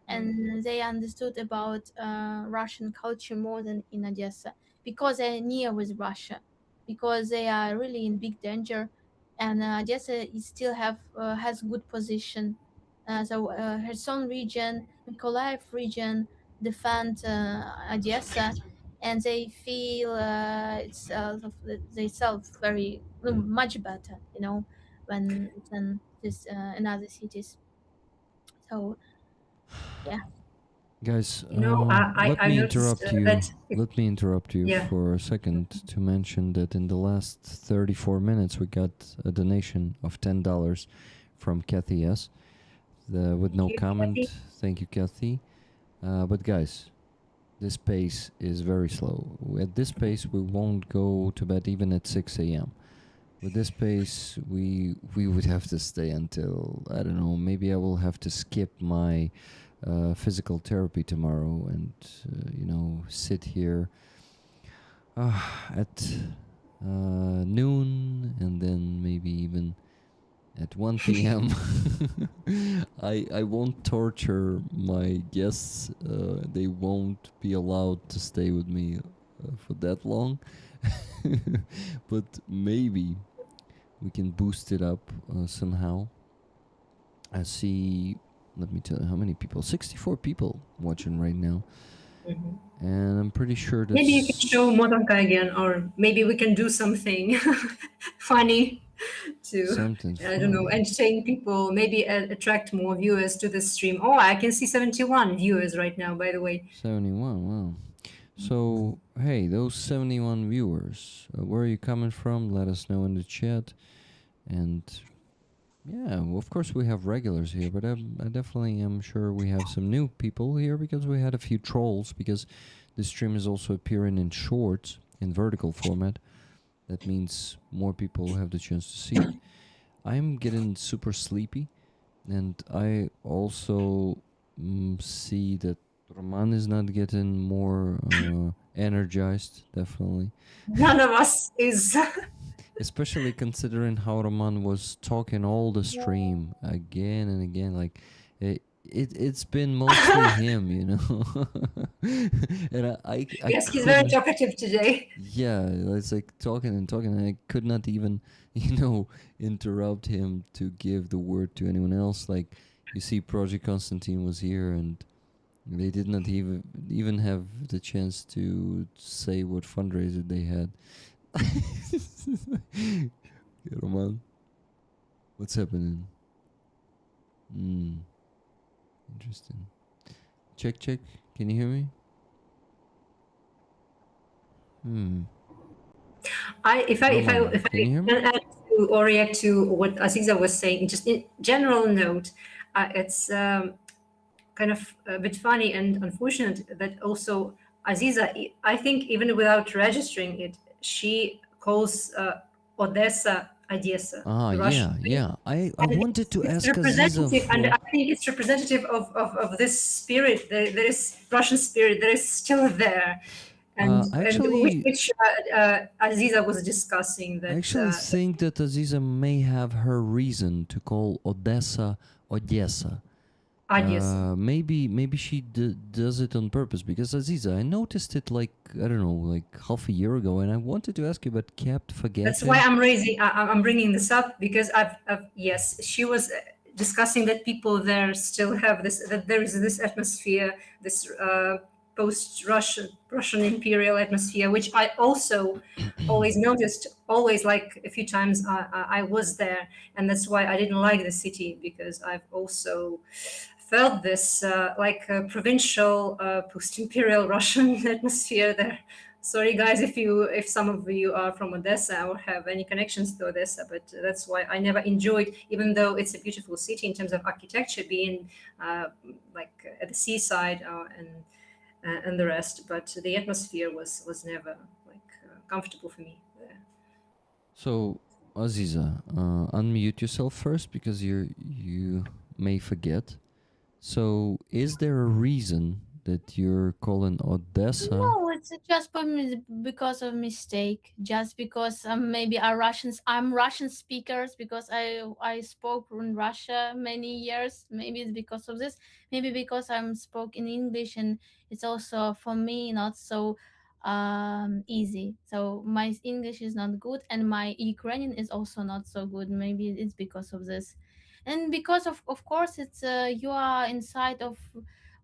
and they understood about Russian culture more than in Odessa, because they're near with Russia, because they are really in big danger, and Odessa is still has good position. So Kherson region, Mykolaiv region defend Odessa, and they feel they self very much better, when than this in other cities. So yeah. Guys, You know, let I me noticed interrupt you. that it, Let me interrupt you yeah. for a second to mention that in the last 34 minutes we got a donation of $10 from Kathy S. With no Thank you, comment. Kathy. Thank you, Kathy. But guys, this pace is very slow. At this pace, we won't go to bed even at 6 a.m. With this pace, we would have to stay until, I don't know, maybe I will have to skip my physical therapy tomorrow and, sit here at noon and then maybe even at 1 p.m. I won't torture my guests. They won't be allowed to stay with me for that long. But maybe we can boost it up somehow. I see, let me tell you how many people. 64 people watching right now. Mhm. And I'm pretty sure that's... Maybe you can show Modanka again, or maybe we can do something funny to, something I don't know, funny. entertain people, maybe attract more viewers to the stream. Oh, I can see 71 viewers right now, by the way. 71, wow. So, hey, those 71 viewers, where are you coming from? Let us know in the chat. And yeah, well, of course we have regulars here, but I definitely am sure we have some new people here because we had a few trolls, because this stream is also appearing in shorts in vertical format. That means more people have the chance to see it. I'm getting super sleepy, and I also see that Roman is not getting more energized, definitely. None of us is. Especially considering how Roman was talking all the stream again and again. Like, it's been mostly him, you know. And I Yes, he's very couldn't... talkative today. Yeah, it's like talking and talking, and I could not even, interrupt him to give the word to anyone else. Like, you see, Project Konstantin was here, and they did not even have the chance to say what fundraiser they had. Roman, what's happening? Interesting. Check. Can you hear me? If I Can you hear me? can add to or react to what Aziza was saying, just in general note, it's kind of a bit funny and unfortunate that also Aziza, I think even without registering it, she calls Odessa Odessa. Ah, the Russian yeah. I And wanted to it's ask Aziza representative, and for... I think it's representative of this spirit. There is Russian spirit. There is still there, and actually, which Aziza was discussing I that. actually think that Aziza may have her reason to call Odessa Odessa. Odessa. Maybe she does it on purpose, because Aziza, I noticed it like, I don't know, like half a year ago, and I wanted to ask you, but kept forgetting. That's why I'm bringing this up, because yes, she was discussing that people there still have this, that there is this atmosphere, this post-Russian imperial atmosphere, which I also always noticed, always, like a few times I was there, and that's why I didn't like the city, because I've also felt this like a provincial post-imperial Russian atmosphere there. Sorry guys if some of you are from Odessa or have any connections to Odessa, but that's why I never enjoyed, even though it's a beautiful city in terms of architecture, being like at the seaside and the rest, but the atmosphere was never like comfortable for me there. So, Aziza, unmute yourself first, because you may forget. So, is there a reason that you're calling Odessa? No, it's just because of mistake. Just because maybe I'm Russian speakers, because I spoke in Russia many years. Maybe it's because of this. Maybe because I'm spoke in English, and it's also for me not so easy. So my English is not good, and my Ukrainian is also not so good. Maybe it's because of this, and because of course it's you are inside of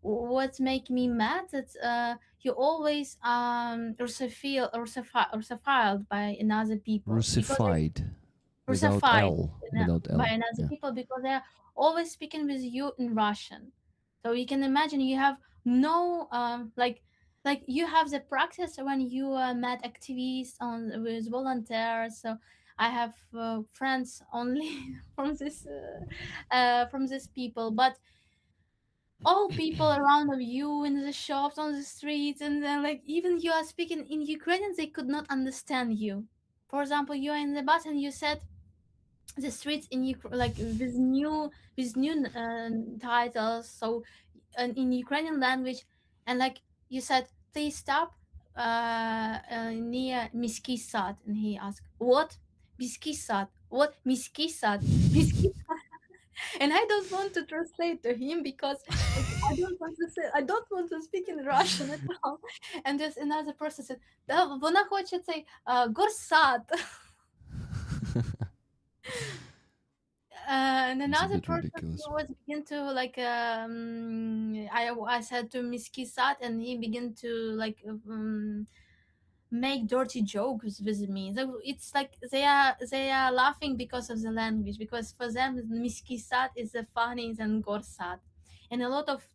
what's make me mad, that you always russified by another people. Russified. Without Russified L. Without L. by another people, because they're always speaking with you in Russian. So you can imagine you have no like you have the practice when you met activists on with volunteers. So I have friends only from this people, but all people around of you in the shops, on the streets, and then like even you are speaking in Ukrainian, they could not understand you. For example, you are in the bus and you said the streets in like with new titles, so in Ukrainian language, and like you said, please stop near Miski Sad, and he asked, what? Miski Sad? What? Miski Sad? Miski. And I don't want to translate to him because like I don't want to speak in Russian at all. And there's another person said, да, вона хоче цей горсад. And It's a another bit person ridiculous. he was begin to like I said to Miski Sat, and he began to like make dirty jokes with me. So it's like they are laughing because of the language, because for them Miski Sat is the funny than Gorsat. And a lot of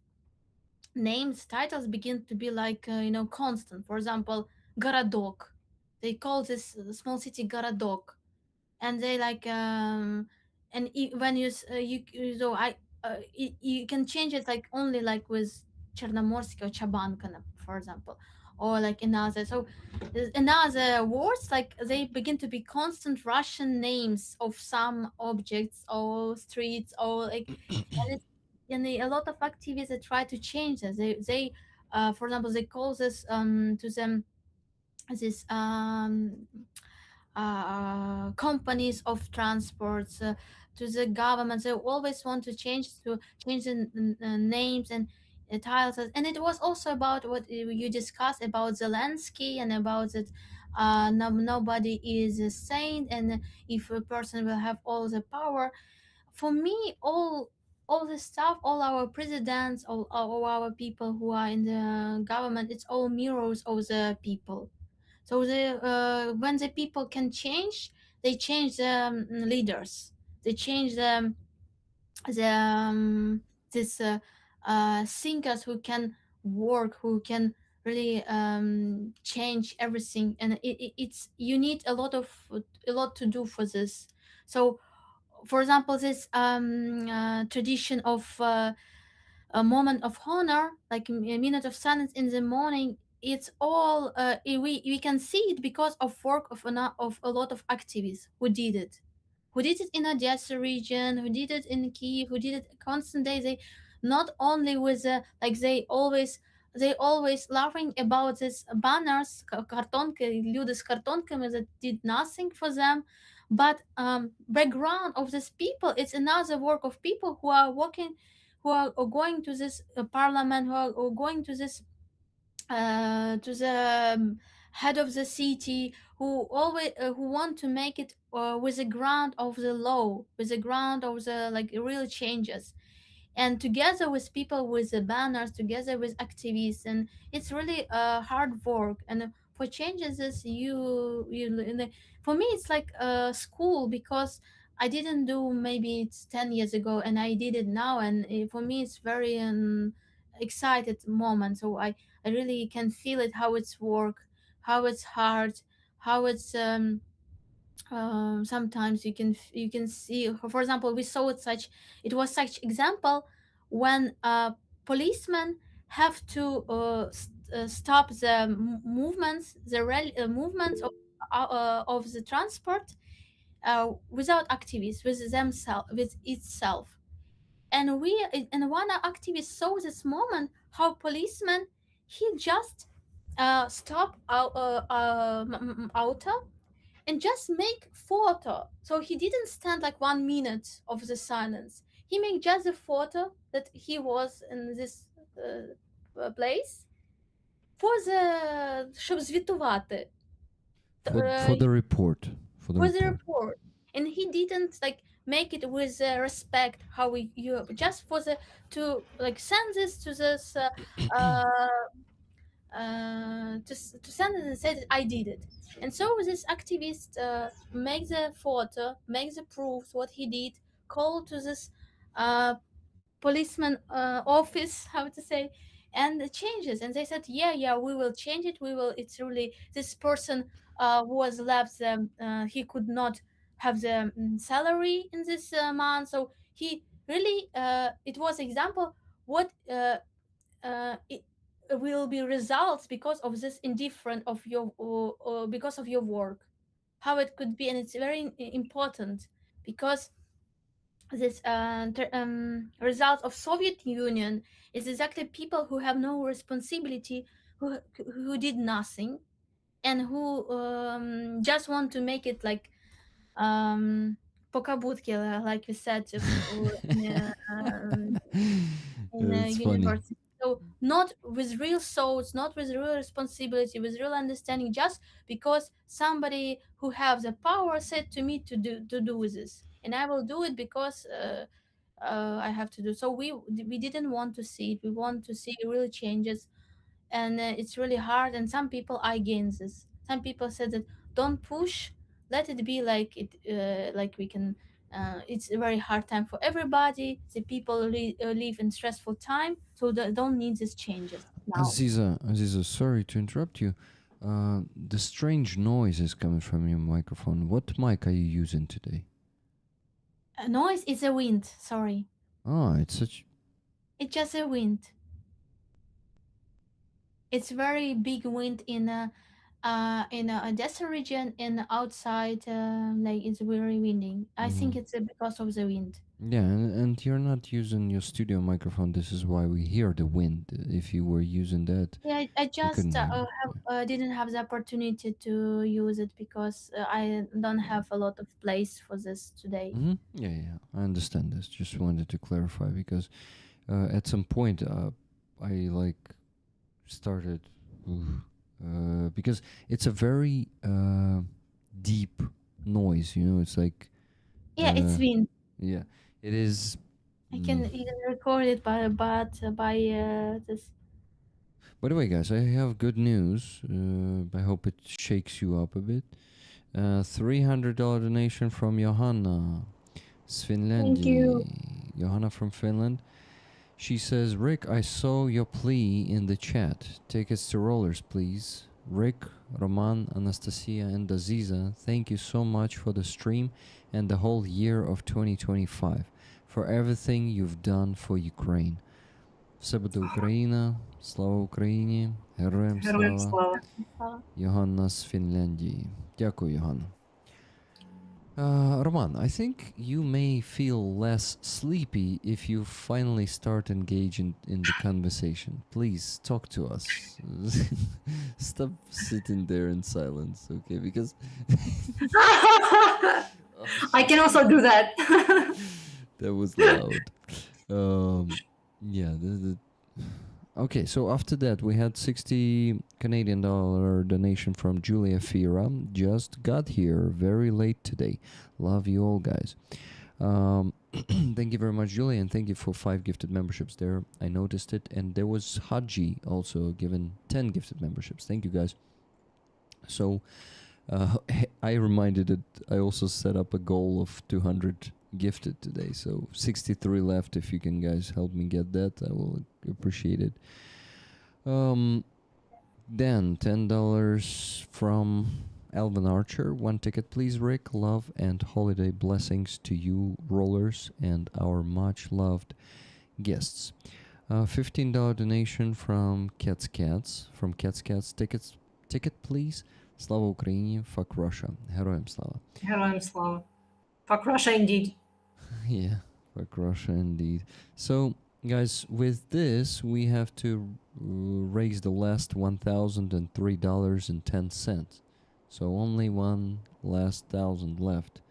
names titles begin to be like constant. For example, Garadok, they call this small city Garadok, and they like and when so I you can change it like only like with Chernomorsk or Chabankana, for example, or like another. So another words like they begin to be constant Russian names of some objects or streets or like and it's and a lot of activists that try to change this. They for example, they call this to them this companies of transports to the government. They always want to change the names and titles. And it was also about what you discussed about Zelensky and about that nobody is a saint, and if a person will have all the power. For me, all the stuff, all our presidents, all our people who are in the government, it's all mirrors of the people. So when the people can change, they change the leaders. They change the this thinkers who can work, who can really change everything. And it's you need a lot to do for this. So, for example, this tradition of a moment of honor, like a minute of silence in the morning, it's all we can see it because of work of a lot of activists who did it in Odessa region, who did it in Kiev, who did it constant day. They not only with like they always laughing about these banners, картонки, люди с картонками that did nothing for them, but background of these people, it's another work of people who are working, who are going to this parliament, who are going to the head of the city, who always who want to make it with the ground of the law, with the ground of the like real changes, and together with people with the banners, together with activists. And it's really hard work. And for changes this for me it's like school, because I didn't do, maybe it's 10 years ago, and I did it now, and for me it's very excited moment. So I really can feel it, how it's work, how it's hard, how it's sometimes you can see. For example, we saw it was such example when policemen have to stop the movements, of the transport without activists, with themselves, with itself. And one activist saw this moment, how policeman, he just stop auto and just make photo. So he didn't stand like 1 minute of the silence. He made just a photo that he was in this place for the щоб звітувати. For the report. For the For the report. report. And he didn't like make it with respect, how you just for the to like send this to this to send it and say that I did it. And so this activist make the photo, make the proof what he did, call to this policeman office, how to say, and the changes. And they said, yeah, we will change it. We will. It's really this person was left. He could not have the salary in this month, so he really it was example what it will be results because of this indifferent of your or because of your work, how it could be. And it's very important because this result of Soviet Union is exactly people who have no responsibility, who did nothing, and who just want to make it like покабутки, like you said, in a It's funny. university. So not with real thoughts, not with real responsibility, with real understanding, just because somebody who has the power said to me to do this, and I will do it because I have to do. So we didn't want to see it. We want to see real changes, and it's really hard. And some people are against this. Some people said that don't push, let it be like it, like we can. It's a very hard time for everybody. The people live in stressful time, so they don't need these changes now. Aziza, sorry to interrupt you. The strange noise is coming from your microphone. What mic are you using today? Noise is a wind. Sorry, Ah, it's such. it's just a wind. It's very big wind in Odessa region, and outside like it's very windy. I think it's because of the wind. Yeah, and you're not using your studio microphone. This is why we hear the wind. If you were using that, Yeah, I we just couldn't hear. didn't have the opportunity to use it because I don't have a lot of place for this today. Yeah, I understand this. Just wanted to clarify because at some point I like started because it's a very deep noise. You know, it's like Yeah, it's wind. yeah, it is. I can even record it by this. By the way, guys, I have good news. I hope it shakes you up a bit. $300 donation from Johanna, Thank you. Johanna from Finland. She says, Rick, I saw your plea in the chat. Tickets to Rollers, please. Rick, Roman, Anastasia, and Aziza, thank you so much for the stream and the whole year of 2025. For everything you've done for Ukraine. Все буде Україна, слава Україні, героям Героям слава. слава. Johanna з Фінляндії. Дякую, Johanna. Roman, I think you may feel less sleepy if you finally start engaging in the conversation. Please talk to us. Stop sitting there in silence, okay? Because I can also do that. that was loud. Yeah. Okay, so after that, we had $60 Canadian donation from Julia Fira. Just got here very late today. Love you all, guys. Thank you very much, Julia, and thank you for 5 gifted memberships there. I noticed it. And there was Haji also given 10 gifted memberships. Thank you, guys. So I reminded that I also set up a goal of 200 gifted today, so 63 left. If you can guys help me get that, I will appreciate it. Then $10 from Alvin Archer. 1 ticket please, Rick. Love and holiday blessings to you rollers and our much loved guests. $15 donation from Cats ticket please. Slava Ukraini, fuck Russia. Героям слава. Героям слава. Fuck Russia indeed. Yeah, fuck Russia indeed. So, guys, with this, we have to raise the last $1,003.10. So only one last thousand left.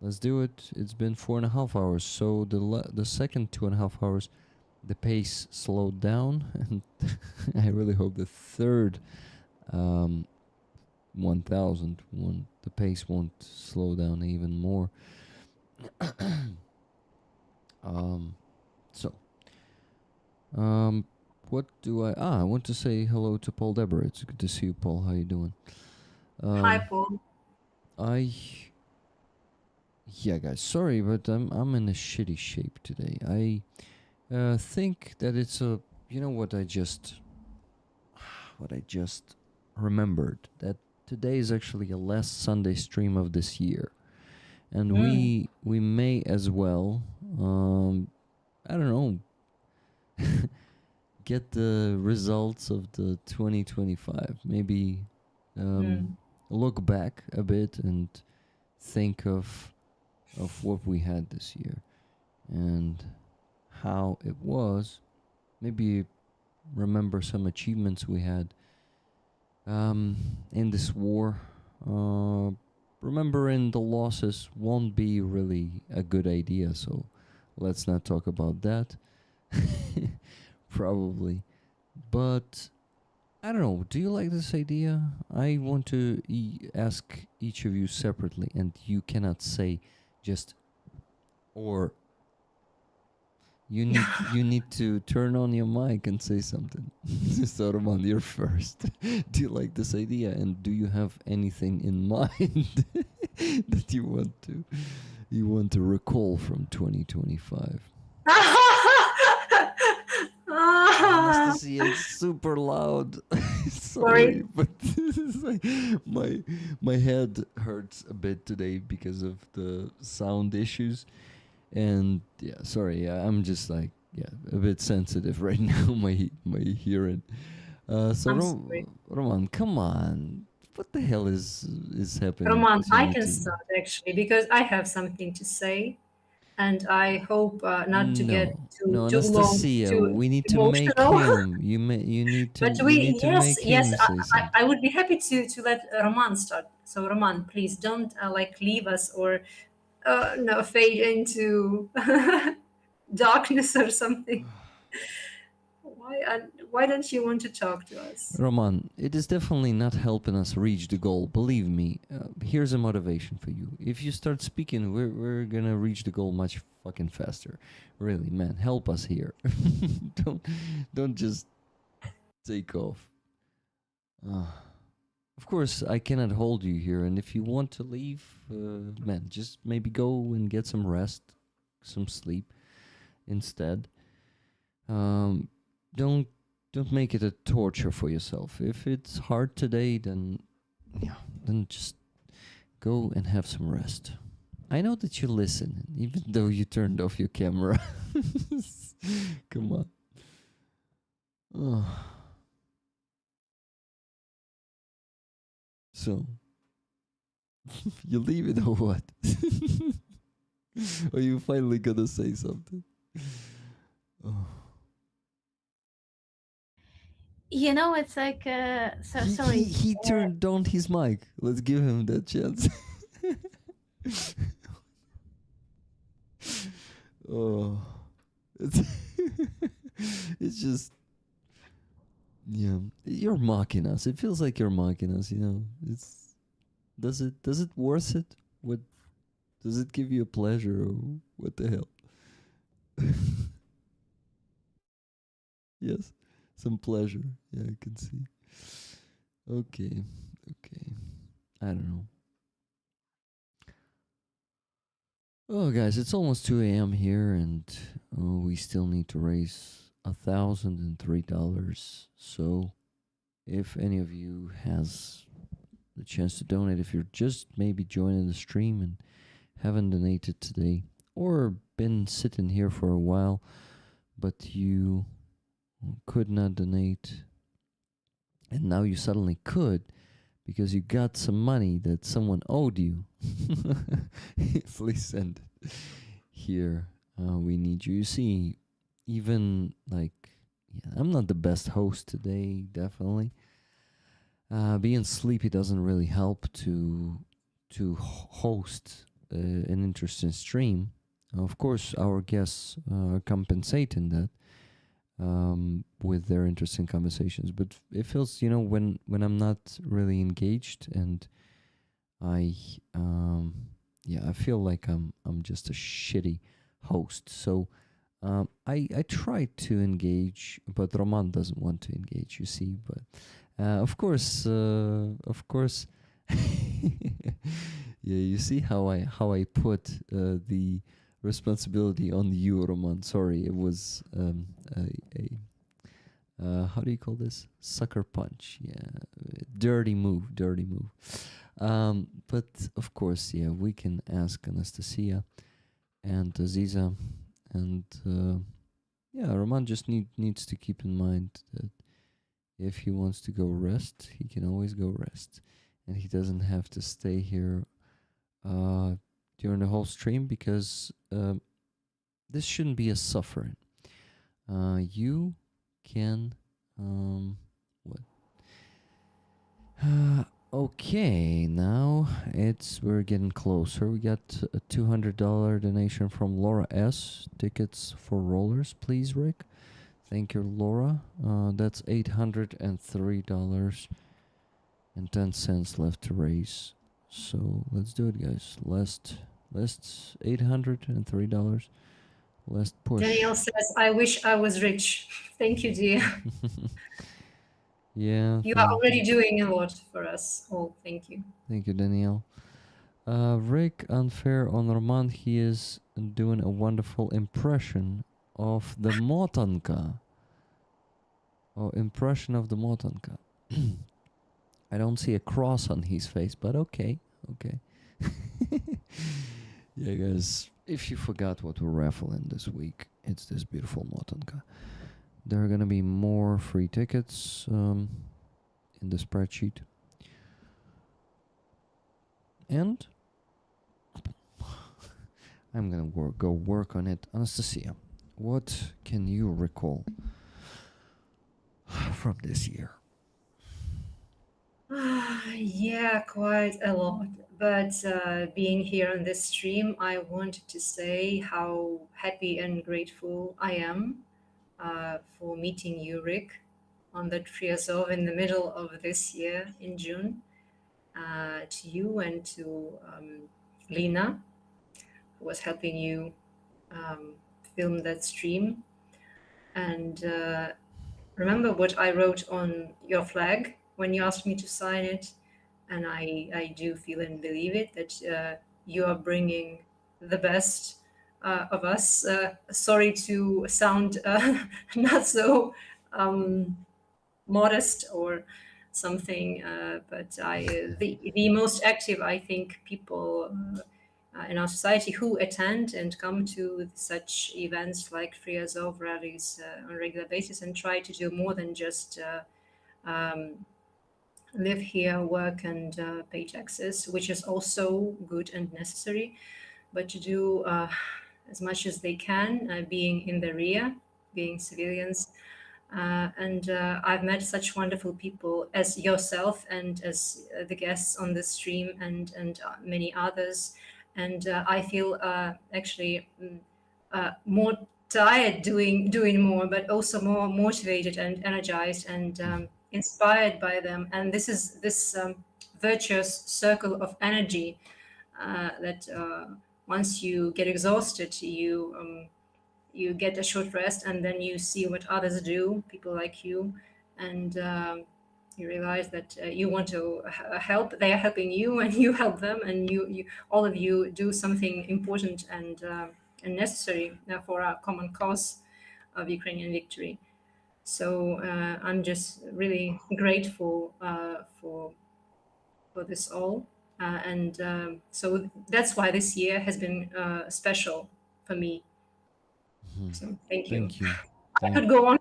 Let's do it. It's been 4.5 hours. So the second 2.5 hours, the pace slowed down, and I really hope the third 1,000 the pace won't slow down even more. What do I want to say hello to Paul Deborah. It's good to see you, Paul. How you doing? Hi, Paul. Yeah, guys, sorry, but I'm in a shitty shape today. I think that it's a you know what I just remembered, that today is actually a last Sunday stream of this year, and Mm. we may as well, I don't know, get the results of the 2025. Maybe Mm. look back a bit and think of what we had this year and how it was. Maybe remember some achievements we had in this war. Remembering the losses won't be really a good idea, so let's not talk about that. Probably. But I don't know. Do you like this idea? I want to ask each of you separately, and you cannot say just or. You need to turn on your mic and say something. So Roman, you're first. Do you like this idea, and do you have anything in mind that you want to recall from 2025? Anastasia, it's super loud. Sorry, Sorry. but this is like my head hurts a bit today because of the sound issues. And yeah, sorry, I'm just like a bit sensitive right now. My hearing. So I'm sorry. Roman, come on, what the hell is happening Roman, to I you can today? start actually because I have something to say, and I hope not to get No, too long, Anastasia, too we need to make emotional. him. But You need to yes, make yes, him say something. I would be happy to let Roman start. So Roman, please don't like leave us or no fade into darkness or something. Why don't you want to talk to us? Roman, it is definitely not helping us reach the goal. Believe me. Here's a motivation for you. If you start speaking, we're gonna reach the goal much fucking faster. Really, man, help us here. don't don't just take off. Of course, I cannot hold you here, and if you want to leave, man, just maybe go and get some rest, some sleep instead. Um, don't make it a torture for yourself. If it's hard today, then then just go and have some rest. I know that you listen, even though you turned off your camera. Come on. Oh. So, you leave it or what? Or you finally gonna say something? Oh. It's like sorry. He turned on his mic. Let's give him that chance. Oh, it's it's just you're mocking us. It feels like you're mocking us. It's does it worth it? What does it give you a pleasure? Or what the hell? Yes, some pleasure. Yeah, I can see. Okay. I don't know. Oh, guys, it's almost 2 a.m. here, and we still need to raise $1,003. So, if any of you has the chance to donate, if you're just maybe joining the stream and haven't donated today, or been sitting here for a while, but you could not donate, and now you suddenly could because you got some money that someone owed you, please send it here. We need you. You see, even like, I'm not the best host today, definitely. Being sleepy doesn't really help to host an interesting stream. Of course, our guests are compensating that with their interesting conversations. But it feels, when I'm not really engaged, and I feel like I'm just a shitty host. So I try to engage, but Roman doesn't want to engage. You see, but of course, yeah. You see how I put the responsibility on you, Roman. Sorry, it was a how do you call this? Sucker punch. Yeah, dirty move, dirty move. But of course, yeah, we can ask Anastasia and Aziza, and yeah, Roman just needs to keep in mind that if he wants to go rest, he can always go rest, and he doesn't have to stay here during the whole stream, because this shouldn't be a suffering. You can what? Okay, now we're getting closer. We got a $200 donation from Laura S. Tickets for rollers, please, Rick. Thank you, Laura. That's $803.10 left to raise. So let's do it, guys. Last $803. Last push. Daniel says, I wish I was rich. Thank you, dear. Yeah. You are already doing a lot for us all. Thank you. Thank you, Danielle. Rick, unfair on Roman, he is doing a wonderful impression of the motanka. Oh, impression of the motanka. I don't see a cross on his face, but okay. Yeah, guys, if you forgot what we're raffling this week, it's this beautiful motanka. There are gonna be more free tickets in the spreadsheet. And I'm gonna go work on it. Anastasia, what can you recall from this year? Yeah, quite a lot. But being here on this stream, I wanted to say how happy and grateful I am for meeting you, Rick, on the Triazov in the middle of this year in June. To you and to Lena, who was helping you film that stream. And remember what I wrote on your flag when you asked me to sign it. And I do feel and believe it, that you are bringing the best of us. Sorry to sound not so modest or something, but the most active, I think, people in our society who attend and come to such events like Free Azov rallies on a regular basis and try to do more than just live here, work, and pay taxes, which is also good and necessary, but to do as much as they can, being in the rear, being civilians. And I've met such wonderful people as yourself and as the guests on this stream and many others. And I feel actually more tired doing more, but also more motivated and energized and inspired by them. And this is this virtuous circle of energy that once you get exhausted, you get a short rest, and then you see what others do, people like you, and you realize that you want to help. They are helping you, and you help them, and you all of you do something important and necessary for our common cause of Ukrainian victory. So I'm just really grateful for this all, and so that's why this year has been special for me. So thank you. Thank you. I could go on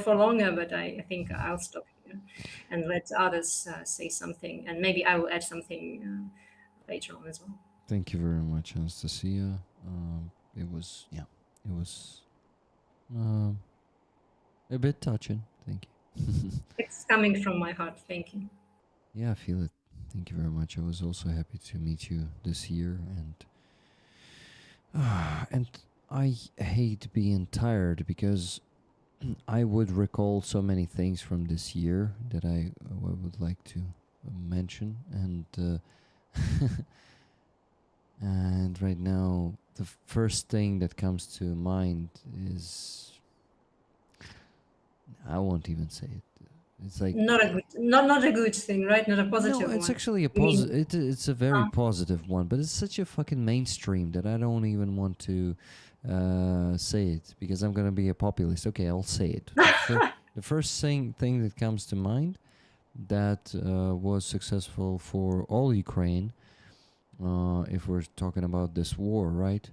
for longer, but I think I'll stop here and let others say something, and maybe I will add something later on as well. Thank you very much, Anastasia. It was a bit touching. Thank you. It's coming from my heart. Thank you. Yeah, I feel it. Thank you very much. I was also happy to meet you this year, and I hate being tired because I would recall so many things from this year that I would like to mention, and and right now the first thing that comes to mind is, I won't even say it. It's like not a good thing, right? Not a positive one. No, it's actually a positive. It's a very positive one, but it's such a fucking mainstream that I don't even want to say it because I'm gonna be a populist. Okay, I'll say it. the first thing that comes to mind that was successful for all Ukraine, if we're talking about this war, right?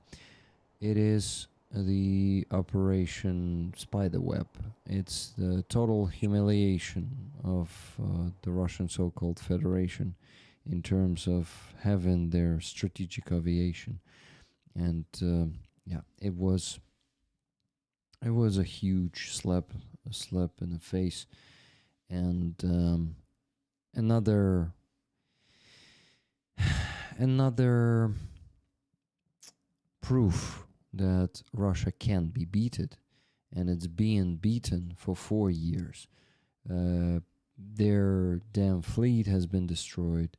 It is the Operation Spiderweb. It's the total humiliation of the Russian so-called Federation in terms of having their strategic aviation, and yeah, it was a huge slap in the face, and another proof that Russia can be beaten, and it's being beaten for 4 years. Their damn fleet has been destroyed,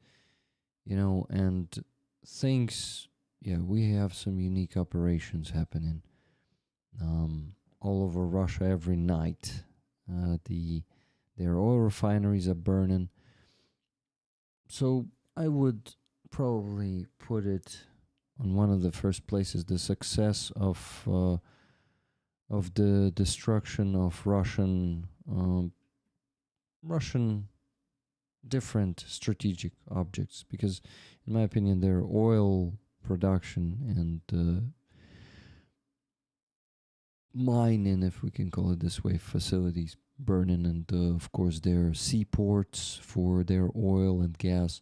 and things. Yeah, we have some unique operations happening all over Russia every night. Their oil refineries are burning. So I would probably put it on one of the first places: the success of the destruction of Russian different strategic objects, because in my opinion their oil production and mining, if we can call it this way, facilities burning, and of course their seaports for their oil and gas.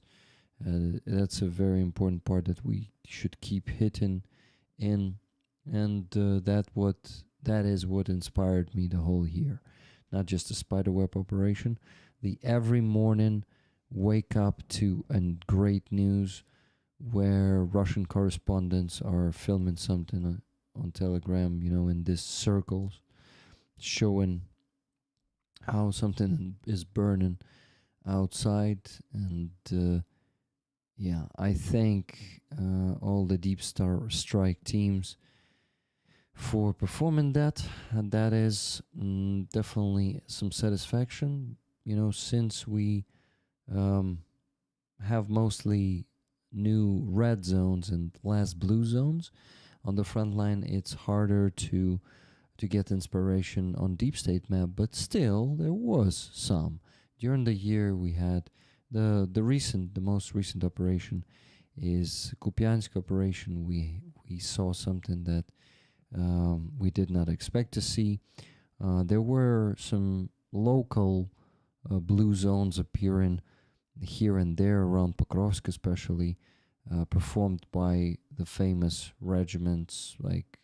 That's a very important part that we should keep hitting in, and that is what inspired me the whole year. Not just the spiderweb operation, the every morning wake up to a great news where Russian correspondents are filming something on Telegram, in these circles, showing how something is burning outside. And yeah, I thank all the deep strike teams for performing that, and that is definitely some satisfaction, since we have mostly new red zones and less blue zones on the front line. It's harder to get inspiration on deep state map, but still there was some during the year. We had the most recent operation is Kupiansk operation. We saw something that we did not expect to see. There were some local blue zones appearing here and there around Pokrovsk, especially performed by the famous regiments like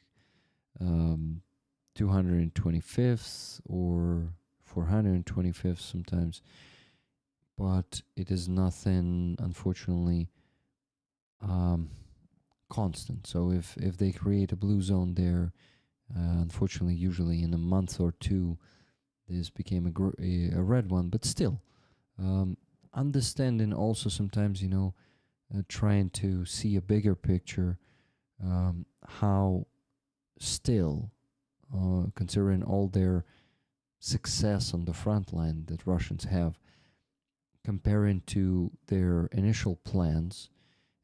225th or 425th sometimes, but it is nothing, unfortunately, constant. So if they create a blue zone there, unfortunately, usually in a month or two, this became a red one. But still, understanding also sometimes, trying to see a bigger picture, how still, considering all their success on the front line that Russians have, comparing to their initial plans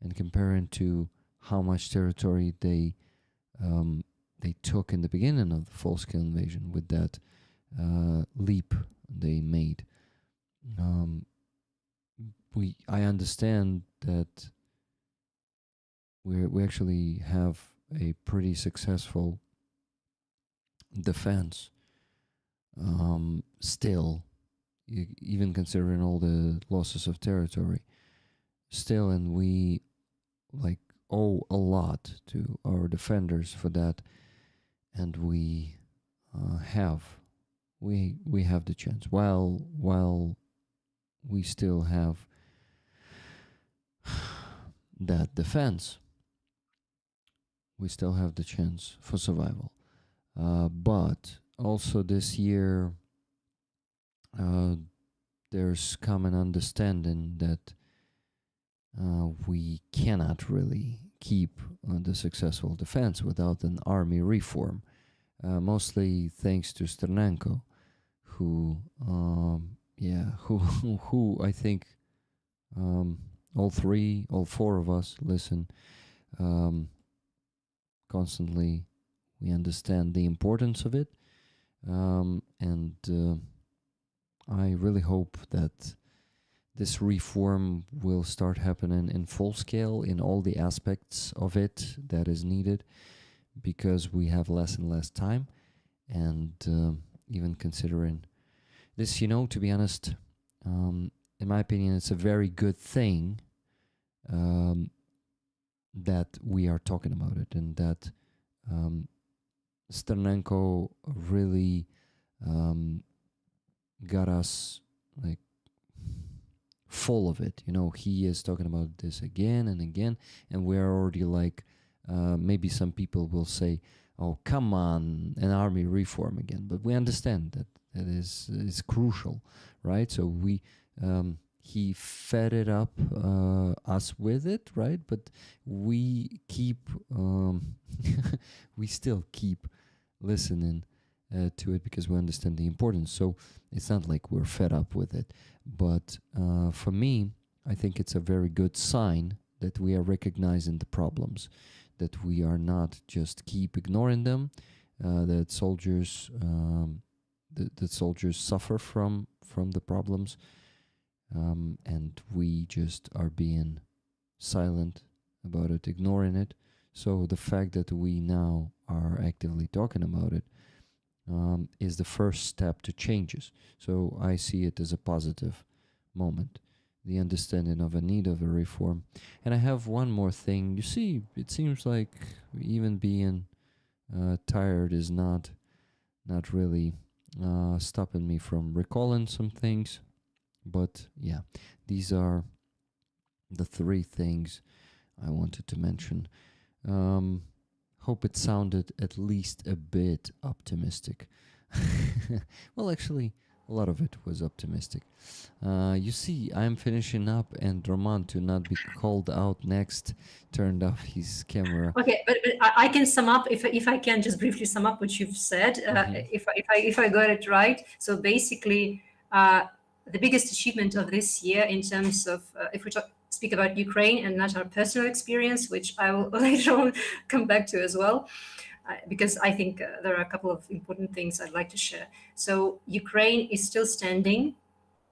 and comparing to how much territory they took in the beginning of the full-scale invasion with that leap they made. I understand that we actually have a pretty successful defense still, even considering all the losses of territory still, and we owe a lot to our defenders for that, and we have the chance while we still have that defense. We still have the chance for survival, but also this year there's common understanding that we cannot really keep the successful defense without an army reform, mostly thanks to Sternenko, who I think all four of us listen constantly. We understand the importance of it, and I really hope that this reform will start happening in full scale in all the aspects of it that is needed, because we have less and less time. And even considering this, to be honest, in my opinion, it's a very good thing um, that we are talking about it, and that Sternenko really got us like full of it. He is talking about this again and again, and we're already like, maybe some people will say, "Oh, come on, an army reform again." But we understand that is crucial, right? So he fed it up us with it, right? But we keep we still keep listening to it because we understand the importance. So it's not like we're fed up with it. But for me, I think it's a very good sign that we are recognizing the problems, that we are not just keep ignoring them, that soldiers suffer from the problems, and we just are being silent about it, ignoring it. So the fact that we now are actively talking about it is the first step to changes. So I see it as a positive moment, the understanding of a need of a reform. And I have one more thing. You see, it seems like even being tired is not really stopping me from recalling some things. But yeah, these are the three things I wanted to mention. Hope it sounded at least a bit optimistic. Well, actually, a lot of it was optimistic. You see, I'm finishing up, and Roman, to not be called out next, turned off his camera. Okay, but I can sum up if I can just briefly sum up what you've said. If I got it right, so basically, the biggest achievement of this year in terms of if we speak about Ukraine and not our personal experience, which I will later on come back to as well, because I think there are a couple of important things I'd like to share. So Ukraine is still standing.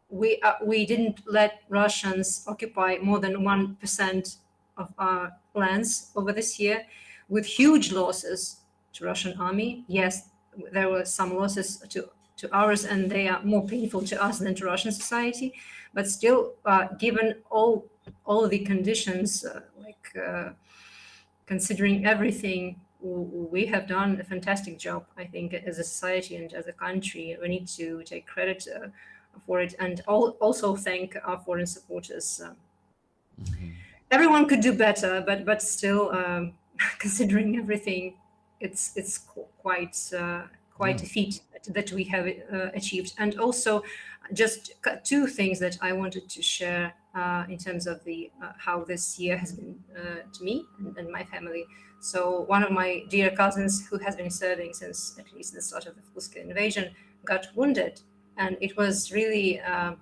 We didn't let Russians occupy more than 1% of our lands over this year, with huge losses to Russian army. Yes, there were some losses to ours, and they are more painful to us than to Russian society. But still, given all the conditions, considering everything, we have done a fantastic job, I think, as a society and as a country. We need to take credit for it, and also thank our foreign supporters. Everyone could do better, but still, considering everything, it's quite a feat that we have achieved. And also, just two things that I wanted to share in terms of the how this year has been to me and my family. So one of my dear cousins, who has been serving since at least the start of the full-scale invasion, got wounded, and it was really a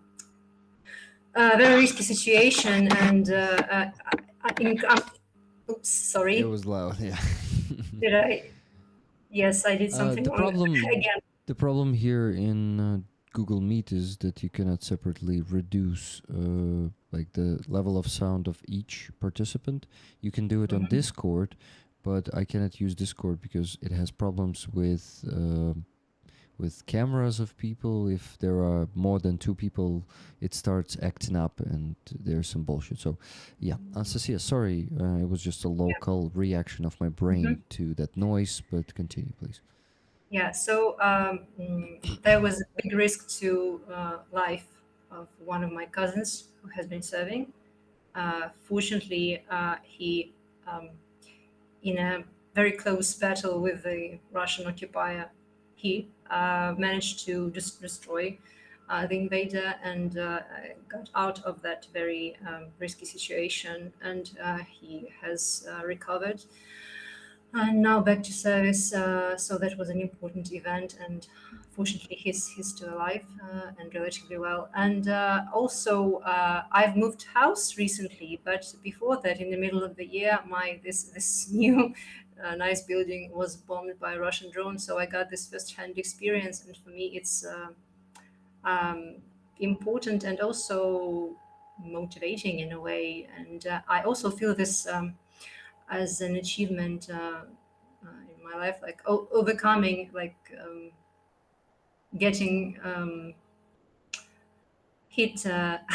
very risky situation. And I think, oops, sorry. It was loud, yeah. Did I? Yes, I did something the wrong problem again. The problem here in Google Meet is that you cannot separately reduce like the level of sound of each participant. You can do it on Discord, but I cannot use Discord because it has problems with cameras of people. If there are more than two people, it starts acting up, and there's some bullshit. So, yeah, Anastasia, sorry, it was just a local reaction of my brain to that noise, but continue, please. Yeah, so there was a big risk to life of one of my cousins who has been serving. Fortunately, he, in a very close battle with the Russian occupier, he managed to just destroy the invader and got out of that very risky situation, and he has recovered. And now back to service. So that was an important event, and fortunately, he's still alive and relatively well. And also, I've moved house recently, but before that, in the middle of the year, this new nice building was bombed by a Russian drone. So I got this first-hand experience, and for me, it's important and also motivating in a way. And I also feel this as an achievement in my life, like overcoming, like getting hit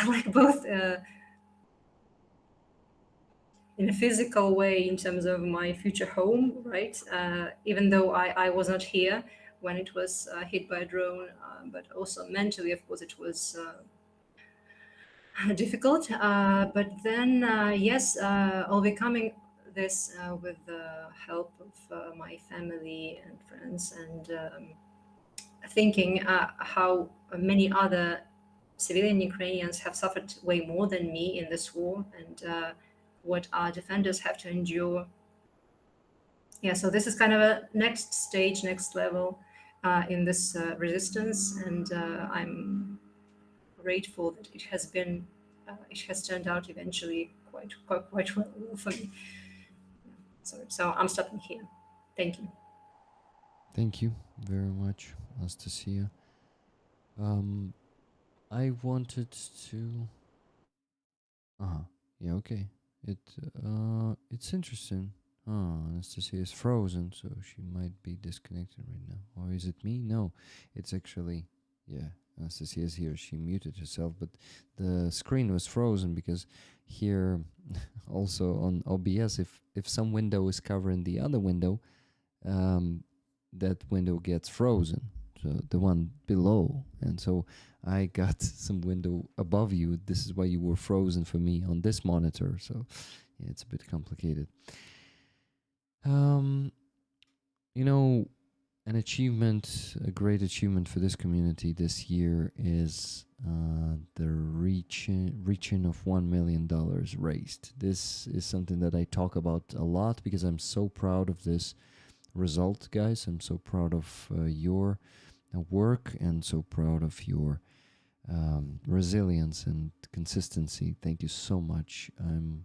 like both in a physical way in terms of my future home, right? Even though I was not here when it was hit by a drone, but also mentally, of course, it was difficult. But then, yes, overcoming this with the help of my family and friends, and thinking how many other civilian Ukrainians have suffered way more than me in this war, and what our defenders have to endure. Yeah, so this is kind of a next stage, next level in this resistance, and I'm grateful that it has been, it has turned out eventually quite well for me. So I'm stopping here. Thank you. Thank you very much, Anastasia. I wanted to. Yeah. Okay. It's interesting. Anastasia is frozen, so she might be disconnected right now. Or is it me? No, it's actually, yeah. Anastasia is here. She muted herself, but the screen was frozen because here, also on OBS, if some window is covering the other window, that window gets frozen. So the one below, and so I got some window above you. This is why you were frozen for me on this monitor. So yeah, it's a bit complicated. You know, an achievement, a great achievement for this community this year is the reaching of $1 million raised. This is something that I talk about a lot because I'm so proud of this result, guys. I'm so proud of your work and so proud of your resilience and consistency. Thank you so much. I'm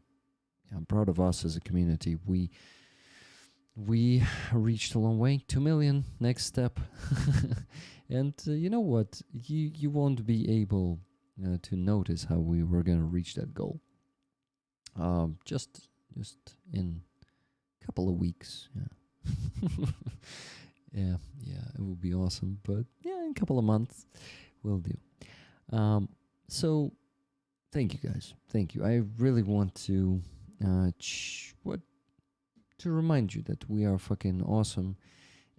proud of us as a community. We reached a long way. 2 million, next step. And you know what? You won't be able to notice how we were going to reach that goal. Just in a couple of weeks. Yeah. yeah, it would be awesome. But yeah, in a couple of months, we'll do. So, thank you guys. Thank you. I really want to to remind you that we are fucking awesome,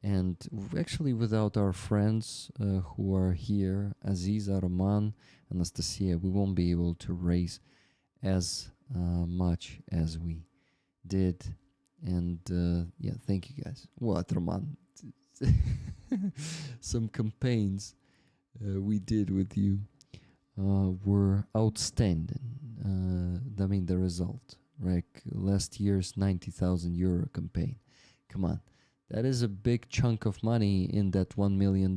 and actually without our friends who are here, Aziza, Roman, Anastasia, we won't be able to raise as much as we did. And yeah, thank you guys. What, Roman? Some campaigns we did with you were outstanding. I mean, the result, right? Last year's €90,000 campaign. Come on, that is a big chunk of money in that $1 million.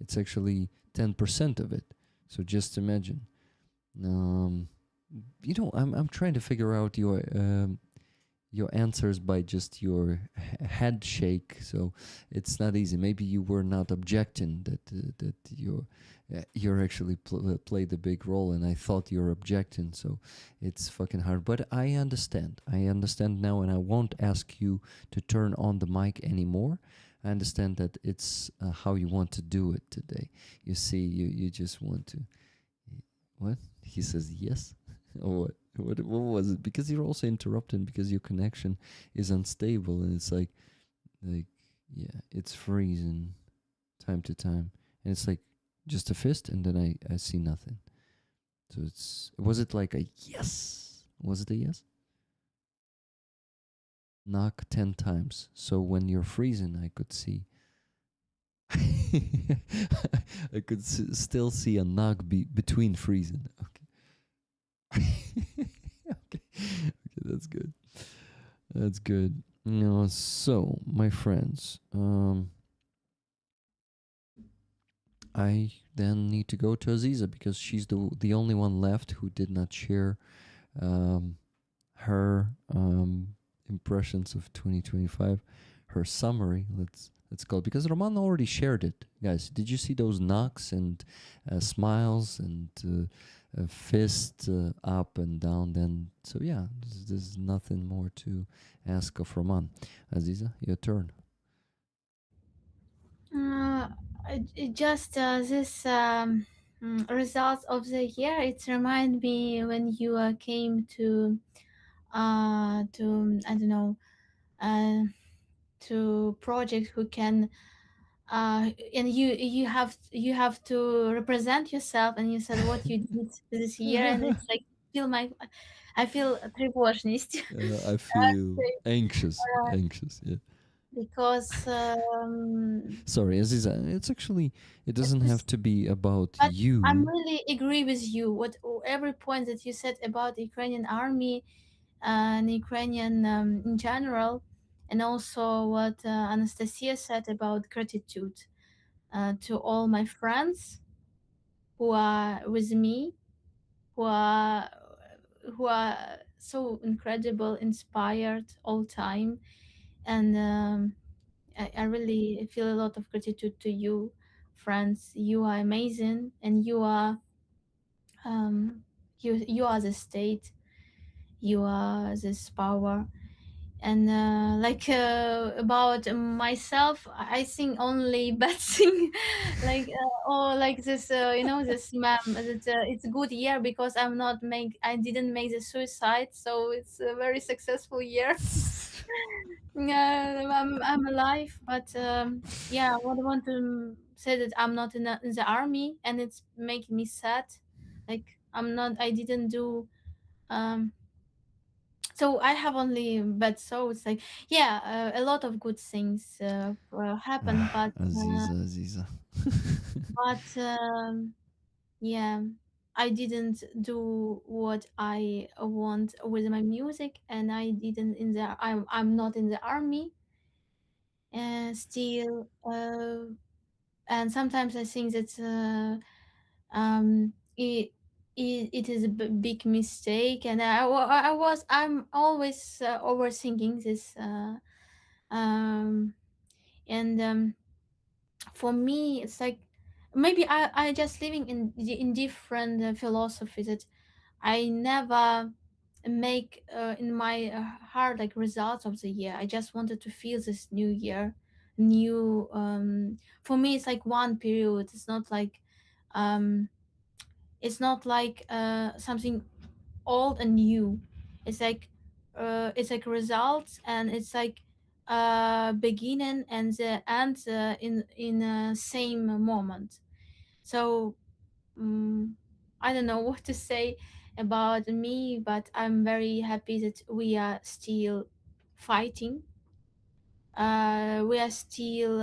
It's actually 10% of it. So just imagine. You know, I'm trying to figure out your answers by just your head shake, so it's not easy. Maybe you were not objecting that you're actually played a big role, and I thought you're objecting, so it's fucking hard. But I understand now, and I won't ask you to turn on the mic anymore. I understand that it's how you want to do it today. You see, you just want to. What? He says yes. Or what? What was it? Because you're also interrupting because your connection is unstable, and it's like yeah, it's freezing time to time, and it's like just a fist, and then I see nothing. So was it like a yes? Was it a yes? Knock 10 times. So when you're freezing, I could see. I could still see a knock between freezing. Okay. Okay, that's good. That's good. So my friends, I then need to go to Aziza because she's the only one left who did not share her impressions of 2025, her summary. Let's it's called, because Roman already shared it. Guys, did you see those knocks and smiles and fist up and down? Then, so yeah, there's nothing more to ask of Roman. Aziza, your turn. Just this results of the year. It remind me when you came to I don't know uh, to project who can and you have to represent yourself, and you said what you did this year, and it's like I feel тревожность. I feel anxious. Yeah. Because Sorry, Aziza. It's actually, it doesn't have to be about but you. I'm really agree with you. What every point that you said about the Ukrainian army and Ukrainian in general, and also what Anastasia said about gratitude to all my friends who are with me, who are who are so incredible, inspired all time, and I really feel a lot of gratitude to you, friends. You are amazing, and you are you are the state, you are this power. And about myself, I think only bad thing, like or like this this mem that it's a good year because I didn't make the suicide, so it's a very successful year. Yeah, I'm alive, but yeah, what I want to say that I'm not in the army, and it's making me sad. Like I didn't do um so I have only bad thoughts. Like yeah, a lot of good things happened, Aziza. but yeah, I didn't do what I want with my music, and I didn't in the I'm not in the army, and still and sometimes I think that it is a big mistake, and I'm always overthinking this and for me it's like maybe I just living in different philosophies that I never make in my heart like results of the year. I just wanted to feel this new year, new. For me, it's like one period. Um, it's not like something old and new. It's like results, and it's like beginning and the end in same moment. So um, I don't know what to say about me, but I'm very happy that we are still fighting. We are still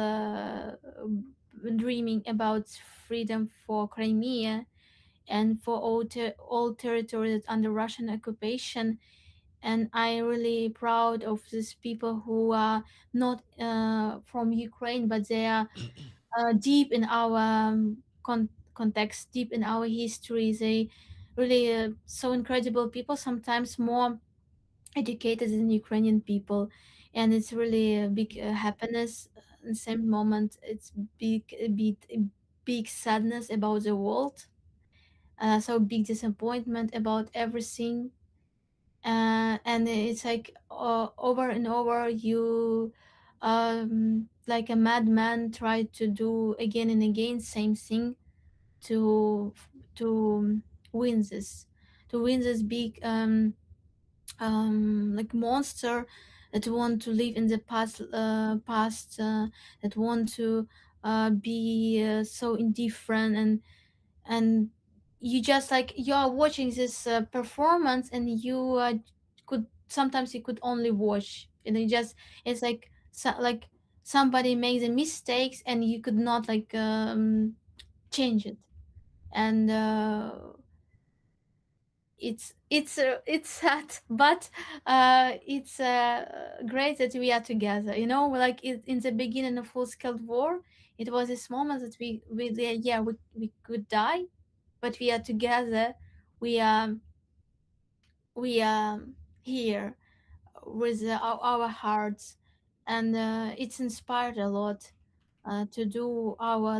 dreaming about freedom for Crimea and for all territories under Russian occupation. And I'm really proud of these people who are not from Ukraine, but they are deep in our context, deep in our history. They really so incredible people, sometimes more educated than Ukrainian people, and it's really a big happiness. In the same moment, it's big sadness about the world. So big disappointment about everything, and it's like over and over you like a madman try to do again and again same thing to to win this to win this big like monster that want to live in the past that want to be so indifferent, and you just like you are watching this performance, and you could sometimes you could only watch, and it just it's like like somebody makes a mistakes and you could not like change it, and it's sad, but it's great that we are together, like in the beginning of full scale war. It was this moment that we could die, but we are together. We are we are here with our hearts, and it's inspired a lot. to do our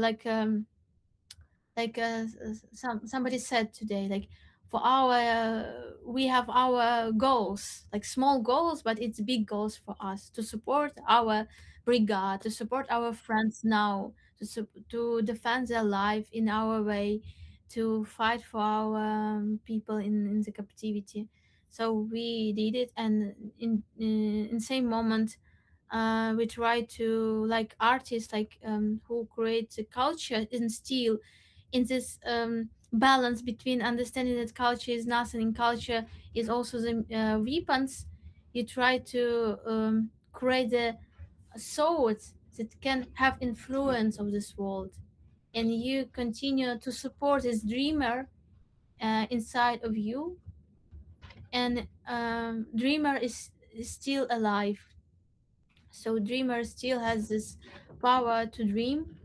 somebody said today, like for our we have our goals, like small goals, but it's big goals for us to support our brigade, to support our friends now, to defend their life in our way, to fight for our people in the captivity. So we did it, and in same moment we try to, like artists, like who create the culture and still in this balance between understanding that culture is nothing and culture is also the weapons. You try to create a sword that can have influence of this world, and you continue to support this dreamer inside of you, and dreamer is still alive. So dreamer still has this power to dream,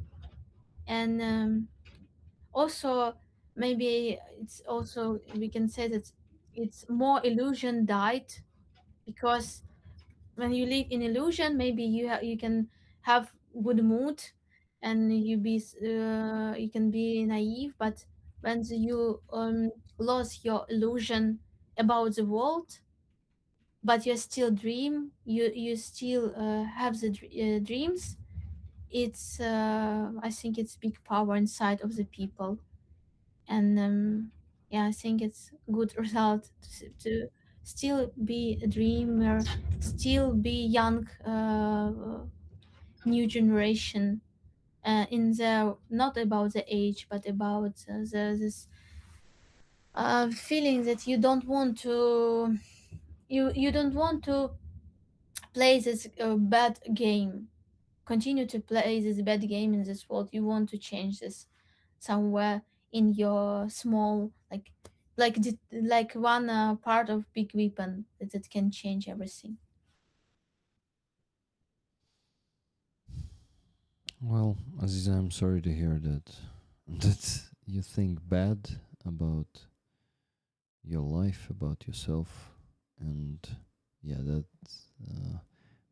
and also maybe it's also we can say that it's more illusion died, because when you live in illusion, maybe you can have good mood, and you can be naive, but when you lost your illusion about the world, but you still dream, you still have the dreams. It's I think it's big power inside of the people, and yeah, I think it's good result to still be a dreamer, still be young, new generation, in the not about the age, but about this feeling that you don't want to, you don't want to play this bad game, continue to play this bad game in this world. You want to change this somewhere in your small, like one part of big weapon that can change everything. Well, Aziza, I'm sorry to hear that you think bad about your life, about yourself, and yeah, that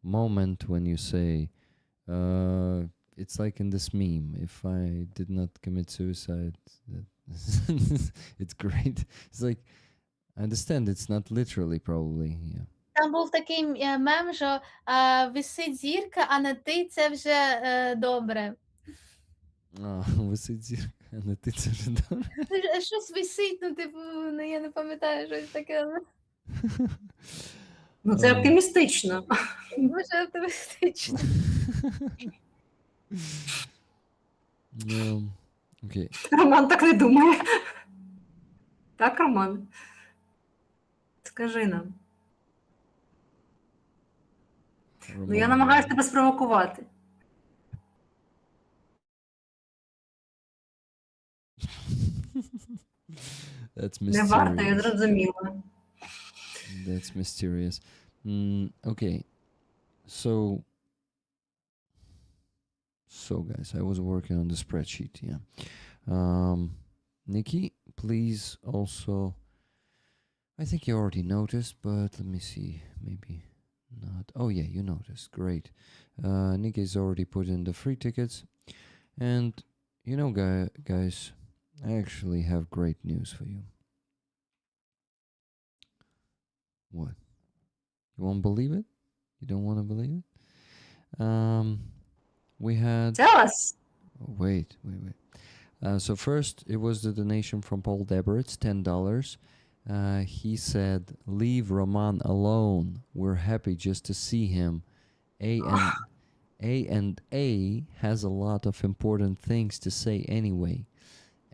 moment when you say, it's like in this meme, if I did not commit suicide, that it's great. It's like, I understand it's not literally, probably, yeah. Там був такий мем, що висить зірка, а на ти це вже добре. Висить зірка, а не ти це вже добре. Щось висить, ну типу, ну я не пам'ятаю, щось таке. Ну, це оптимістично. Дуже оптимістично. Окей. Роман так не думає. Так, Роман? Скажи нам. Ну, я намагаюся тебе спровокувати. That's Не варто, я mysterious. зрозуміла. That's mysterious. Okay. So guys, I was working on the spreadsheet, yeah. Nikki, please also, I think you already noticed, but let me see, maybe not. Oh yeah, you noticed, great. Nikki's already put in the free tickets, and you know, guys, I actually have great news for you. What? You won't believe it? You don't want to believe it? We had... Tell us. Wait. So first, it was the donation from Paul Deberitz, $10. He said, "Leave Roman alone. We're happy just to see him. A has a lot of important things to say anyway.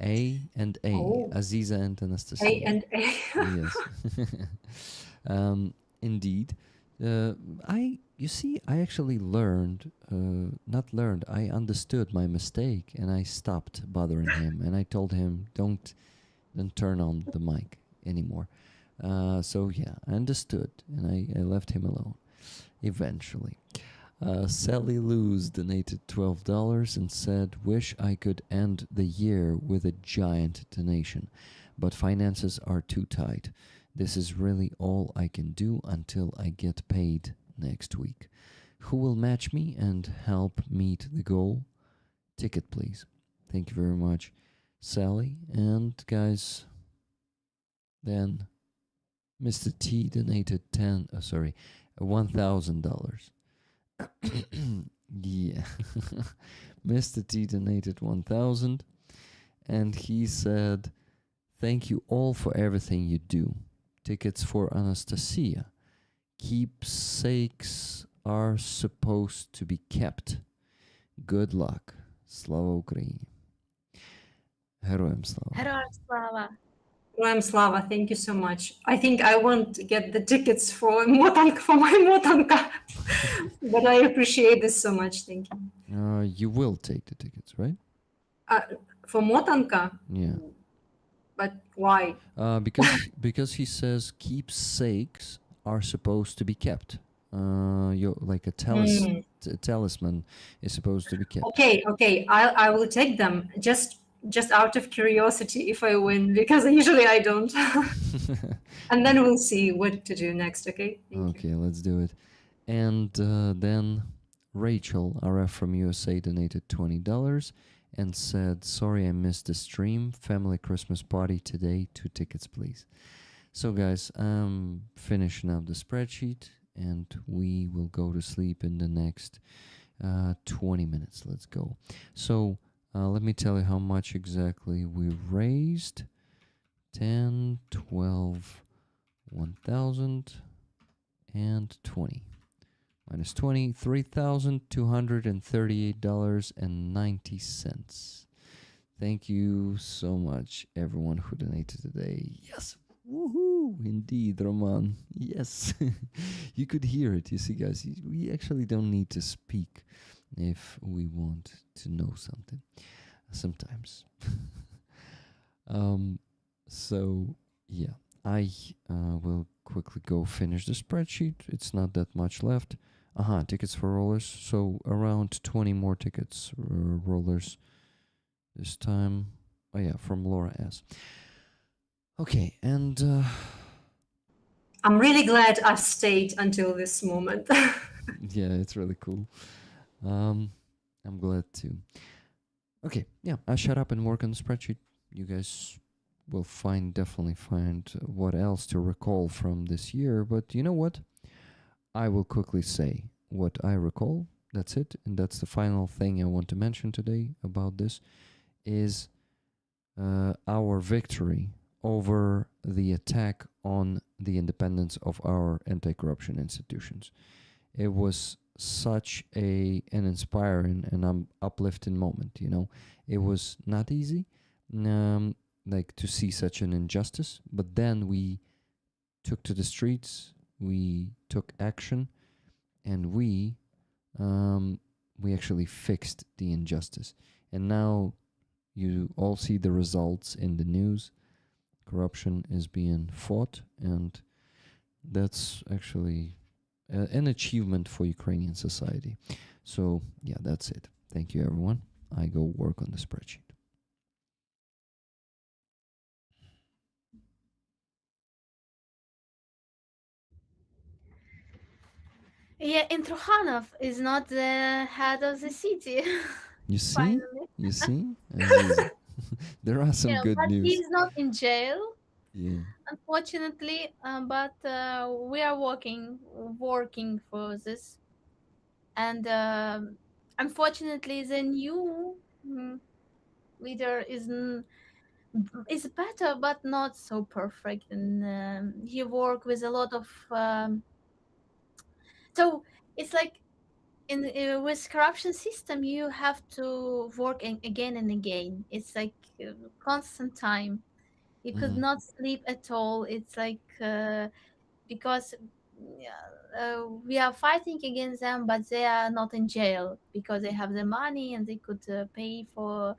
A. Oh. Aziza and Anastasia. A. Yes. Indeed. I actually I understood my mistake, and I stopped bothering him, and I told him, don't turn on the mic anymore. So yeah, I understood, and I left him alone eventually. Sally Luz donated $12 and said, "Wish I could end the year with a giant donation, but finances are too tight. This is really all I can do until I get paid next week. Who will match me and help meet the goal? ticket, please. Thank you very much, Sally. And guys, then Mr. T donated $1,000. Yeah. Mr. T donated 1,000 and he said, "Thank you all for everything you do. Tickets for Anastasia. Keepsakes are supposed to be kept. Good luck. Slava Ukraini." Героям слава. Героям слава. Героям слава, thank you so much. I think I won't get the tickets for Motanka, for my Motanka, but I appreciate this so much. Thank you. You will take the tickets, right? For Motanka, Yeah. but why? Because he says keepsakes are supposed to be kept. Like a talisman is supposed to be kept. Okay. I will take them just out of curiosity if I win, because usually I don't. And then we'll see what to do next. Okay. Thank you. Let's do it. And then Rachel, RF from USA, donated $20 and said, "Sorry I missed the stream. Family Christmas party today. 2 tickets, please." So guys, I'm finishing up the spreadsheet and we will go to sleep in the next 20 minutes. Let's go. So let me tell you how much exactly we raised. 10, 12, 1,000 and 20. Minus 20, $3,238.90. Thank you so much, everyone who donated today. Yes, woohoo! Indeed, Roman. Yes, you could hear it. You see, guys, we actually don't need to speak if we want to know something. Sometimes. So yeah, I will quickly go finish the spreadsheet. It's not that much left. Tickets for rollers. So around 20 more tickets rollers this time. Oh yeah, from Laura S. Okay, and I'm really glad I stayed until this moment. yeah, it's really cool. I'm glad too. Okay, yeah, I shut up and work on the spreadsheet. You guys will definitely find what else to recall from this year, but you know what? I will quickly say what I recall. That's it, and that's the final thing I want to mention today about this is our victory over the attack on the independence of our anti-corruption institutions. It was such an inspiring and uplifting moment, you know. It was not easy like to see such an injustice, but then we took to the streets, we took action, and we actually fixed the injustice. And now you all see the results in the news. Corruption is being fought, and that's actually an achievement for Ukrainian society. So yeah, that's it. Thank you, everyone. I go work on the spreadsheet. Yeah, in Trokhanov is not the head of the city. You see? Finally. You see? Aziza. There are some good but news. he's not in jail, Yeah. unfortunately. But we are working for this, and unfortunately, the new leader is better, but not so perfect, and he work with a lot of. So it's like with corruption system, you have to work again and again. It's like constant time. You could not sleep at all. It's like because we are fighting against them, but they are not in jail because they have the money and they could pay for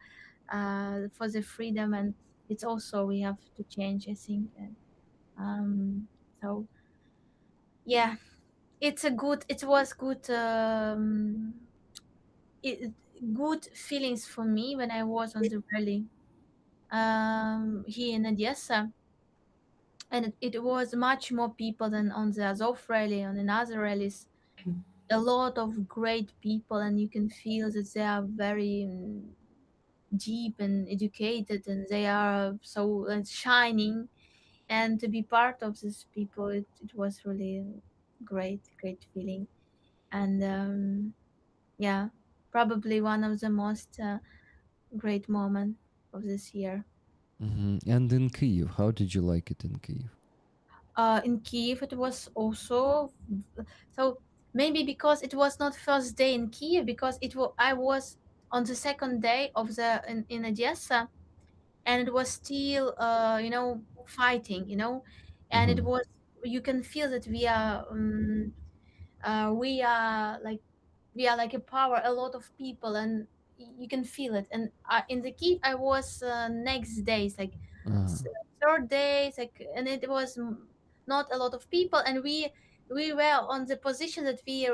the freedom. And it's also we have to change, I think. So yeah, it was good. Good feelings for me when I was on the rally here in Odessa, and it was much more people than on the Azov rally, on another rallies. a lot of great people, and you can feel that they are very deep and educated, and they are so shining. And to be part of these people, it was really great feeling. And yeah, probably one of the most great moment of this year. And in Kyiv, how did you like it in Kyiv? In Kiev, it was also so maybe because it was not first day in Kiev, because I was on the second day of the in Odessa, and it was still fighting, and it Mhm. was, you can feel that we are like a power, a lot of people, and you can feel it. And in the Kiev, I was next days, like Uh, third days, like, and it was not a lot of people, and we were on the position that we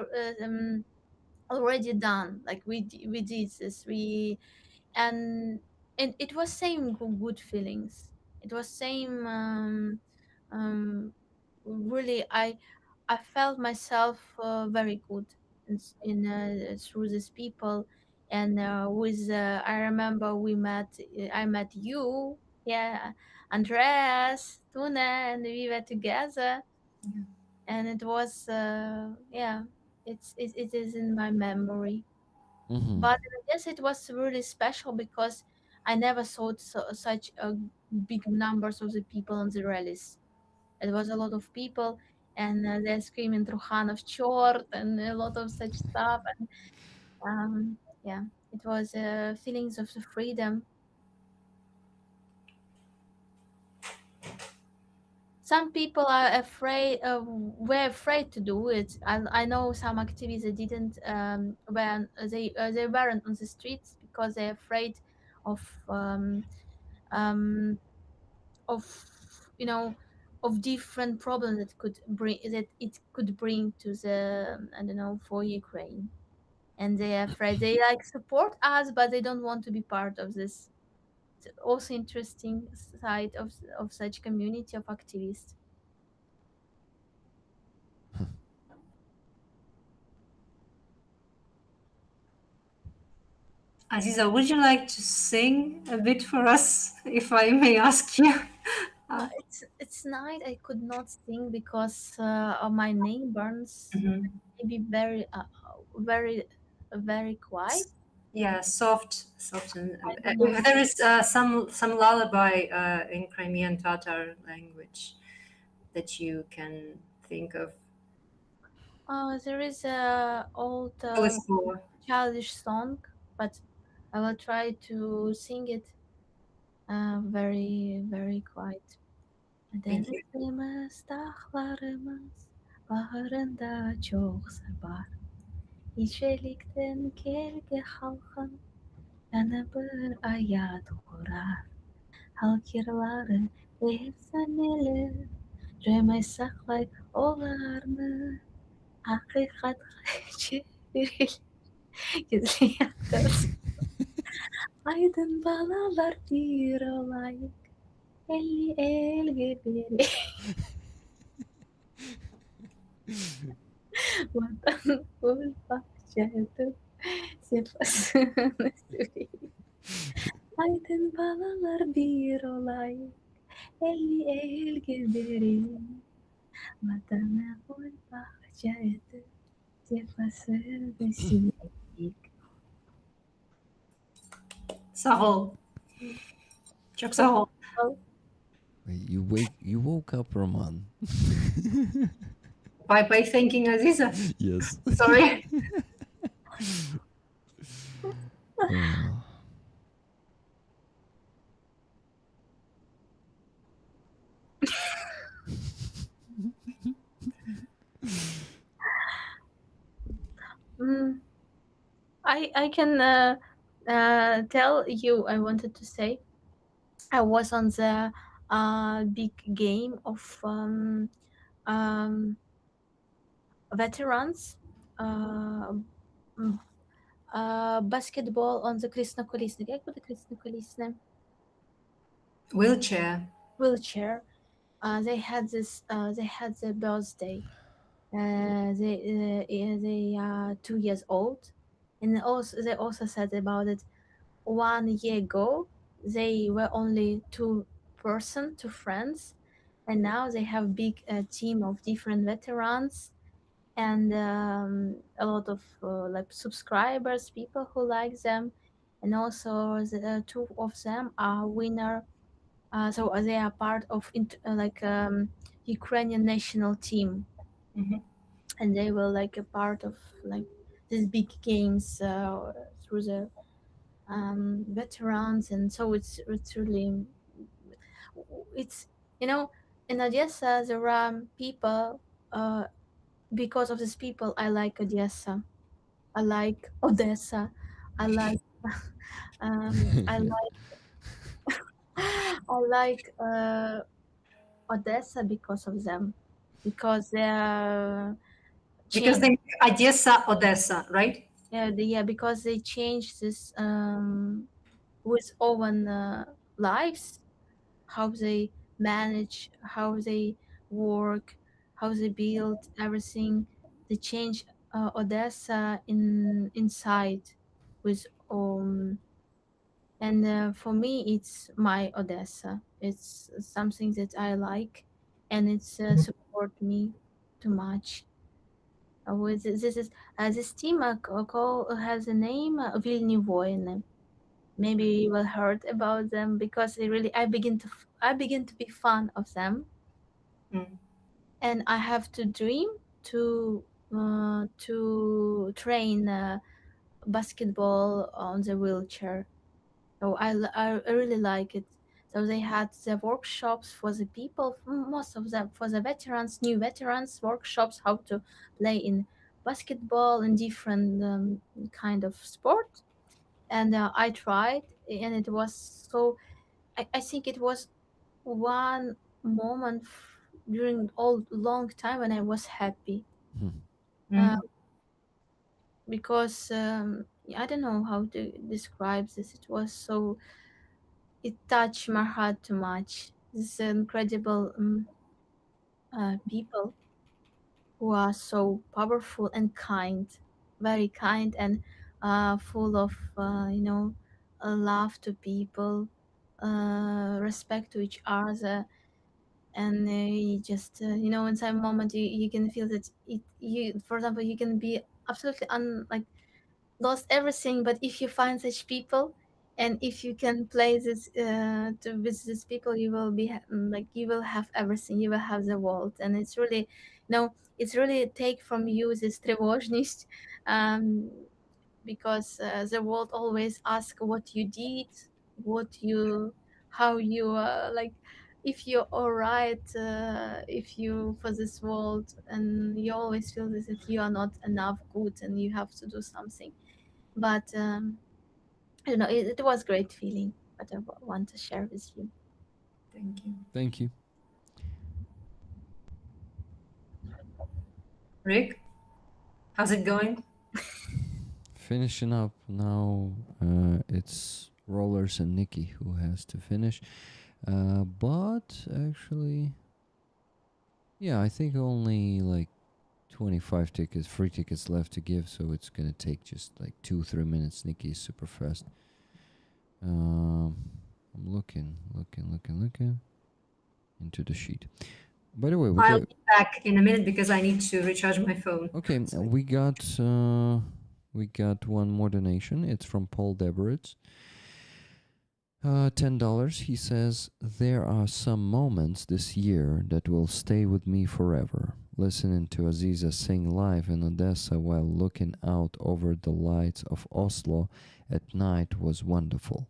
already done, like we did this, and it was same good feelings. It was same um really, I felt myself very good in through these people. And with I remember I met you, yeah, Andreas, Tuna, and we were together. And it was yeah, it is in my memory. mhm. But yes, it was really special because I never saw such a big numbers of the people on the rallies. It was a lot of people, and they're screaming Trukhanov short and a lot of such stuff. And yeah, it was feelings of the freedom. Some people are afraid, were afraid to do it. I know some activists that didn't, when they weren't on the streets because they're afraid of um, of you know of different problems that it could bring to the, I don't know, for Ukraine. And they're afraid, they like support us, but they don't want to be part of this. It's also interesting side of such community of activists. Aziza, would you like to sing a bit for us, if I may ask you? It's night. I could not sing because of my neighbors. Mhm. Maybe very, very quiet. Yeah, soft, and I don't know. if there is some lullaby in Crimean Tatar language that you can think of. There is a old Колесо. childish song, but I will try to sing it very, very quiet. Thank you. Denizimiz, dağlarımız, baharında çok var. İçelikten kelge halkın, yana bir ayat kurar. Halk yırları efsaneler, Cemay saklay olarını, hakikat çeviril, gizliyadır. Aydın balalar bir olayık, elli el gibi. Vatan ul bahçedir, sefasını süreyim. Aydın balalar bir olayık, elli el gibi. Vatanı ul bahçedir, sefasını süreyim. Sağ ol. Çok sağ ol. Wait, you woke up, Roman. By thanking Aziza. Yes. Sorry. Oh. I can tell you, I wanted to say, I was on the big game of veterans basketball on the Красноколісник. Як буде Красноколісне? Wheelchair. Wheelchair. They had their birthday They are 2 years old, and they also said about it 1 year ago they were only two friends, and now they have big team of different veterans and a lot of like subscribers, people who like them, and also two of them are winner. So they are part of Ukrainian national team, Mhm. and they were like a part of like these big games through the veterans, and so it's really it's in Odessa there are people. Because of these people, I like Odessa. I like Odessa. I like I like I like Odessa because of them, because they're Because they Odessa, Odessa, right? because they changed this with own lives, how they manage, how they work, how they build everything. They change Odessa inside with and for me it's my Odessa. It's something that I like, and it's support me too much. With this is this team has a name Vilni Voine. Maybe you will heard about them because they really I begin to be fan of them, Mm. and I have to dream to train basketball on the wheelchair. So I really like it. So they had the workshops for the people, most of them for the veterans, new veterans, workshops how to play in basketball and different kind of sport. And I tried, and it was so. I think it was one moment during all long time when I was happy. Uh, Mm. because I don't know how to describe this. It was so it touched my heart too much. This incredible people who are so powerful and kind, very kind and full of love to people, respect to each other, and you just in some moment you can feel that you for example you can be absolutely lost everything, but if you find such people and if you can play this with these people, you will be you will have everything, you will have the world, and it's really it's really take from you this тревожность, um, because the world always ask what you did, what you how you if you're all right, if you for this world, and you always feel as if you are not enough good and you have to do something. But I don't know, it was great feeling, but I want to share with you. Thank you. Thank you. Rick, how's it going? Finishing up now. It's Rollers and Nikki who has to finish. But actually, yeah, I think only like 25 tickets, free tickets left to give, so it's gonna take just like 2-3 minutes. Nikki is super fast. I'm looking into the sheet. By the way, I'll be back in a minute because I need to recharge my phone. okay, we got one more donation. It's from Paul Deberitz. $10. He says, there are some moments this year that will stay with me forever. Listening to Aziza sing live in Odessa while looking out over the lights of Oslo at night was wonderful.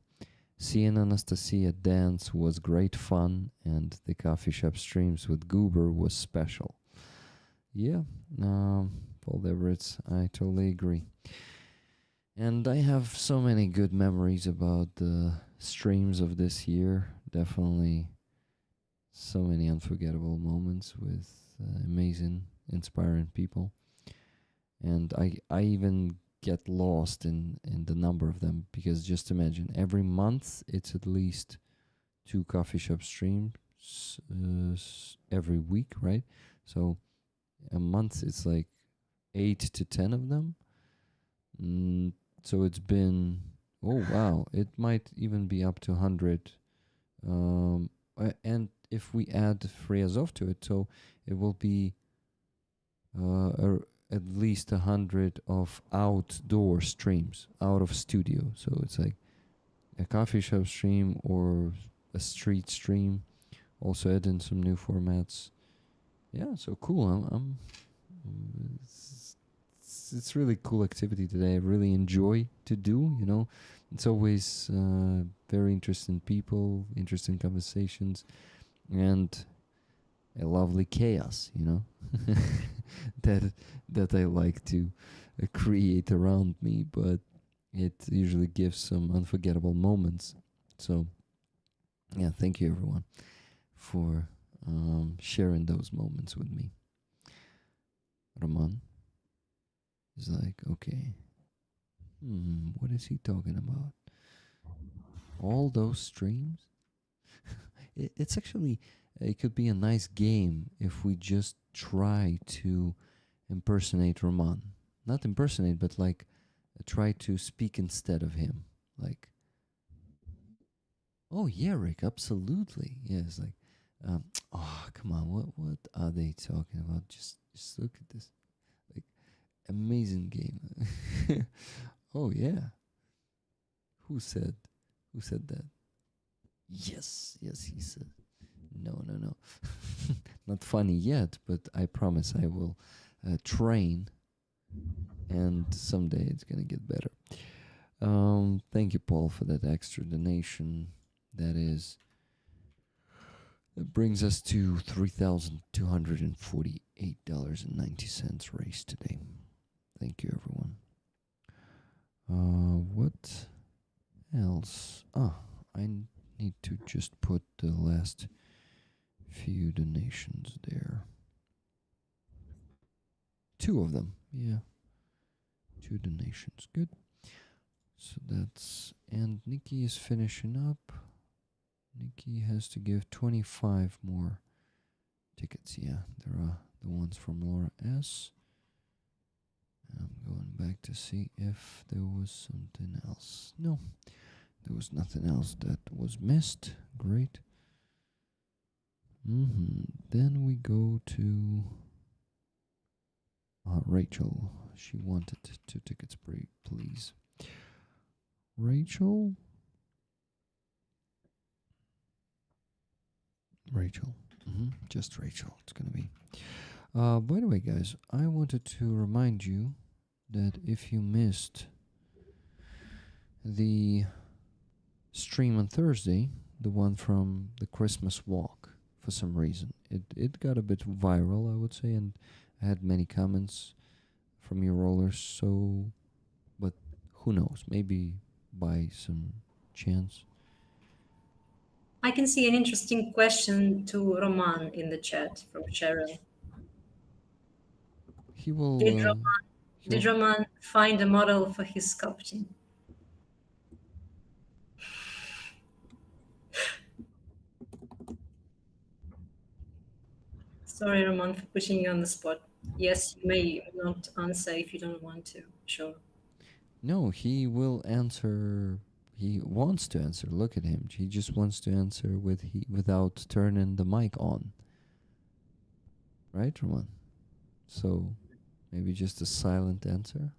Seeing Anastasia dance was great fun, and the coffee shop streams with Goober was special. Yeah, Paul Deveritz, I totally agree. And I have so many good memories about the streams of this year. Definitely so many unforgettable moments with amazing, inspiring people. And I even get lost in the number of them, because just imagine every month it's at least 2 coffee shop streams every week, right? So a month it's like 8 to 10 of them. So it's been, oh wow, it might even be up to 100. And if we add Freyazov to it, so it will be at least 100 of outdoor streams out of studio. So it's like a coffee shop stream or a street stream. Also add in some new formats. Yeah, so cool. It's really cool activity that I really enjoy to do. You know, it's always very interesting people, interesting conversations, and a lovely chaos. You know, that I like to create around me, but it usually gives some unforgettable moments. So, yeah, thank you everyone for sharing those moments with me. Roman is like, okay, what is he talking about? All those streams? It's actually, it could be a nice game if we just try to impersonate Roman. Not impersonate, but like try to speak instead of him. Like, oh yeah, Rick, absolutely. Yeah, it's like, oh come on, what are they talking about? Just look at this, like, amazing game. Oh yeah, who said that? Yes, he said. No, not funny yet, but I promise I will train, and someday it's gonna get better. Thank you, Paul, for that extra donation. That brings us to $3,248.90 raised today. Thank you, everyone. What else? I need to just put the last few donations there. 2 of them, yeah. 2 donations, good. So that's, and Nikki is finishing up. Nikki has to give 25 more tickets. Yeah, there are the ones from Laura S. I'm going back to see if there was something else. No, there was nothing else that was missed. Great. Then we go to Rachel. She wanted 2 tickets, please. Rachel. Just Rachel. It's gonna be. By the way, guys, I wanted to remind you that if you missed the stream on Thursday, the one from the Christmas walk, for some reason, it got a bit viral, I would say, and I had many comments from your rollers. So, but who knows? Maybe by some chance. I can see an interesting question to Roman in the chat from Cheryl. He will. Did Roman find a model for his sculpting? Sorry, Roman, for putting you on the spot. Yes, you may not answer if you don't want to. Sure. No, he will answer. He wants to answer. Look at him. He just wants to answer without turning the mic on. Right, Roman? So maybe just a silent answer.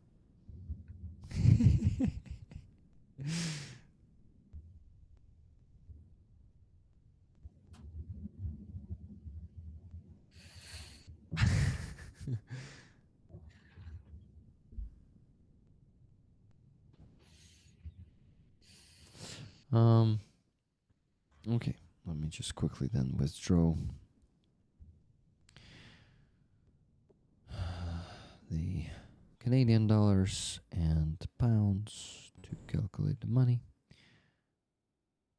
Okay, let me just quickly then withdraw the Canadian dollars and pounds to calculate the money,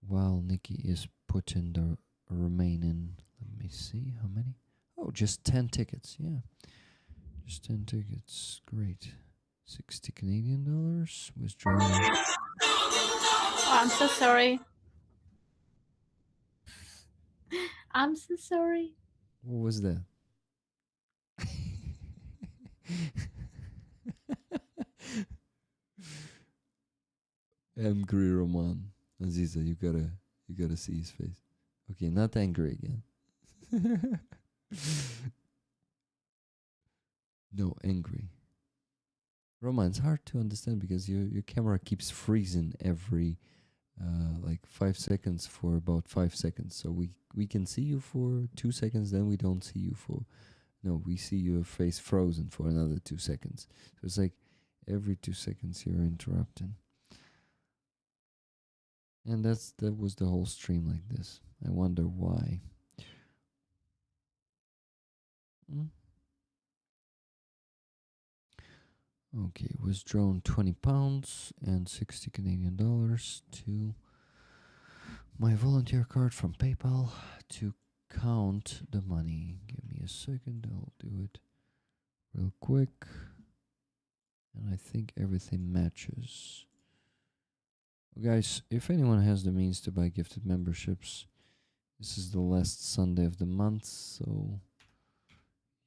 while Nikki is putting the remaining, let me see how many. Oh, just 10 tickets. Yeah, just 10 tickets. Great. 60 Canadian dollars. Withdrawing. Oh, I'm so sorry. I'm so sorry. What was that? Angry Roman. Aziza, you gotta see his face. Okay, not angry again. No, angry. Roman, it's hard to understand because your camera keeps freezing every like 5 seconds for about 5 seconds. So we can see you for 2 seconds, then we don't see you for no, we see your face frozen for another 2 seconds. So it's like every 2 seconds you're interrupting. And that was the whole stream like this. I wonder why. Mm. Okay, withdrawn 20 pounds and 60 Canadian dollars to my volunteer card from PayPal to count the money. Give me a second, I'll do it real quick. And I think everything matches. Guys, if anyone has the means to buy gifted memberships, this is the last Sunday of the month, so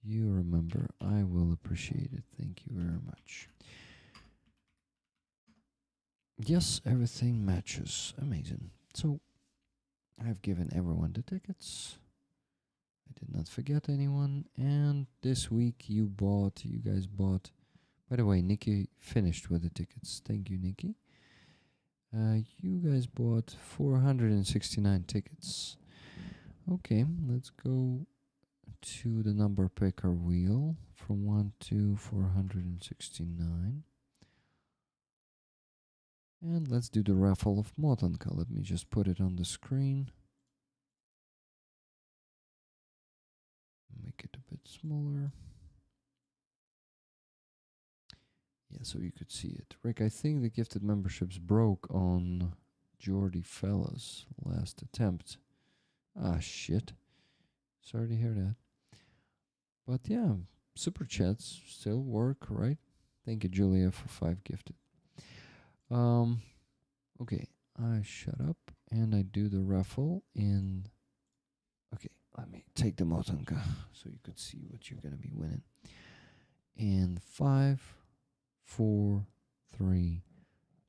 you remember, I will appreciate it. Thank you very much. Yes, everything matches. Amazing. So, I've given everyone the tickets. I did not forget anyone. And this week you guys bought. By the way, Nikki finished with the tickets. Thank you, Nikki. You guys bought 469 tickets. Okay, let's go to the number picker wheel from 1 to 469. And let's do the raffle of Motanka. Let me just put it on the screen. Make it a bit smaller. Yeah, so you could see it. Rick, I think the gifted memberships broke on Jordy Fella's last attempt. Ah, shit. Sorry to hear that. But yeah, super chats still work, right? Thank you, Julia, for 5 gifted. Okay, I shut up and I do the raffle in. Okay, let me take the Motanka so you could see what you're gonna be winning. In 5, 4, 3,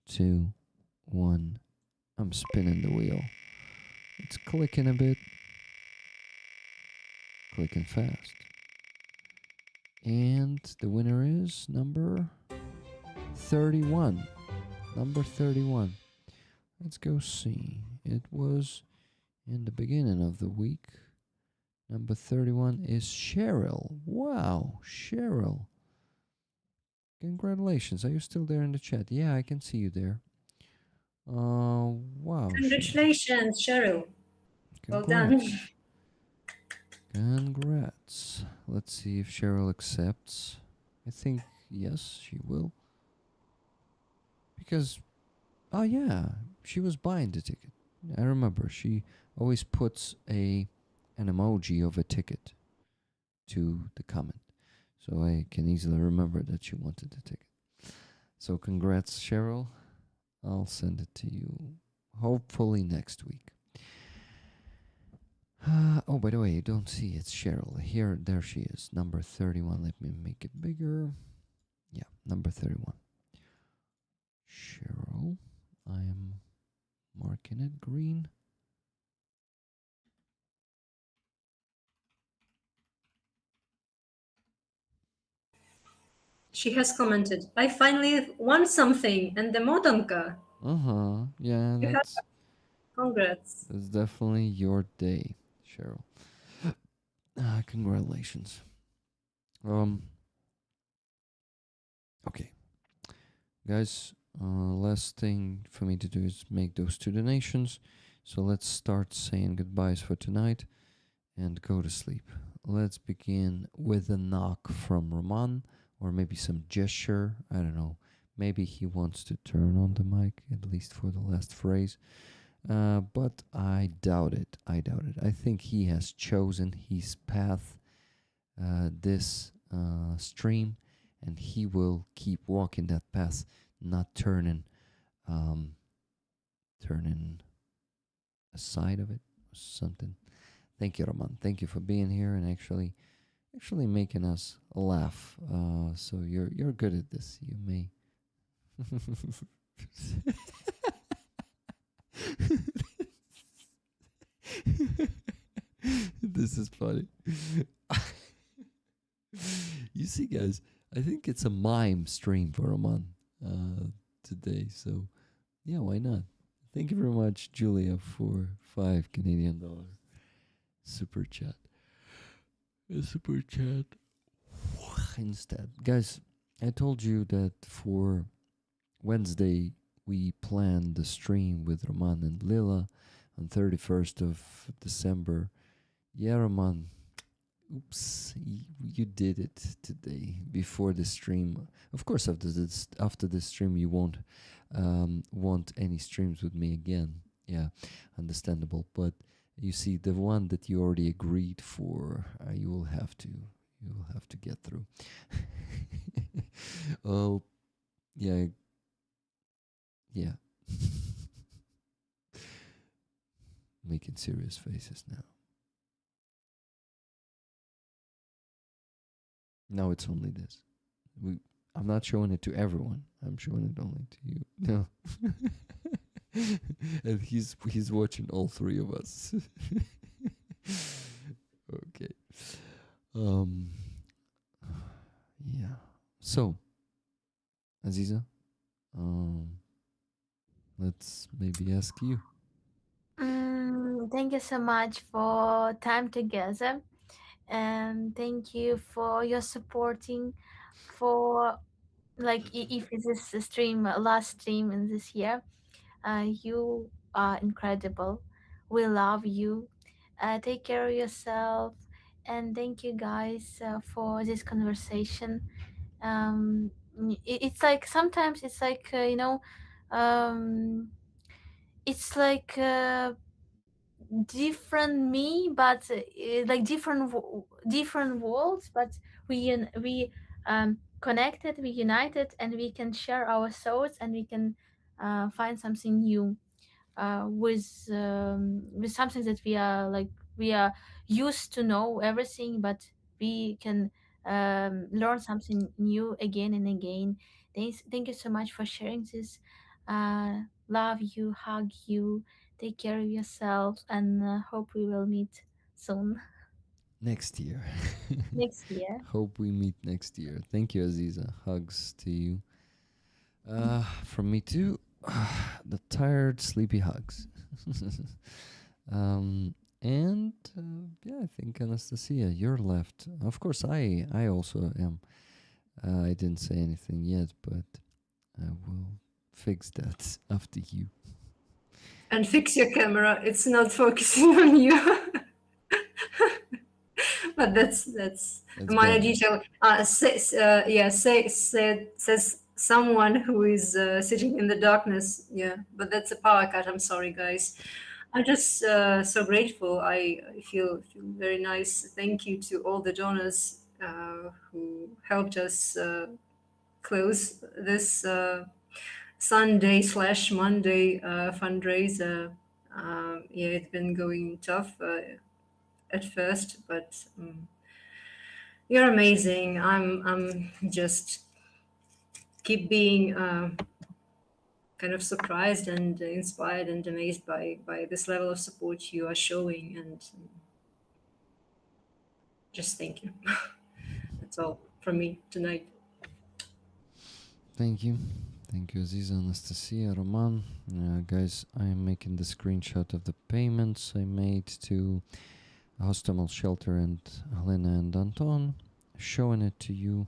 2, 1. I'm spinning the wheel. It's clicking a bit. Clicking fast. And the winner is number 31. Number 31. Let's go see. It was in the beginning of the week. Number 31 is Cheryl. Wow, Cheryl. Congratulations. Are you still there in the chat? Yeah, I can see you there. Wow. Congratulations, Cheryl. Well done. Congrats. Let's see if Cheryl accepts. I think yes, she will. Because, oh yeah, she was buying the ticket. I remember she always puts an emoji of a ticket to the comment. So I can easily remember that she wanted the ticket. So congrats, Cheryl. I'll send it to you hopefully next week. Oh, by the way, you don't see it's Cheryl. There she is. Number 31. Let me make it bigger. Yeah, number 31. Cheryl. I am marking it green. She has commented, I finally won something and the Motonka. Yeah, Congrats. that's definitely your day, Cheryl. Congratulations. Okay. Guys, last thing for me to do is make those 2 donations. So let's start saying goodbyes for tonight and go to sleep. Let's begin with a knock from Roman, or maybe some gesture. I don't know. Maybe he wants to turn on the mic, at least for the last phrase. But I doubt it. I think he has chosen his path, this stream, and he will keep walking that path, not turning aside of it or something. Thank you, Roman. Thank you for being here and actually actually making us laugh. So you're good at this. You may. This is funny. You see, guys, I think it's a mime stream for Roman today. So, yeah, why not? Thank you very much, Julia, for $5 Canadian super chat. A super chat instead. Guys, I told you that for Wednesday we planned the stream with Roman and Lila on 31st of December. Yeah, Roman, oops, you did it today before the stream. Of course, after this stream, you won't want any streams with me again. Yeah, understandable. But you see, the one that you already agreed for, you will have to get through. Oh, yeah, yeah. Making serious faces now. No, it's only this. I'm not showing it to everyone. I'm showing it only to you. No. And he's watching all three of us. Okay. Yeah. So, Aziza, let's maybe ask you. Thank you so much for time together, and thank you for your supporting for like if this is the stream last stream in this year. You are incredible. We love you. Take care of yourself, and thank you guys for this conversation. It's like sometimes it's like it's like different me, but like different worlds, but we connected, we united, and we can share our thoughts, and we can find something new with something that we are used to know everything, but we can learn something new again and again. Thank you so much for sharing this. Love you, hug you, take care of yourself, and hope we will meet soon Next year. next year. Hope we meet next year. Thank you, Aziza. Hugs to you. From me too. The tired, sleepy hugs. And yeah, I think Anastasia, you're left. Of course, I also am. I didn't say anything yet, but I will fix that after you. And fix your camera. It's not focusing on you. But that's a minor better. detail. Says someone who is sitting in the darkness. Yeah, but that's a power cut. I'm sorry, guys. I'm just so grateful. I feel very nice. Thank you to all the donors who helped us close this Sunday/Monday fundraiser. Yeah, it's been going tough at first, but you're amazing. I'm just keep being kind of surprised and inspired and amazed by this level of support you are showing, and just thank you. That's all from me tonight. Thank you. Thank you, Aziza, Anastasia, Roman. Guys, I am making the screenshot of the payments I made to Hostamel Shelter and Helena and Anton, showing it to you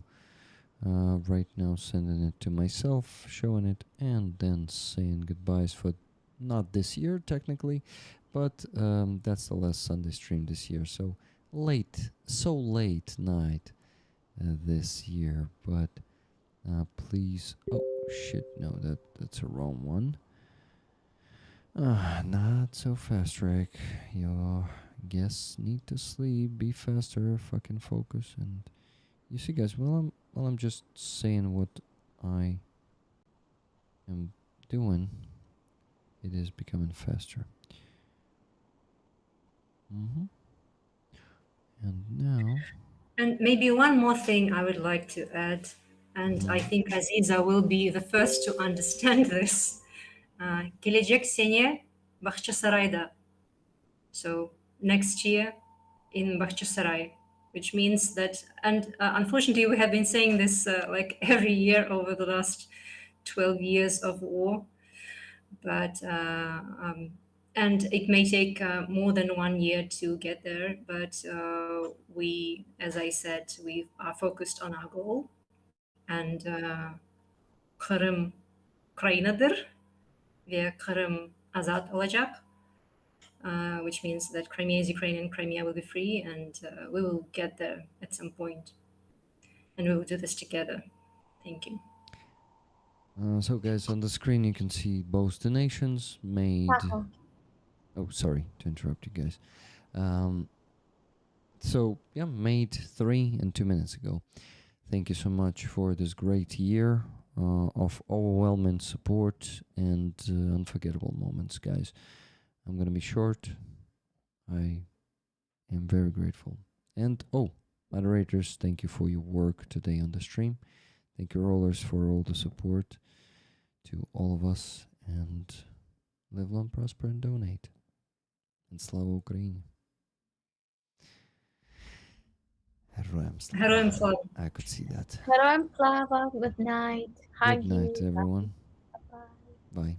right now, sending it to myself, showing it, and then saying goodbyes for not this year, technically, but that's the last Sunday stream this year. So late night this year, but please. Oh shit! No, that's a wrong one. Not so fast, Rick. Your guests need to sleep. Be faster. Fucking focus. And you see, guys. While I'm just saying what I am doing, it is becoming faster. And now And maybe one more thing I would like to add, and I think Aziza will be the first to understand this. Gelecek sene Bahçesaray'da. So next year in Bahçesaray, which means that, and unfortunately we have been saying this like every year over the last 12 years of war, but and it may take more than 1 year to get there, but we, as I said, we are focused on our goal, and Kırım Ukrayna'dır ve Kırım azat olacak, which means that Crimea is Ukraine and Crimea will be free, and we will get there at some point, and we will do this together. Thank you. So, guys, on the screen you can see both donations made. Oh, sorry to interrupt you guys. So, yeah, made 3 and 2 minutes ago. Thank you so much for this great year of overwhelming support and unforgettable moments, guys. I'm going to be short. I am very grateful. And, moderators, thank you for your work today on the stream. Thank you, Rollers, for all the support to all of us. And live long, prosper, and donate. And Slava Ukraini. Heroям слава. Heroям слава. I could see that. Heroям слава. Good night. Good night, everyone. Bye. Bye.